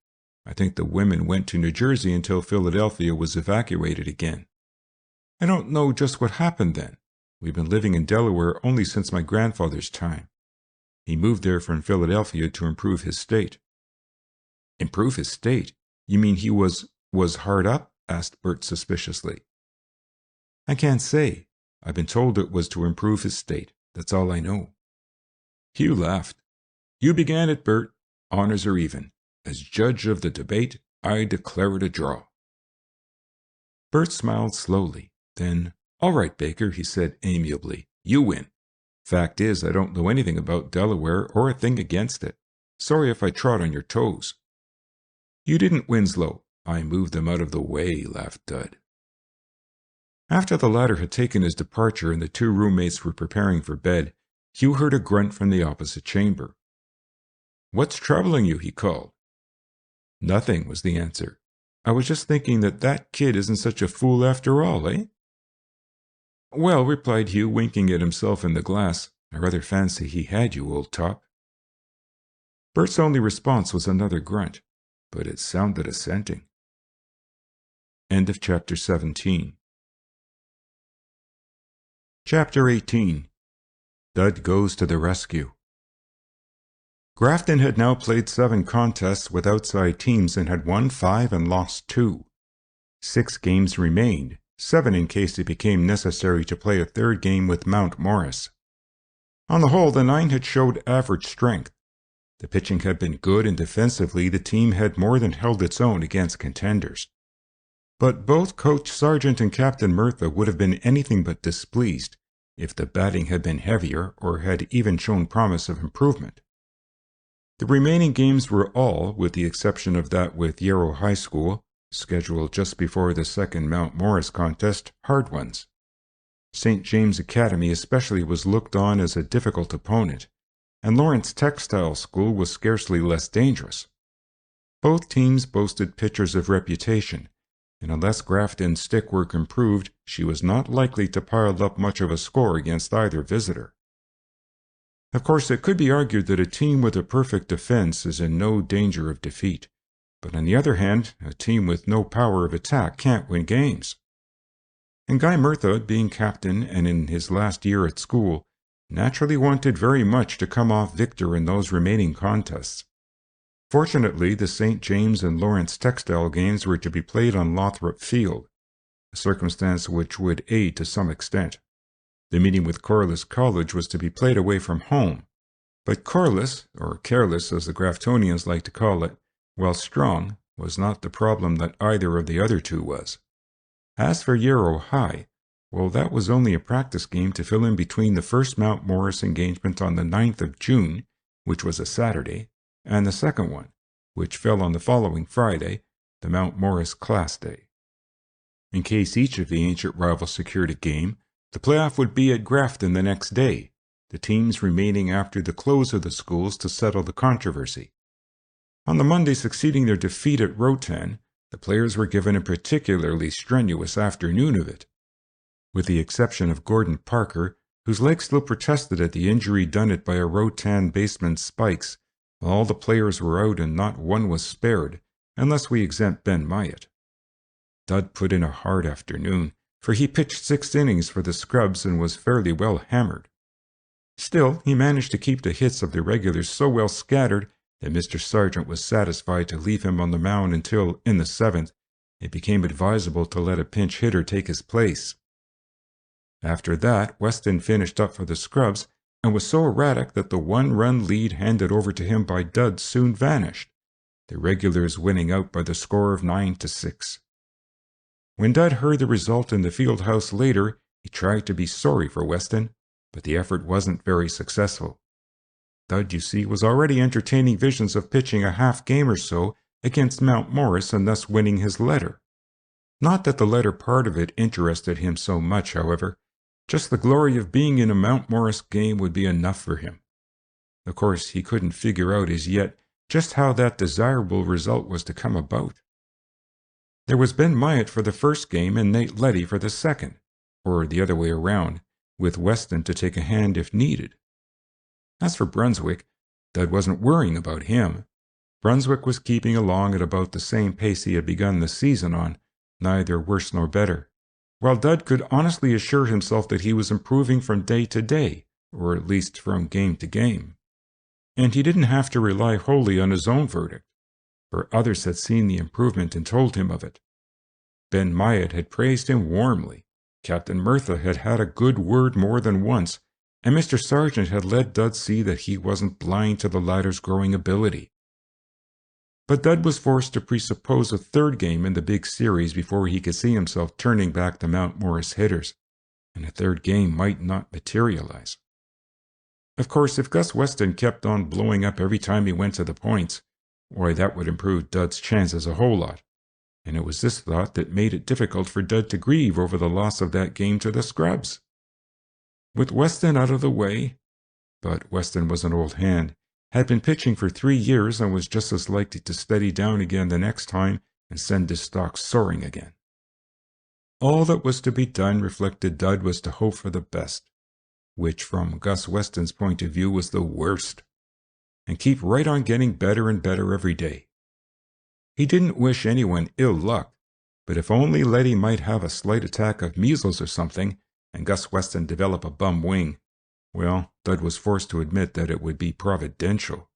I think the women went to New Jersey until Philadelphia was evacuated again. I don't know just what happened then. We've been living in Delaware only since my grandfather's time. He moved there from Philadelphia to improve his state." "Improve his state? You mean he was hard up?" asked Bert suspiciously. "I can't say. I've been told it was to improve his state. That's all I know." Hugh laughed. "You began it, Bert. Honors are even. As judge of the debate, I declare it a draw." Bert smiled slowly. Then, "All right, Baker," he said amiably. "You win. Fact is, I don't know anything about Delaware or a thing against it. Sorry if I trod on your toes." "You didn't, Winslow. I moved them out of the way," laughed Dud. After the latter had taken his departure and the two roommates were preparing for bed, Hugh heard a grunt from the opposite chamber. "What's troubling you?" he called. "Nothing," was the answer. "I was just thinking that kid isn't such a fool after all, eh?" "Well," replied Hugh, winking at himself in the glass, "I rather fancy he had you, old top." Bert's only response was another grunt, but it sounded assenting. End of Chapter 17. Chapter 18. Dud Goes to the Rescue. Grafton had now played 7 contests with outside teams and had won 5 and lost 2. 6 games remained, 7 in case it became necessary to play a third game with Mount Morris. On the whole, the 9 had showed average strength. The pitching had been good, and defensively the team had more than held its own against contenders. But both Coach Sargent and Captain Murtha would have been anything but displeased if the batting had been heavier or had even shown promise of improvement. The remaining games were all, with the exception of that with Yarrow High School, scheduled just before the second Mount Morris contest, hard ones. St. James Academy especially was looked on as a difficult opponent, and Lawrence Textile School was scarcely less dangerous. Both teams boasted pitchers of reputation, and unless Grafton's stickwork improved, she was not likely to pile up much of a score against either visitor. Of course, it could be argued that a team with a perfect defense is in no danger of defeat, but on the other hand, a team with no power of attack can't win games. And Guy Murtha, being captain and in his last year at school, naturally wanted very much to come off victor in those remaining contests. Fortunately, the St. James and Lawrence Textile games were to be played on Lothrop Field, a circumstance which would aid to some extent. The meeting with Corliss College was to be played away from home, but Corliss, or Careless as the Graftonians like to call it, while strong, was not the problem that either of the other two was. As for Yarrow High, well, that was only a practice game to fill in between the first Mount Morris engagement on the 9th of June, which was a Saturday, and the second one, which fell on the following Friday, the Mount Morris Class Day. In case each of the ancient rivals secured a game, The playoff would be at Grafton the next day, the teams remaining after the close of the schools to settle the controversy. On the Monday succeeding their defeat at Rotan, the players were given a particularly strenuous afternoon of it. With the exception of Gordon Parker, whose leg still protested at the injury done it by a Rotan baseman's spikes, all the players were out and not one was spared, unless we exempt Ben Myatt. Dud put in a hard afternoon, for he pitched 6 innings for the Scrubs and was fairly well hammered. Still, he managed to keep the hits of the regulars so well scattered that Mr. Sargent was satisfied to leave him on the mound until, in the 7th, it became advisable to let a pinch hitter take his place. After that, Weston finished up for the Scrubs and was so erratic that the 1-run lead handed over to him by Dud soon vanished, the regulars winning out by the score of 9-6. When Dud heard the result in the field house later, he tried to be sorry for Weston, but the effort wasn't very successful. Dud, you see, was already entertaining visions of pitching a half game or so against Mount Morris and thus winning his letter. Not that the letter part of it interested him so much, however. Just the glory of being in a Mount Morris game would be enough for him. Of course, he couldn't figure out as yet just how that desirable result was to come about. There was Ben Myatt for the first game and Nate Leddy for the second, or the other way around, with Weston to take a hand if needed. As for Brunswick, Dud wasn't worrying about him. Brunswick was keeping along at about the same pace he had begun the season on, neither worse nor better, while Dud could honestly assure himself that he was improving from day to day, or at least from game to game. And he didn't have to rely wholly on his own verdict, for others had seen the improvement and told him of it. Ben Myatt had praised him warmly, Captain Murtha had had a good word more than once, and Mr. Sargent had let Dud see that he wasn't blind to the latter's growing ability. But Dud was forced to presuppose a third game in the big series before he could see himself turning back to Mount Morris hitters, and a third game might not materialize. Of course, if Gus Weston kept on blowing up every time he went to the points, why, that would improve Dud's chances a whole lot, and it was this thought that made it difficult for Dud to grieve over the loss of that game to the Scrubs. With Weston out of the way, but Weston was an old hand, had been pitching for 3 years and was just as likely to steady down again the next time and send his stock soaring again. All that was to be done, reflected Dud, was to hope for the best, which from Gus Weston's point of view was the worst, and keep right on getting better and better every day. He didn't wish anyone ill luck, but if only Letty might have a slight attack of measles or something, and Gus Weston develop a bum wing, well, Dud was forced to admit that it would be providential.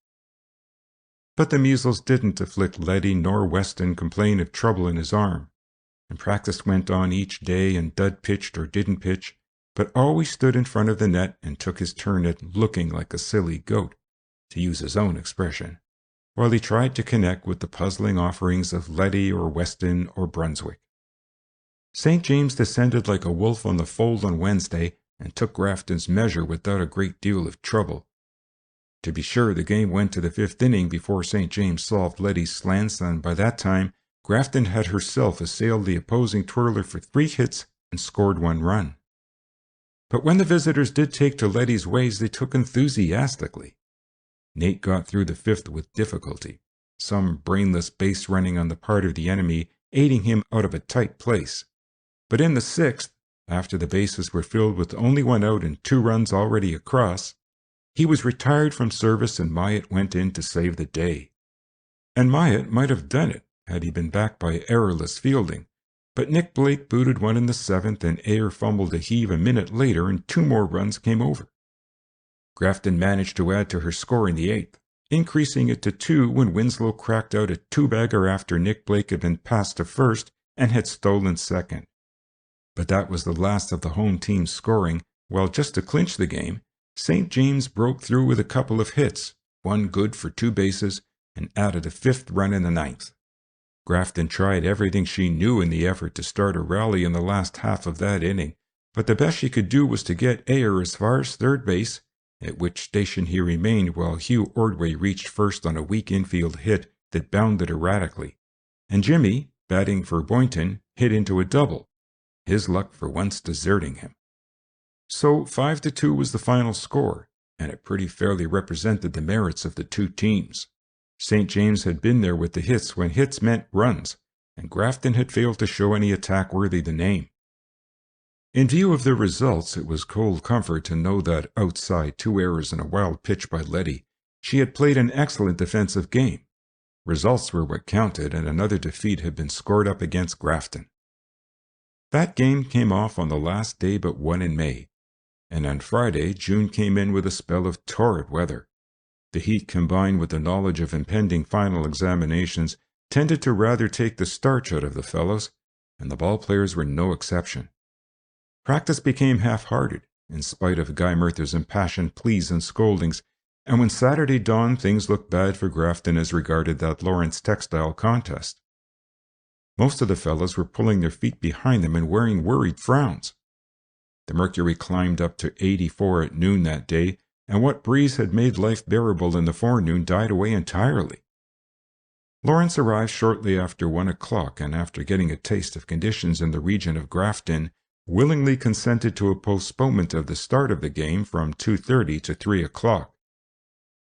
But the measles didn't afflict Letty, nor Weston complain of trouble in his arm, and practice went on each day, and Dud pitched or didn't pitch, but always stood in front of the net and took his turn at looking like a silly goat, to use his own expression, while he tried to connect with the puzzling offerings of Letty or Weston or Brunswick. St. James descended like a wolf on the fold on Wednesday and took Grafton's measure without a great deal of trouble. To be sure, the game went to the 5th inning before St. James solved Letty's slants, and by that time Grafton had herself assailed the opposing twirler for 3 hits and scored 1 run. But when the visitors did take to Letty's ways, they took enthusiastically. Nate got through the 5th with difficulty, some brainless base running on the part of the enemy aiding him out of a tight place. But in the 6th, after the bases were filled with only 1 out and 2 runs already across, he was retired from service and Myatt went in to save the day. And Myatt might have done it had he been backed by errorless fielding, but Nick Blake booted 1 in the 7th and Ayer fumbled a heave a minute later and 2 more runs came over. Grafton managed to add to her score in the 8th, increasing it to 2 when Winslow cracked out a 2-bagger after Nick Blake had been passed to first and had stolen second. But that was the last of the home team's scoring, while just to clinch the game, St. James broke through with a couple of hits, 1 good for 2 bases, and added a 5th run in the 9th. Grafton tried everything she knew in the effort to start a rally in the last half of that inning, but the best she could do was to get Ayer as far as third base, at which station he remained while Hugh Ordway reached first on a weak infield hit that bounded erratically, and Jimmy, batting for Boynton, hit into a double, his luck for once deserting him. So 5-2 was the final score, and it pretty fairly represented the merits of the two teams. St. James had been there with the hits when hits meant runs, and Grafton had failed to show any attack worthy the name. In view of the results, it was cold comfort to know that, outside 2 errors and a wild pitch by Letty, she had played an excellent defensive game. Results were what counted, and another defeat had been scored up against Grafton. That game came off on the last day but one in May, and on Friday June came in with a spell of torrid weather. The heat combined with the knowledge of impending final examinations tended to rather take the starch out of the fellows, and the ball players were no exception. Practice became half-hearted, in spite of Guy Merther's impassioned pleas and scoldings, and when Saturday dawned things looked bad for Grafton as regarded that Lawrence textile contest. Most of the fellows were pulling their feet behind them and wearing worried frowns. The mercury climbed up to 84 at noon that day, and what breeze had made life bearable in the forenoon died away entirely. Lawrence arrived shortly after 1 o'clock, and after getting a taste of conditions in the region of Grafton, willingly consented to a postponement of the start of the game from 2:30 to 3 o'clock.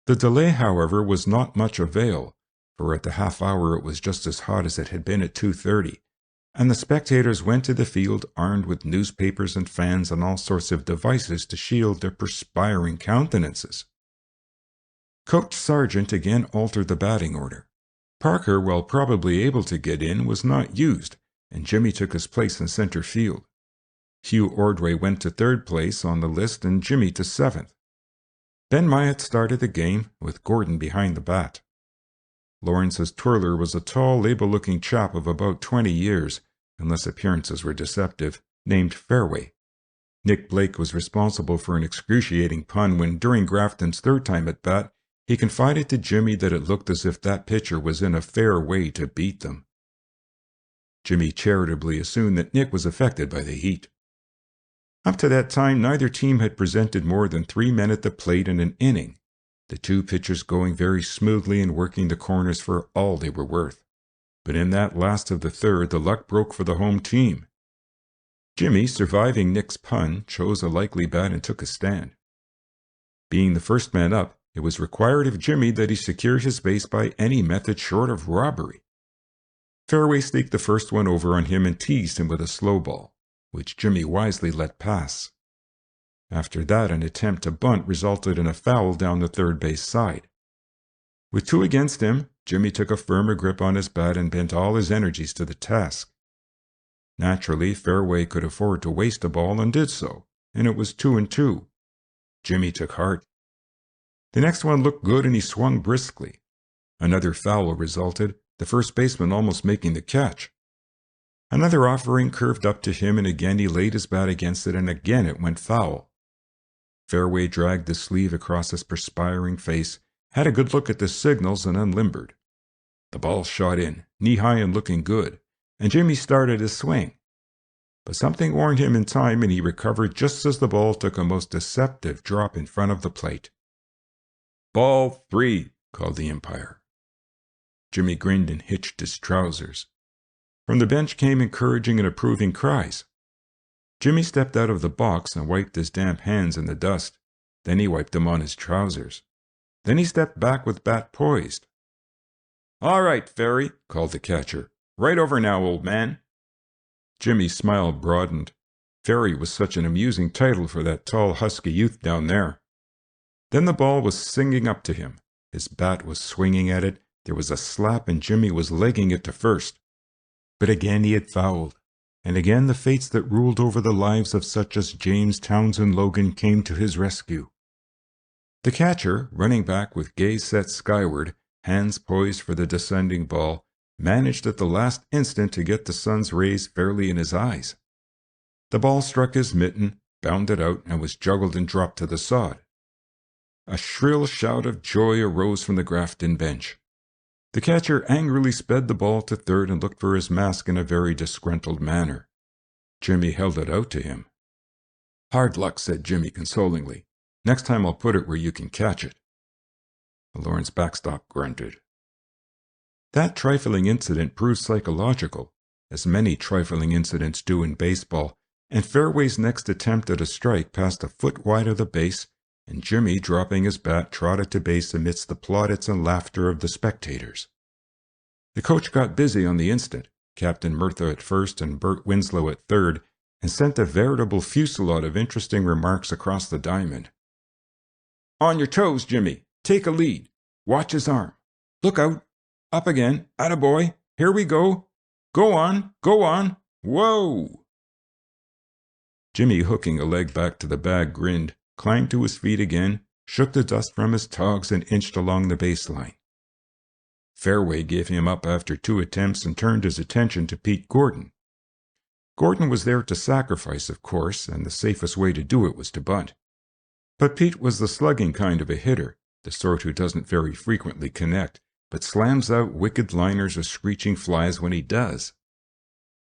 The delay, however, was not much avail, for at the half hour it was just as hot as it had been at 2:30, and the spectators went to the field armed with newspapers and fans and all sorts of devices to shield their perspiring countenances. Coach Sargent again altered the batting order. Parker, while probably able to get in, was not used, and Jimmy took his place in center field. Hugh Ordway went to 3rd place on the list and Jimmy to 7th. Ben Myatt started the game, with Gordon behind the bat. Lawrence's twirler was a tall, able-looking chap of about 20 years, unless appearances were deceptive, named Fairway. Nick Blake was responsible for an excruciating pun when, during Grafton's 3rd time at bat, he confided to Jimmy that it looked as if that pitcher was in a fair way to beat them. Jimmy charitably assumed that Nick was affected by the heat. Up to that time, neither team had presented more than 3 men at the plate in an inning, the two pitchers going very smoothly and working the corners for all they were worth. But in that last of the 3rd, the luck broke for the home team. Jimmy, surviving Nick's pun, chose a likely bat and took a stand. Being the first man up, it was required of Jimmy that he secure his base by any method short of robbery. Fairway sneaked the first one over on him and teased him with a slow ball, which Jimmy wisely let pass. After that, an attempt to bunt resulted in a foul down the 3rd base side. With 2 against him, Jimmy took a firmer grip on his bat and bent all his energies to the task. Naturally, Fairway could afford to waste a ball and did so, and it was 2-2. Jimmy took heart. The next one looked good and he swung briskly. Another foul resulted, the first baseman almost making the catch. Another offering curved up to him, and again he laid his bat against it, and again it went foul. Fairway dragged the sleeve across his perspiring face, had a good look at the signals, and unlimbered. The ball shot in, knee-high and looking good, and Jimmy started his swing. But something warned him in time, and he recovered just as the ball took a most deceptive drop in front of the plate. "Ball 3, called the umpire. Jimmy grinned and hitched his trousers. From the bench came encouraging and approving cries. Jimmy stepped out of the box and wiped his damp hands in the dust. Then he wiped them on his trousers. Then he stepped back with bat poised. "All right, Ferry," called the catcher. "Right over now, old man." Jimmy's smile broadened. Ferry was such an amusing title for that tall, husky youth down there. Then the ball was singing up to him. His bat was swinging at it. There was a slap, and Jimmy was legging it to first. But again he had fouled, and again the fates that ruled over the lives of such as James Townsend Logan came to his rescue. The catcher, running back with gaze set skyward, hands poised for the descending ball, managed at the last instant to get the sun's rays fairly in his eyes. The ball struck his mitten, bounded out, and was juggled and dropped to the sod. A shrill shout of joy arose from the Grafton bench. The catcher angrily sped the ball to 3rd and looked for his mask in a very disgruntled manner. Jimmy held it out to him. "Hard luck," said Jimmy consolingly. "Next time I'll put it where you can catch it." The Lawrence backstop grunted. That trifling incident proved psychological, as many trifling incidents do in baseball, and Fairway's next attempt at a strike passed a foot wide of the base, and Jimmy, dropping his bat, trotted to base amidst the plaudits and laughter of the spectators. The coach got busy on the instant, Captain Murtha at first and Bert Winslow at third, and sent a veritable fusillade of interesting remarks across the diamond. "On your toes, Jimmy. Take a lead. Watch his arm. Look out. Up again. Attaboy. Here we go. Go on. Go on. Whoa!" Jimmy, hooking a leg back to the bag, grinned, climbed to his feet again, shook the dust from his togs, and inched along the baseline. Fairway gave him up after 2 attempts and turned his attention to Pete Gordon. Gordon was there to sacrifice, of course, and the safest way to do it was to bunt. But Pete was the slugging kind of a hitter, the sort who doesn't very frequently connect, but slams out wicked liners or screeching flies when he does.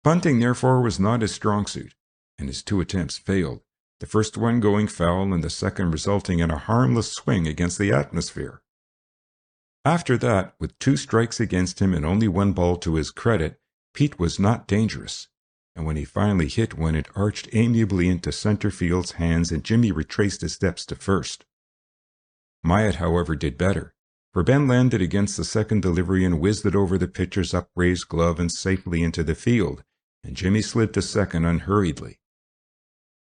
Bunting, therefore, was not his strong suit, and his 2 attempts failed, the first one going foul and the second resulting in a harmless swing against the atmosphere. After that, with 2 strikes against him and only 1 ball to his credit, Pete was not dangerous, and when he finally hit one, it arched amiably into center field's hands and Jimmy retraced his steps to first. Myatt, however, did better, for Ben landed against the second delivery and whizzed it over the pitcher's upraised glove and safely into the field, and Jimmy slid to second unhurriedly.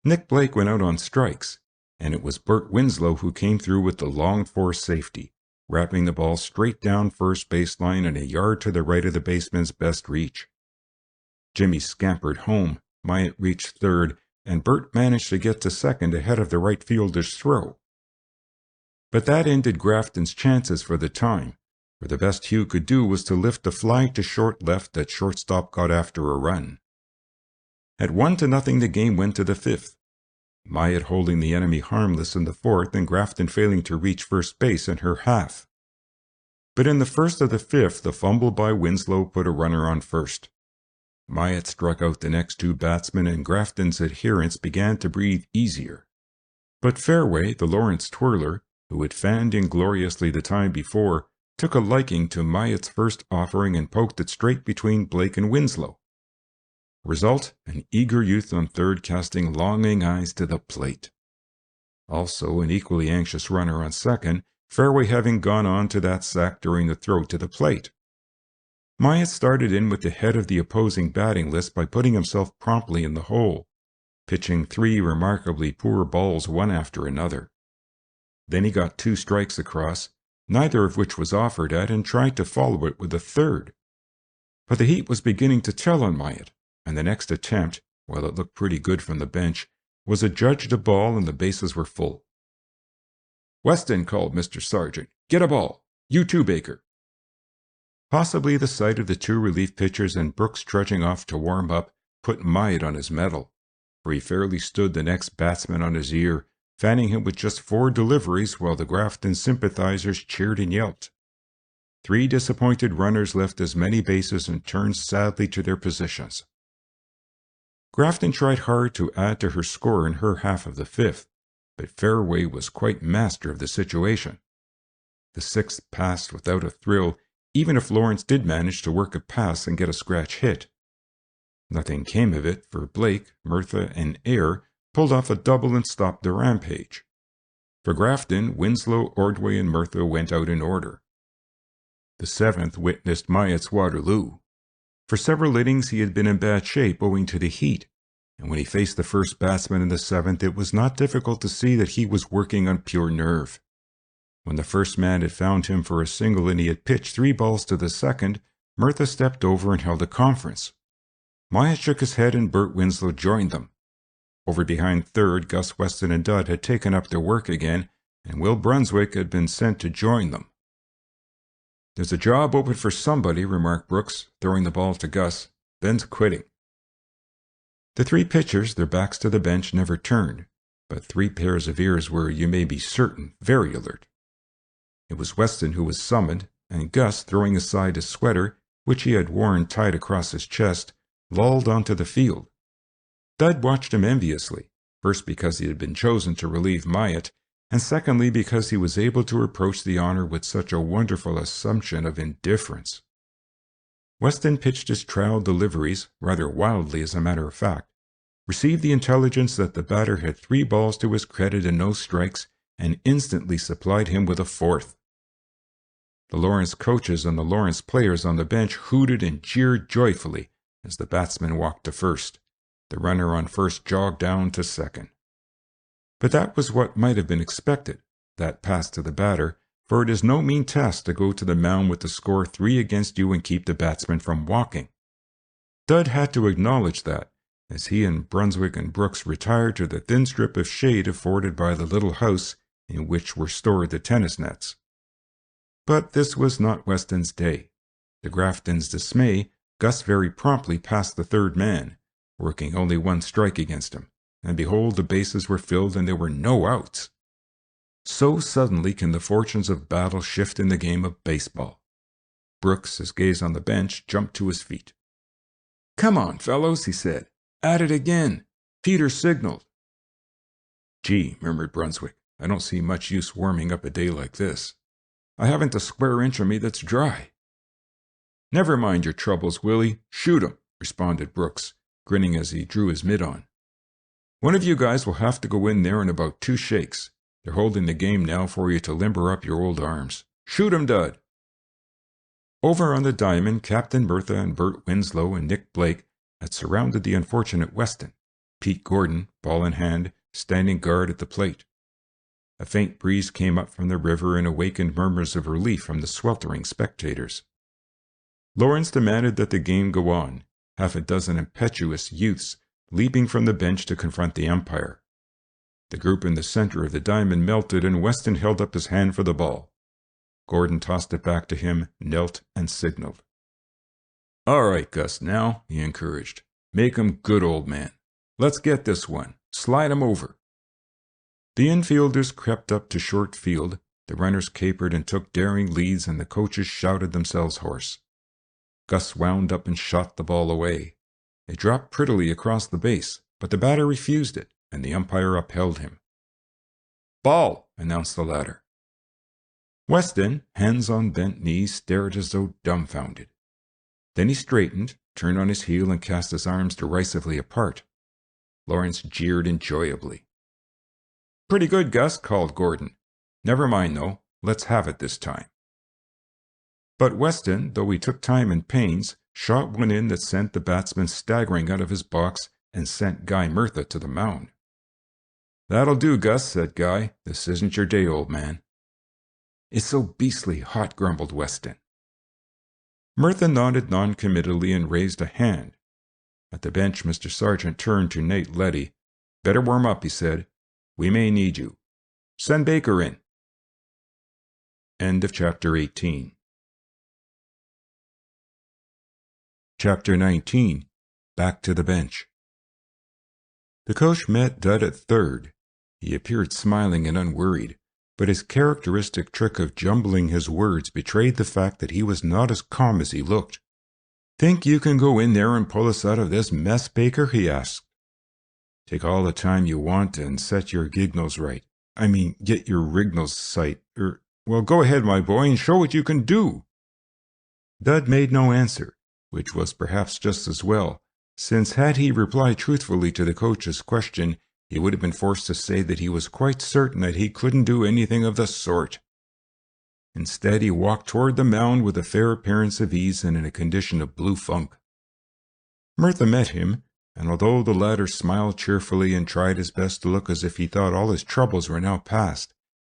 Nick Blake went out on strikes, and it was Bert Winslow who came through with the longed-for safety, wrapping the ball straight down first baseline and a yard to the right of the baseman's best reach. Jimmy scampered home, Myatt reached third, and Bert managed to get to second ahead of the right fielder's throw. But that ended Grafton's chances for the time, for the best Hugh could do was to lift a fly to short left that shortstop got after a run. At 1-0 the game went to the 5th, Myatt holding the enemy harmless in the 4th and Grafton failing to reach first base in her half. But in the first of the 5th, the fumble by Winslow put a runner on first. Myatt struck out the next 2 batsmen and Grafton's adherents began to breathe easier. But Fairway, the Lawrence twirler, who had fanned ingloriously the time before, took a liking to Myatt's first offering and poked it straight between Blake and Winslow. Result, an eager youth on third casting longing eyes to the plate. Also an equally anxious runner on second, Fairway having gone on to that sack during the throw to the plate. Myatt started in with the head of the opposing batting list by putting himself promptly in the hole, pitching 3 remarkably poor balls one after another. Then he got 2 strikes across, neither of which was offered at, and tried to follow it with a third. But the heat was beginning to tell on Myatt, and the next attempt, while it looked pretty good from the bench, was adjudged a ball and the bases were full. "Weston," called Mr. Sargent, "get a ball. You too, Baker." Possibly the sight of the 2 relief pitchers and Brooks trudging off to warm up put Myatt on his mettle, for he fairly stood the next batsman on his ear, fanning him with just 4 deliveries while the Grafton sympathizers cheered and yelped. 3 disappointed runners left as many bases and turned sadly to their positions. Grafton tried hard to add to her score in her half of the 5th, but Fairway was quite master of the situation. The 6th passed without a thrill, even if Lawrence did manage to work a pass and get a scratch hit. Nothing came of it, for Blake, Murtha, and Eyre pulled off a double and stopped the rampage. For Grafton, Winslow, Ordway, and Murtha went out in order. The 7th witnessed Myatt's Waterloo. For several innings he had been in bad shape owing to the heat, and when he faced the first batsman in the 7th, it was not difficult to see that he was working on pure nerve. When the first man had found him for a single and he had pitched 3 balls to the second, Murtha stepped over and held a conference. Myatt shook his head and Bert Winslow joined them. Over behind third, Gus Weston and Dud had taken up their work again, and Will Brunswick had been sent to join them. "There's a job open for somebody," remarked Brooks, throwing the ball to Gus. "Ben's quitting." The 3 pitchers, their backs to the bench, never turned, but 3 pairs of ears were, you may be certain, very alert. It was Weston who was summoned, and Gus, throwing aside his sweater, which he had worn tied across his chest, lolled onto the field. Dud watched him enviously, first because he had been chosen to relieve Myatt, and secondly because he was able to approach the honor with such a wonderful assumption of indifference. Weston pitched his trowel deliveries, rather wildly as a matter of fact, received the intelligence that the batter had 3 balls to his credit and no strikes, and instantly supplied him with a 4th. The Lawrence coaches and the Lawrence players on the bench hooted and jeered joyfully as the batsman walked to first. The runner on first jogged down to second. But that was what might have been expected, that pass to the batter, for it is no mean task to go to the mound with the score 3 against you and keep the batsman from walking. Dud had to acknowledge that, as he and Brunswick and Brooks retired to the thin strip of shade afforded by the little house in which were stored the tennis nets. But this was not Weston's day. To Grafton's dismay, Gus very promptly passed the 3rd man, working only 1 strike against him, and behold, the bases were filled and there were no outs. So suddenly can the fortunes of battle shift in the game of baseball. Brooks, his gaze on the bench, jumped to his feet. "Come on, fellows," he said. "At it again. Peter signaled." "Gee," murmured Brunswick, "I don't see much use warming up a day like this. I haven't a square inch of me that's dry." "Never mind your troubles, Willie. Shoot 'em," responded Brooks, grinning as he drew his mitt on. "One of you guys will have to go in there in about 2 shakes. They're holding the game now for you to limber up your old arms. Shoot 'em, Dud." Over on the diamond, Captain Bertha and Bert Winslow and Nick Blake had surrounded the unfortunate Weston, Pete Gordon, ball in hand, standing guard at the plate. A faint breeze came up from the river and awakened murmurs of relief from the sweltering spectators. Lawrence demanded that the game go on, 6 impetuous youths leaping from the bench to confront the umpire. The group in the center of the diamond melted, and Weston held up his hand for the ball. Gordon tossed it back to him, knelt, and signaled. "All right, Gus, now," he encouraged. "Make 'em good, old man. Let's get this one. Slide 'em over." The infielders crept up to short field, the runners capered and took daring leads, and the coaches shouted themselves hoarse. Gus wound up and shot the ball away. It dropped prettily across the base, but the batter refused it, and the umpire upheld him. "Ball," announced the latter. Weston, hands on bent knees, stared as though dumbfounded. Then he straightened, turned on his heel, and cast his arms derisively apart. Lawrence jeered enjoyably. "Pretty good, Gus," called Gordon. "Never mind, though. Let's have it this time." But Weston, though he took time and pains, shot one in that sent the batsman staggering out of his box and sent Guy Murtha to the mound. "That'll do, Gus," said Guy. "This isn't your day, old man." "It's so beastly hot," grumbled Weston. Murtha nodded noncommittally and raised a hand. At the bench, Mr. Sargent turned to Nate Letty. "Better warm up," he said. "We may need you. Send Baker in." End of Chapter 18. Chapter 19. Back to the bench. The coach met Dud at third. He appeared smiling and unworried, but his characteristic trick of jumbling his words betrayed the fact that he was not as calm as he looked. "Think you can go in there and pull us out of this mess, Baker?" he asked. "Take all the time you want and set your gignals right. Get your rignals sight. Well, go ahead, my boy, and show what you can do." Dud made no answer, which was perhaps just as well, since had he replied truthfully to the coach's question, he would have been forced to say that he was quite certain that he couldn't do anything of the sort. Instead, he walked toward the mound with a fair appearance of ease and in a condition of blue funk. Murtha met him, and although the latter smiled cheerfully and tried his best to look as if he thought all his troubles were now past,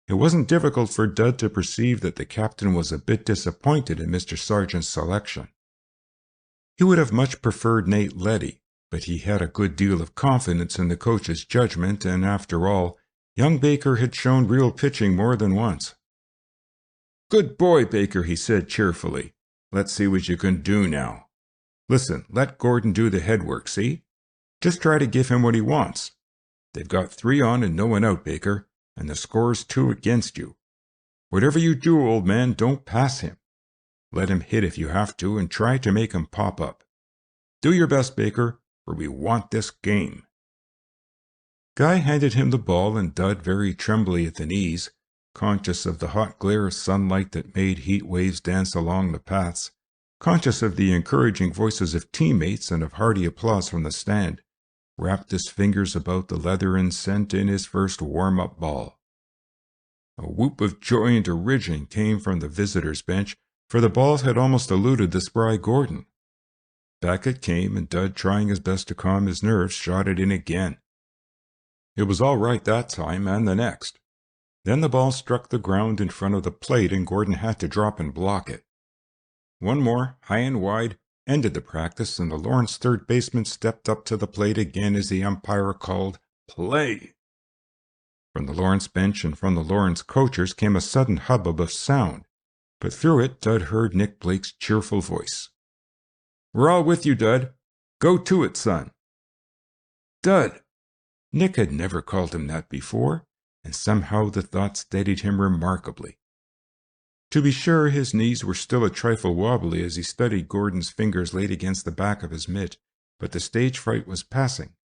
it wasn't difficult for Dud to perceive that the captain was a bit disappointed in Mr. Sargent's selection. He would have much preferred Nate Letty, but he had a good deal of confidence in the coach's judgment, and after all, young Baker had shown real pitching more than once. "Good boy, Baker," he said cheerfully. "Let's see what you can do now. Listen, let Gordon do the headwork, see? Just try to give him what he wants. They've got 3 on and no one out, Baker, and the score's 2 against you. Whatever you do, old man, don't pass him. Let him hit if you have to, and try to make him pop up. Do your best, Baker, for we want this game." Guy handed him the ball, and Dud, very trembly at the knees, conscious of the hot glare of sunlight that made heat waves dance along the paths, conscious of the encouraging voices of teammates and of hearty applause from the stand, wrapped his fingers about the leather and sent in his first warm-up ball. A whoop of joy and derision came from the visitors' bench, for the ball had almost eluded the spry Gordon. Back it came, and Dud, trying his best to calm his nerves, shot it in again. It was all right that time, and the next. Then the ball struck the ground in front of the plate, and Gordon had to drop and block it. One more, high and wide, ended the practice, and the Lawrence third baseman stepped up to the plate again as the umpire called, "Play!" From the Lawrence bench and from the Lawrence coachers came a sudden hubbub of sound, but through it Dud heard Nick Blake's cheerful voice. "We're all with you, Dud. Go to it, son." Dud! Nick had never called him that before, and somehow the thought steadied him remarkably. To be sure, his knees were still a trifle wobbly as he studied Gordon's fingers laid against the back of his mitt, but the stage fright was passing.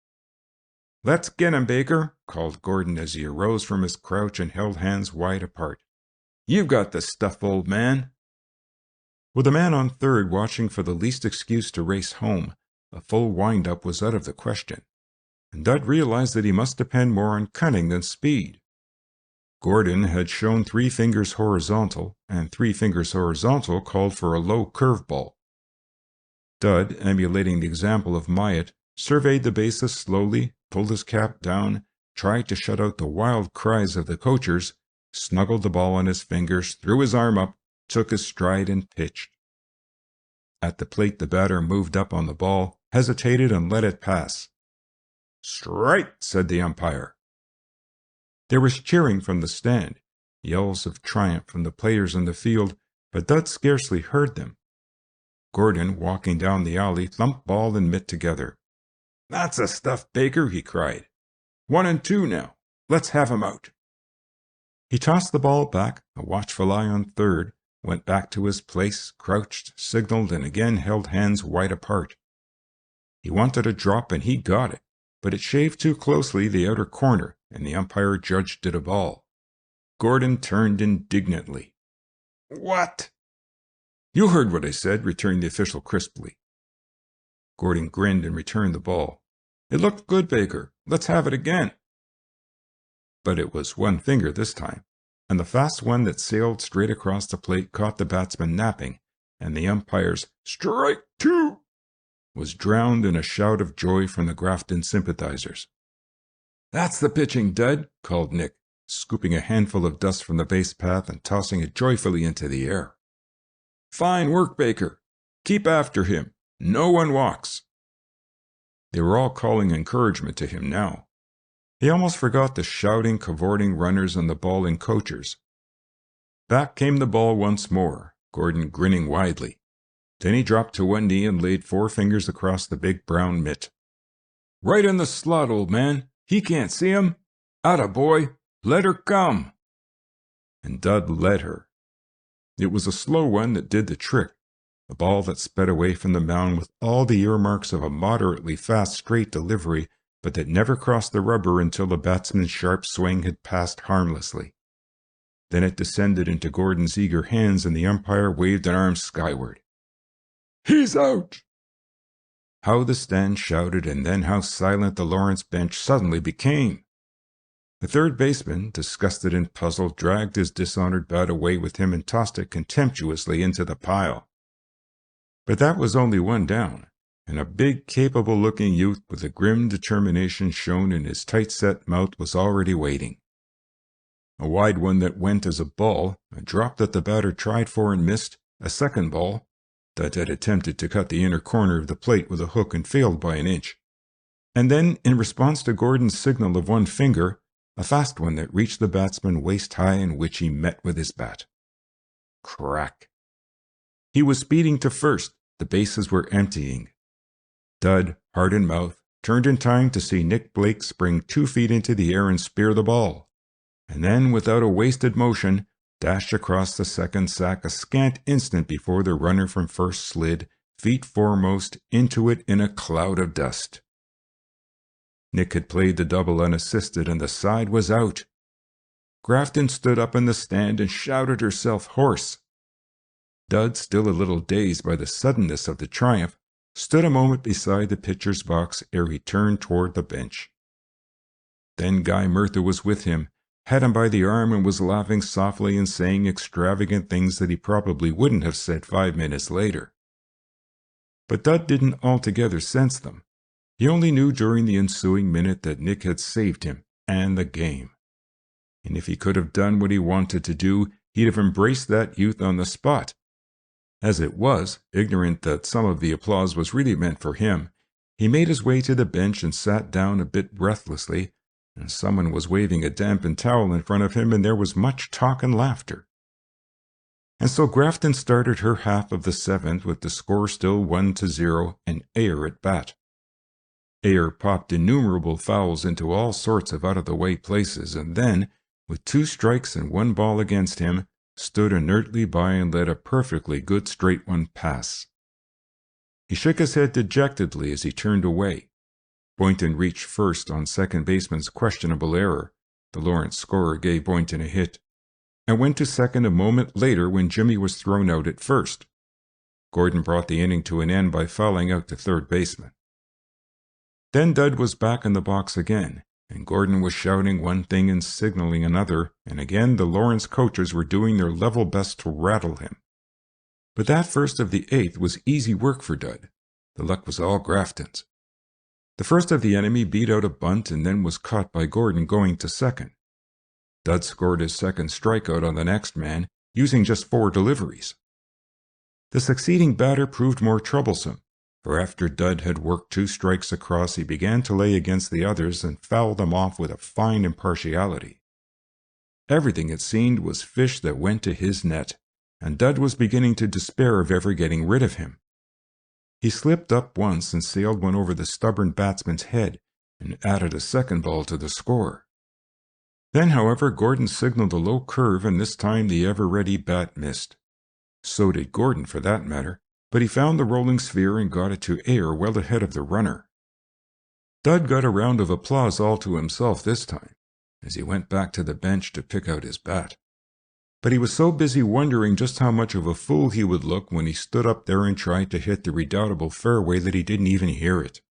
"Let's get him, Baker," called Gordon as he arose from his crouch and held hands wide apart. "You've got the stuff, old man." With a man on third watching for the least excuse to race home, a full wind-up was out of the question, and Dud realized that he must depend more on cunning than speed. Gordon had shown 3 fingers horizontal, and 3 fingers horizontal called for a low curveball. Dud, emulating the example of Myatt, surveyed the bases slowly, pulled his cap down, tried to shut out the wild cries of the coachers, snuggled the ball on his fingers, threw his arm up, took his stride, and pitched. At the plate the batter moved up on the ball, hesitated, and let it pass. "Strike," said the umpire. There was cheering from the stand, yells of triumph from the players in the field, but Dud scarcely heard them. Gordon, walking down the alley, thumped ball and mitt together. "That's the stuff, Baker," he cried. 1 and 2 now. Let's have 'em out." He tossed the ball back, a watchful eye on third, went back to his place, crouched, signaled, and again held hands wide apart. He wanted a drop, and he got it, but it shaved too closely the outer corner, and the umpire judged it a ball. Gordon turned indignantly. "What?" "You heard what I said," returned the official crisply. Gordon grinned and returned the ball. "It looked good, Baker. Let's have it again." But it was 1 finger this time, and the fast one that sailed straight across the plate caught the batsman napping, and the umpire's "Strike 2" was drowned in a shout of joy from the Grafton sympathizers. "That's the pitching, Dud," called Nick, scooping a handful of dust from the base path and tossing it joyfully into the air. "Fine work, Baker. Keep after him. No one walks." They were all calling encouragement to him now. He almost forgot the shouting, cavorting runners and the bawling coachers. Back came the ball once more, Gordon grinning widely. Then he dropped to one knee and laid 4 fingers across the big brown mitt. "Right in the slot, old man. He can't see 'em. Atta boy. Let her come." And Dud let her. It was a slow one that did the trick, a ball that sped away from the mound with all the earmarks of a moderately fast straight delivery, but that never crossed the rubber until the batsman's sharp swing had passed harmlessly. Then it descended into Gordon's eager hands, and the umpire waved an arm skyward. "He's out!" How the stand shouted, and then how silent the Lawrence bench suddenly became. The third baseman, disgusted and puzzled, dragged his dishonored bat away with him and tossed it contemptuously into the pile. But that was only 1 down, and a big, capable-looking youth with a grim determination shown in his tight-set mouth was already waiting. A wide one that went as a ball, a drop that the batter tried for and missed, a second ball, that had attempted to cut the inner corner of the plate with a hook and failed by an inch. And then, in response to Gordon's signal of 1 finger, a fast one that reached the batsman waist-high and which he met with his bat. Crack! He was speeding to first. The bases were emptying. Dud, heart in mouth, turned in time to see Nick Blake spring 2 feet into the air and spear the ball, and then, without a wasted motion, dash across the second sack a scant instant before the runner from first slid, feet foremost, into it in a cloud of dust. Nick had played the double unassisted, and the side was out. Grafton stood up in the stand and shouted herself hoarse. Dud, still a little dazed by the suddenness of the triumph, stood a moment beside the pitcher's box ere he turned toward the bench. Then Guy Murtha was with him, had him by the arm, and was laughing softly and saying extravagant things that he probably wouldn't have said 5 minutes later. But Dud didn't altogether sense them. He only knew during the ensuing minute that Nick had saved him and the game. And if he could have done what he wanted to do, he'd have embraced that youth on the spot. As it was, ignorant that some of the applause was really meant for him, he made his way to the bench and sat down a bit breathlessly, and someone was waving a dampened towel in front of him, and there was much talk and laughter. And so Grafton started her half of the 7th with the score still 1-0 and Ayr at bat. Ayr popped innumerable fouls into all sorts of out-of-the-way places, and then, with 2 strikes and 1 ball against him, stood inertly by and let a perfectly good straight one pass. He shook his head dejectedly as he turned away. Boynton reached first on second baseman's questionable error. The Lawrence scorer gave Boynton a hit, and went to second a moment later when Jimmy was thrown out at first. Gordon brought the inning to an end by fouling out to third baseman. Then Dud was back in the box again, and Gordon was shouting one thing and signaling another, and again the Lawrence coachers were doing their level best to rattle him. But that first of the 8th was easy work for Dud. The luck was all Grafton's. The first of the enemy beat out a bunt and then was caught by Gordon going to second. Dud scored his second strikeout on the next man, using just 4 deliveries. The succeeding batter proved more troublesome, for after Dud had worked 2 strikes across, he began to lay against the others and foul them off with a fine impartiality. Everything, it seemed, was fish that went to his net, and Dud was beginning to despair of ever getting rid of him. He slipped up once and sailed one over the stubborn batsman's head, and added a second ball to the score. Then, however, Gordon signaled a low curve, and this time the ever-ready bat missed. So did Gordon, for that matter, but he found the rolling sphere and got it to Ayr well ahead of the runner. Dud got a round of applause all to himself this time, as he went back to the bench to pick out his bat. But he was so busy wondering just how much of a fool he would look when he stood up there and tried to hit the redoubtable fairway that he didn't even hear it.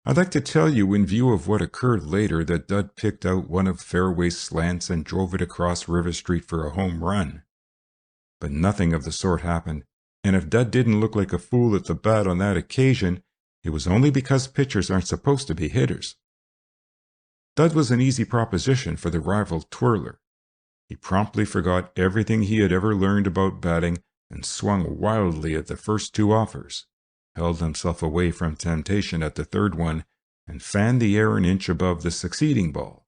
I'd like to tell you, in view of what occurred later, that Dud picked out one of Fairway's slants and drove it across River Street for a home run. But nothing of the sort happened, and if Dud didn't look like a fool at the bat on that occasion, it was only because pitchers aren't supposed to be hitters. Dud was an easy proposition for the rival twirler. He promptly forgot everything he had ever learned about batting and swung wildly at the first 2 offers, held himself away from temptation at the third one, and fanned the air an inch above the succeeding ball.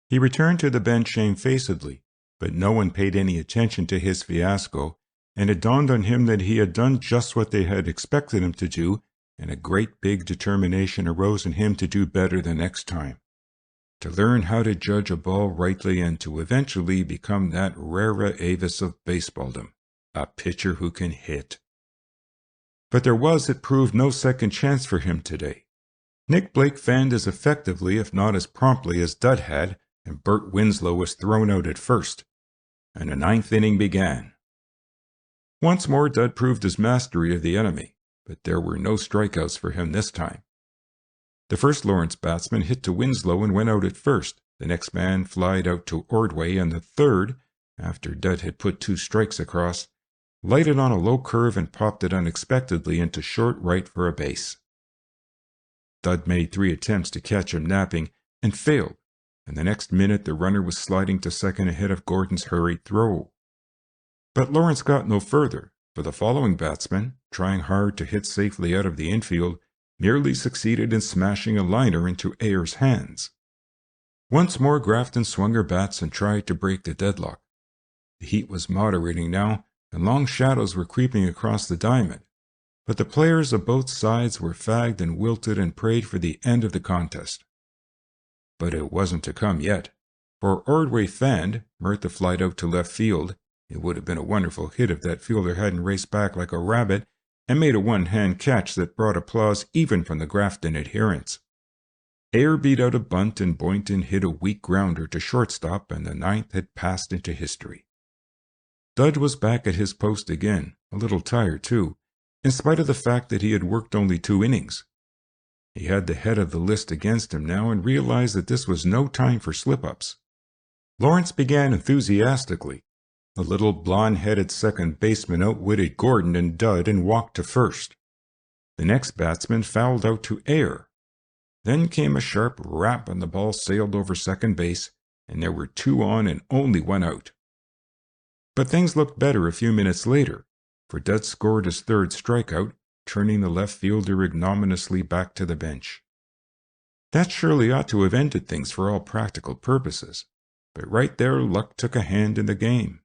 He returned to the bench shamefacedly, but no one paid any attention to his fiasco, and it dawned on him that he had done just what they had expected him to do, and a great big determination arose in him to do better the next time, to learn how to judge a ball rightly and to eventually become that rara avis of baseballdom, a pitcher who can hit. But there was, it proved, no second chance for him today. Nick Blake fanned as effectively, if not as promptly, as Dud had, and Bert Winslow was thrown out at first, and the 9th inning began. Once more Dud proved his mastery of the enemy, but there were no strikeouts for him this time. The first Lawrence batsman hit to Winslow and went out at first. The next man flied out to Ordway, and the third, after Dud had put 2 strikes across, lighted on a low curve and popped it unexpectedly into short right for a base. Dud made 3 attempts to catch him napping, and failed, and the next minute the runner was sliding to second ahead of Gordon's hurried throw. But Lawrence got no further, for the following batsman, trying hard to hit safely out of the infield, merely succeeded in smashing a liner into Ayer's hands. Once more Grafton swung her bats and tried to break the deadlock. The heat was moderating now, and long shadows were creeping across the diamond, but the players of both sides were fagged and wilted and prayed for the end of the contest. But it wasn't to come yet, for Ordway fanned, Murtha flied out to left field. It would have been a wonderful hit if that fielder hadn't raced back like a rabbit and made a one-hand catch that brought applause even from the Grafton adherents. Ayr beat out a bunt and Boynton hit a weak grounder to shortstop, and the 9th had passed into history. Dud was back at his post again, a little tired too, in spite of the fact that he had worked only 2 innings. He had the head of the list against him now and realized that this was no time for slip-ups. Lawrence began enthusiastically. The little blonde-headed second baseman outwitted Gordon and Dud and walked to first. The next batsman fouled out to air. Then came a sharp rap and the ball sailed over second base, and there were 2 on and only 1 out. But things looked better a few minutes later, for Dud scored his 3rd strikeout, turning the left fielder ignominiously back to the bench. That surely ought to have ended things for all practical purposes, but right there luck took a hand in the game.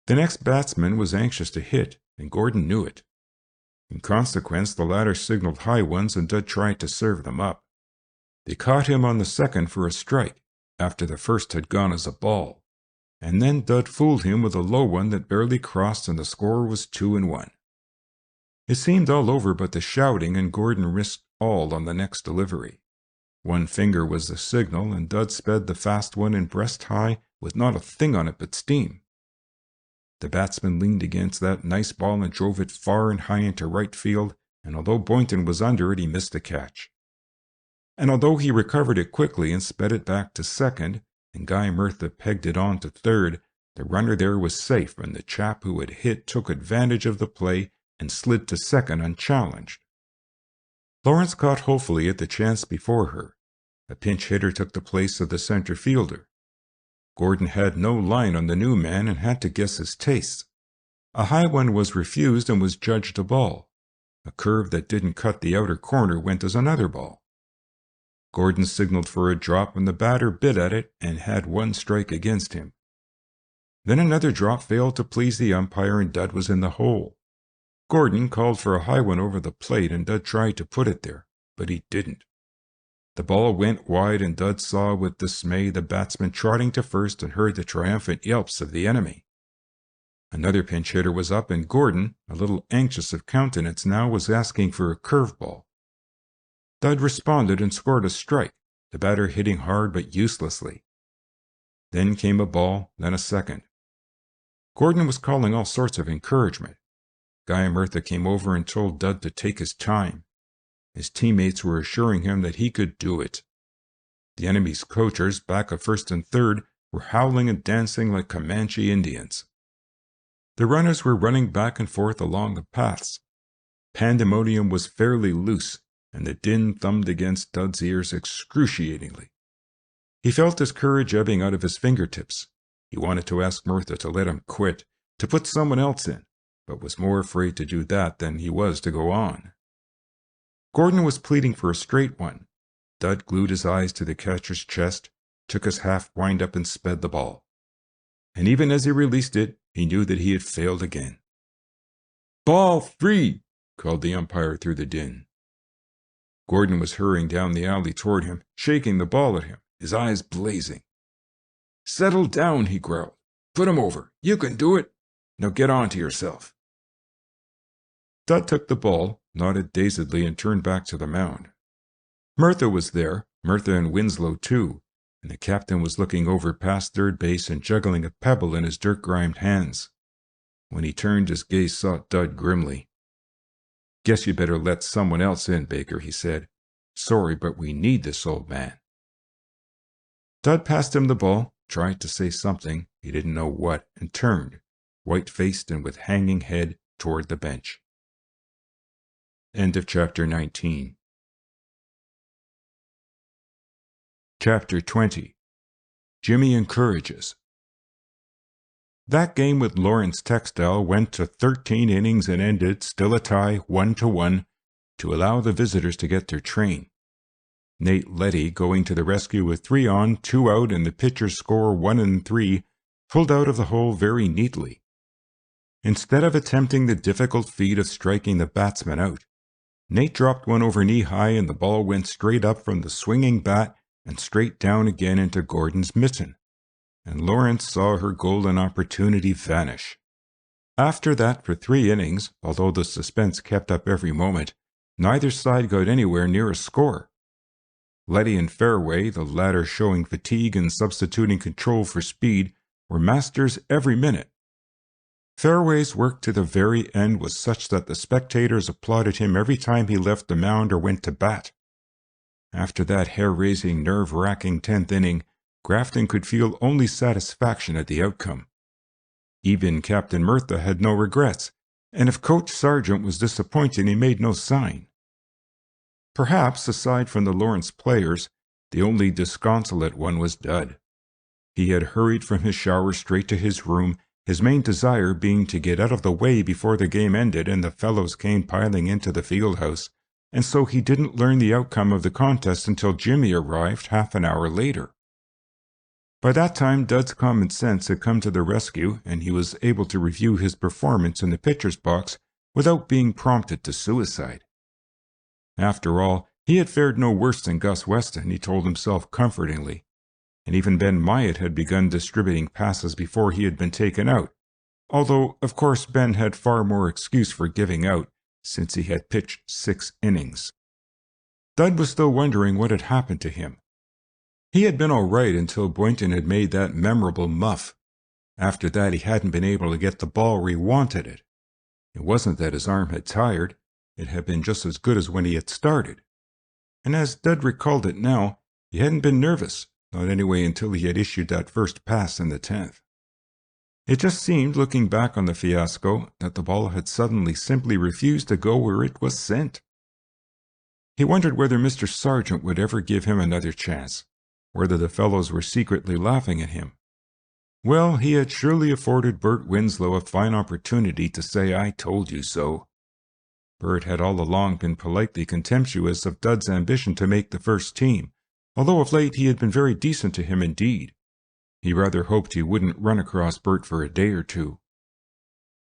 The next batsman was anxious to hit, and Gordon knew it. In consequence, the latter signaled high ones and Dud tried to serve them up. They caught him on the second for a strike, after the first had gone as a ball, and then Dud fooled him with a low one that barely crossed and the score was 2-1. It seemed all over but the shouting, and Gordon risked all on the next delivery. 1 finger was the signal, and Dud sped the fast one in breast high with not a thing on it but steam. The batsman leaned against that nice ball and drove it far and high into right field, and although Boynton was under it, he missed the catch. And although he recovered it quickly and sped it back to second, and Guy Murtha pegged it on to third, the runner there was safe, and the chap who had hit took advantage of the play and slid to second unchallenged. Lawrence caught hopefully at the chance before her. A pinch hitter took the place of the center fielder. Gordon had no line on the new man and had to guess his tastes. A high one was refused and was judged a ball. A curve that didn't cut the outer corner went as another ball. Gordon signaled for a drop and the batter bit at it and had 1 strike against him. Then another drop failed to please the umpire and Dud was in the hole. Gordon called for a high one over the plate and Dud tried to put it there, but he didn't. The ball went wide and Dud saw with dismay the batsman trotting to first and heard the triumphant yelps of the enemy. Another pinch hitter was up and Gordon, a little anxious of countenance now, was asking for a curveball. Dud responded and scored a strike, the batter hitting hard but uselessly. Then came a ball, then a second. Gordon was calling all sorts of encouragement. Guy Murtha came over and told Dud to take his time. His teammates were assuring him that he could do it. The enemy's coachers, back of first and third, were howling and dancing like Comanche Indians. The runners were running back and forth along the paths. Pandemonium was fairly loose, and the din thumped against Dud's ears excruciatingly. He felt his courage ebbing out of his fingertips. He wanted to ask Murtha to let him quit, to put someone else in, but was more afraid to do that than he was to go on. Gordon was pleading for a straight one. Dud glued his eyes to the catcher's chest, took his half wind-up and sped the ball. And even as he released it, he knew that he had failed again. "Ball 3!" called the umpire through the din. Gordon was hurrying down the alley toward him, shaking the ball at him, his eyes blazing. "Settle down," he growled. "Put him over. You can do it. Now get on to yourself." Dud took the ball, nodded dazedly, and turned back to the mound. Murtha was there, Murtha and Winslow too, and the captain was looking over past third base and juggling a pebble in his dirt-grimed hands. When he turned, his gaze sought Dud grimly. "Guess you better let someone else in, Baker," he said. "Sorry, but we need this old man." Dud passed him the ball, tried to say something, he didn't know what, and turned, white-faced and with hanging head, toward the bench. End of Chapter 19. Chapter 20. Jimmy Encourages. That game with Lawrence Textile went to 13 innings and ended, still a tie, 1-1, to allow the visitors to get their train. Nate Letty, going to the rescue with 3 on, 2 out, and the pitcher's score 1-3, pulled out of the hole very neatly. Instead of attempting the difficult feat of striking the batsman out, Nate dropped one over knee-high and the ball went straight up from the swinging bat and straight down again into Gordon's mitten, and Lawrence saw her golden opportunity vanish. After that, for 3 innings, although the suspense kept up every moment, neither side got anywhere near a score. Letty and Fairway, the latter showing fatigue and substituting control for speed, were masters every minute. Fairway's work to the very end was such that the spectators applauded him every time he left the mound or went to bat. After that hair-raising, nerve-wracking 10th inning, Grafton could feel only satisfaction at the outcome. Even Captain Murtha had no regrets, and if Coach Sargent was disappointed, he made no sign. Perhaps, aside from the Lawrence players, the only disconsolate one was Dud. He had hurried from his shower straight to his room, his main desire being to get out of the way before the game ended and the fellows came piling into the field house, and so he didn't learn the outcome of the contest until Jimmy arrived half an hour later. By that time, Dud's common sense had come to the rescue, and he was able to review his performance in the pitcher's box without being prompted to suicide. After all, he had fared no worse than Gus Weston, he told himself comfortingly, and even Ben Myatt had begun distributing passes before he had been taken out, although, of course, Ben had far more excuse for giving out, since he had pitched 6 innings. Dud was still wondering what had happened to him. He had been all right until Boynton had made that memorable muff. After that, he hadn't been able to get the ball where he wanted it. It wasn't that his arm had tired. It had been just as good as when he had started. And as Dud recalled it now, he hadn't been nervous, not anyway until he had issued that first pass in the 10th. It just seemed, looking back on the fiasco, that the ball had suddenly simply refused to go where it was sent. He wondered whether Mr. Sargent would ever give him another chance, whether the fellows were secretly laughing at him. Well, he had surely afforded Bert Winslow a fine opportunity to say, "I told you so." Bert had all along been politely contemptuous of Dud's ambition to make the first team, although of late he had been very decent to him indeed. He rather hoped he wouldn't run across Bert for a day or two.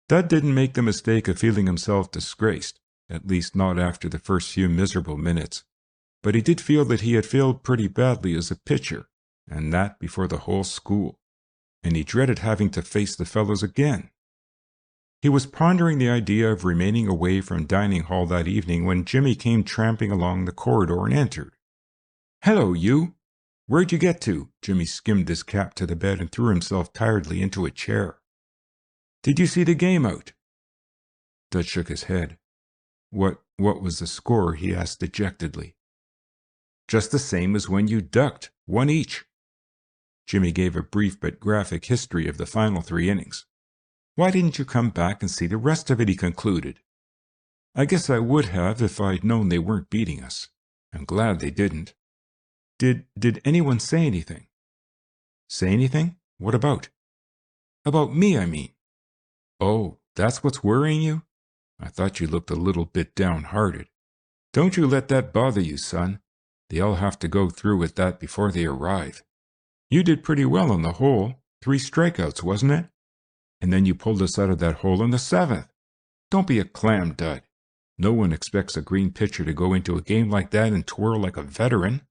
Dud didn't make the mistake of feeling himself disgraced, at least not after the first few miserable minutes, but he did feel that he had failed pretty badly as a pitcher, and that before the whole school, and he dreaded having to face the fellows again. He was pondering the idea of remaining away from dining hall that evening when Jimmy came tramping along the corridor and entered. "Hello, you! Where'd you get to?" Jimmy skimmed his cap to the bed and threw himself tiredly into a chair. "Did you see the game out?" Dud shook his head. What was the score?" he asked dejectedly. "Just the same as when you ducked, 1 each. Jimmy gave a brief but graphic history of the final 3 innings. "Why didn't you come back and see the rest of it?" he concluded. "I guess I would have if I'd known they weren't beating us. I'm glad they didn't. Did anyone say anything?" "Say anything? What about?" "About me, I mean." "Oh, that's what's worrying you? I thought you looked a little bit downhearted. Don't you let that bother you, son. They all have to go through with that before they arrive. You did pretty well on the whole. 3 strikeouts, wasn't it? And then you pulled us out of that hole in the 7th. Don't be a clam, Dud. No one expects a green pitcher to go into a game like that and twirl like a veteran.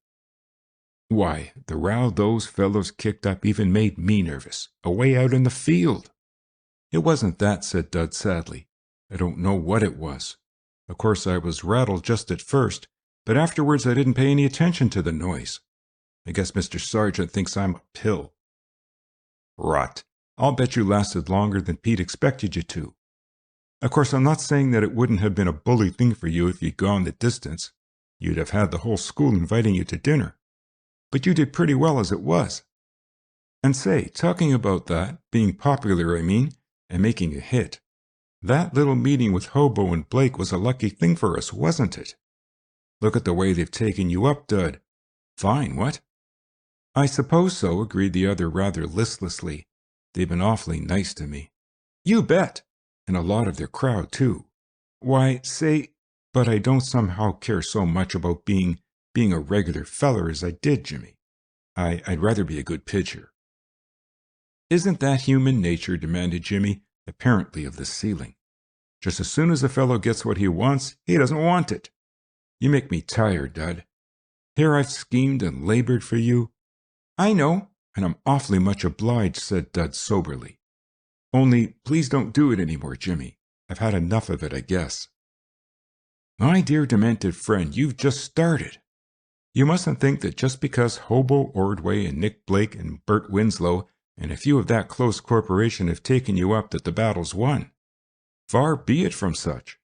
Why, the row those fellows kicked up even made me nervous, away out in the field." "It wasn't that," said Dud sadly. "I don't know what it was. Of course I was rattled just at first, but afterwards I didn't pay any attention to the noise. I guess Mr. Sargent thinks I'm a pill." "Rot. I'll bet you lasted longer than Pete expected you to. Of course, I'm not saying that it wouldn't have been a bully thing for you if you'd gone the distance. You'd have had the whole school inviting you to dinner. But you did pretty well as it was. And say, talking about that, being popular, I mean, and making a hit, that little meeting with Hobo and Blake was a lucky thing for us, wasn't it? Look at the way they've taken you up, Dud. Fine, what?" "I suppose so," agreed the other rather listlessly. "They've been awfully nice to me." "You bet! And a lot of their crowd, too. Why, say, but I don't somehow care so much about being a regular feller as I did, Jimmy. I'd rather be a good pitcher." "Isn't that human nature?" demanded Jimmy, apparently of the ceiling. "Just as soon as a fellow gets what he wants, he doesn't want it. You make me tired, Dud. Here I've schemed and labored for you." "I know, and I'm awfully much obliged," said Dud soberly. "Only, please don't do it any more, Jimmy. I've had enough of it, I guess." "My dear demented friend, you've just started. You mustn't think that just because Hobo Ordway and Nick Blake and Bert Winslow and if you of that close corporation have taken you up that the battle's won. Far be it from such.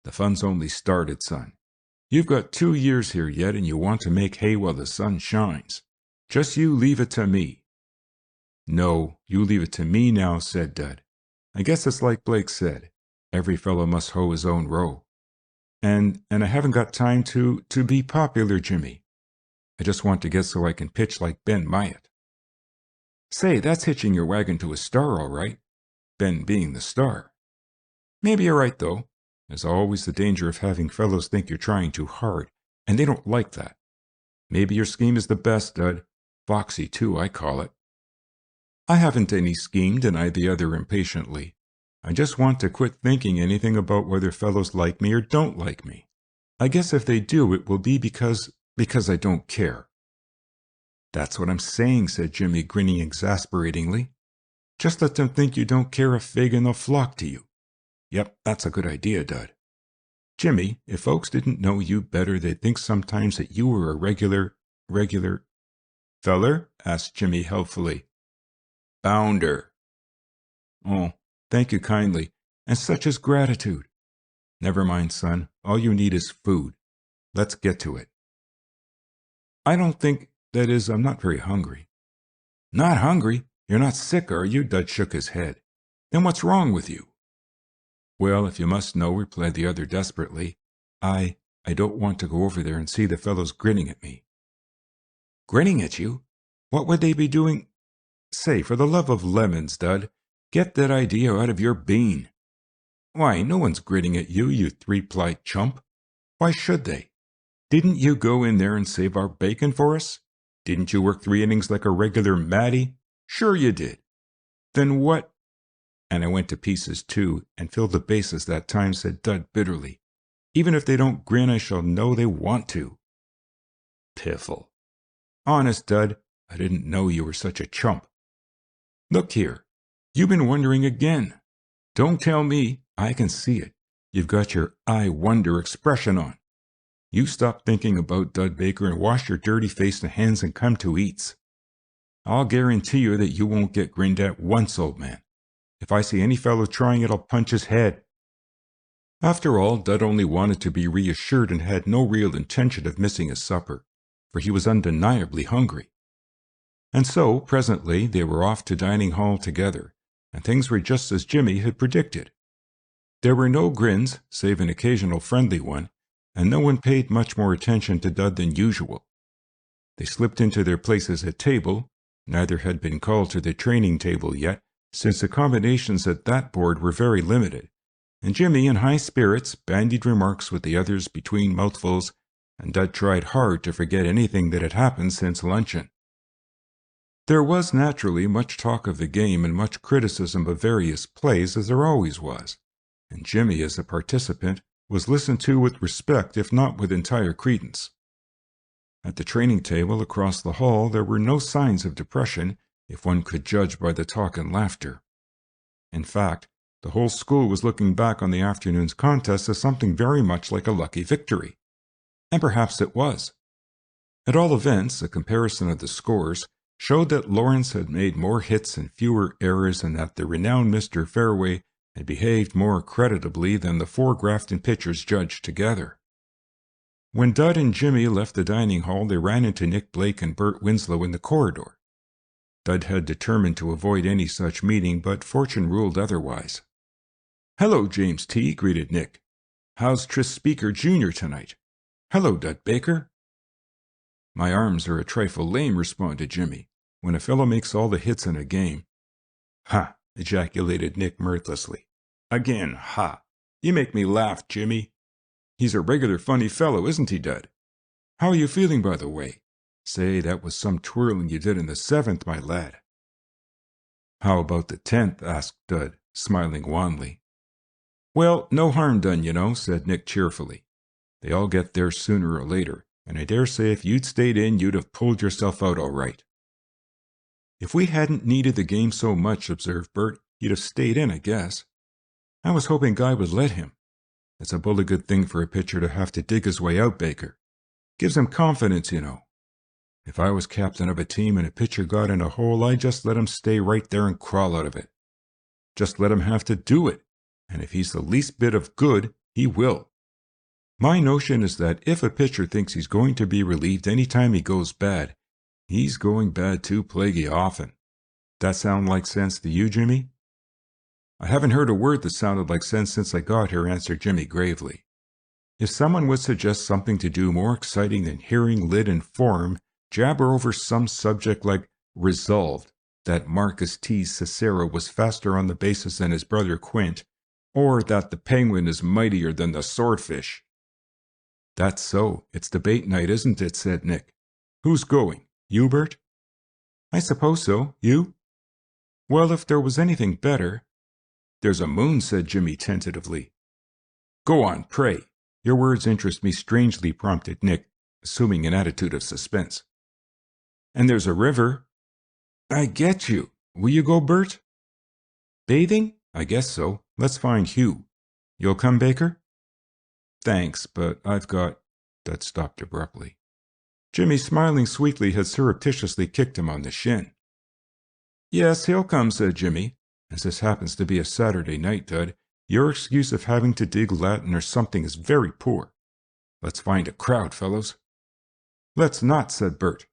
The fun's only started, son. You've got 2 years here yet, and you want to make hay while the sun shines. Just you leave it to me." "No, you leave it to me now," said Dud. "I guess it's like Blake said, every fellow must hoe his own row. And I haven't got time to be popular, Jimmy. I just want to get so I can pitch like Ben Myatt." "Say, that's hitching your wagon to a star, all right. Ben being the star. Maybe you're right, though. There's always the danger of having fellows think you're trying too hard, and they don't like that. Maybe your scheme is the best, Dud. Foxy, too, I call it." "I haven't any scheme," denied the other impatiently. "I just want to quit thinking anything about whether fellows like me or don't like me. I guess if they do, it will be because I don't care." "That's what I'm saying," said Jimmy, grinning exasperatingly. "Just let them think you don't care a fig and they'll flock to you." "Yep, that's a good idea, Dud. Jimmy, if folks didn't know you better, they'd think sometimes that you were a regular... "Feller?" asked Jimmy helpfully. "Bounder." "Oh, thank you kindly, and such is gratitude. Never mind, son, all you need is food. Let's get to it." "I don't think, that is, I'm not very hungry." "Not hungry? You're not sick, are you?" Dud shook his head. "Then what's wrong with you?" "Well, if you must know," replied the other desperately, I don't want to go over there and see the fellows grinning at me." "Grinning at you? What would they be doing? Say, for the love of lemons, Dud, get that idea out of your bean. Why, no one's grinning at you, you three-plied chump. Why should they? Didn't you go in there and save our bacon for us? Didn't you work 3 innings like a regular Matty? Sure you did. Then what—" "And I went to pieces too, and filled the bases that time," said Dud bitterly. "Even if they don't grin, I shall know they want to." "Piffle. Honest, Dud, I didn't know you were such a chump. Look here, you've been wondering again. Don't tell me, I can see it. You've got your I wonder expression on. You stop thinking about Dud Baker and wash your dirty face and hands and come to eats. I'll guarantee you that you won't get grinned at once, old man. If I see any fellow trying it, I'll punch his head." After all, Dud only wanted to be reassured and had no real intention of missing his supper, for he was undeniably hungry. And so, presently, they were off to dining hall together, and things were just as Jimmy had predicted. There were no grins, save an occasional friendly one, and no one paid much more attention to Dud than usual. They slipped into their places at table. Neither had been called to the training table yet, since accommodations at that board were very limited, and Jimmy, in high spirits, bandied remarks with the others between mouthfuls, and Dud tried hard to forget anything that had happened since luncheon. There was naturally much talk of the game and much criticism of various plays, as there always was, and Jimmy, as a participant, was listened to with respect, if not with entire credence. At the training table across the hall there were no signs of depression, if one could judge by the talk and laughter. In fact, the whole school was looking back on the afternoon's contest as something very much like a lucky victory. And perhaps it was. At all events, a comparison of the scores showed that Lawrence had made more hits and fewer errors, and that the renowned Mr. Fairway had behaved more creditably than the 4 Grafton pitchers judged together. When Dud and Jimmy left the dining hall, they ran into Nick Blake and Bert Winslow in the corridor. Dud had determined to avoid any such meeting, but fortune ruled otherwise. "Hello, James T.," greeted Nick. "How's Tris Speaker Jr. tonight? Hello, Dud Baker." "My arms are a trifle lame," responded Jimmy, "when a fellow makes all the hits in a game." "Ha!" ejaculated Nick mirthlessly. "Again, ha! You make me laugh, Jimmy. He's a regular funny fellow, isn't he, Dud? How are you feeling, by the way? Say, that was some twirling you did in the 7th, my lad." "How about the 10th?" asked Dud, smiling wanly. "Well, no harm done, you know," said Nick cheerfully. "They all get there sooner or later, and I dare say if you'd stayed in, you'd have pulled yourself out all right." "If we hadn't needed the game so much," observed Bert, "he'd have stayed in, I guess. I was hoping Guy would let him. It's a bully good thing for a pitcher to have to dig his way out, Baker. Gives him confidence, you know." If I was captain of a team and a pitcher got in a hole, I'd just let him stay right there and crawl out of it. Just let him have to do it, and if he's the least bit of good, he will. My notion is that if a pitcher thinks he's going to be relieved any time he goes bad, he's going bad too plaguey often. That sound like sense to you, Jimmy? I haven't heard a word that sounded like sense since I got here, answered Jimmy gravely. If someone would suggest something to do more exciting than hearing Lyd and Form jabber over some subject like resolved that Marcus T. Cicero was faster on the bases than his brother Quint, or that the penguin is mightier than the swordfish. That's so. It's debate night, isn't it? Said Nick. Who's going? You, Bert? I suppose so. You? Well, if there was anything better. There's a moon, said Jimmy tentatively. Go on, pray. Your words interest me strangely, prompted Nick, assuming an attitude of suspense. And there's a river. I get you. Will you go, Bert? Bathing? I guess so. Let's find Hugh. You'll come, Baker? Thanks, but I've got... Dud stopped abruptly. Jimmy, smiling sweetly, had surreptitiously kicked him on the shin. Yes, he'll come, said Jimmy. As this happens to be a Saturday night, Dud, your excuse of having to dig Latin or something is very poor. Let's find a crowd, fellows. Let's not, said Bert.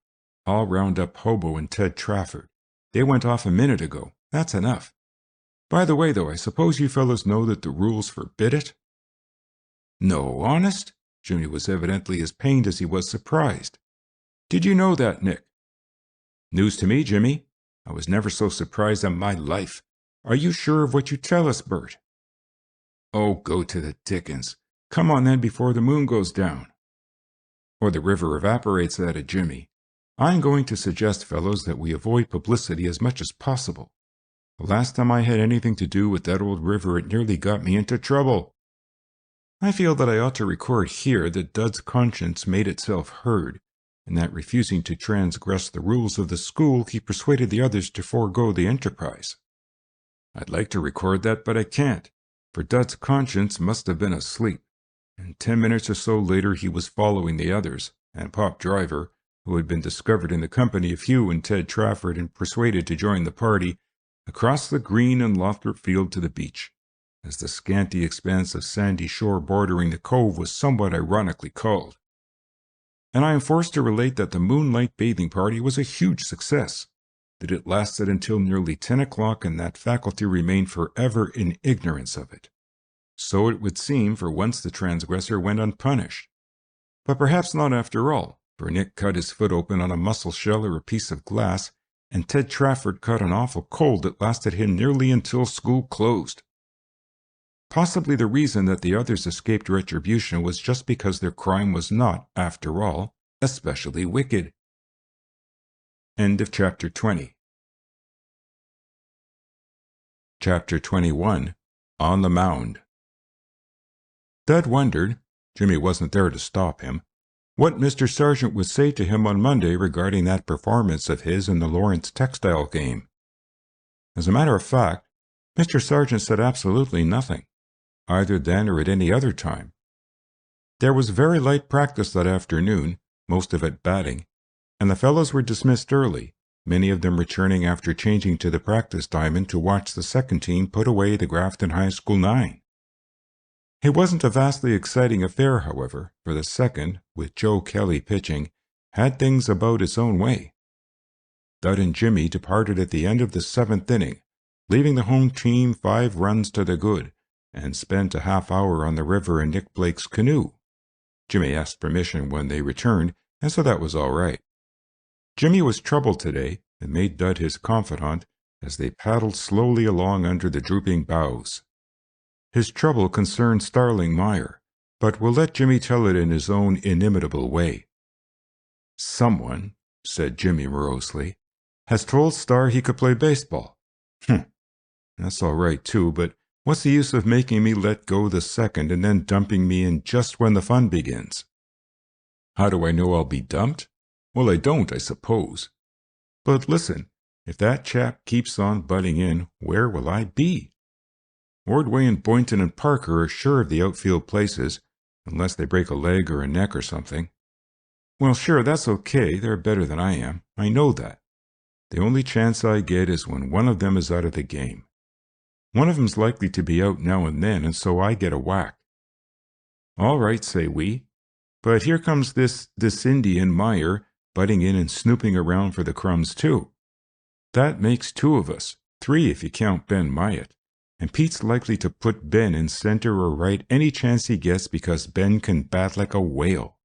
I'll round up Hobo and Ted Trafford. They went off a minute ago. That's enough. By the way, though, I suppose you fellows know that the rules forbid it? No, honest? Jimmy was evidently as pained as he was surprised. Did you know that, Nick? News to me, Jimmy. I was never so surprised in my life. Are you sure of what you tell us, Bert? Oh, go to the dickens. Come on then before the moon goes down. Or the river evaporates, added Jimmy. I'm going to suggest, fellows, that we avoid publicity as much as possible. The last time I had anything to do with that old river, it nearly got me into trouble. I feel that I ought to record here that Dud's conscience made itself heard, and that refusing to transgress the rules of the school, he persuaded the others to forego the enterprise. I'd like to record that, but I can't, for Dud's conscience must have been asleep, and 10 minutes or so later he was following the others, and Pop Driver, who had been discovered in the company of Hugh and Ted Trafford and persuaded to join the party, across the green and Lothrop field to the beach, as the scanty expanse of sandy shore bordering the cove was somewhat ironically called. And I am forced to relate that the moonlight bathing party was a huge success, that it lasted until nearly 10 o'clock and that faculty remained forever in ignorance of it. So it would seem, for once the transgressor went unpunished. But perhaps not after all, for Nick cut his foot open on a mussel shell or a piece of glass, and Ted Trafford caught an awful cold that lasted him nearly until school closed. Possibly the reason that the others escaped retribution was just because their crime was not, after all, especially wicked. End of Chapter 20. Chapter 21. On the Mound. Dud wondered, Jimmy wasn't there to stop him, what Mr. Sargent would say to him on Monday regarding that performance of his in the Lawrence textile game. As a matter of fact, Mr. Sargent said absolutely nothing, either then or at any other time. There was very light practice that afternoon, most of it batting, and the fellows were dismissed early, many of them returning after changing to the practice diamond to watch the second team put away the Grafton High School 9. It wasn't a vastly exciting affair, however, for the second, with Joe Kelly pitching, had things about its own way. Dud and Jimmy departed at the end of the 7th inning, leaving the home team 5 runs to the good, and spent a half hour on the river in Nick Blake's canoe. Jimmy asked permission when they returned, and so that was all right. Jimmy was troubled today, and made Dud his confidant as they paddled slowly along under the drooping boughs. His trouble concerned Starling Meyer, but we'll let Jimmy tell it in his own inimitable way. Someone, said Jimmy morosely, has told Star he could play baseball. That's all right, too, but what's the use of making me let go the second and then dumping me in just when the fun begins? How do I know I'll be dumped? Well, I don't, I suppose. But listen, if that chap keeps on butting in, where will I be? Ordway and Boynton and Parker are sure of the outfield places, unless they break a leg or a neck or something. Well, sure, that's okay. They're better than I am. I know that. The only chance I get is when one of them is out of the game. One of them's likely to be out now and then, and so I get a whack. All right, say we. But here comes this Indian Meyer butting in and snooping around for the crumbs too. That makes 2 of us, 3 if you count Ben Myatt. And Pete's likely to put Ben in center or right any chance he gets because Ben can bat like a whale.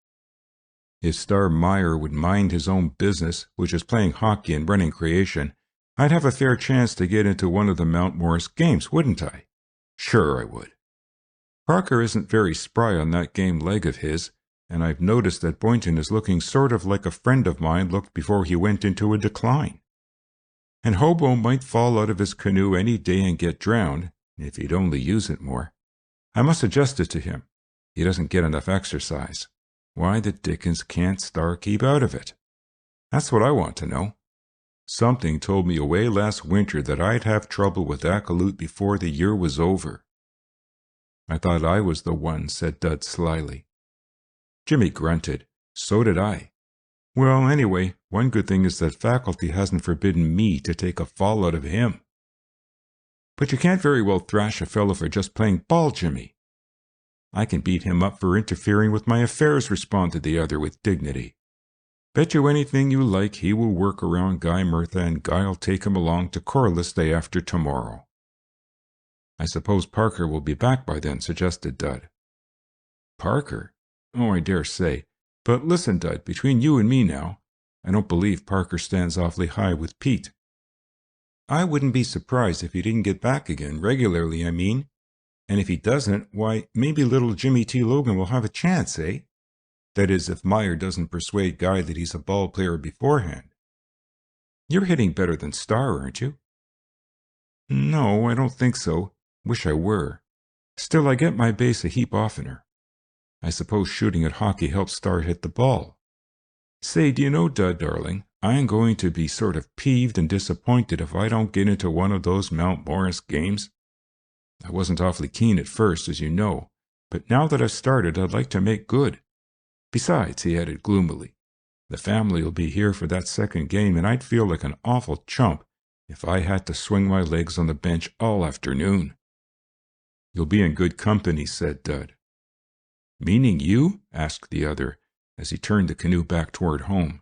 If Star Meyer would mind his own business, which is playing hockey and running creation, I'd have a fair chance to get into one of the Mount Morris games, wouldn't I? Sure I would. Parker isn't very spry on that game leg of his, and I've noticed that Boynton is looking sort of like a friend of mine looked before he went into a decline. And Hobo might fall out of his canoe any day and get drowned, if he'd only use it more. I must suggest it to him. He doesn't get enough exercise. Why the dickens can't Star keep out of it? That's what I want to know. Something told me away last winter that I'd have trouble with Acolyte before the year was over. I thought I was the one, said Dud slyly. Jimmy grunted. So did I. Well, anyway, one good thing is that faculty hasn't forbidden me to take a fall out of him. But you can't very well thrash a fellow for just playing ball, Jimmy. I can beat him up for interfering with my affairs, responded the other with dignity. Bet you anything you like he will work around Guy Murtha and Guy'll take him along to Corliss day after tomorrow. I suppose Parker will be back by then, suggested Dud. Parker? Oh, I dare say. But listen, Dud, between you and me now, I don't believe Parker stands awfully high with Pete. I wouldn't be surprised if he didn't get back again, regularly, I mean. And if he doesn't, why, maybe little Jimmy T. Logan will have a chance, eh? That is, if Meyer doesn't persuade Guy that he's a ball player beforehand. You're hitting better than Star, aren't you? No, I don't think so. Wish I were. Still, I get my base a heap oftener. I suppose shooting at hockey helps Star hit the ball. Say, do you know, Dud, darling, I am going to be sort of peeved and disappointed if I don't get into one of those Mount Morris games. I wasn't awfully keen at first, as you know, but now that I've started, I'd like to make good. Besides, he added gloomily, the family will be here for that second game, and I'd feel like an awful chump if I had to swing my legs on the bench all afternoon. You'll be in good company, said Dud. Meaning you? Asked the other, as he turned the canoe back toward home.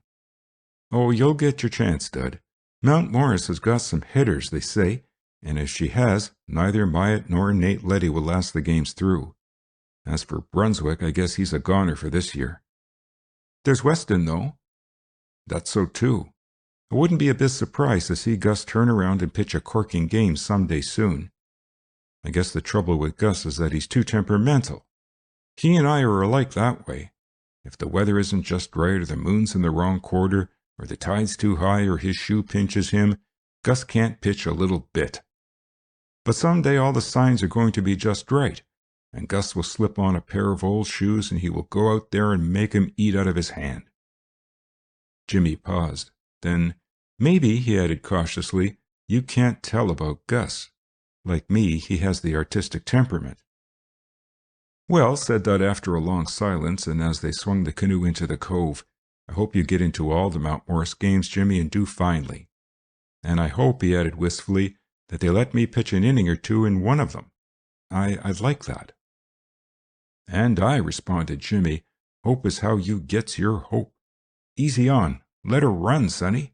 Oh, you'll get your chance, Dud. Mount Morris has got some hitters, they say, and if she has, neither Myatt nor Nate Letty will last the games through. As for Brunswick, I guess he's a goner for this year. There's Weston, though. That's so, too. I wouldn't be a bit surprised to see Gus turn around and pitch a corking game someday soon. I guess the trouble with Gus is that he's too temperamental. He and I are alike that way. If the weather isn't just right, or the moon's in the wrong quarter, or the tide's too high, or his shoe pinches him, Gus can't pitch a little bit. But someday all the signs are going to be just right, and Gus will slip on a pair of old shoes and he will go out there and make him eat out of his hand. Jimmy paused. Then, maybe, he added cautiously, you can't tell about Gus. Like me, he has the artistic temperament. Well, said Dud after a long silence, and as they swung the canoe into the cove, I hope you get into all the Mount Morris games, Jimmy, and do finely. And I hope, he added wistfully, that they let me pitch an inning or two in one of them. I'd like that. And I, responded Jimmy, hope is how you gets your hope. Easy on. Let her run, sonny.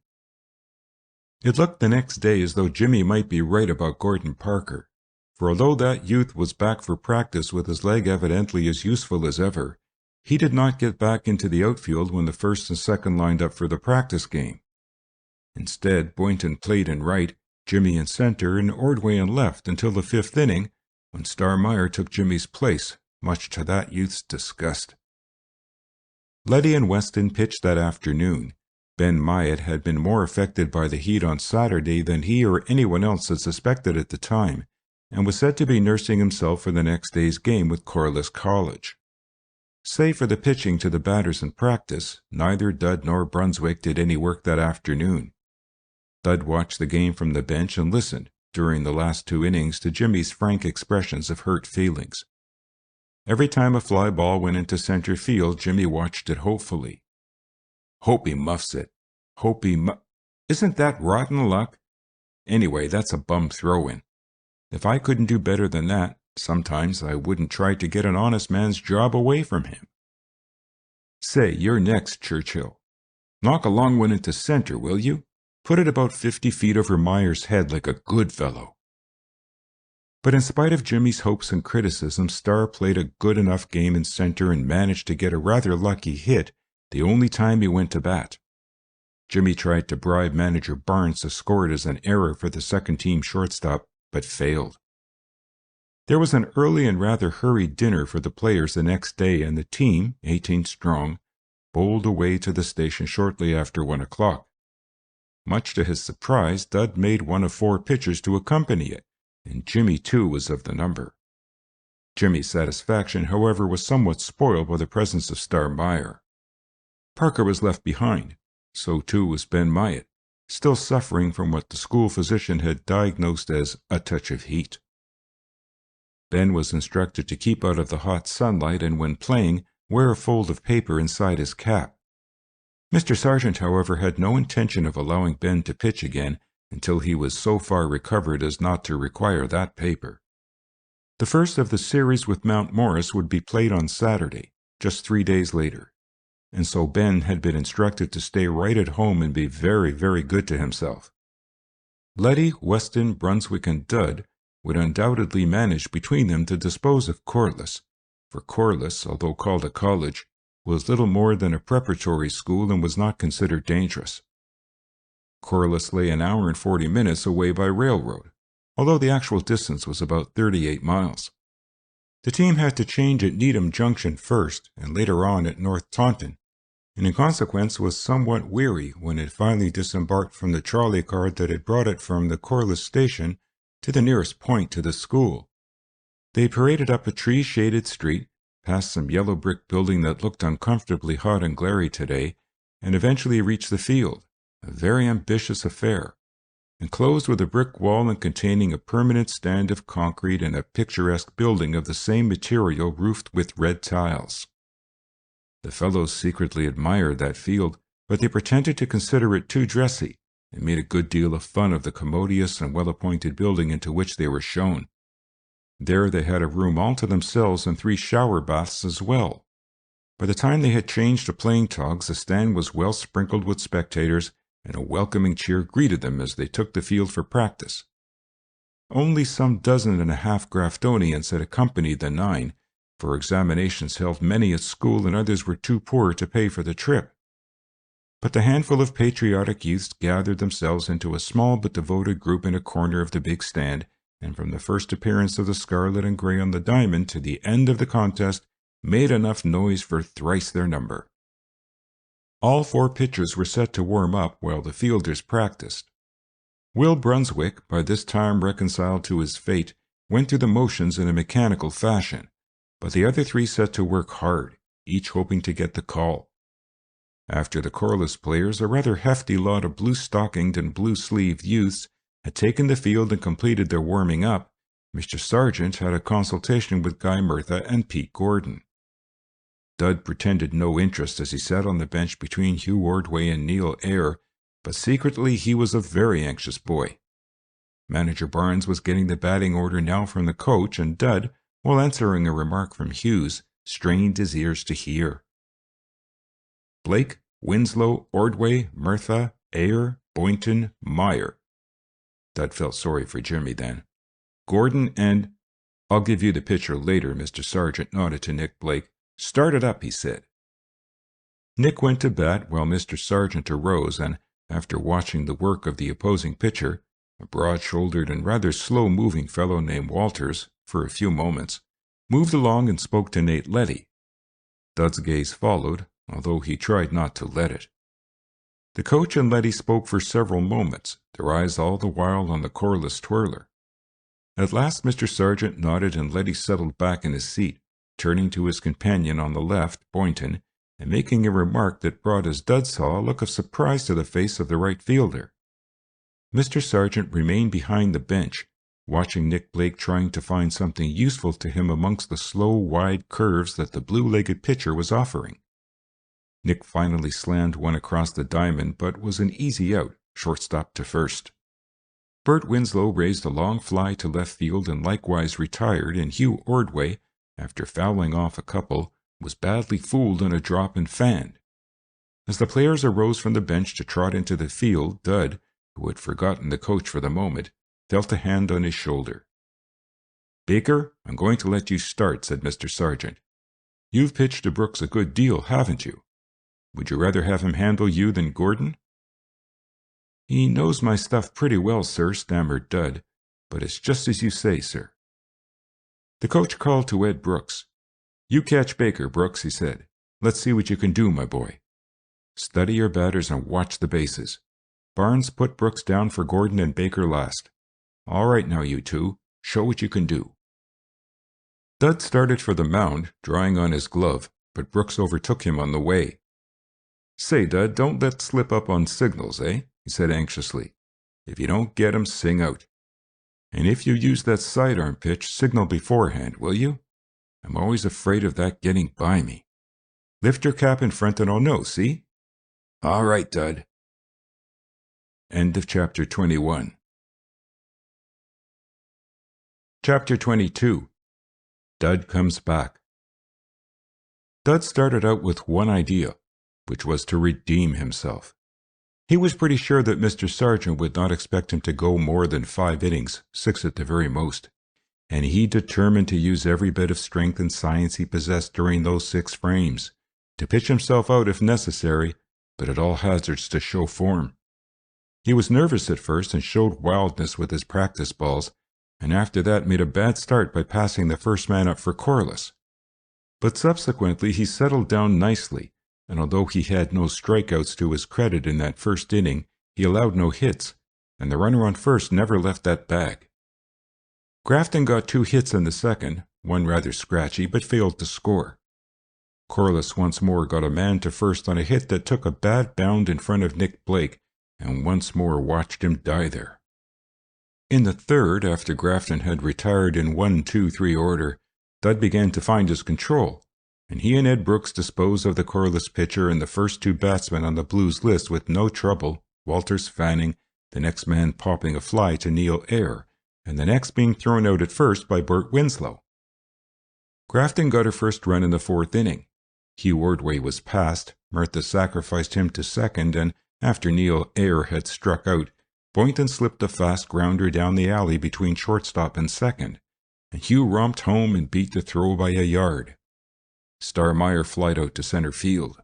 It looked the next day as though Jimmy might be right about Gordon Parker, for although that youth was back for practice with his leg evidently as useful as ever, he did not get back into the outfield when the first and second lined up for the practice game. Instead, Boynton played in right, Jimmy in center, and Ordway in left until the fifth inning, when Star Meyer took Jimmy's place, much to that youth's disgust. Letty and Weston pitched that afternoon. Ben Myatt had been more affected by the heat on Saturday than he or anyone else had suspected at the time, and was said to be nursing himself for the next day's game with Corliss College. Save for the pitching to the batters in practice, neither Dud nor Brunswick did any work that afternoon. Dud watched the game from the bench and listened, during the last 2 innings, to Jimmy's frank expressions of hurt feelings. Every time a fly ball went into center field, Jimmy watched it hopefully. Hope he muffs it. Isn't that rotten luck? Anyway, that's a bum throw-in. If I couldn't do better than that, sometimes I wouldn't try to get an honest man's job away from him. Say, you're next, Churchill. Knock a long one into center, will you? Put it about 50 feet over Meyer's head like a good fellow. But in spite of Jimmy's hopes and criticisms, Star played a good enough game in center and managed to get a rather lucky hit the only time he went to bat. Jimmy tried to bribe manager Barnes to score it as an error for the second-team shortstop, but failed. There was an early and rather hurried dinner for the players the next day, and the team, 18 strong, bowled away to the station shortly after 1 o'clock. Much to his surprise, Dud made one of 4 pitchers to accompany it, and Jimmy too was of the number. Jimmy's satisfaction, however, was somewhat spoiled by the presence of Star Meyer. Parker was left behind. So too was Ben Myatt, still suffering from what the school physician had diagnosed as a touch of heat. Ben was instructed to keep out of the hot sunlight and, when playing, wear a fold of paper inside his cap. Mr. Sargent, however, had no intention of allowing Ben to pitch again until he was so far recovered as not to require that paper. The first of the series with Mount Morris would be played on Saturday, just 3 days later, and so Ben had been instructed to stay right at home and be very, very good to himself. Letty, Weston, Brunswick, and Dud would undoubtedly manage between them to dispose of Corliss, for Corliss, although called a college, was little more than a preparatory school and was not considered dangerous. Corliss lay an hour and 40 minutes away by railroad, although the actual distance was about 38 miles. The team had to change at Needham Junction first, and later on at North Taunton, and in consequence was somewhat weary when it finally disembarked from the trolley car that had brought it from the Corliss station to the nearest point to the school. They paraded up a tree-shaded street, past some yellow brick building that looked uncomfortably hot and glary today, and eventually reached the field, a very ambitious affair, enclosed with a brick wall and containing a permanent stand of concrete and a picturesque building of the same material roofed with red tiles. The fellows secretly admired that field, but they pretended to consider it too dressy, and made a good deal of fun of the commodious and well-appointed building into which they were shown. There they had a room all to themselves and 3 shower baths as well. By the time they had changed to playing togs, the stand was well sprinkled with spectators, and a welcoming cheer greeted them as they took the field for practice. Only some 12 Graftonians had accompanied the 9, for examinations held many at school and others were too poor to pay for the trip. But the handful of patriotic youths gathered themselves into a small but devoted group in a corner of the big stand, and from the first appearance of the scarlet and gray on the diamond to the end of the contest, made enough noise for thrice their number. All 4 pitchers were set to warm up while the fielders practiced. Will Brunswick, by this time reconciled to his fate, went through the motions in a mechanical fashion, but the other 3 set to work hard, each hoping to get the call. After the Corliss players, a rather hefty lot of blue-stockinged and blue-sleeved youths had taken the field and completed their warming up, Mr. Sargent had a consultation with Guy Murtha and Pete Gordon. Dud pretended no interest as he sat on the bench between Hugh Ordway and Neil Eyre, but secretly he was a very anxious boy. Manager Barnes was getting the batting order now from the coach, and Dud, while answering a remark from Hughes, strained his ears to hear. Blake, Winslow, Ordway, Murtha, Eyre, Boynton, Meyer. Dud felt sorry for Jimmy then. Gordon and— "I'll give you the picture later," Mr. Sargent nodded to Nick Blake. "Start it up," he said. Nick went to bat while Mr. Sargent arose and, after watching the work of the opposing pitcher, a broad-shouldered and rather slow-moving fellow named Walters, for a few moments, moved along and spoke to Nate Letty. Dud's gaze followed, although he tried not to let it. The coach and Letty spoke for several moments, their eyes all the while on the Corliss twirler. At last Mr. Sargent nodded and Letty settled back in his seat, turning to his companion on the left, Boynton, and making a remark that brought, as Dud saw, a look of surprise to the face of the right fielder. Mr. Sargent remained behind the bench, watching Nick Blake trying to find something useful to him amongst the slow, wide curves that the blue-legged pitcher was offering. Nick finally slammed one across the diamond, but was an easy out, shortstop to first. Bert Winslow raised a long fly to left field and likewise retired, and Hugh Ordway, after fouling off a couple, was badly fooled on a drop and fanned. As the players arose from the bench to trot into the field, Dud, who had forgotten the coach for the moment, felt a hand on his shoulder. "Baker, I'm going to let you start," said Mr. Sargent. "You've pitched to Brooks a good deal, haven't you? Would you rather have him handle you than Gordon?" "He knows my stuff pretty well, sir," stammered Dud, "but it's just as you say, sir." The coach called to Ed Brooks. "You catch Baker, Brooks," he said. "Let's see what you can do, my boy. Study your batters and watch the bases. Barnes, put Brooks down for Gordon and Baker last. All right now, you two. Show what you can do." Dud started for the mound, drawing on his glove, but Brooks overtook him on the way. "Say, Dud, don't let slip up on signals, eh?" he said anxiously. "If you don't get 'em, sing out. And if you use that sidearm pitch, signal beforehand, will you? I'm always afraid of that getting by me. Lift your cap in front and I'll know, see?" "All right, Dud." End of Chapter 21. Chapter 22. Dud Comes Back. Dud started out with one idea, which was to redeem himself. He was pretty sure that Mr. Sargent would not expect him to go more than 5 innings, 6 at the very most, and he determined to use every bit of strength and science he possessed during those 6 frames, to pitch himself out if necessary, but at all hazards to show form. He was nervous at first and showed wildness with his practice balls, and after that made a bad start by passing the first man up for Corliss. But subsequently he settled down nicely, and although he had no strikeouts to his credit in that first inning, he allowed no hits, and the runner on first never left that bag. Grafton got 2 hits in the second, one rather scratchy, but failed to score. Corliss once more got a man to first on a hit that took a bad bound in front of Nick Blake, and once more watched him die there. In the third, after Grafton had retired in 1-2-3 order, Dud began to find his control, and he and Ed Brooks disposed of the Corliss pitcher and the first 2 batsmen on the Blues list with no trouble, Walters fanning, the next man popping a fly to Neil Eyre, and the next being thrown out at first by Bert Winslow. Grafton got her first run in the 4th inning. Hugh Ordway was passed, Murtha sacrificed him to second, and after Neil Eyre had struck out, Boynton slipped a fast grounder down the alley between shortstop and second, and Hugh romped home and beat the throw by a yard. Star Meyer flied out to center field.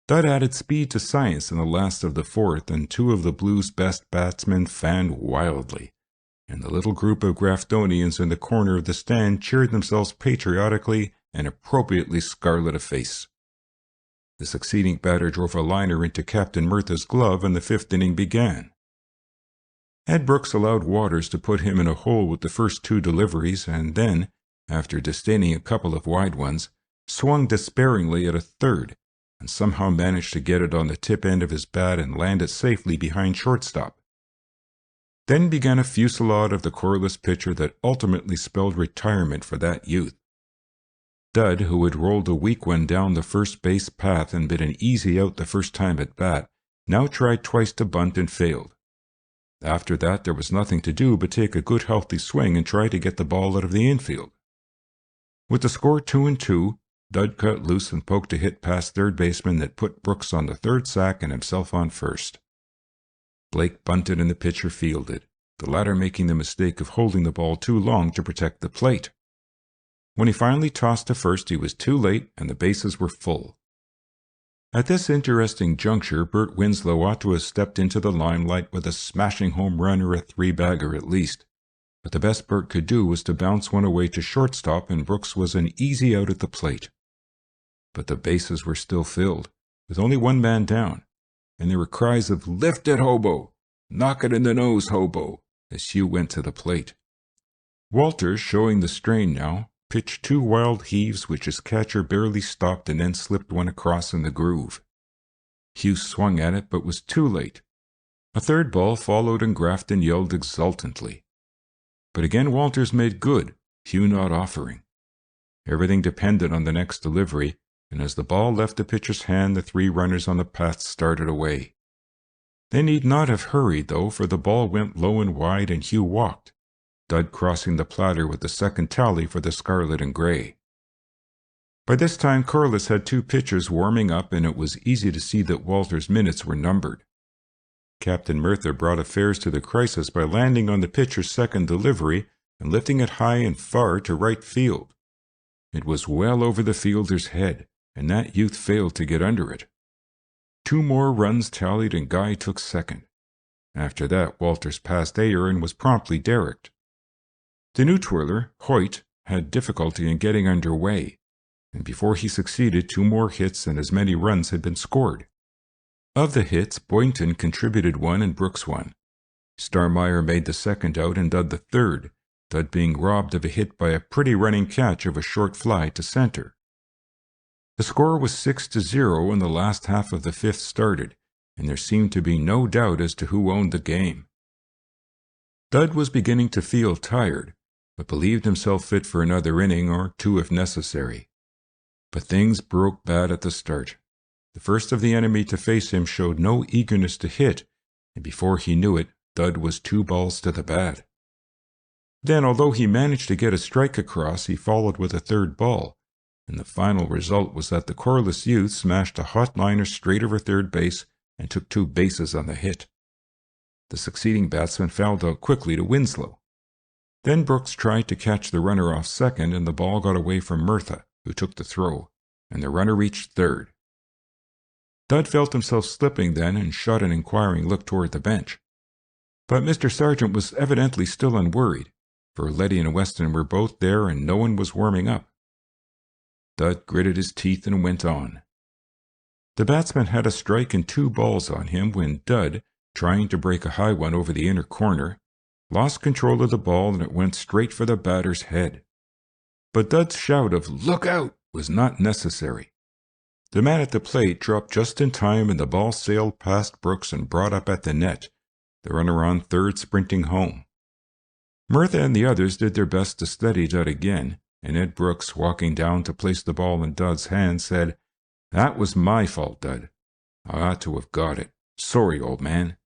Dud added speed to science in the last of the 4th, and 2 of the Blues' best batsmen fanned wildly, and the little group of Graftonians in the corner of the stand cheered themselves patriotically and appropriately scarlet of face. The succeeding batter drove a liner into Captain Murtha's glove, and the 5th inning began. Ed Brooks allowed Waters to put him in a hole with the first 2 deliveries, and then, after disdaining a couple of wide ones, swung despairingly at a 3rd, and somehow managed to get it on the tip end of his bat and land it safely behind shortstop. Then began a fusillade of the Corliss pitcher that ultimately spelled retirement for that youth. Dud, who had rolled a weak one down the first base path and been an easy out the first time at bat, now tried twice to bunt and failed. After that there was nothing to do but take a good healthy swing and try to get the ball out of the infield. With the score 2-2, Dud cut loose and poked a hit past third baseman that put Brooks on the 3rd sack and himself on first. Blake bunted and the pitcher fielded, the latter making the mistake of holding the ball too long to protect the plate. When he finally tossed to first, he was too late and the bases were full. At this interesting juncture, Bert Winslow ought to have stepped into the limelight with a smashing home run or a 3-bagger at least, but the best Bert could do was to bounce one away to shortstop, and Brooks was an easy out at the plate. But the bases were still filled, with only 1 man down, and there were cries of "Lift it, Hobo! Knock it in the nose, Hobo!" as Hugh went to the plate. Walters, showing the strain now, pitched 2 wild heaves which his catcher barely stopped and then slipped one across in the groove. Hugh swung at it but was too late. A 3rd ball followed and Grafton yelled exultantly. But again Walters made good, Hugh not offering. Everything depended on the next delivery, and as the ball left the pitcher's hand, the three runners on the path started away. They need not have hurried, though, for the ball went low and wide, and Hugh walked, Dud crossing the platter with the second tally for the scarlet and gray. By this time, Corliss had two pitchers warming up, and it was easy to see that Walter's minutes were numbered. Captain Merthyr brought affairs to the crisis by landing on the pitcher's second delivery and lifting it high and far to right field. It was well over the fielder's head, and that youth failed to get under it. 2 more runs tallied, and Guy took second. After that, Walters passed Ayer and was promptly derricked. The new twirler, Hoyt, had difficulty in getting under way, and before he succeeded, 2 more hits and as many runs had been scored. Of the hits, Boynton contributed 1 and Brooks 1. Star Meyer made the second out and Dud the third, Dud being robbed of a hit by a pretty running catch of a short fly to center. The score was 6-0 when the last half of the 5th started, and there seemed to be no doubt as to who owned the game. Dud was beginning to feel tired, but believed himself fit for another inning or 2 if necessary. But things broke bad at the start. The first of the enemy to face him showed no eagerness to hit, and before he knew it, Dud was 2 balls to the bat. Then, although he managed to get a strike across, he followed with a 3rd ball, and the final result was that the Corliss youth smashed a hot liner straight over third base and took 2 bases on the hit. The succeeding batsman fouled out quickly to Winslow. Then Brooks tried to catch the runner off second, and the ball got away from Merthyr, who took the throw, and the runner reached third. Dud felt himself slipping then and shot an inquiring look toward the bench. But Mr. Sargent was evidently still unworried, for Letty and Weston were both there and no one was warming up. Dud gritted his teeth and went on. The batsman had a strike and 2 balls on him when Dud, trying to break a high one over the inner corner, lost control of the ball and it went straight for the batter's head. But Dud's shout of "Look out!" was not necessary. The man at the plate dropped just in time and the ball sailed past Brooks and brought up at the net, the runner on third sprinting home. Merthyr and the others did their best to steady Dud again, and Ed Brooks, walking down to place the ball in Dud's hand, said, "That was my fault, Dud. I ought to have got it. Sorry, old man.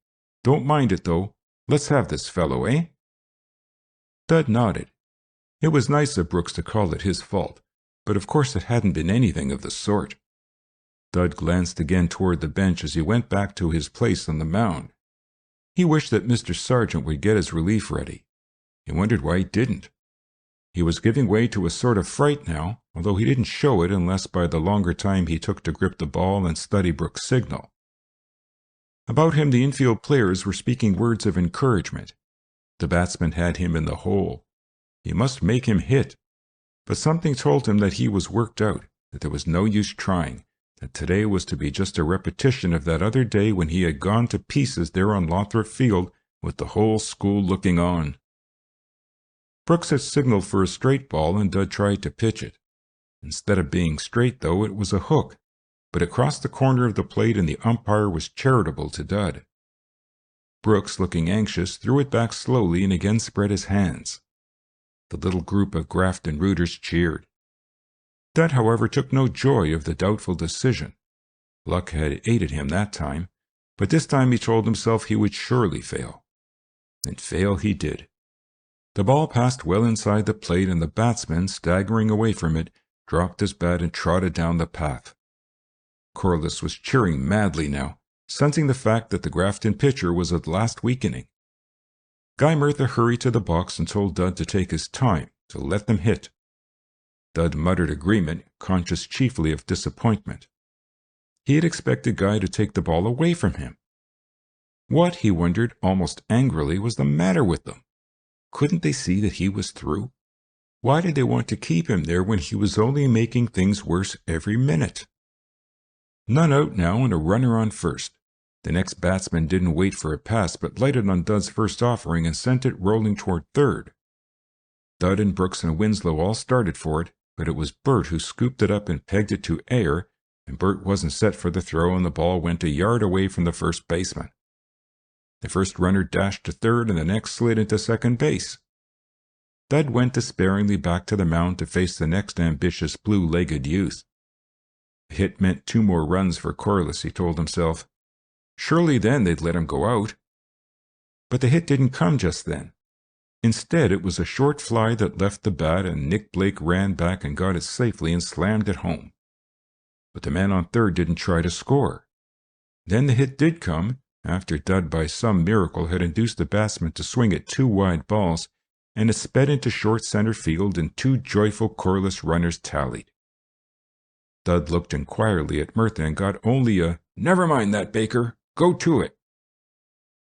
Don't mind it, though. Let's have this fellow, eh?" Dud nodded. It was nice of Brooks to call it his fault, but of course it hadn't been anything of the sort. Dud glanced again toward the bench as he went back to his place on the mound. He wished that Mr. Sargent would get his relief ready. He wondered why he didn't. He was giving way to a sort of fright now, although he didn't show it unless by the longer time he took to grip the ball and study Brooks' signal. About him the infield players were speaking words of encouragement. The batsman had him in the hole. He must make him hit. But something told him that he was worked out, that there was no use trying, that today was to be just a repetition of that other day when he had gone to pieces there on Lothrop Field with the whole school looking on. Brooks had signaled for a straight ball and Dud tried to pitch it. Instead of being straight, though, it was a hook, but it crossed the corner of the plate and the umpire was charitable to Dud. Brooks, looking anxious, threw it back slowly and again spread his hands. The little group of Grafton rooters cheered. Dud, however, took no joy of the doubtful decision. Luck had aided him that time, but this time he told himself he would surely fail. And fail he did. The ball passed well inside the plate, and the batsman, staggering away from it, dropped his bat and trotted down the path. Corliss was cheering madly now, sensing the fact that the Grafton pitcher was at last weakening. Guy Merthyr hurried to the box and told Dud to take his time, to let them hit. Dud muttered agreement, conscious chiefly of disappointment. He had expected Guy to take the ball away from him. What, he wondered almost angrily, was the matter with them? Couldn't they see that he was through? Why did they want to keep him there when he was only making things worse every minute? None out now and a runner on first. The next batsman didn't wait for a pass, but lighted on Dud's first offering and sent it rolling toward third. Dud and Brooks and Winslow all started for it, but it was Bert who scooped it up and pegged it to Ayer, and Bert wasn't set for the throw and the ball went a yard away from the first baseman. The first runner dashed to third and the next slid into second base. Dud went despairingly back to the mound to face the next ambitious blue-legged youth. A hit meant 2 more runs for Corliss, he told himself. Surely then they'd let him go out. But the hit didn't come just then. Instead, it was a short fly that left the bat, and Nick Blake ran back and got it safely and slammed it home. But the man on third didn't try to score. Then the hit did come, after Dud by some miracle had induced the batsman to swing at 2 wide balls, and it sped into short center field, and 2 joyful Corliss runners tallied. Dud looked inquiringly at Murtha and got only a, "Never mind that, Baker. Go to it."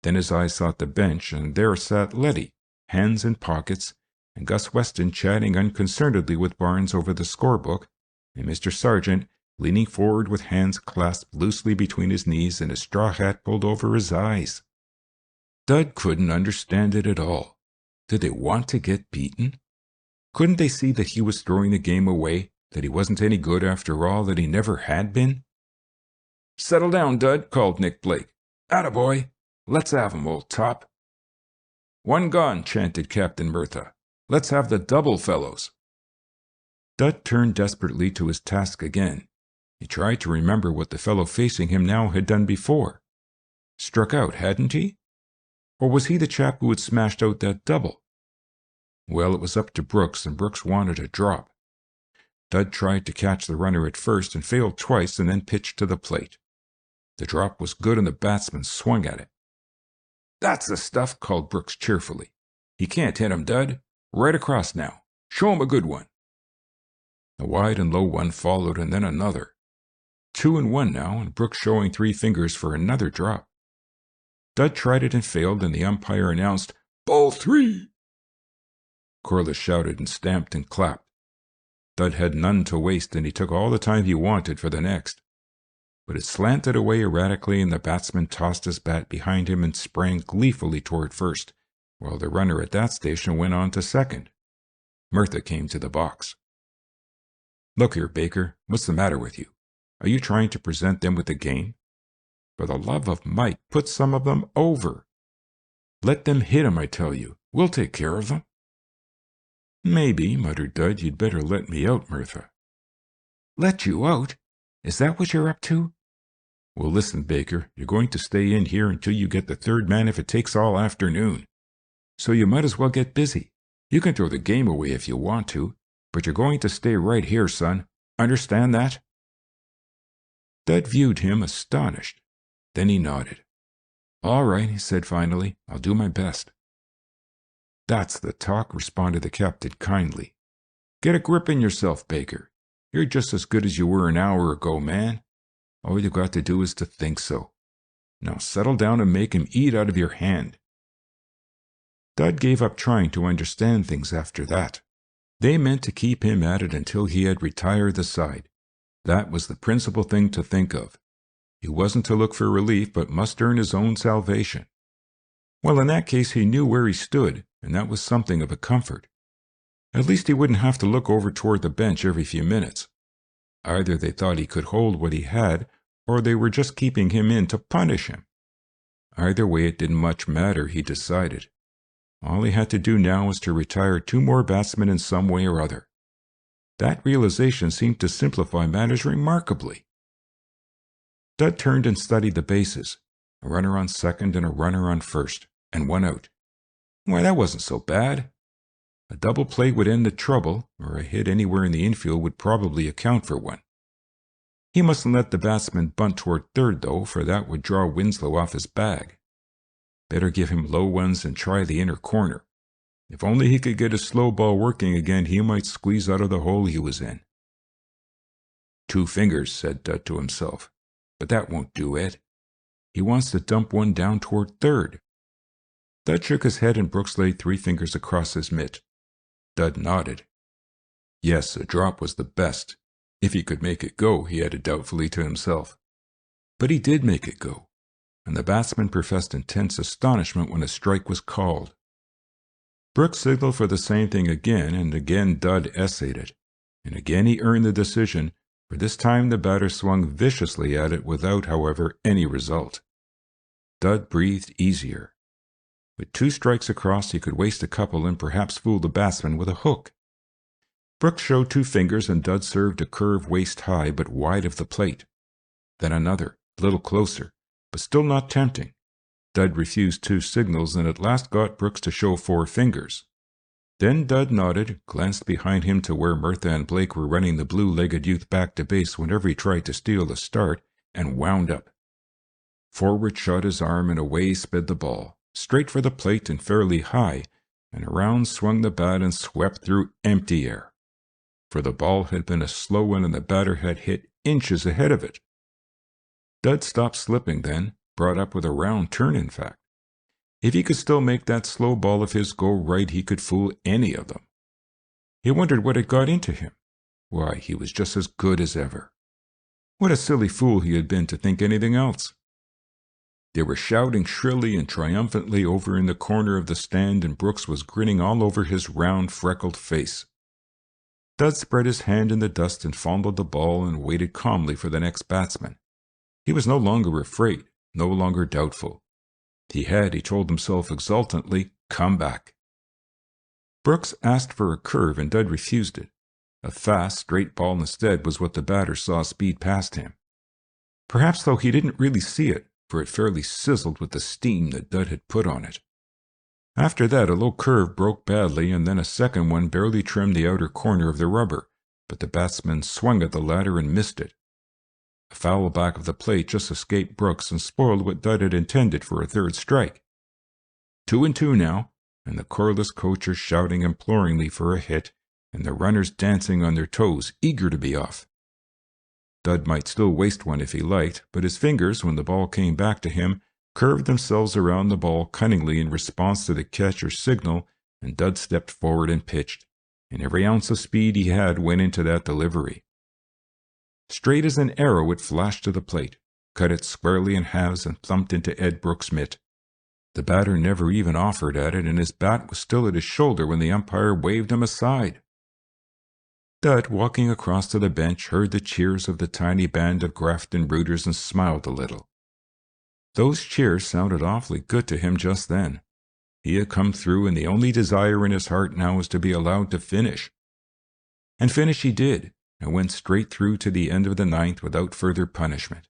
Then his eyes sought the bench, and there sat Letty, hands in pockets, and Gus Weston chatting unconcernedly with Barnes over the scorebook, and Mr. Sargent leaning forward with hands clasped loosely between his knees and his straw hat pulled over his eyes. Dud couldn't understand it at all. Did they want to get beaten? Couldn't they see that he was throwing the game away, that he wasn't any good after all, that he never had been? "Settle down, Dud," called Nick Blake. "Attaboy. Let's have 'em, old top." "One gone," chanted Captain Murtha. "Let's have the double, fellows." Dud turned desperately to his task again. He tried to remember what the fellow facing him now had done before. Struck out, hadn't he? Or was he the chap who had smashed out that double? Well, it was up to Brooks, and Brooks wanted a drop. Dud tried to catch the runner at first and failed twice, and then pitched to the plate. The drop was good, and the batsman swung at it. "That's the stuff," called Brooks cheerfully. "He can't hit him, Dud. Right across now. Show him a good one." A wide and low one followed, and then another. 2 and 1 now, and Brooks showing 3 fingers for another drop. Dud tried it and failed, and the umpire announced, "Ball 3." Corliss shouted and stamped and clapped. Dud had none to waste, and he took all the time he wanted for the next. But it slanted away erratically, and the batsman tossed his bat behind him and sprang gleefully toward first, while the runner at that station went on to second. Murtha came to the box. "Look here, Baker, what's the matter with you? Are you trying to present them with the game? For the love of Mike, put some of them over. Let them hit 'em, I tell you. We'll take care of them." "Maybe," muttered Dud, "you'd better let me out, Murtha." "Let you out? Is that what you're up to?" "Well, listen, Baker, you're going to stay in here until you get the third man if it takes all afternoon. So you might as well get busy. You can throw the game away if you want to, but you're going to stay right here, son. Understand that?" Dud viewed him, astonished. Then he nodded. "All right," he said finally. "I'll do my best." "That's the talk," responded the captain kindly. "Get a grip in yourself, Baker. You're just as good as you were an hour ago, man. All you've got to do is to think so. Now settle down and make him eat out of your hand." Dud gave up trying to understand things after that. They meant to keep him at it until he had retired the side. That was the principal thing to think of. He wasn't to look for relief, but must earn his own salvation. Well, in that case he knew where he stood, and that was something of a comfort. At least he wouldn't have to look over toward the bench every few minutes. Either they thought he could hold what he had, or they were just keeping him in to punish him. Either way, it didn't much matter, he decided. All he had to do now was to retire 2 more batsmen in some way or other. That realization seemed to simplify matters remarkably. Dud turned and studied the bases. A runner on second and a runner on first, and 1 out. Why, that wasn't so bad. A double play would end the trouble, or a hit anywhere in the infield would probably account for one. He mustn't let the batsman bunt toward third, though, for that would draw Winslow off his bag. Better give him low ones and try the inner corner. If only he could get his slow ball working again, he might squeeze out of the hole he was in. 2 fingers, said Dud to himself. But that won't do it. He wants to dump one down toward third. Dud shook his head and Brooks laid 3 fingers across his mitt. Dud nodded. Yes, a drop was the best. If he could make it go, he added doubtfully to himself. But he did make it go, and the batsman professed intense astonishment when a strike was called. Brooks signaled for the same thing again, and again Dud essayed it. And again he earned the decision, for this time the batter swung viciously at it without, however, any result. Dud breathed easier. With 2 strikes across, he could waste a couple and perhaps fool the batsman with a hook. Brooks showed 2 fingers, and Dud served a curve waist-high but wide of the plate. Then another, a little closer, but still not tempting. Dud refused 2 signals, and at last got Brooks to show 4 fingers. Then Dud nodded, glanced behind him to where Mirtha and Blake were running the blue-legged youth back to base whenever he tried to steal a start, and wound up. Forward shot his arm, and away sped the ball, straight for the plate and fairly high, and around swung the bat and swept through empty air. For the ball had been a slow one, and the batter had hit inches ahead of it. Dud stopped slipping then, brought up with a round turn in fact. If he could still make that slow ball of his go right, he could fool any of them. He wondered what had got into him. Why, he was just as good as ever. What a silly fool he had been to think anything else. They were shouting shrilly and triumphantly over in the corner of the stand, and Brooks was grinning all over his round, freckled face. Dud spread his hand in the dust and fondled the ball and waited calmly for the next batsman. He was no longer afraid, no longer doubtful. He had, he told himself exultantly, come back. Brooks asked for a curve, and Dud refused it. A fast, straight ball instead was what the batter saw speed past him. Perhaps, though, he didn't really see it, for it fairly sizzled with the steam that Dud had put on it. After that, a low curve broke badly, and then a second one barely trimmed the outer corner of the rubber, but the batsman swung at the latter and missed it. A foul back of the plate just escaped Brooks and spoiled what Dud had intended for a 3rd strike. 2 and 2 now, and the coreless coacher shouting imploringly for a hit, and the runners dancing on their toes, eager to be off. Dud might still waste one if he liked, but his fingers, when the ball came back to him, curved themselves around the ball cunningly in response to the catcher's signal, and Dud stepped forward and pitched, and every ounce of speed he had went into that delivery. Straight as an arrow it flashed to the plate, cut it squarely in halves, and thumped into Ed Brooks' mitt. The batter never even offered at it, and his bat was still at his shoulder when the umpire waved him aside. Dud, walking across to the bench, heard the cheers of the tiny band of Grafton rooters and smiled a little. Those cheers sounded awfully good to him just then. He had come through, and the only desire in his heart now was to be allowed to finish. And finish he did, and went straight through to the end of the 9th without further punishment.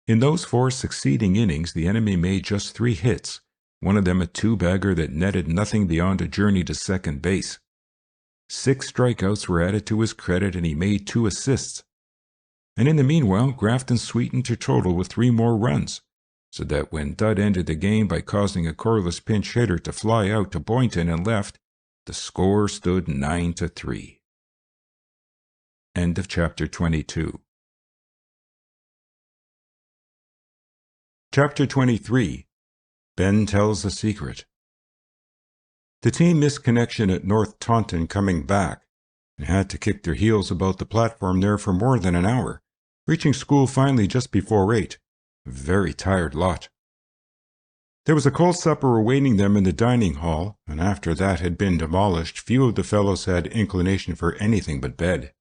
In those 4 succeeding innings, the enemy made just 3 hits, one of them a 2-bagger that netted nothing beyond a journey to second base. 6 strikeouts were added to his credit, and he made 2 assists. And in the meanwhile, Grafton sweetened her total with 3 more runs, so that when Dud ended the game by causing a coreless pinch hitter to fly out to Boynton and left, the score stood 9-3. End of chapter 22. Chapter 23. Ben Tells a Secret. The team missed connection at North Taunton coming back, and had to kick their heels about the platform there for more than an hour, reaching school finally just before 8. A very tired lot. There was a cold supper awaiting them in the dining hall, and after that had been demolished, few of the fellows had inclination for anything but bed.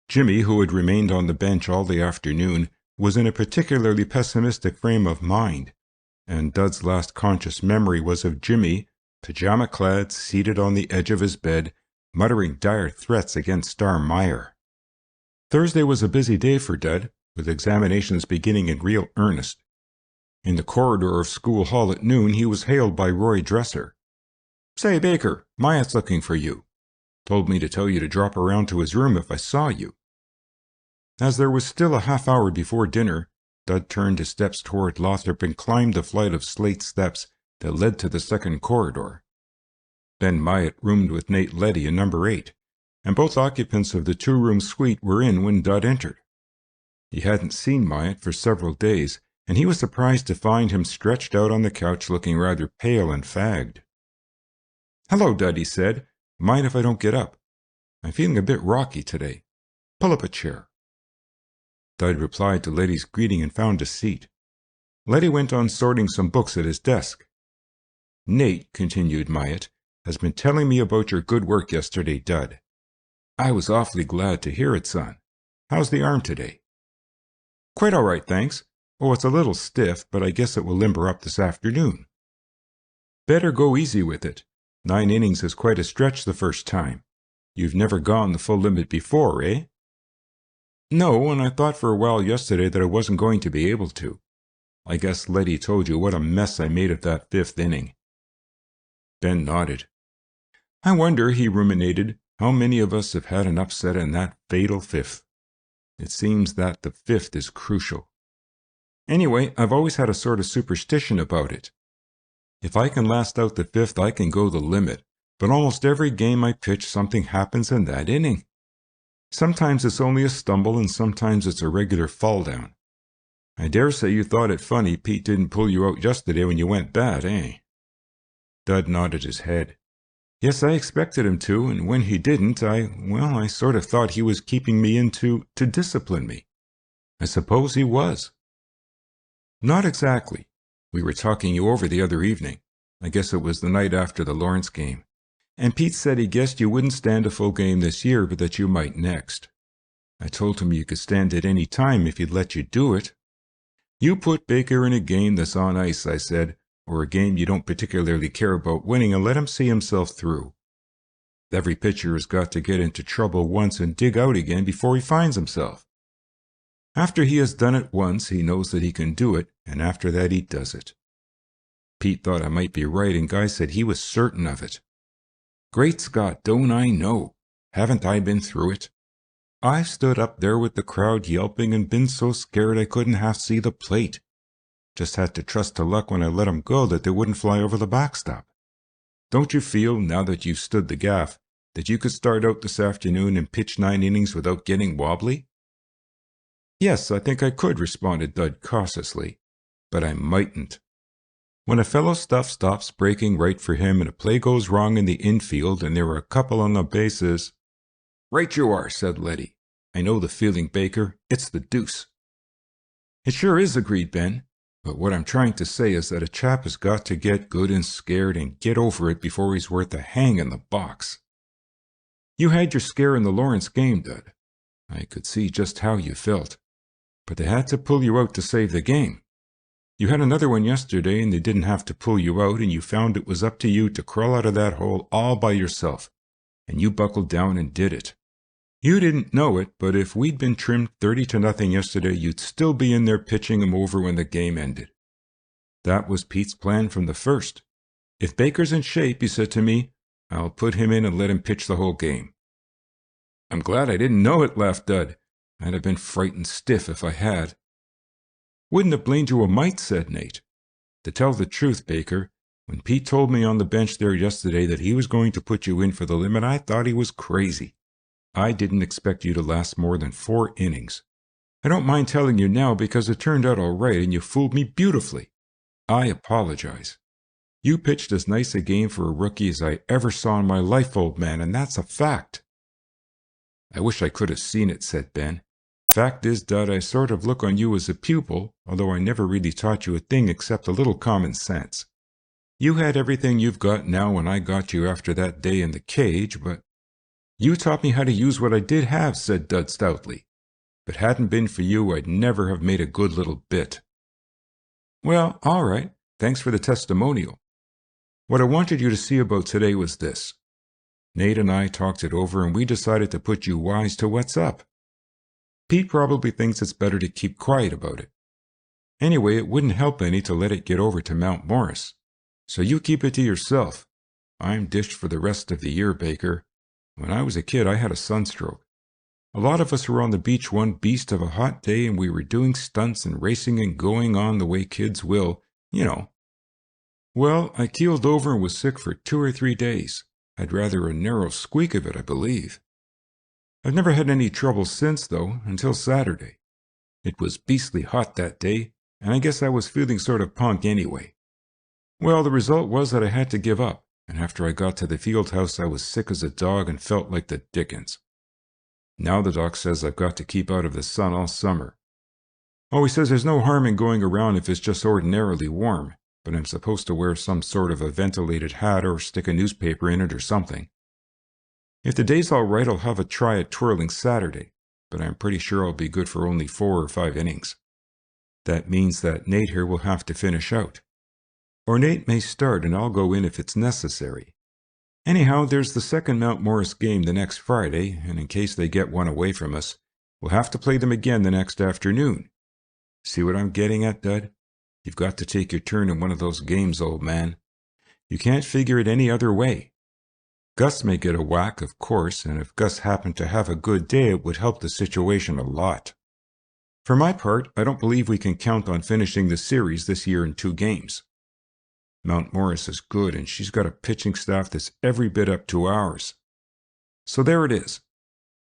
Jimmy, who had remained on the bench all the afternoon, was in a particularly pessimistic frame of mind, and Dud's last conscious memory was of Jimmy, pajama-clad, seated on the edge of his bed, muttering dire threats against Star Meyer. Thursday was a busy day for Dud, with examinations beginning in real earnest. In the corridor of School Hall at noon, he was hailed by Roy Dresser. "Say, Baker, Myatt's looking for you. Told me to tell you to drop around to his room if I saw you." As there was still a half-hour before dinner, Dud turned his steps toward Lothrop and climbed the flight of slate steps that led to the second corridor. Ben Myatt roomed with Nate Letty in number 8, and both occupants of the 2-room suite were in when Dud entered. He hadn't seen Myatt for several days, and he was surprised to find him stretched out on the couch looking rather pale and fagged. "Hello, Dud," he said. "Mind if I don't get up? I'm feeling a bit rocky today. Pull up a chair." Dud replied to Letty's greeting and found a seat. Letty went on sorting some books at his desk. "Nate," continued Myatt, "has been telling me about your good work yesterday, Dud. I was awfully glad to hear it, son. How's the arm today?" "Quite all right, thanks. Oh, it's a little stiff, but I guess it will limber up this afternoon." "Better go easy with it. 9 innings is quite a stretch the first time. You've never gone the full limit before, eh? No, and I thought for a while yesterday that I wasn't going to be able to. I guess Letty told you what a mess I made of that 5th inning. Ben nodded. I wonder, he ruminated, how many of us have had an upset in that fatal 5th. It seems that the 5th is crucial. Anyway, I've always had a sort of superstition about it. If I can last out the 5th, I can go the limit, but almost every game I pitch, something happens in that inning. Sometimes it's only a stumble, and sometimes it's a regular fall down. I dare say you thought it funny Pete didn't pull you out yesterday when you went bad, eh? Dud nodded his head. Yes, I expected him to, and when he didn't, I sort of thought he was keeping me in to discipline me. I suppose he was. Not exactly. We were talking you over the other evening. I guess it was the night after the Lawrence game. And Pete said he guessed you wouldn't stand a full game this year, but that you might next. I told him you could stand it any time if he'd let you do it. You put Baker in a game that's on ice, I said, or a game you don't particularly care about winning, and let him see himself through. Every pitcher has got to get into trouble once and dig out again before he finds himself. After he has done it once, he knows that he can do it, and after that he does it. Pete thought I might be right, and Guy said he was certain of it. Great Scott, don't I know? Haven't I been through it? I've stood up there with the crowd yelping and been so scared I couldn't half see the plate. Just had to trust to luck when I let 'em go that they wouldn't fly over the backstop. Don't you feel, now that you've stood the gaff, that you could start out this afternoon and pitch 9 innings without getting wobbly? Yes, I think I could, responded Dud cautiously, but I mightn't. When a fellow's stuff stops breaking right for him and a play goes wrong in the infield and there are a couple on the bases. Right you are, said Letty. I know the feeling, Baker. It's the deuce. It sure is, agreed Ben. But what I'm trying to say is that a chap has got to get good and scared and get over it before he's worth a hang in the box. You had your scare in the Lawrence game, Dud. I could see just how you felt. But they had to pull you out to save the game. You had another one yesterday and they didn't have to pull you out, and you found it was up to you to crawl out of that hole all by yourself. And you buckled down and did it. You didn't know it, but if we'd been trimmed 30-0 yesterday, you'd still be in there pitching him over when the game ended. That was Pete's plan from the first. If Baker's in shape, he said to me, I'll put him in and let him pitch the whole game. I'm glad I didn't know it, laughed Dud. I'd have been frightened stiff if I had. Wouldn't have blamed you a mite, said Nate. To tell the truth, Baker, when Pete told me on the bench there yesterday that he was going to put you in for the limit, I thought he was crazy. I didn't expect you to last more than 4 innings. I don't mind telling you now because it turned out all right and you fooled me beautifully. I apologize. You pitched as nice a game for a rookie as I ever saw in my life, old man, and that's a fact. I wish I could have seen it, said Ben. Fact is, Dud, I sort of look on you as a pupil, although I never really taught you a thing except a little common sense. You had everything you've got now when I got you after that day in the cage, but you taught me how to use what I did have, said Dud stoutly. If it hadn't been for you, I'd never have made a good little bit. Well, all right. Thanks for the testimonial. What I wanted you to see about today was this. Nate and I talked it over, and we decided to put you wise to what's up. Pete probably thinks it's better to keep quiet about it. Anyway, it wouldn't help any to let it get over to Mount Morris. So you keep it to yourself. I'm dished for the rest of the year, Baker. When I was a kid, I had a sunstroke. A lot of us were on the beach one beast of a hot day, and we were doing stunts and racing and going on the way kids will, you know. Well, I keeled over and was sick for 2 or 3 days. Had rather a narrow squeak of it, I believe. I've never had any trouble since, though, until Saturday. It was beastly hot that day, and I guess I was feeling sort of punk anyway. Well, the result was that I had to give up, and after I got to the field house I was sick as a dog and felt like the dickens. Now the doc says I've got to keep out of the sun all summer. Oh, he says there's no harm in going around if it's just ordinarily warm, but I'm supposed to wear some sort of a ventilated hat or stick a newspaper in it or something. If the day's all right, I'll have a try at twirling Saturday, but I'm pretty sure I'll be good for only 4 or 5 innings. That means that Nate here will have to finish out. Or Nate may start and I'll go in if it's necessary. Anyhow, there's the second Mount Morris game the next Friday, and in case they get one away from us, we'll have to play them again the next afternoon. See what I'm getting at, Dud? You've got to take your turn in one of those games, old man. You can't figure it any other way. Gus may get a whack, of course, and if Gus happened to have a good day, it would help the situation a lot. For my part, I don't believe we can count on finishing the series this year in 2 games. Mount Morris is good, and she's got a pitching staff that's every bit up to ours. So there it is.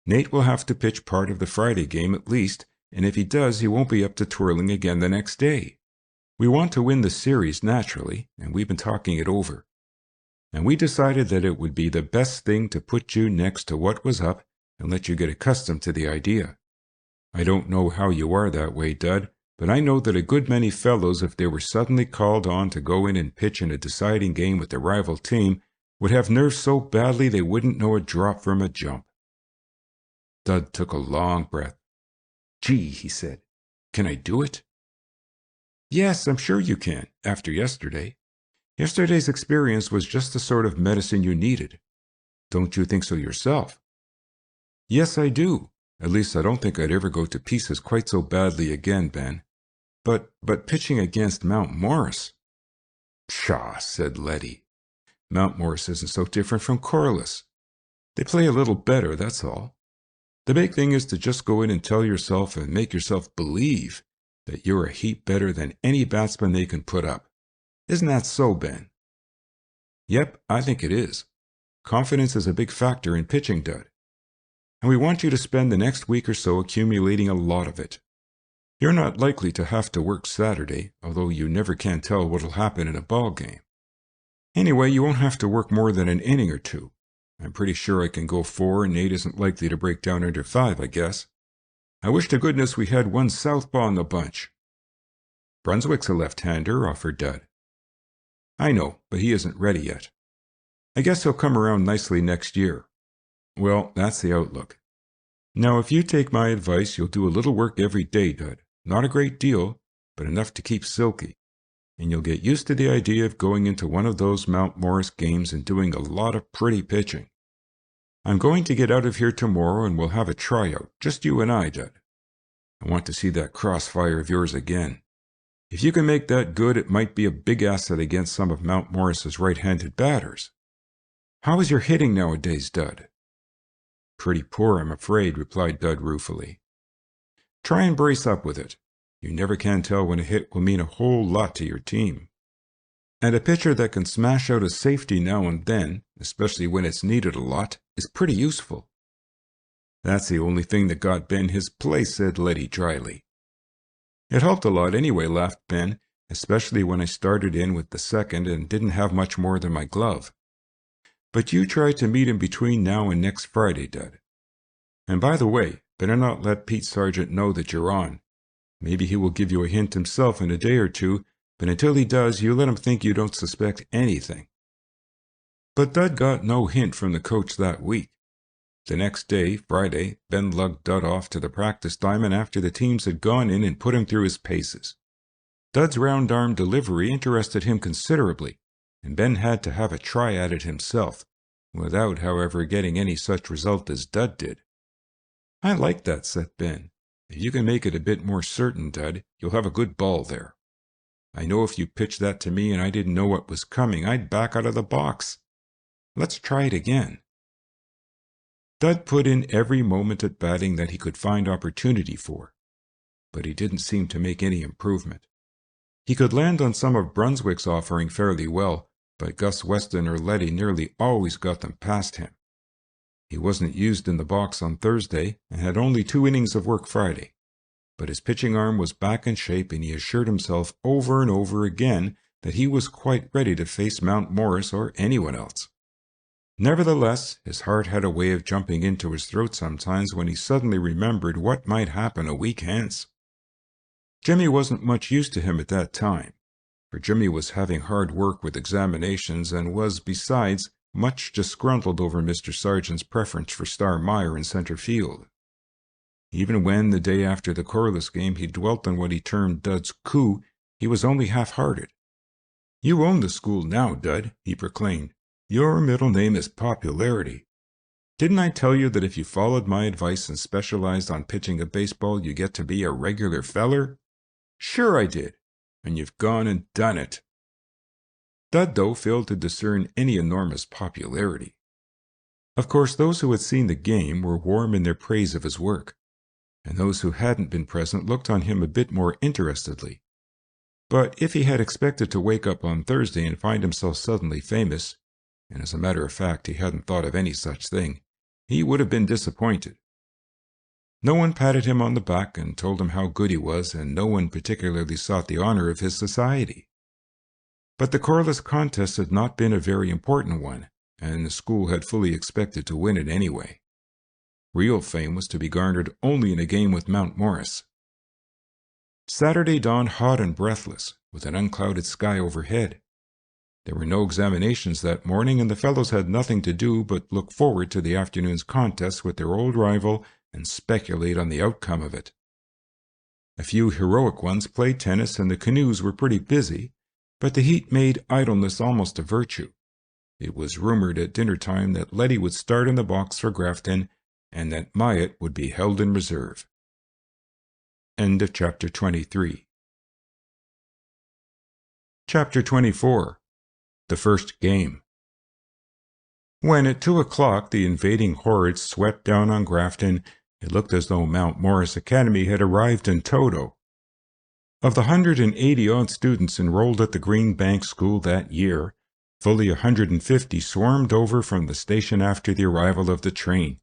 Nate will have to pitch part of the Friday game at least, and if he does, he won't be up to twirling again the next day. We want to win the series naturally, and we've been talking it over. And we decided that it would be the best thing to put you next to what was up and let you get accustomed to the idea. I don't know how you are that way, Dud, but I know that a good many fellows, if they were suddenly called on to go in and pitch in a deciding game with the rival team, would have nerves so badly they wouldn't know a drop from a jump. Dud took a long breath. Gee, he said, can I do it? Yes, I'm sure you can, after yesterday. Yesterday's experience was just the sort of medicine you needed. Don't you think so yourself? Yes, I do. At least I don't think I'd ever go to pieces quite so badly again, Ben. But pitching against Mount Morris? Pshaw, said Letty. Mount Morris isn't so different from Corliss. They play a little better, that's all. The big thing is to just go in and tell yourself and make yourself believe that you're a heap better than any batsman they can put up. Isn't that so, Ben? Yep, I think it is. Confidence is a big factor in pitching, Dud. And we want you to spend the next week or so accumulating a lot of it. You're not likely to have to work Saturday, although you never can tell what'll happen in a ball game. Anyway, you won't have to work more than an inning or 2. I'm pretty sure I can go 4, and Nate isn't likely to break down under 5, I guess. I wish to goodness we had one southpaw in the bunch. Brunswick's a left-hander, offered Dud. I know, but he isn't ready yet. I guess he'll come around nicely next year. Well, that's the outlook. Now, if you take my advice, you'll do a little work every day, Dud. Not a great deal, but enough to keep silky. And you'll get used to the idea of going into one of those Mount Morris games and doing a lot of pretty pitching. I'm going to get out of here tomorrow and we'll have a tryout, just you and I, Dud. I want to see that crossfire of yours again. If you can make that good, it might be a big asset against some of Mount Morris's right-handed batters. How is your hitting nowadays, Dud? Pretty poor, I'm afraid, replied Dud ruefully. Try and brace up with it. You never can tell when a hit will mean a whole lot to your team. And a pitcher that can smash out a safety now and then, especially when it's needed a lot, is pretty useful. That's the only thing that got Ben his place, said Letty dryly. It helped a lot anyway, laughed Ben, especially when I started in with the second and didn't have much more than my glove. But you try to meet him between now and next Friday, Dud. And by the way, better not let Pete Sargent know that you're on. Maybe he will give you a hint himself in a day or 2, but until he does, you let him think you don't suspect anything. But Dud got no hint from the coach that week. The next day, Friday, Ben lugged Dud off to the practice diamond after the teams had gone in and put him through his paces. Dud's round-arm delivery interested him considerably, and Ben had to have a try at it himself, without, however, getting any such result as Dud did. I like that, said Ben. If you can make it a bit more certain, Dud, you'll have a good ball there. I know if you pitched that to me and I didn't know what was coming, I'd back out of the box. Let's try it again. Dud put in every moment at batting that he could find opportunity for, but he didn't seem to make any improvement. He could land on some of Brunswick's offering fairly well, but Gus Weston or Letty nearly always got them past him. He wasn't used in the box on Thursday and had only 2 innings of work Friday, but his pitching arm was back in shape and he assured himself over and over again that he was quite ready to face Mount Morris or anyone else. Nevertheless, his heart had a way of jumping into his throat sometimes when he suddenly remembered what might happen a week hence. Jimmy wasn't much use to him at that time, for Jimmy was having hard work with examinations and was, besides, much disgruntled over Mr. Sargent's preference for Star Meyer in center field. Even when, the day after the Corliss game, he dwelt on what he termed Dud's coup, he was only half-hearted. "You own the school now, Dud," he proclaimed. Your middle name is Popularity. Didn't I tell you that if you followed my advice and specialized on pitching a baseball, you get to be a regular feller? Sure I did, and you've gone and done it. Dud, though, failed to discern any enormous popularity. Of course, those who had seen the game were warm in their praise of his work, and those who hadn't been present looked on him a bit more interestedly. But if he had expected to wake up on Thursday and find himself suddenly famous, and as a matter of fact he hadn't thought of any such thing, he would have been disappointed. No one patted him on the back and told him how good he was, and no one particularly sought the honor of his society. But the coreless contest had not been a very important one, and the school had fully expected to win it anyway. Real fame was to be garnered only in a game with Mount Morris. Saturday dawned hot and breathless, with an unclouded sky overhead. There were no examinations that morning, and the fellows had nothing to do but look forward to the afternoon's contest with their old rival and speculate on the outcome of it. A few heroic ones played tennis, and the canoes were pretty busy, but the heat made idleness almost a virtue. It was rumored at dinner time that Letty would start in the box for Grafton, and that Myatt would be held in reserve. End of Chapter 23. Chapter 24. The First Game. When at 2 o'clock the invading hordes swept down on Grafton, it looked as though Mount Morris Academy had arrived in toto. Of the 180-odd students enrolled at the Green Bank School that year, fully 150 swarmed over from the station after the arrival of the train.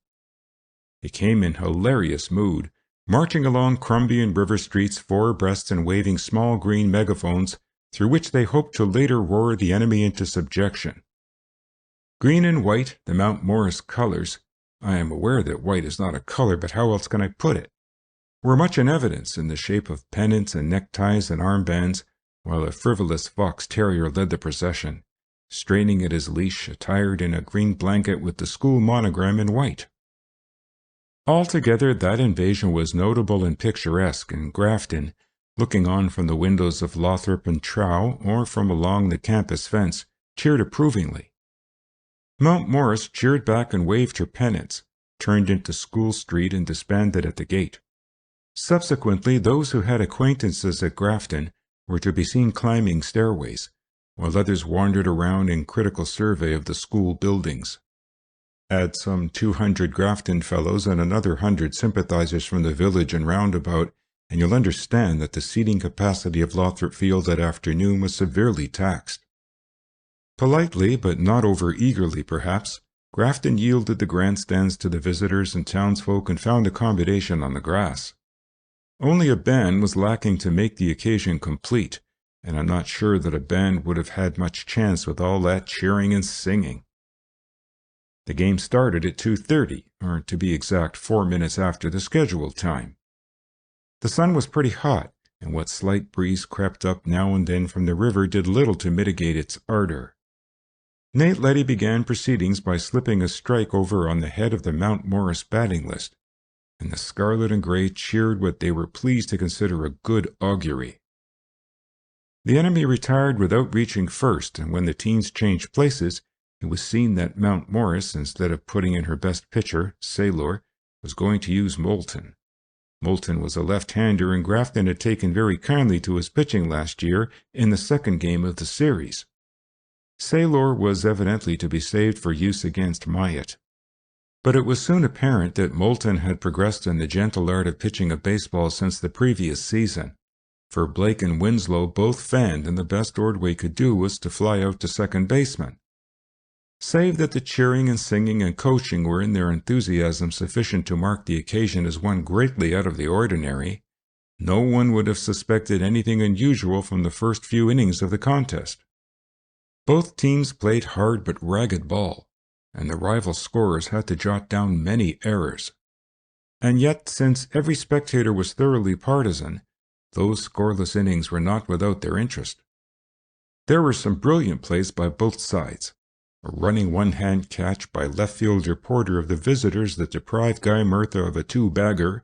They came in hilarious mood, marching along Crombie and River Streets four abreast and waving small green megaphones through which they hoped to later roar the enemy into subjection. Green and white, the Mount Morris colors — I am aware that white is not a color, but how else can I put it — were much in evidence in the shape of pennants and neckties and armbands, while a frivolous fox terrier led the procession, straining at his leash, attired in a green blanket with the school monogram in white. Altogether, that invasion was notable and picturesque, and Grafton, looking on from the windows of Lothrop and Trow, or from along the campus fence, cheered approvingly. Mount Morris cheered back and waved her pennants, turned into School Street, and disbanded at the gate. Subsequently, those who had acquaintances at Grafton were to be seen climbing stairways, while others wandered around in critical survey of the school buildings. Add some 200 Grafton fellows and another 100 sympathizers from the village and roundabout, and you'll understand that the seating capacity of Lothrop Field that afternoon was severely taxed. Politely, but not over-eagerly perhaps, Grafton yielded the grandstands to the visitors and townsfolk and found accommodation on the grass. Only a band was lacking to make the occasion complete, and I'm not sure that a band would have had much chance with all that cheering and singing. The game started at 2:30, or to be exact 4 minutes after the scheduled time. The sun was pretty hot, and what slight breeze crept up now and then from the river did little to mitigate its ardor. Nate Letty began proceedings by slipping a strike over on the head of the Mount Morris batting list, and the scarlet and gray cheered what they were pleased to consider a good augury. The enemy retired without reaching first, and when the teams changed places, it was seen that Mount Morris, instead of putting in her best pitcher, Saylor, was going to use Moulton. Moulton was a left-hander, and Grafton had taken very kindly to his pitching last year in the second game of the series. Saylor was evidently to be saved for use against Myatt. But it was soon apparent that Moulton had progressed in the gentle art of pitching a baseball since the previous season, for Blake and Winslow both fanned, and the best Ordway could do was to fly out to second baseman. Save that the cheering and singing and coaching were in their enthusiasm sufficient to mark the occasion as one greatly out of the ordinary, no one would have suspected anything unusual from the first few innings of the contest. Both teams played hard but ragged ball, and the rival scorers had to jot down many errors. And yet, since every spectator was thoroughly partisan, those scoreless innings were not without their interest. There were some brilliant plays by both sides. A running one-hand catch by left fielder Porter of the visitors that deprived Guy Murtha of a two-bagger,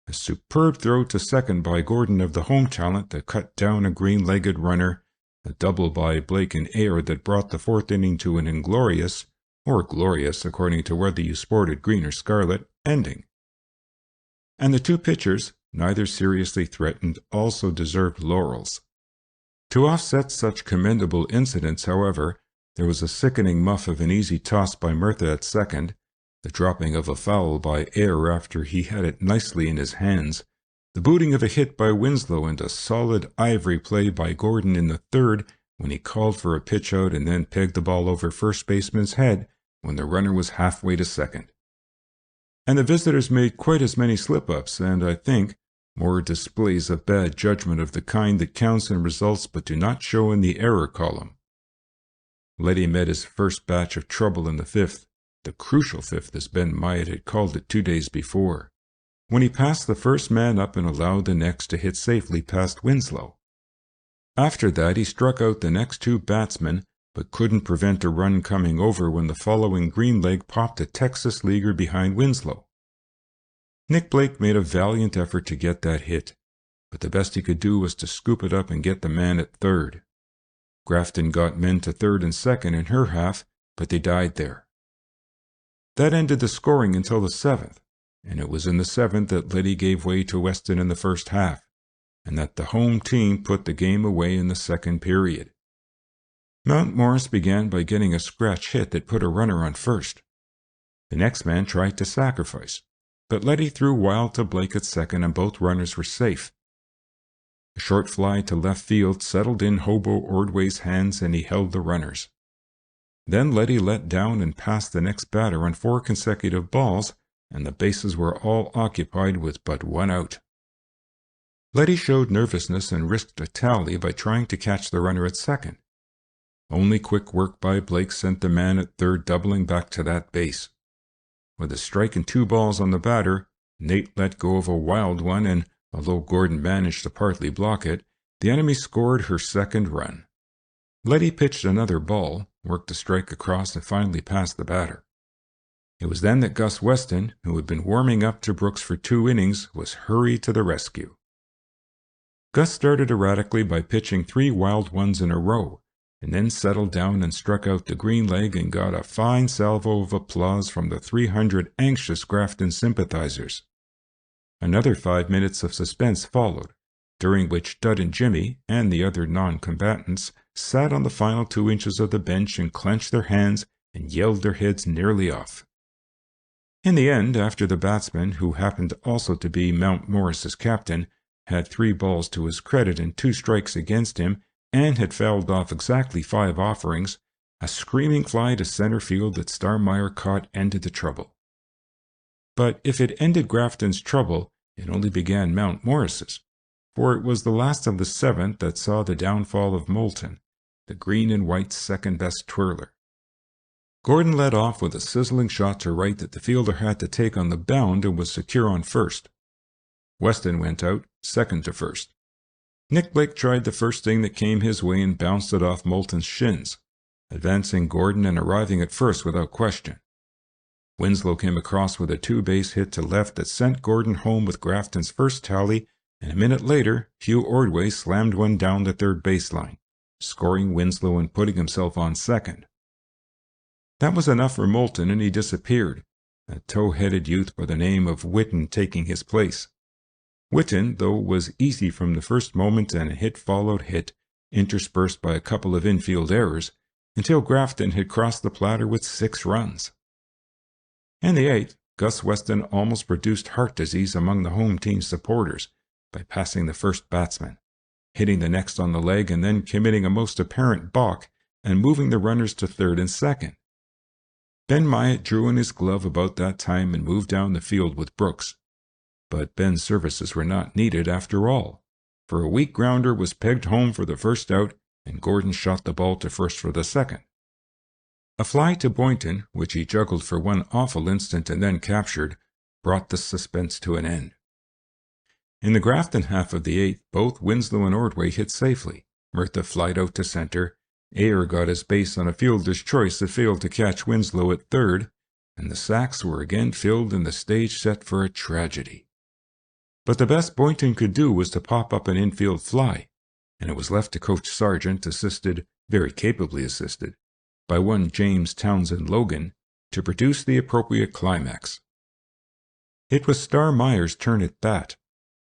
a superb throw to second by Gordon of the home talent that cut down a green-legged runner, a double by Blake and Ayre that brought the fourth inning to an inglorious, or glorious according to whether you sported green or scarlet, ending. And the two pitchers, neither seriously threatened, also deserved laurels. To offset such commendable incidents, however, there was a sickening muff of an easy toss by Murtha at second, the dropping of a foul by Ayre after he had it nicely in his hands, the booting of a hit by Winslow, and a solid ivory play by Gordon in the third when he called for a pitch out and then pegged the ball over first baseman's head when the runner was halfway to second. And the visitors made quite as many slip-ups, and, I think, more displays of bad judgment of the kind that counts in results but do not show in the error column. Letty met his first batch of trouble in the fifth, the crucial fifth as Ben Myatt had called it 2 days before, when he passed the first man up and allowed the next to hit safely past Winslow. After that he struck out the next two batsmen, but couldn't prevent a run coming over when the following green leg popped a Texas leaguer behind Winslow. Nick Blake made a valiant effort to get that hit, but the best he could do was to scoop it up and get the man at third. Grafton got men to third and second in her half, but they died there. That ended the scoring until the seventh, and it was in the seventh that Letty gave way to Weston in the first half, and that the home team put the game away in the second period. Mount Morris began by getting a scratch hit that put a runner on first. The next man tried to sacrifice, but Letty threw wild to Blake at second and both runners were safe. A short fly to left field settled in Hobo Ordway's hands and he held the runners. Then Letty let down and passed the next batter on 4 consecutive balls, and the bases were all occupied with but one out. Letty showed nervousness and risked a tally by trying to catch the runner at second. Only quick work by Blake sent the man at third doubling back to that base. With a strike and 2 balls on the batter, Nate let go of a wild one, and although Gordon managed to partly block it, the enemy scored her second run. Letty pitched another ball, worked a strike across, and finally passed the batter. It was then that Gus Weston, who had been warming up to Brooks for 2 innings, was hurried to the rescue. Gus started erratically by pitching 3 wild ones in a row, and then settled down and struck out the green leg and got a fine salvo of applause from the 300 anxious Grafton sympathizers. Another 5 minutes of suspense followed, during which Dud and Jimmy and the other non-combatants sat on the final 2 inches of the bench and clenched their hands and yelled their heads nearly off. In the end, after the batsman, who happened also to be Mount Morris's captain, had 3 balls to his credit and 2 strikes against him, and had fouled off exactly 5 offerings, a screaming fly to center field that Star Meyer caught ended the trouble. But if it ended Grafton's trouble, it only began Mount Morris's, for it was the last of the 7th that saw the downfall of Moulton, the green and white second-best twirler. Gordon led off with a sizzling shot to right that the fielder had to take on the bound and was secure on first. Weston went out, second to first. Nick Blake tried the first thing that came his way and bounced it off Moulton's shins, advancing Gordon and arriving at first without question. Winslow came across with a 2-base hit to left that sent Gordon home with Grafton's first tally, and a minute later, Hugh Ordway slammed one down the third baseline, scoring Winslow and putting himself on second. That was enough for Moulton, and he disappeared, a tow-headed youth by the name of Whitten taking his place. Whitten, though, was easy from the first moment, and hit followed hit, interspersed by a couple of infield errors, until Grafton had crossed the platter with 6 runs. In the 8th, Gus Weston almost produced heart disease among the home team supporters by passing the first batsman, hitting the next on the leg, and then committing a most apparent balk and moving the runners to third and second. Ben Myatt drew in his glove about that time and moved down the field with Brooks. But Ben's services were not needed after all, for a weak grounder was pegged home for the first out, and Gordon shot the ball to first for the second. A fly to Boynton, which he juggled for one awful instant and then captured, brought the suspense to an end. In the Grafton half of the 8th, both Winslow and Ordway hit safely. Murtha flied out to center. Ayre got his base on a fielder's choice that failed to catch Winslow at third, and the sacks were again filled and the stage set for a tragedy. But the best Boynton could do was to pop up an infield fly, and it was left to Coach Sargent, assisted, very capably assisted, by one James Townsend Logan, to produce the appropriate climax. It was Star Meyer's turn at bat,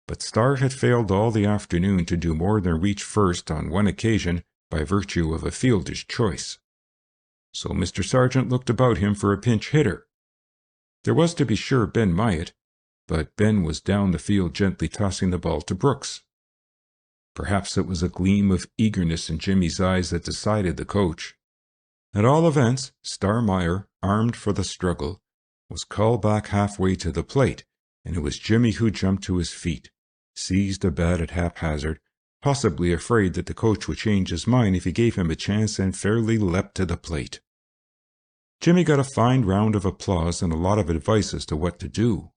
but Star had failed all the afternoon to do more than reach first on one occasion by virtue of a fielder's choice. So Mr. Sargent looked about him for a pinch hitter. There was, to be sure, Ben Myatt, but Ben was down the field gently tossing the ball to Brooks. Perhaps it was a gleam of eagerness in Jimmy's eyes that decided the coach. At all events, Star Meyer, armed for the struggle, was called back halfway to the plate, and it was Jimmy who jumped to his feet, seized a bat at haphazard, possibly afraid that the coach would change his mind if he gave him a chance, and fairly leapt to the plate. Jimmy got a fine round of applause and a lot of advice as to what to do.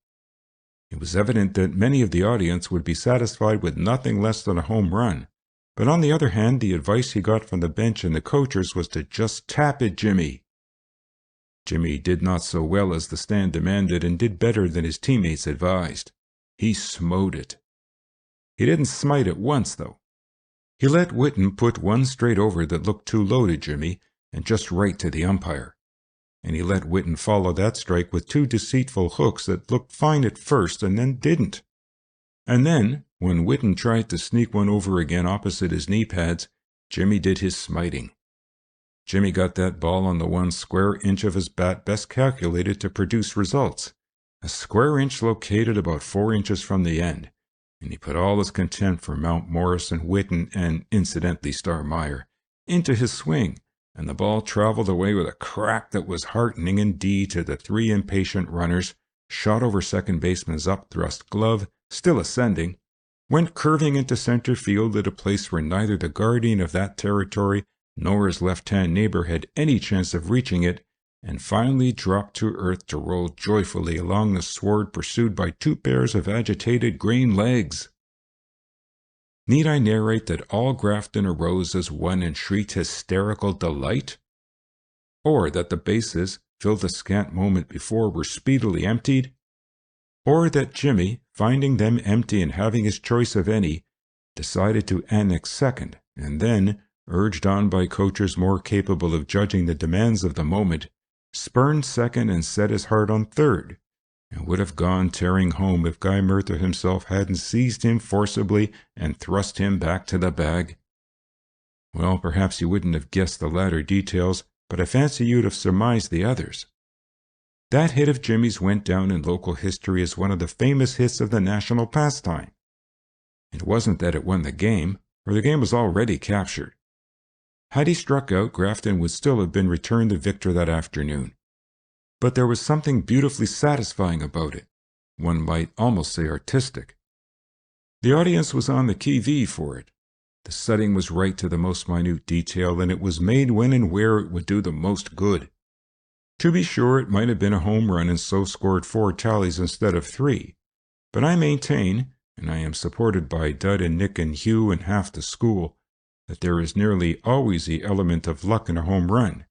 It was evident that many of the audience would be satisfied with nothing less than a home run, but on the other hand, the advice he got from the bench and the coachers was to just tap it, Jimmy. Jimmy did not so well as the stand demanded and did better than his teammates advised. He smote it. He didn't smite it once, though. He let Whitten put one straight over that looked too low to Jimmy and just right to the umpire. And he let Whitten follow that strike with two deceitful hooks that looked fine at first and then didn't. And then, when Whitten tried to sneak one over again opposite his knee pads, Jimmy did his smiting. Jimmy got that ball on the one square inch of his bat best calculated to produce results, a square inch located about 4 inches from the end, and he put all his contempt for Mount Morris and Whitten and, incidentally, Star Meyer, into his swing, and the ball traveled away with a crack that was heartening indeed to the three impatient runners, shot over second baseman's up-thrust glove, still ascending, went curving into center field at a place where neither the guardian of that territory nor his left-hand neighbor had any chance of reaching it, and finally dropped to earth to roll joyfully along the sward pursued by two pairs of agitated green legs. Need I narrate that all Grafton arose as one and shrieked hysterical delight? Or that the bases, filled the scant moment before, were speedily emptied? Or that Jimmy, finding them empty and having his choice of any, decided to annex second, and then, urged on by coachers more capable of judging the demands of the moment, spurned second and set his heart on third, and would have gone tearing home if Guy Merthyr himself hadn't seized him forcibly and thrust him back to the bag? Well, perhaps you wouldn't have guessed the latter details, but I fancy you'd have surmised the others. That hit of Jimmy's went down in local history as one of the famous hits of the national pastime. It wasn't that it won the game, for the game was already captured. Had he struck out, Grafton would still have been returned the victor that afternoon. But there was something beautifully satisfying about it, one might almost say artistic. The audience was on the qui-vive for it. The setting was right to the most minute detail, and it was made when and where it would do the most good. To be sure, it might have been a home run and so scored 4 tallies instead of 3, but I maintain, and I am supported by Dud and Nick and Hugh and half the school, that there is nearly always the element of luck in a home run,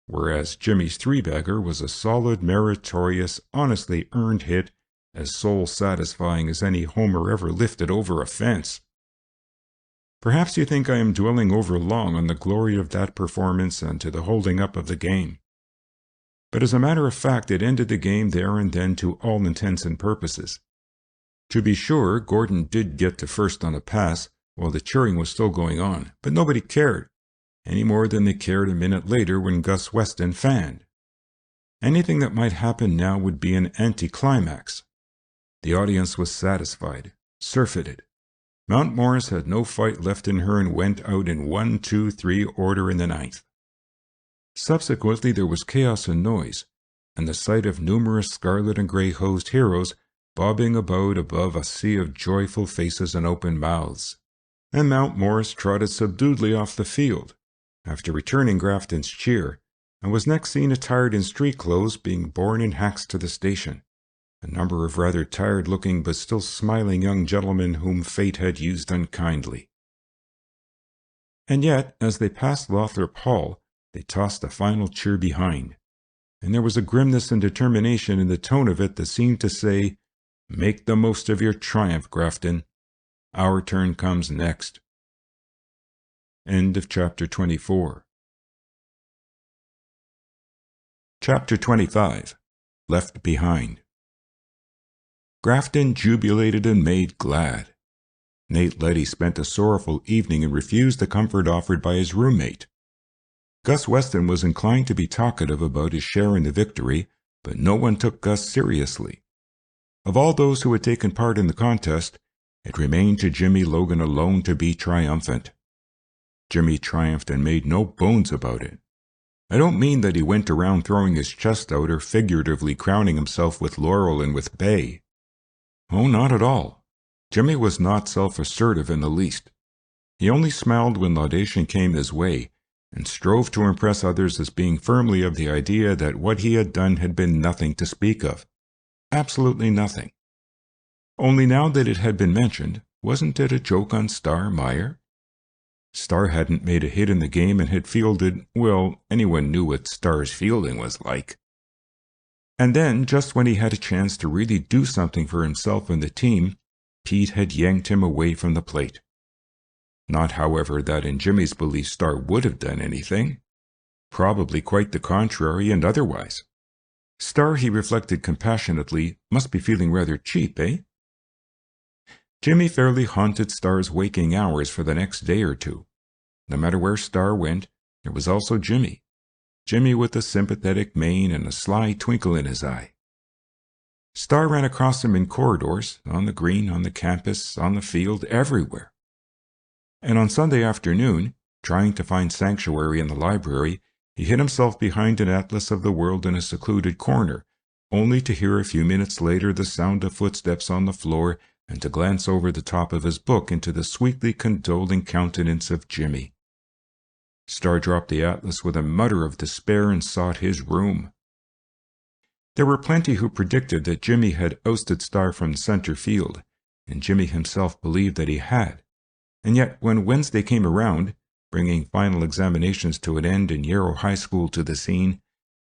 whereas Jimmy's three-bagger was a solid, meritorious, honestly earned hit, as soul-satisfying as any homer ever lifted over a fence. Perhaps you think I am dwelling over long on the glory of that performance and to the holding up of the game. But as a matter of fact, it ended the game there and then to all intents and purposes. To be sure, Gordon did get to first on a pass, while the cheering was still going on, but nobody cared, any more than they cared a minute later when Gus Weston fanned. Anything that might happen now would be an anticlimax. The audience was satisfied, surfeited. Mount Morris had no fight left in her and went out in 1-2-3 order in the 9th. Subsequently there was chaos and noise, and the sight of numerous scarlet and grey-hosed heroes bobbing about above a sea of joyful faces and open mouths. And Mount Morris trotted subduedly off the field, after returning Grafton's cheer, and was next seen attired in street clothes being borne in hacks to the station, a number of rather tired-looking but still smiling young gentlemen whom fate had used unkindly. And yet, as they passed Lothrop Hall, they tossed a final cheer behind, and there was a grimness and determination in the tone of it that seemed to say, "Make the most of your triumph, Grafton. Our turn comes next." End of Chapter 24. Chapter 25. Left Behind. Grafton jubilated and made glad. Nate Letty spent a sorrowful evening and refused the comfort offered by his roommate. Gus Weston was inclined to be talkative about his share in the victory, but no one took Gus seriously. Of all those who had taken part in the contest, it remained to Jimmy Logan alone to be triumphant. Jimmy triumphed and made no bones about it. I don't mean that he went around throwing his chest out or figuratively crowning himself with laurel and with bay. Oh, not at all. Jimmy was not self-assertive in the least. He only smiled when laudation came his way, and strove to impress others as being firmly of the idea that what he had done had been nothing to speak of. Absolutely nothing. Only now that it had been mentioned, wasn't it a joke on Star Meyer? Star hadn't made a hit in the game and had fielded, well, anyone knew what Star's fielding was like. And then, just when he had a chance to really do something for himself and the team, Pete had yanked him away from the plate. Not, however, that in Jimmy's belief Star would have done anything. Probably quite the contrary and otherwise. Star, he reflected compassionately, must be feeling rather cheap, eh? Jimmy fairly haunted Star's waking hours for the next day or two. No matter where Star went, there was also Jimmy. Jimmy with a sympathetic mane and a sly twinkle in his eye. Star ran across him in corridors, on the green, on the campus, on the field, everywhere. And on Sunday afternoon, trying to find sanctuary in the library, he hid himself behind an atlas of the world in a secluded corner, only to hear a few minutes later the sound of footsteps on the floor and to glance over the top of his book into the sweetly condoling countenance of Jimmy. Star dropped the atlas with a mutter of despair and sought his room. There were plenty who predicted that Jimmy had ousted Star from center field, and Jimmy himself believed that he had. And yet, when Wednesday came around, bringing final examinations to an end and Yarrow High School to the scene,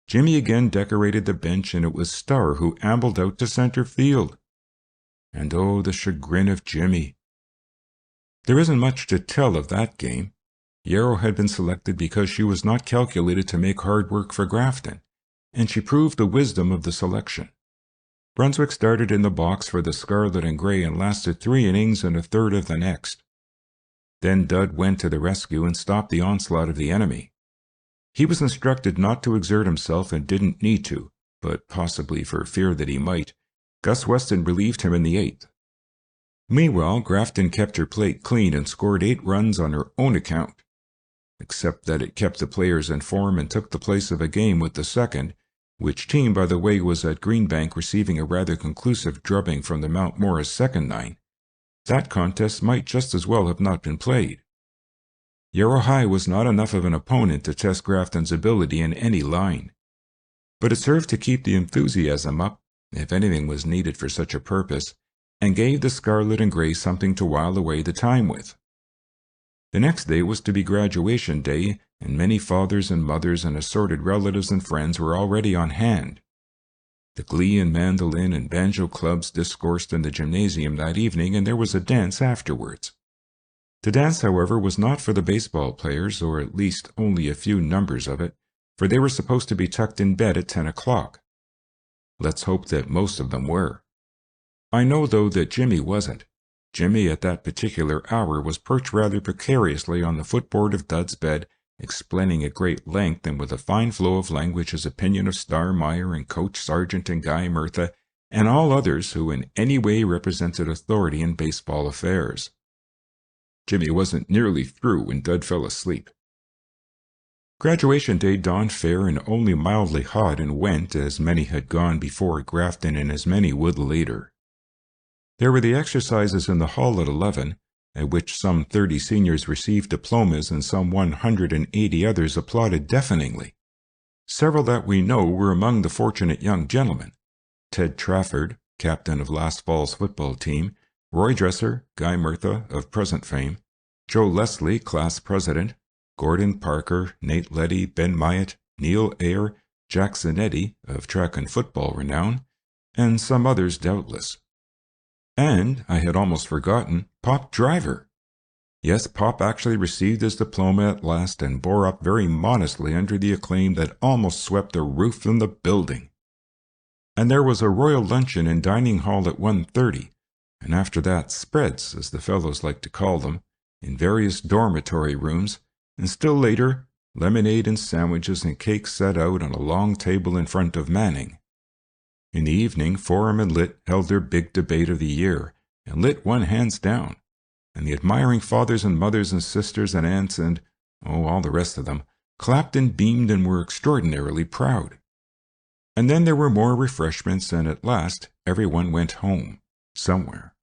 Jimmy again decorated the bench, and it was Star who ambled out to center field. And oh, the chagrin of Jimmy. There isn't much to tell of that game. Yarrow had been selected because she was not calculated to make hard work for Grafton, and she proved the wisdom of the selection. Brunswick started in the box for the Scarlet and Grey and lasted 3 innings and a third of the next. Then Dud went to the rescue and stopped the onslaught of the enemy. He was instructed not to exert himself and didn't need to, but possibly for fear that he might, Gus Weston relieved him in the 8th. Meanwhile, Grafton kept her plate clean and scored 8 runs on her own account, except that it kept the players in form and took the place of a game with the second, which team, by the way, was at Greenbank receiving a rather conclusive drubbing from the Mount Morris second 9. That contest might just as well have not been played. Yarrow High was not enough of an opponent to test Grafton's ability in any line, but it served to keep the enthusiasm up, if anything was needed for such a purpose, and gave the Scarlet and Grey something to while away the time with. The next day was to be graduation day, and many fathers and mothers and assorted relatives and friends were already on hand. The glee and mandolin and banjo clubs discoursed in the gymnasium that evening, and there was a dance afterwards. The dance, however, was not for the baseball players, or at least only a few numbers of it, for they were supposed to be tucked in bed at 10 o'clock. Let's hope that most of them were. I know, though, that Jimmy wasn't. Jimmy, at that particular hour, was perched rather precariously on the footboard of Dud's bed, explaining at great length and with a fine flow of language his opinion of Star Meyer and Coach Sargent and Guy Murtha, and all others who in any way represented authority in baseball affairs. Jimmy wasn't nearly through when Dud fell asleep. Graduation day dawned fair and only mildly hot, and went, as many had gone before at Grafton and as many would later. There were the exercises in the hall at 11, at which some 30 seniors received diplomas and some 180 others applauded deafeningly. Several that we know were among the fortunate young gentlemen: Ted Trafford, captain of last fall's football team; Roy Dresser, Guy Murtha, of present fame; Joe Leslie, class president; Gordon Parker, Nate Letty, Ben Myatt, Neil Eyre, Jack Zanetti, of track and football renown, and some others doubtless. And, I had almost forgotten, Pop Driver. Yes, Pop actually received his diploma at last and bore up very modestly under the acclaim that almost swept the roof from the building. And there was a royal luncheon and dining hall at 1:30, and after that spreads, as the fellows like to call them, in various dormitory rooms, and still later, lemonade and sandwiches and cakes set out on a long table in front of Manning. In the evening, Forum and Lit held their big debate of the year, and Lit won hands down, and the admiring fathers and mothers and sisters and aunts and, all the rest of them, clapped and beamed and were extraordinarily proud. And then there were more refreshments, and at last everyone went home, somewhere.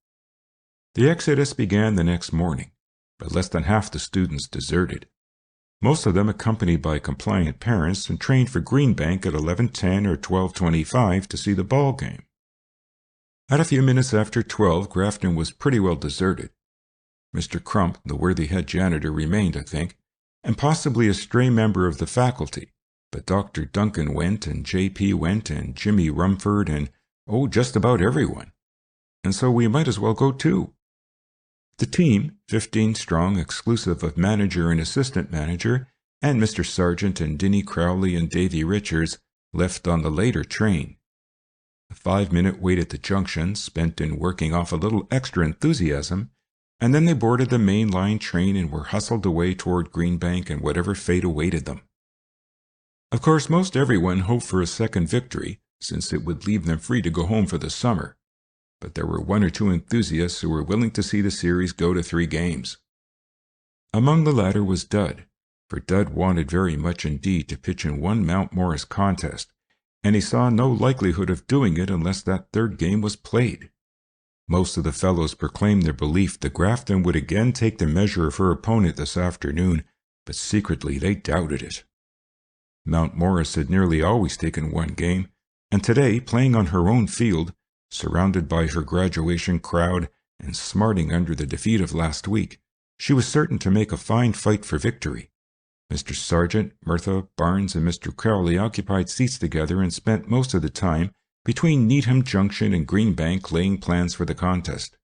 The exodus began the next morning, but less than half the students deserted. Most of them accompanied by compliant parents and trained for Greenbank at 11:10 or 12:25 to see the ball game. At a few minutes after 12, Grafton was pretty well deserted. Mr. Crump, the worthy head janitor, remained, I think, and possibly a stray member of the faculty, but Dr. Duncan went, and J.P. went, and Jimmy Rumford, and, just about everyone. And so we might as well go too. The team, 15 strong, exclusive of manager and assistant manager, and Mr. Sargent and Dinny Crowley and Davy Richards, left on the later train. A 5-minute wait at the junction, spent in working off a little extra enthusiasm, and then they boarded the main line train and were hustled away toward Greenbank and whatever fate awaited them. Of course, most everyone hoped for a second victory, since it would leave them free to go home for the summer. But there were 1 or 2 enthusiasts who were willing to see the series go to 3 games. Among the latter was Dud, for Dud wanted very much indeed to pitch in one Mount Morris contest, and he saw no likelihood of doing it unless that 3rd game was played. Most of the fellows proclaimed their belief that Grafton would again take the measure of her opponent this afternoon, but secretly they doubted it. Mount Morris had nearly always taken 1 game, and today, playing on her own field, surrounded by her graduation crowd and smarting under the defeat of last week, she was certain to make a fine fight for victory. Mr. Sargent, Murtha, Barnes, and Mr. Crowley occupied seats together and spent most of the time between Needham Junction and Greenbank laying plans for the contest.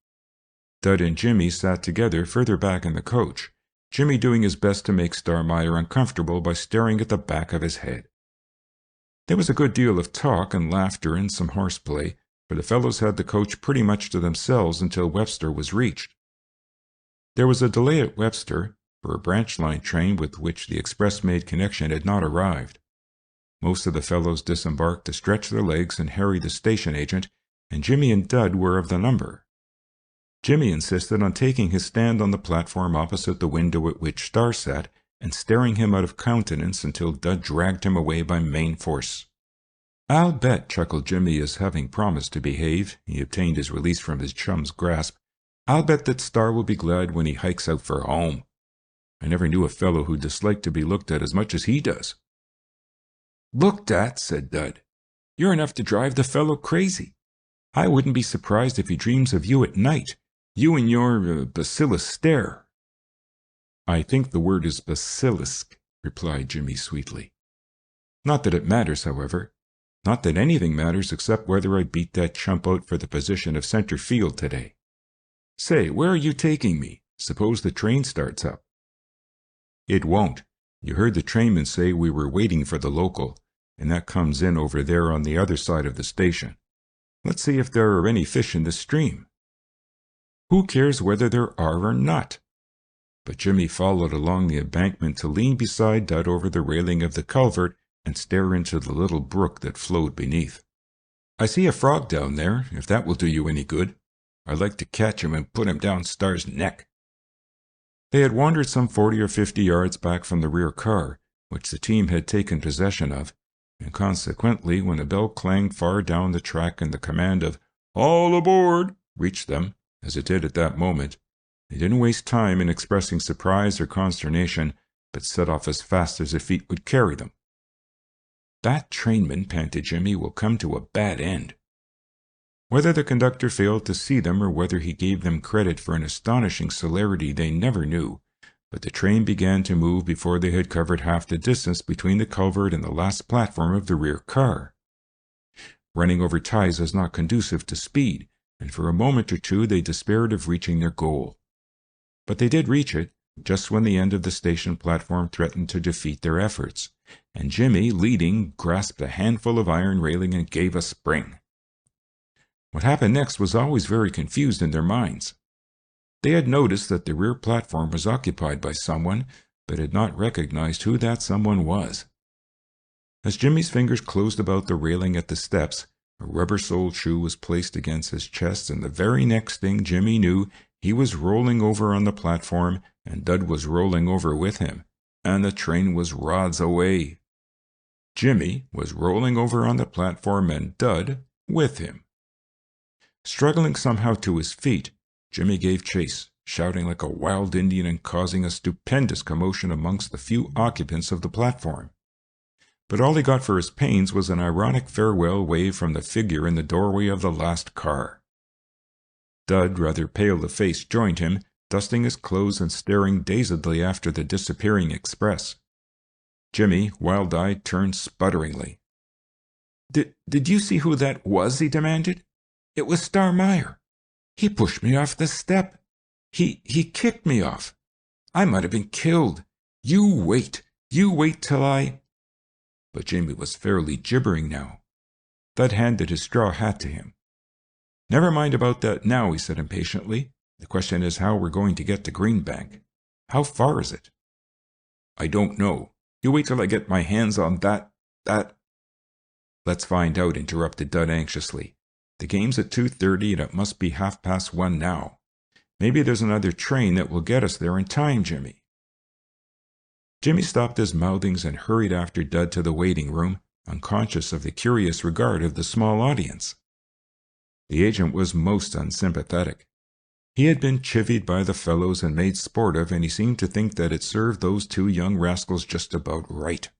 Dud and Jimmy sat together further back in the coach, Jimmy doing his best to make Star Meyer uncomfortable by staring at the back of his head. There was a good deal of talk and laughter and some horseplay, for the fellows had the coach pretty much to themselves until Webster was reached. There was a delay at Webster, for a branch line train with which the express-made connection had not arrived. Most of the fellows disembarked to stretch their legs and harry the station agent, and Jimmy and Dud were of the number. Jimmy insisted on taking his stand on the platform opposite the window at which Star sat, and staring him out of countenance until Dud dragged him away by main force. "I'll bet," chuckled Jimmy, as having promised to behave, he obtained his release from his chum's grasp, "I'll bet that Star will be glad when he hikes out for home. I never knew a fellow who disliked to be looked at as much as he does." "Looked at," said Dud. "You're enough to drive the fellow crazy. I wouldn't be surprised if he dreams of you at night, you and your bacillus stare." "I think the word is basilisk," replied Jimmy sweetly. "Not that it matters, however. Not that anything matters except whether I beat that chump out for the position of center field today. Say, where are you taking me? Suppose the train starts up." "It won't. You heard the trainman say we were waiting for the local, and that comes in over there on the other side of the station. Let's see if there are any fish in the stream." "Who cares whether there are or not?" But Jimmy followed along the embankment to lean beside Dud over the railing of the culvert and stare into the little brook that flowed beneath. "I see a frog down there, if that will do you any good. I'd like to catch him and put him down Star's neck." They had wandered some 40 or 50 yards back from the rear car, which the team had taken possession of, and consequently, when a bell clanged far down the track and the command of "All aboard!" reached them, as it did at that moment, they didn't waste time in expressing surprise or consternation, but set off as fast as their feet would carry them. "That trainman," panted Jimmy, "will come to a bad end." Whether the conductor failed to see them or whether he gave them credit for an astonishing celerity they never knew, but the train began to move before they had covered half the distance between the culvert and the last platform of the rear car. Running over ties is not conducive to speed, and for a moment or two they despaired of reaching their goal. But they did reach it, just when the end of the station platform threatened to defeat their efforts, and Jimmy, leading, grasped a handful of iron railing and gave a spring. What happened next was always very confused in their minds. They had noticed that the rear platform was occupied by someone, but had not recognized who that someone was. As Jimmy's fingers closed about the railing at the steps, a rubber-soled shoe was placed against his chest, and the very next thing Jimmy knew, he was rolling over on the platform, and Dud was rolling over with him, and the train was rods away. Jimmy was rolling over on the platform, and Dud with him. Struggling somehow to his feet, Jimmy gave chase, shouting like a wild Indian and causing a stupendous commotion amongst the few occupants of the platform. But all he got for his pains was an ironic farewell wave from the figure in the doorway of the last car. Dud, rather pale of face, joined him, dusting his clothes and staring dazedly after the disappearing express. Jimmy, wild-eyed, turned sputteringly. Did you see who that was?" he demanded. "It was Star Meyer. He pushed me off the step. He kicked me off. I might have been killed. You wait till I—" But Jimmy was fairly gibbering now. Dud handed his straw hat to him. "Never mind about that now," he said impatiently. "The question is how we're going to get to Greenbank. How far is it?" "I don't know. You wait till I get my hands on that... "Let's find out," interrupted Dud anxiously. "The game's at 2:30 and it must be 1:30 now. Maybe there's another train that will get us there in time, Jimmy." Jimmy stopped his mouthings and hurried after Dud to the waiting room, unconscious of the curious regard of the small audience. The agent was most unsympathetic. He had been chivied by the fellows and made sport of, and he seemed to think that it served those two young rascals just about right.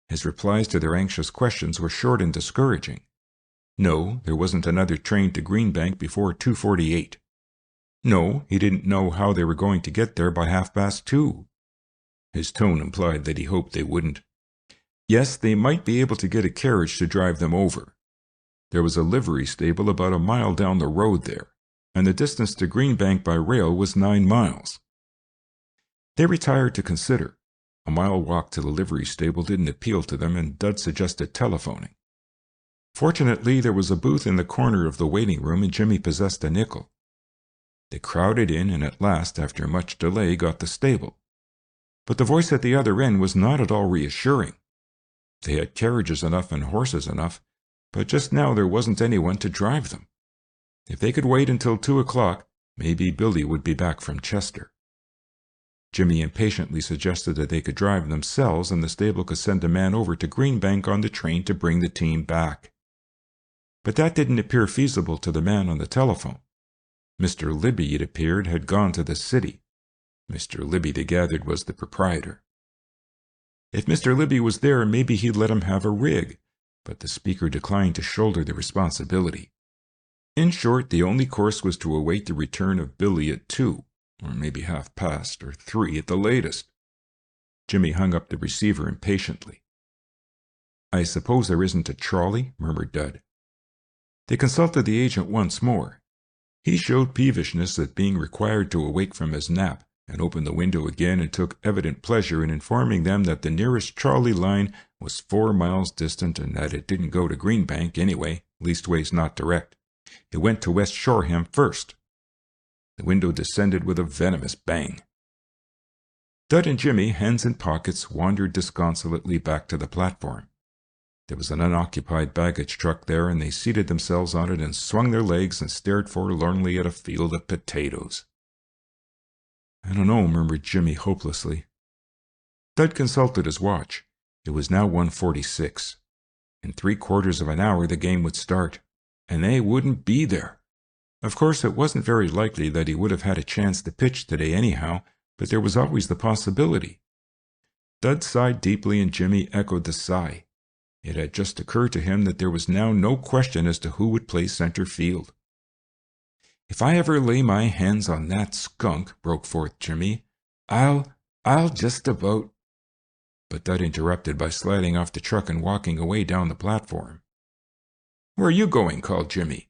His replies to their anxious questions were short and discouraging. No, there wasn't another train to Greenbank before 2:48. No, he didn't know how they were going to get there by 2:30. His tone implied that he hoped they wouldn't. Yes, they might be able to get a carriage to drive them over. There was a livery stable about a mile down the road there, and the distance to Greenbank by rail was 9 miles. They retired to consider. A mile walk to the livery stable didn't appeal to them, and Dud suggested telephoning. Fortunately, there was a booth in the corner of the waiting room, and Jimmy possessed a nickel. They crowded in, and at last, after much delay, got the stable. But the voice at the other end was not at all reassuring. They had carriages enough and horses enough, but just now there wasn't anyone to drive them. If they could wait until 2 o'clock, maybe Billy would be back from Chester. Jimmy impatiently suggested that they could drive themselves and the stable could send a man over to Greenbank on the train to bring the team back. But that didn't appear feasible to the man on the telephone. Mr. Libby, it appeared, had gone to the city. Mr. Libby, they gathered, was the proprietor. If Mr. Libby was there, maybe he'd let him have a rig, but the speaker declined to shoulder the responsibility. In short, the only course was to await the return of Billy at 2, or maybe 2:30, or 3 at the latest. Jimmy hung up the receiver impatiently. "I suppose there isn't a trolley?" murmured Dud. They consulted the agent once more. He showed peevishness at being required to awake from his nap, and opened the window again and took evident pleasure in informing them that the nearest trolley line was 4 miles distant and that it didn't go to Greenbank anyway, leastways not direct. It went to West Shoreham first. The window descended with a venomous bang. Dud and Jimmy, hands in pockets, wandered disconsolately back to the platform. There was an unoccupied baggage truck there, and they seated themselves on it and swung their legs and stared forlornly at a field of potatoes. "I don't know," murmured Jimmy hopelessly. Dud consulted his watch. It was now 1:46. In 3/4 of an hour the game would start, and they wouldn't be there. Of course, it wasn't very likely that he would have had a chance to pitch today anyhow, but there was always the possibility. Dud sighed deeply, and Jimmy echoed the sigh. It had just occurred to him that there was now no question as to who would play center field. "If I ever lay my hands on that skunk," broke forth Jimmy, I'll just about—" But Dud interrupted by sliding off the truck and walking away down the platform. "Where are you going?" called Jimmy.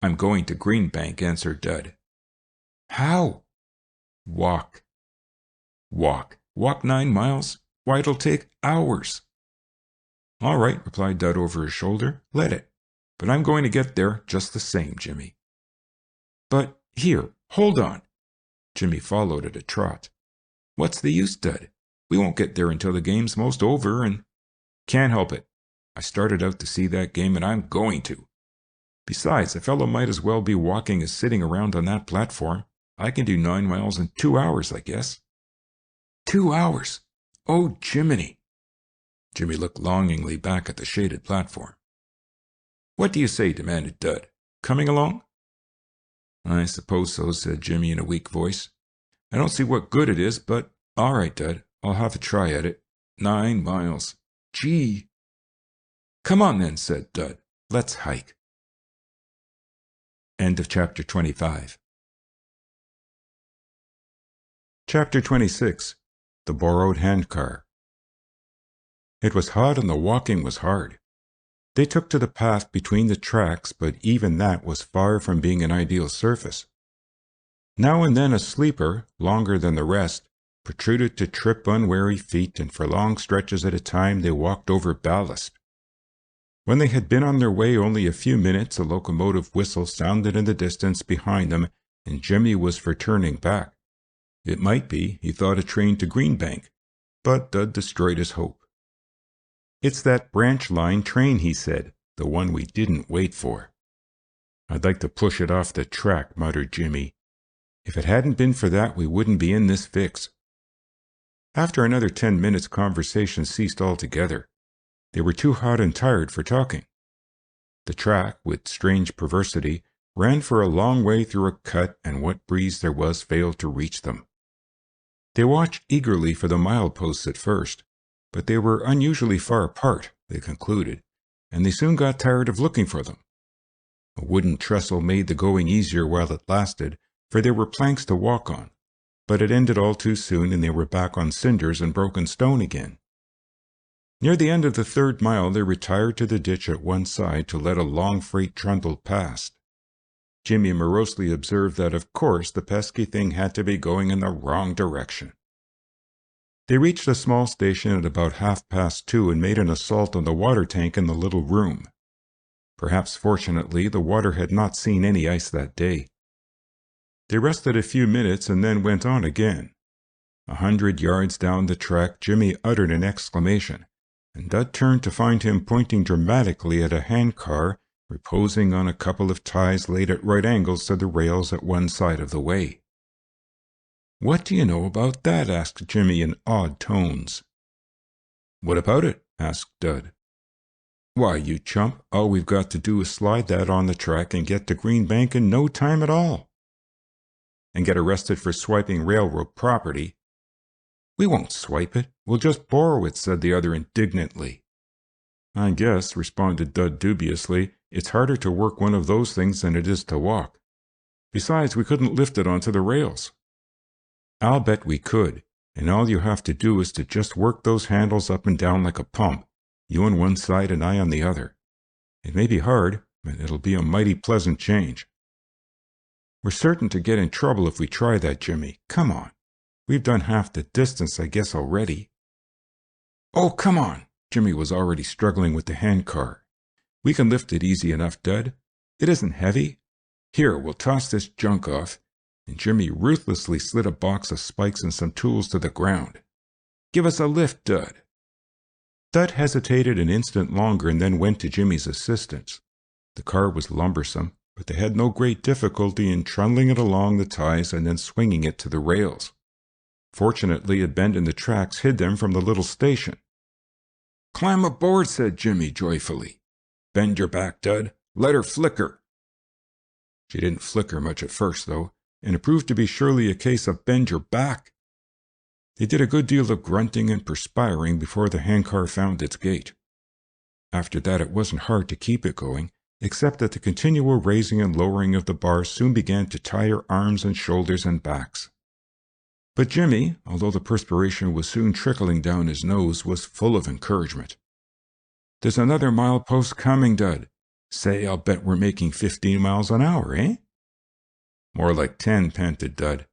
"I'm going to Greenbank," answered Dud. "How?" Walk. Walk. Walk 9 miles? Why, it'll take hours. All right, replied Dud over his shoulder. Let it. But I'm going to get there just the same, Jimmy. But here, hold on. Jimmy followed at a trot. What's the use, Dud? We won't get there until the game's most over and... Can't help it. I started out to see that game and I'm going to. Besides, a fellow might as well be walking as sitting around on that platform. I can do 9 miles in 2 hours, I guess. 2 hours? Oh, Jiminy! Jimmy looked longingly back at the shaded platform. What do you say? Demanded Dud. Coming along? I suppose so, said Jimmy in a weak voice. I don't see what good it is, but all right, Dud. I'll have a try at it. 9 miles. Gee. Come on then, said Dud. Let's hike. End of chapter 25. Chapter 26. The Borrowed Handcar. It was hot and the walking was hard. They took to the path between the tracks, but even that was far from being an ideal surface. Now and then a sleeper, longer than the rest, protruded to trip unwary feet, and for long stretches at a time they walked over ballast. When they had been on their way only a few minutes, a locomotive whistle sounded in the distance behind them, and Jimmy was for turning back. It might be, he thought, a train to Greenbank, but Dud destroyed his hope. It's that branch line train, he said, the one we didn't wait for. I'd like to push it off the track, muttered Jimmy. If it hadn't been for that, we wouldn't be in this fix. After another 10 minutes, conversation ceased altogether. They were too hot and tired for talking. The track, with strange perversity, ran for a long way through a cut, and what breeze there was failed to reach them. They watched eagerly for the mileposts at first, but they were unusually far apart, they concluded, and they soon got tired of looking for them. A wooden trestle made the going easier while it lasted, for there were planks to walk on, but it ended all too soon and they were back on cinders and broken stone again. Near the end of the 3rd mile they retired to the ditch at one side to let a long freight trundle past. Jimmy morosely observed that of course the pesky thing had to be going in the wrong direction. They reached a small station at about 2:30 and made an assault on the water tank in the little room. Perhaps fortunately the water had not seen any ice that day. They rested a few minutes and then went on again. 100 yards down the track Jimmy uttered an exclamation, and Dud turned to find him pointing dramatically at a handcar reposing on a couple of ties laid at right angles to the rails at one side of the way. "What do you know about that?" asked Jimmy in awed tones. "What about it?" asked Dud. "Why, you chump, all we've got to do is slide that on the track and get to Greenbank in no time at all." "And get arrested for swiping railroad property." "We won't swipe it. We'll just borrow it," said the other indignantly. "I guess," responded Dud dubiously, "it's harder to work one of those things than it is to walk. Besides, we couldn't lift it onto the rails." "I'll bet we could, and all you have to do is to just work those handles up and down like a pump, you on one side and I on the other. It may be hard, but it'll be a mighty pleasant change." "We're certain to get in trouble if we try that, Jimmy. Come on. We've done half the distance, I guess, already." "Oh, come on." Jimmy was already struggling with the handcar. "We can lift it easy enough, Dud. It isn't heavy. Here, we'll toss this junk off." And Jimmy ruthlessly slid a box of spikes and some tools to the ground. "Give us a lift, Dud." Dud hesitated an instant longer and then went to Jimmy's assistance. The car was lumbersome, but they had no great difficulty in trundling it along the ties and then swinging it to the rails. Fortunately, a bend in the tracks hid them from the little station. "Climb aboard," said Jimmy joyfully. "Bend your back, Dud. Let her flicker." She didn't flicker much at first, though, and it proved to be surely a case of bend your back. They did a good deal of grunting and perspiring before the handcar found its gait. After that it wasn't hard to keep it going, except that the continual raising and lowering of the bars soon began to tire arms and shoulders and backs. But Jimmy, although the perspiration was soon trickling down his nose, was full of encouragement. "There's another milepost coming, Dud. Say, I'll bet we're making 15 miles an hour, eh?" "More like 10, panted Dud.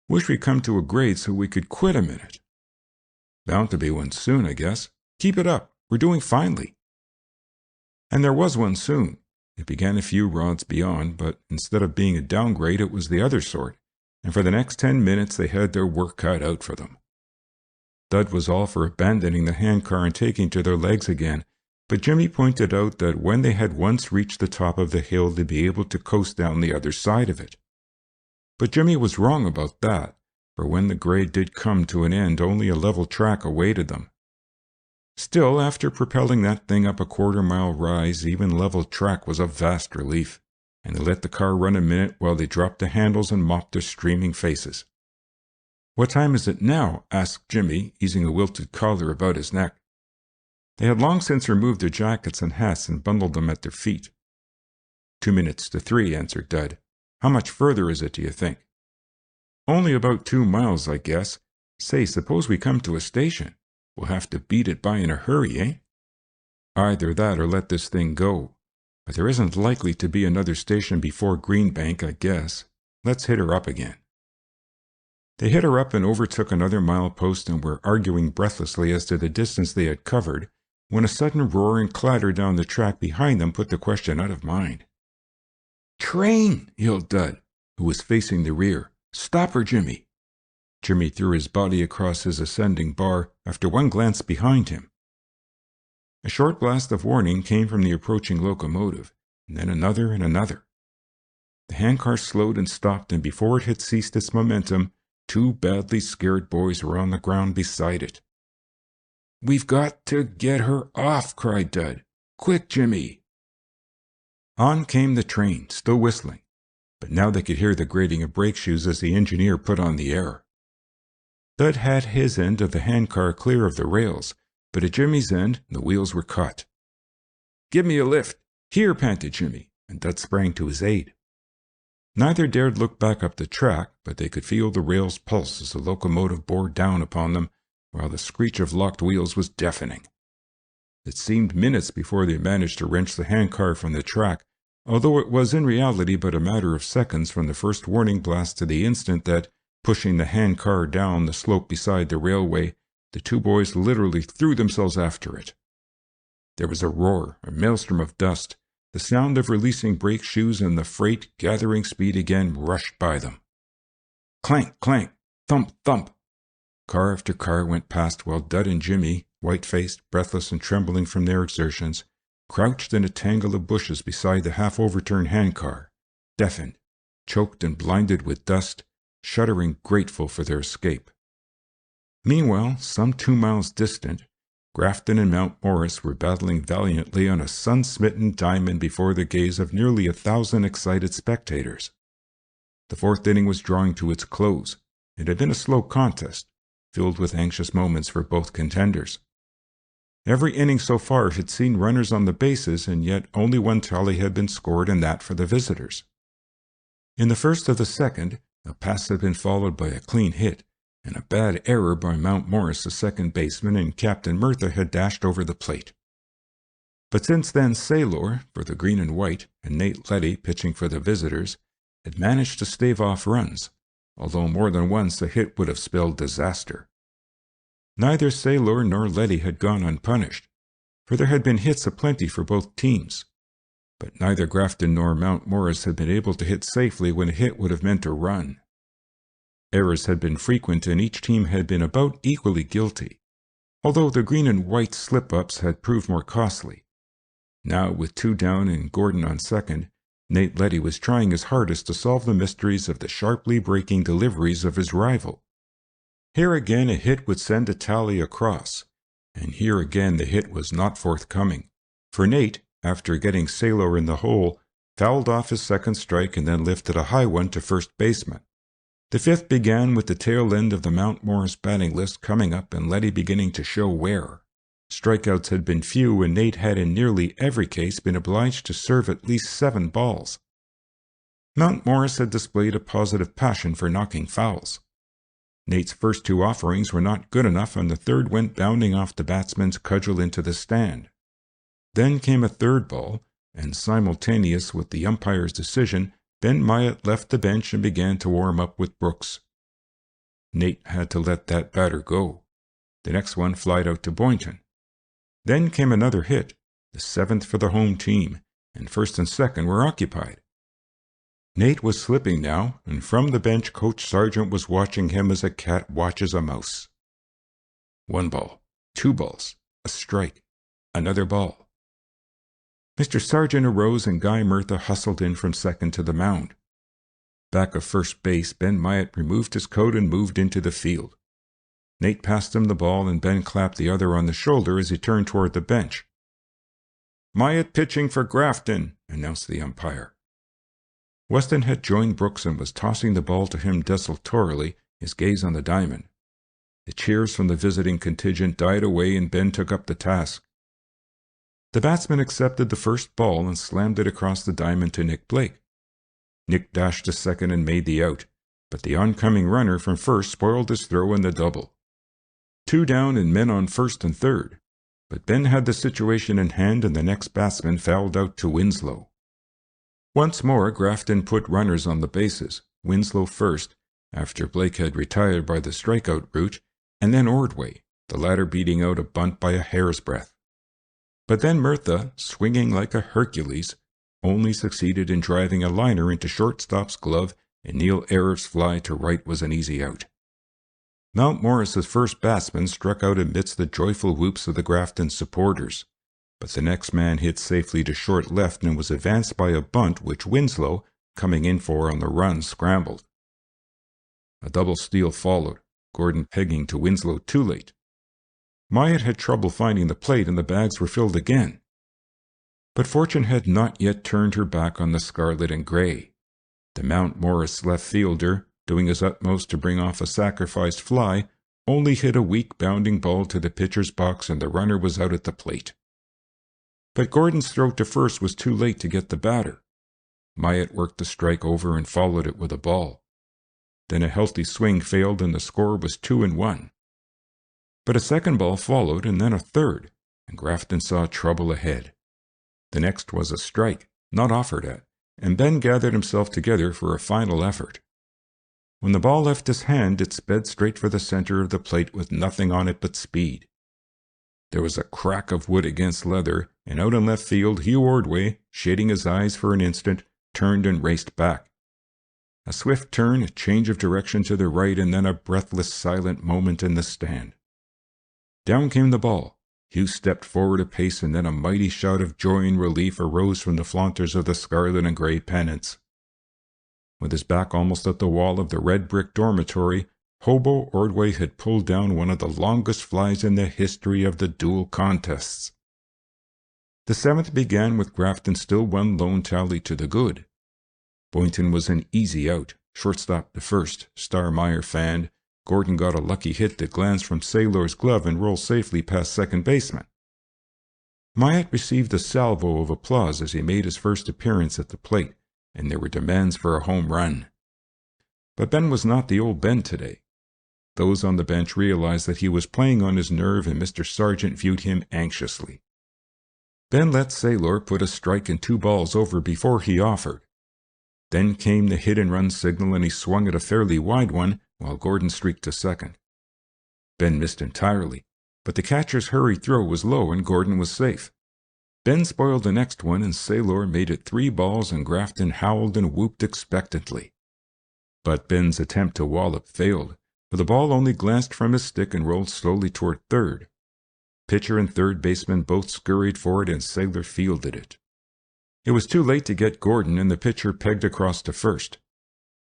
Wish we'd come to a grade so we could quit a minute." "Bound to be one soon, I guess. Keep it up. We're doing finely." And there was one soon. It began a few rods beyond, but instead of being a downgrade, it was the other sort, and for the next 10 minutes they had their work cut out for them. Dud was all for abandoning the handcar and taking to their legs again, but Jimmy pointed out that when they had once reached the top of the hill, they'd be able to coast down the other side of it. But Jimmy was wrong about that, for when the grade did come to an end, only a level track awaited them. Still, after propelling that thing up a quarter-mile rise, even level track was a vast relief, and they let the car run a minute while they dropped the handles and mopped their streaming faces. "What time is it now?" asked Jimmy, easing a wilted collar about his neck. They had long since removed their jackets and hats and bundled them at their feet. 2 minutes to 3, answered Dud. "How much further is it, do you think?" "Only about 2 miles, I guess. Say, suppose we come to a station. We'll have to beat it by in a hurry, eh?" "Either that or let this thing go. But there isn't likely to be another station before Greenbank, I guess. Let's hit her up again." They hit her up and overtook another milepost and were arguing breathlessly as to the distance they had covered, when a sudden roar and clatter down the track behind them put the question out of mind. "Train!" yelled Dud, who was facing the rear. "Stop her, Jimmy!" Jimmy threw his body across his ascending bar after one glance behind him. A short blast of warning came from the approaching locomotive, and then another and another. The handcar slowed and stopped, and before it had ceased its momentum, 2 badly scared boys were on the ground beside it. "We've got to get her off!" cried Dud. "Quick, Jimmy!" On came the train, still whistling, but now they could hear the grating of brake shoes as the engineer put on the air. Dud had his end of the handcar clear of the rails, but at Jimmy's end the wheels were caught. "Give me a lift! Here!" panted Jimmy, and Dud sprang to his aid. Neither dared look back up the track, but they could feel the rails pulse as the locomotive bore down upon them, while the screech of locked wheels was deafening. It seemed minutes before they managed to wrench the handcar from the track, although it was in reality but a matter of seconds from the first warning blast to the instant that, pushing the handcar down the slope beside the railway, the 2 boys literally threw themselves after it. There was a roar, a maelstrom of dust, the sound of releasing brake shoes, and the freight, gathering speed again, rushed by them. Clank, clank, thump, thump. Car after car went past while Dud and Jimmy, white-faced, breathless and trembling from their exertions, crouched in a tangle of bushes beside the half-overturned handcar, deafened, choked and blinded with dust, shuddering grateful for their escape. Meanwhile, some 2 miles distant, Grafton and Mount Morris were battling valiantly on a sun-smitten diamond before the gaze of nearly 1,000 excited spectators. The 4th inning was drawing to its close. It had been a slow contest, filled with anxious moments for both contenders. Every inning so far had seen runners on the bases, and yet only one tally had been scored, and that for the visitors. In the first of the second, a pass had been followed by a clean hit, and a bad error by Mount Morris, the second baseman, and Captain Murtha had dashed over the plate. But since then, Sailor, for the green and white, and Nate Letty, pitching for the visitors, had managed to stave off runs, although more than once a hit would have spelled disaster. Neither Sailor nor Letty had gone unpunished, for there had been hits aplenty for both teams. But neither Grafton nor Mount Morris had been able to hit safely when a hit would have meant a run. Errors had been frequent, and each team had been about equally guilty, although the green and white slip-ups had proved more costly. Now, with 2 down and Gordon on second, Nate Letty was trying his hardest to solve the mysteries of the sharply breaking deliveries of his rival. Here again a hit would send a tally across, and here again the hit was not forthcoming, for Nate, after getting Sailor in the hole, fouled off his second strike and then lifted a high one to first baseman. The 5th began with the tail end of the Mount Morris batting list coming up and Letty beginning to show wear. Strikeouts had been few, and Nate had in nearly every case been obliged to serve at least 7 balls. Mount Morris had displayed a positive passion for knocking fouls. Nate's first 2 offerings were not good enough, and the 3rd went bounding off the batsman's cudgel into the stand. Then came a 3rd ball, and simultaneous with the umpire's decision, Ben Myatt left the bench and began to warm up with Brooks. Nate had to let that batter go. The next one flied out to Boynton. Then came another hit, the 7th for the home team, and first and second were occupied. Nate was slipping now, and from the bench Coach Sargent was watching him as a cat watches a mouse. 1 ball, 2 balls, a strike, another ball. Mr. Sargent arose and Guy Murtha hustled in from second to the mound. Back of first base, Ben Myatt removed his coat and moved into the field. Nate passed him the ball and Ben clapped the other on the shoulder as he turned toward the bench. "Myatt pitching for Grafton," announced the umpire. Weston had joined Brooks and was tossing the ball to him desultorily, his gaze on the diamond. The cheers from the visiting contingent died away and Ben took up the task. The batsman accepted the first ball and slammed it across the diamond to Nick Blake. Nick dashed to second and made the out, but the oncoming runner from first spoiled his throw in the double. 2 down and men on first and third, but Ben had the situation in hand and the next batsman fouled out to Winslow. Once more Grafton put runners on the bases, Winslow first, after Blake had retired by the strikeout route, and then Ordway, the latter beating out a bunt by a hair's breadth. But then Murtha, swinging like a Hercules, only succeeded in driving a liner into shortstop's glove, and Neil Arif's fly to right was an easy out. Mount Morris's first batsman struck out amidst the joyful whoops of the Grafton supporters, but the next man hit safely to short left and was advanced by a bunt which Winslow, coming in for on the run, scrambled. A double steal followed, Gordon pegging to Winslow too late. Myatt had trouble finding the plate and the bags were filled again. But fortune had not yet turned her back on the scarlet and grey. The Mount Morris left fielder, doing his utmost to bring off a sacrificed fly, only hit a weak bounding ball to the pitcher's box and the runner was out at the plate. But Gordon's throw to first was too late to get the batter. Myatt worked the strike over and followed it with a ball. Then a healthy swing failed and the score was 2-1. But a second ball followed and then a third, and Grafton saw trouble ahead. The next was a strike, not offered at, and Ben gathered himself together for a final effort. When the ball left his hand, it sped straight for the center of the plate with nothing on it but speed. There was a crack of wood against leather, and out in left field Hugh Ordway, shading his eyes for an instant, turned and raced back. A swift turn, a change of direction to the right, and then a breathless, silent moment in the stand. Down came the ball. Hugh stepped forward a pace, and then a mighty shout of joy and relief arose from the flaunters of the scarlet and grey pennants. With his back almost at the wall of the red brick dormitory, Hobo Ordway had pulled down one of the longest flies in the history of the duel contests. The 7th began with Grafton still 1 lone tally to the good. Boynton was an easy out, shortstop to first, Star Meyer fanned. Gordon got a lucky hit that glanced from Saylor's glove and rolled safely past second baseman. Myatt received a salvo of applause as he made his first appearance at the plate, and there were demands for a home run. But Ben was not the old Ben today. Those on the bench realized that he was playing on his nerve, and Mr. Sargent viewed him anxiously. Ben let Saylor put a strike and 2 balls over before he offered. Then came the hit-and-run signal, and he swung at a fairly wide one, while Gordon streaked to second. Ben missed entirely, but the catcher's hurried throw was low and Gordon was safe. Ben spoiled the next one, and Saylor made it 3 balls, and Grafton howled and whooped expectantly. But Ben's attempt to wallop failed, for the ball only glanced from his stick and rolled slowly toward third. Pitcher and third baseman both scurried for it, and Saylor fielded it. It was too late to get Gordon, and the pitcher pegged across to first.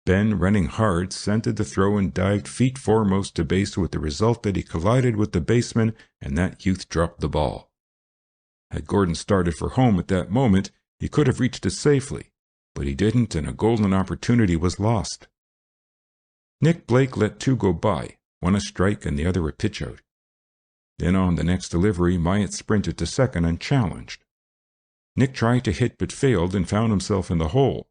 Ben, running hard, scented the throw and dived feet foremost to base, with the result that he collided with the baseman, and that youth dropped the ball. Had Gordon started for home at that moment, he could have reached it safely, but he didn't, and a golden opportunity was lost. Nick Blake let 2 go by, one a strike and the other a pitch-out. Then on the next delivery, Myatt sprinted to second unchallenged. Nick tried to hit but failed and found himself in the hole.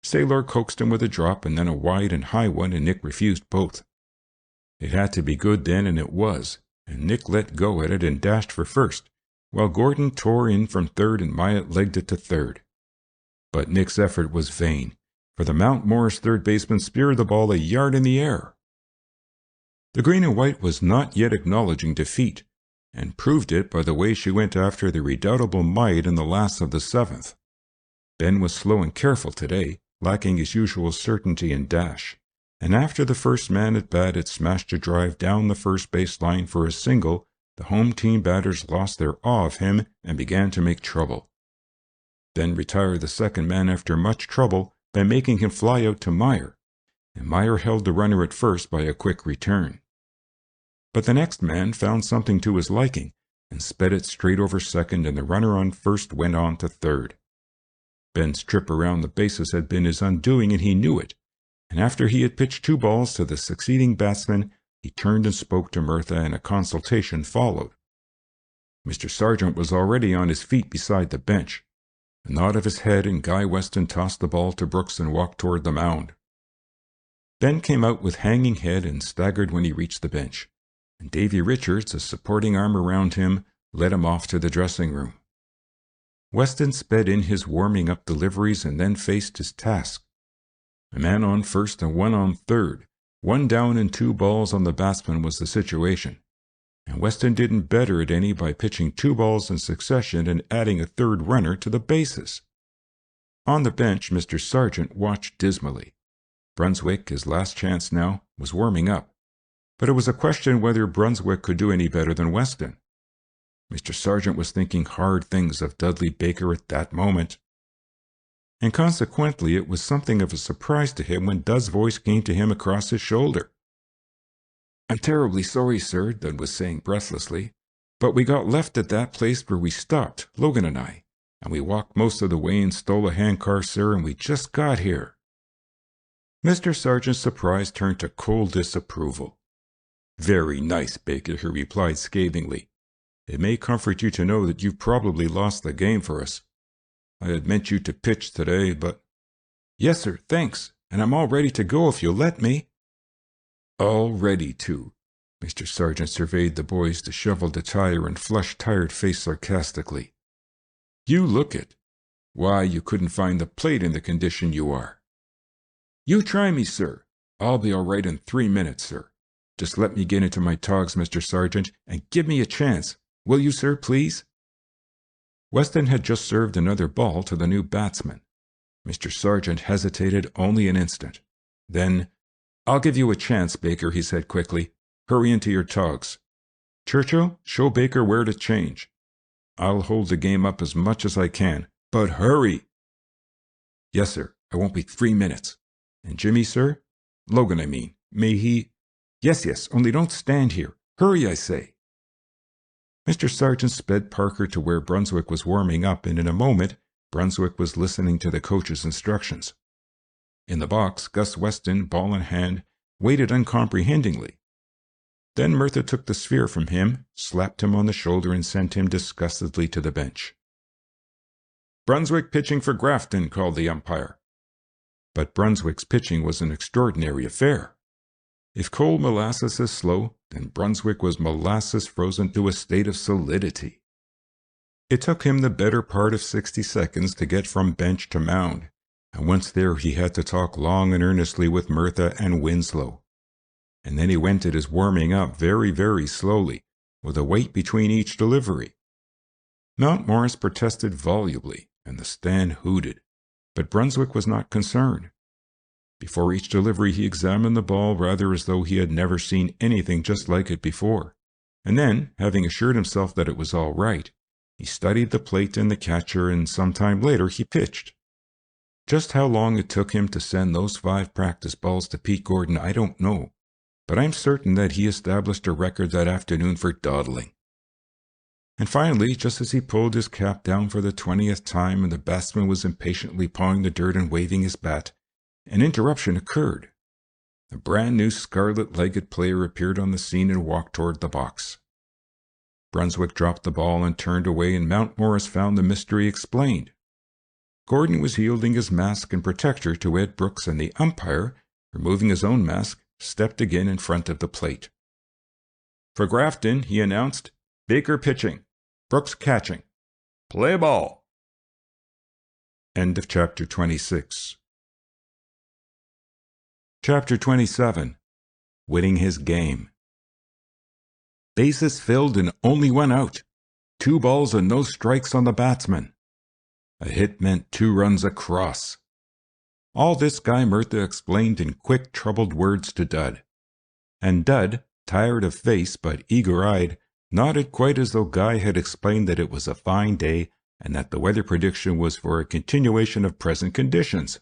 Saylor coaxed him with a drop and then a wide and high one, and Nick refused both. It had to be good then, and it was, and Nick let go at it and dashed for first, while Gordon tore in from third and Myatt legged it to third. But Nick's effort was vain, for the Mount Morris third baseman speared the ball a yard in the air. The green and white was not yet acknowledging defeat, and proved it by the way she went after the redoubtable Mite in the last of the seventh. Ben was slow and careful today, lacking his usual certainty and dash, and after the first man at bat had smashed a drive down the first base line for a single, the home team batters lost their awe of him and began to make trouble. Ben retired the second man after much trouble by making him fly out to Meyer, and Meyer held the runner at first by a quick return. But the next man found something to his liking and sped it straight over second, and the runner on first went on to third. Ben's trip around the bases had been his undoing, and he knew it, and after he had pitched 2 balls to the succeeding batsman, he turned and spoke to Murtha, and a consultation followed. Mr. Sargent was already on his feet beside the bench. A nod of his head, and Guy Weston tossed the ball to Brooks and walked toward the mound. Ben came out with hanging head and staggered when he reached the bench, and Davy Richards, a supporting arm around him, led him off to the dressing room. Weston sped in his warming-up deliveries and then faced his task. A man on first and 1 on third, 1 down and 2 balls on the batsman was the situation, and Weston didn't better it any by pitching 2 balls in succession and adding a third runner to the bases. On the bench, Mr. Sargent watched dismally. Brunswick, his last chance now, was warming up, but it was a question whether Brunswick could do any better than Weston. Mr. Sargent was thinking hard things of Dudley Baker at that moment, and consequently it was something of a surprise to him when Dud's voice came to him across his shoulder. "I'm terribly sorry, sir," Dud was saying breathlessly, "but we got left at that place where we stopped, Logan and I, and we walked most of the way and stole a handcar, sir, and we just got here." Mr. Sargent's surprise turned to cold disapproval. "Very nice, Baker," he replied scathingly. "It may comfort you to know that you've probably lost the game for us. I had meant you to pitch today, but—" "Yes, sir, thanks, and I'm all ready to go if you'll let me." "All ready to." Mr. Sargent surveyed the boy's disheveled attire and flushed, tired face sarcastically. "You look it. Why, you couldn't find the plate in the condition you are." "You try me, sir. I'll be all right in 3 minutes, sir. Just let me get into my togs, Mr. Sargent, and give me a chance. Will you, sir, please?" Weston had just served another ball to the new batsman. Mr. Sargent hesitated only an instant. Then, "I'll give you a chance, Baker," he said quickly. "Hurry into your togs. Churchill, show Baker where to change. I'll hold the game up as much as I can, but hurry." "Yes, sir. I won't be 3 minutes. And Jimmy, sir? Logan, I mean. May he—" Yes, only don't stand here. Hurry, I say." Mr. Sargent sped Parker to where Brunswick was warming up, and in a moment Brunswick was listening to the coach's instructions. In the box, Gus Weston, ball in hand, waited uncomprehendingly. Then Murtha took the sphere from him, slapped him on the shoulder, and sent him disgustedly to the bench. "Brunswick pitching for Grafton," called the umpire. But Brunswick's pitching was an extraordinary affair. If cold molasses is slow, then Brunswick was molasses frozen to a state of solidity. It took him the better part of 60 seconds to get from bench to mound, and once there he had to talk long and earnestly with Murtha and Winslow. And then he went at his warming up very, very slowly, with a wait between each delivery. Mountmorris protested volubly, and the stand hooted, but Brunswick was not concerned. Before each delivery he examined the ball rather as though he had never seen anything just like it before, and then, having assured himself that it was all right, he studied the plate and the catcher, and some time later he pitched. Just how long it took him to send those 5 practice balls to Pete Gordon I don't know, but I'm certain that he established a record that afternoon for dawdling. And finally, just as he pulled his cap down for the 20th time and the batsman was impatiently pawing the dirt and waving his bat, an interruption occurred. A brand-new scarlet-legged player appeared on the scene and walked toward the box. Brunswick dropped the ball and turned away, and Mountmorris found the mystery explained. Gordon was yielding his mask and protector to Ed Brooks, and the umpire, removing his own mask, stepped again in front of the plate. "For Grafton," he announced, "Baker pitching, Brooks catching. Play ball." End of Chapter 26. Chapter 27. Winning His Game. Bases filled and only one out. 2 balls and no strikes on the batsman. A hit meant 2 runs across. All this Guy Murtha explained in quick, troubled words to Dud. And Dud, tired of face but eager-eyed, nodded quite as though Guy had explained that it was a fine day and that the weather prediction was for a continuation of present conditions.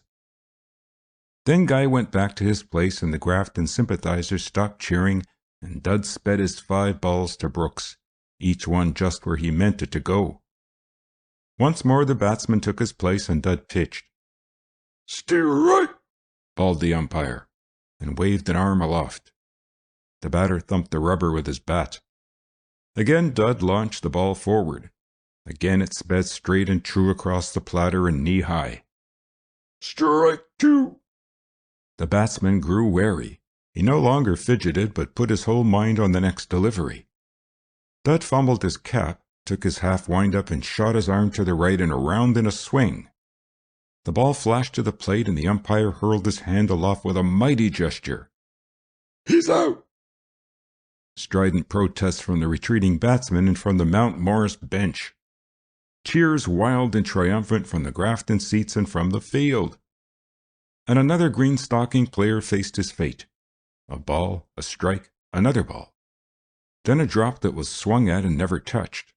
Then Guy went back to his place and the Grafton sympathizers stopped cheering and Dud sped his 5 balls to Brooks, each one just where he meant it to go. Once more the batsman took his place and Dud pitched. "Steer right," bawled the umpire, and waved an arm aloft. The batter thumped the rubber with his bat. Again Dud launched the ball forward. Again it sped straight and true across the platter and knee-high. "Strike 2." The batsman grew wary. He no longer fidgeted, but put his whole mind on the next delivery. Dud fumbled his cap, took his half wind-up and shot his arm to the right and around in a swing. The ball flashed to the plate and the umpire hurled his hand aloft with a mighty gesture. "He's out!" Strident protests from the retreating batsman and from the Mount Morris bench. Cheers wild and triumphant from the Grafton seats and from the field. And another green-stocking player faced his fate. A ball, a strike, another ball. Then a drop that was swung at and never touched.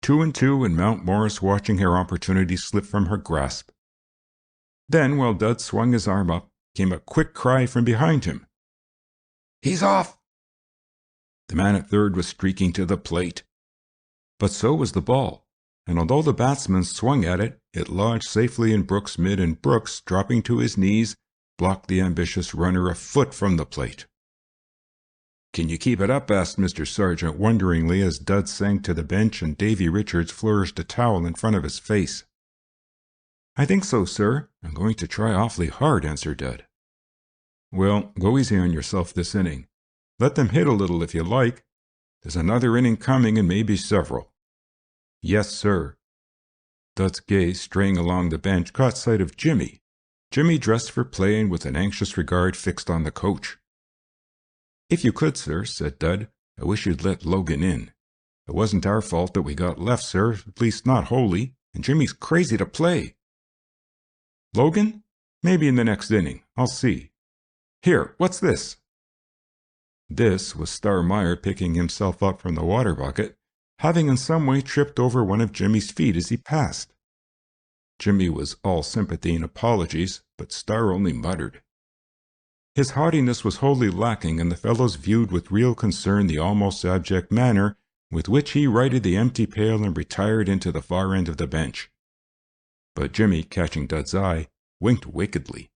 2 and 2 and Mount Morris watching her opportunity slip from her grasp. Then, while Dud swung his arm up, came a quick cry from behind him. "He's off!" The man at third was streaking to the plate. But so was the ball, and although the batsman swung at it, it lodged safely in Brooks' mid, and Brooks, dropping to his knees, blocked the ambitious runner a foot from the plate. "Can you keep it up?" asked Mr. Sargent wonderingly as Dud sank to the bench and Davy Richards flourished a towel in front of his face. "I think so, sir. I'm going to try awfully hard," answered Dud. "Well, go easy on yourself this inning. Let them hit a little if you like. There's another inning coming and maybe several." "Yes, sir." Dud's gaze, straying along the bench, caught sight of Jimmy. Jimmy dressed for play and with an anxious regard fixed on the coach. "If you could, sir," said Dud, "I wish you'd let Logan in. It wasn't our fault that we got left, sir, at least not wholly, and Jimmy's crazy to play." "Logan? Maybe in the next inning. I'll see. Here, what's this?" This was Star Meyer picking himself up from the water bucket, having in some way tripped over one of Jimmy's feet as he passed. Jimmy was all sympathy and apologies, but Star only muttered. His haughtiness was wholly lacking, and the fellows viewed with real concern the almost abject manner with which he righted the empty pail and retired into the far end of the bench. But Jimmy, catching Dud's eye, winked wickedly.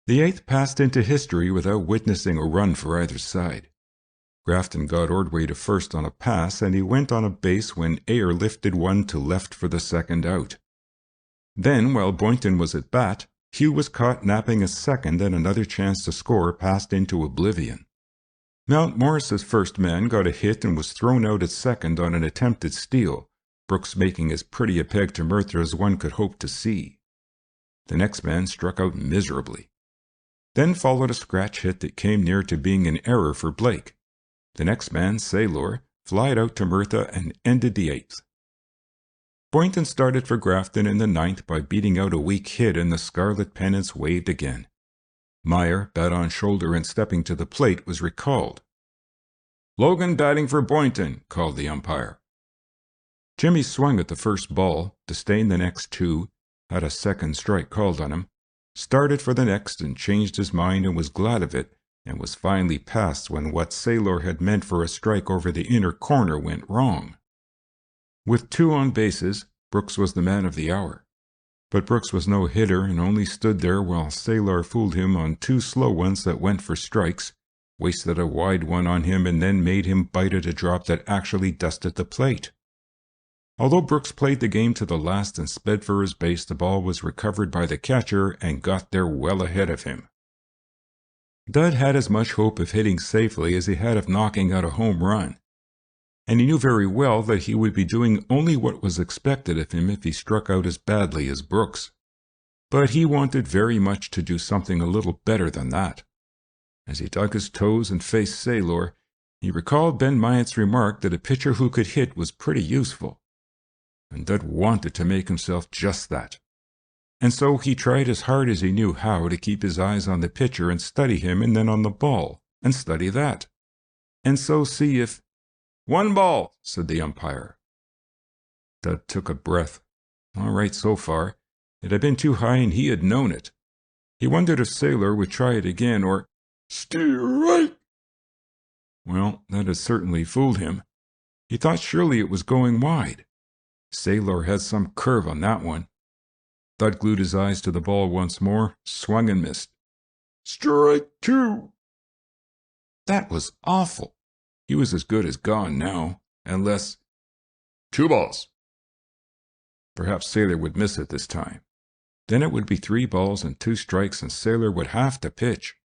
The 8th passed into history without witnessing a run for either side. Grafton got Ordway to first on a pass, and he went on a base when Ayer lifted one to left for the second out. Then, while Boynton was at bat, Hugh was caught napping a second, and another chance to score passed into oblivion. Mount Morris's first man got a hit and was thrown out at second on an attempted steal, Brooks making as pretty a peg to Murtha as one could hope to see. The next man struck out miserably. Then followed a scratch hit that came near to being an error for Blake. The next man, Saylor, flied out to Murtha and ended the 8th. Boynton started for Grafton in the 9th by beating out a weak hit, and the scarlet pennants waved again. Meyer, bat on shoulder and stepping to the plate, was recalled. "Logan batting for Boynton," called the umpire. Jimmy swung at the first ball, disdained the next 2, had a second strike called on him, started for the next and changed his mind and was glad of it, and was finally passed when what Saylor had meant for a strike over the inner corner went wrong. With 2 on bases, Brooks was the man of the hour. But Brooks was no hitter and only stood there while Saylor fooled him on 2 slow ones that went for strikes, wasted a wide one on him and then made him bite at a drop that actually dusted the plate. Although Brooks played the game to the last and sped for his base, the ball was recovered by the catcher and got there well ahead of him. Dud had as much hope of hitting safely as he had of knocking out a home run, and he knew very well that he would be doing only what was expected of him if he struck out as badly as Brooks. But he wanted very much to do something a little better than that. As he dug his toes and faced Saylor, He recalled Ben Myatt's remark that a pitcher who could hit was pretty useful, and Dud wanted to make himself just that. And so he tried as hard as he knew how to keep his eyes on the pitcher and study him, and then on the ball, and study that. And so see if— "1 ball," said the umpire. Dud took a breath. All right so far. It had been too high and he had known it. He wondered if Sailor would try it again, or "Strike." Well, that had certainly fooled him. He thought surely it was going wide. Sailor had some curve on that one. Dud glued his eyes to the ball once more, swung and missed. "Strike 2." That was awful. He was as good as gone now, unless— "2 balls." Perhaps Sailor would miss it this time. Then it would be 3 balls and 2 strikes, and Sailor would have to pitch.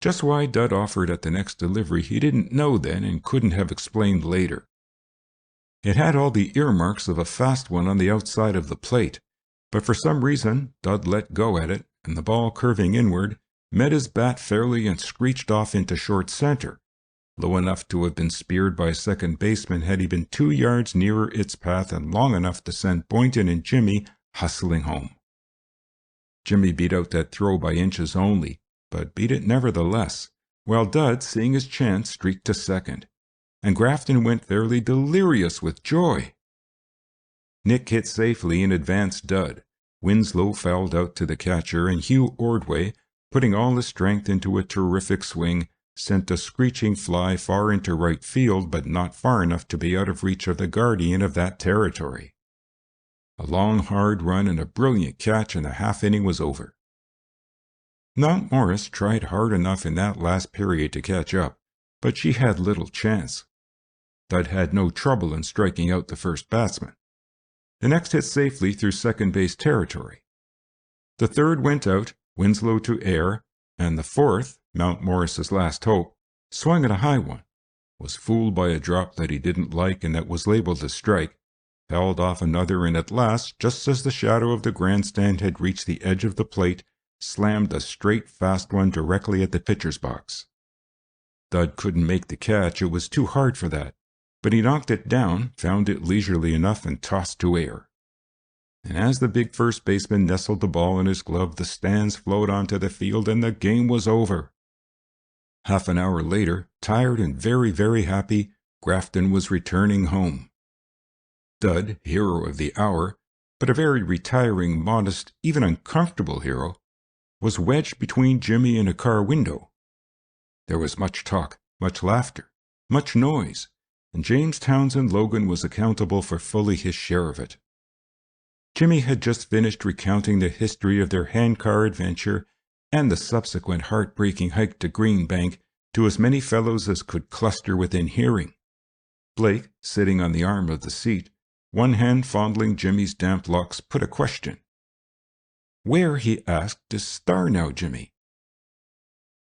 Just why Dud offered at the next delivery he didn't know then, and couldn't have explained later. It had all the earmarks of a fast one on the outside of the plate, but for some reason Dud let go at it, and the ball, curving inward, met his bat fairly and screeched off into short center, low enough to have been speared by a second baseman had he been 2 yards nearer its path, and long enough to send Boynton and Jimmy hustling home. Jimmy beat out that throw by inches only, but beat it nevertheless, while Dud, seeing his chance, streaked to second, and Grafton went fairly delirious with joy. Nick hit safely and advanced Dud. Winslow fouled out to the catcher, and Hugh Ordway, putting all his strength into a terrific swing, sent a screeching fly far into right field, but not far enough to be out of reach of the guardian of that territory. A long, hard run and a brilliant catch, and the half-inning was over. Mount Morris tried hard enough in that last period to catch up, but she had little chance. Dud had no trouble in striking out the first batsman. The next hit safely through second base territory. The third went out, Winslow to air, and the fourth, Mount Morris's last hope, swung at a high one, was fooled by a drop that he didn't like and that was labeled a strike, fouled off another, and at last, just as the shadow of the grandstand had reached the edge of the plate, slammed a straight, fast one directly at the pitcher's box. Dud couldn't make the catch, it was too hard for that, but he knocked it down, found it leisurely enough, and tossed to air. And as the big first baseman nestled the ball in his glove, the stands flowed onto the field, and the game was over. Half an hour later, tired and very, very happy, Grafton was returning home. Dud, hero of the hour, but a very retiring, modest, even uncomfortable hero, was wedged between Jimmy and a car window. There was much talk, much laughter, much noise, and James Townsend Logan was accountable for fully his share of it. Jimmy had just finished recounting the history of their handcar adventure and the subsequent heartbreaking hike to Greenbank to as many fellows as could cluster within hearing. Blake, sitting on the arm of the seat, one hand fondling Jimmy's damp locks, put a question. "Where," he asked, "is Star now, Jimmy?"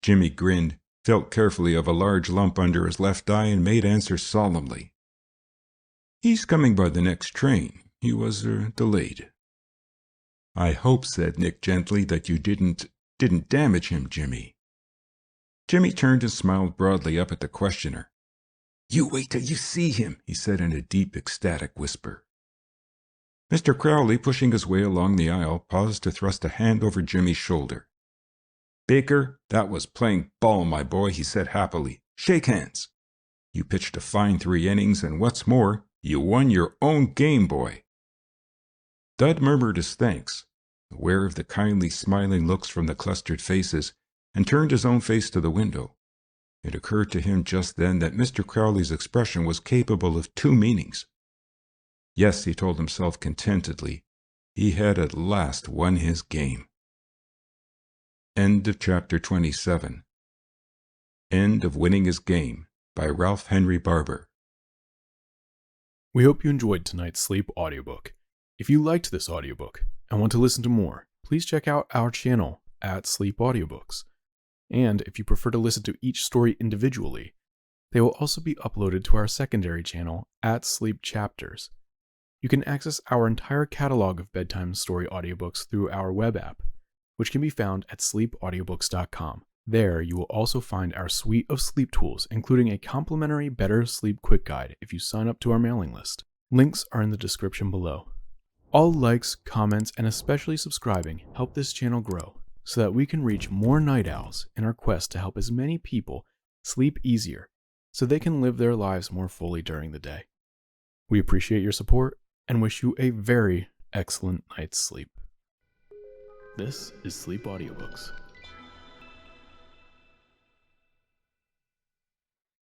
Jimmy grinned, felt carefully of a large lump under his left eye, and made answer solemnly. "He's coming by the next train. He was delayed." "I hope," said Nick gently, "that you didn't damage him, Jimmy." Jimmy turned and smiled broadly up at the questioner. "You wait till you see him," he said in a deep, ecstatic whisper. Mr. Crowley, pushing his way along the aisle, paused to thrust a hand over Jimmy's shoulder. "Baker, that was playing ball, my boy," he said happily. "Shake hands. You pitched a fine 3 innings, and what's more, you won your own game, boy." Dud murmured his thanks, aware of the kindly smiling looks from the clustered faces, and turned his own face to the window. It occurred to him just then that Mr. Crowley's expression was capable of 2 meanings. Yes, he told himself contentedly, he had at last won his game. End of chapter 27. End of Winning His Game by Ralph Henry Barbour. We hope you enjoyed tonight's sleep audiobook. If you liked this audiobook and want to listen to more, please check out our channel at Sleep Audiobooks. And if you prefer to listen to each story individually, they will also be uploaded to our secondary channel at Sleep Chapters. You can access our entire catalog of bedtime story audiobooks through our web app, which can be found at sleepaudiobooks.com. There, you will also find our suite of sleep tools, including a complimentary Better Sleep Quick Guide if you sign up to our mailing list. Links are in the description below. All likes, comments, and especially subscribing help this channel grow so that we can reach more night owls in our quest to help as many people sleep easier so they can live their lives more fully during the day. We appreciate your support and wish you a very excellent night's sleep. This is Sleep Audiobooks.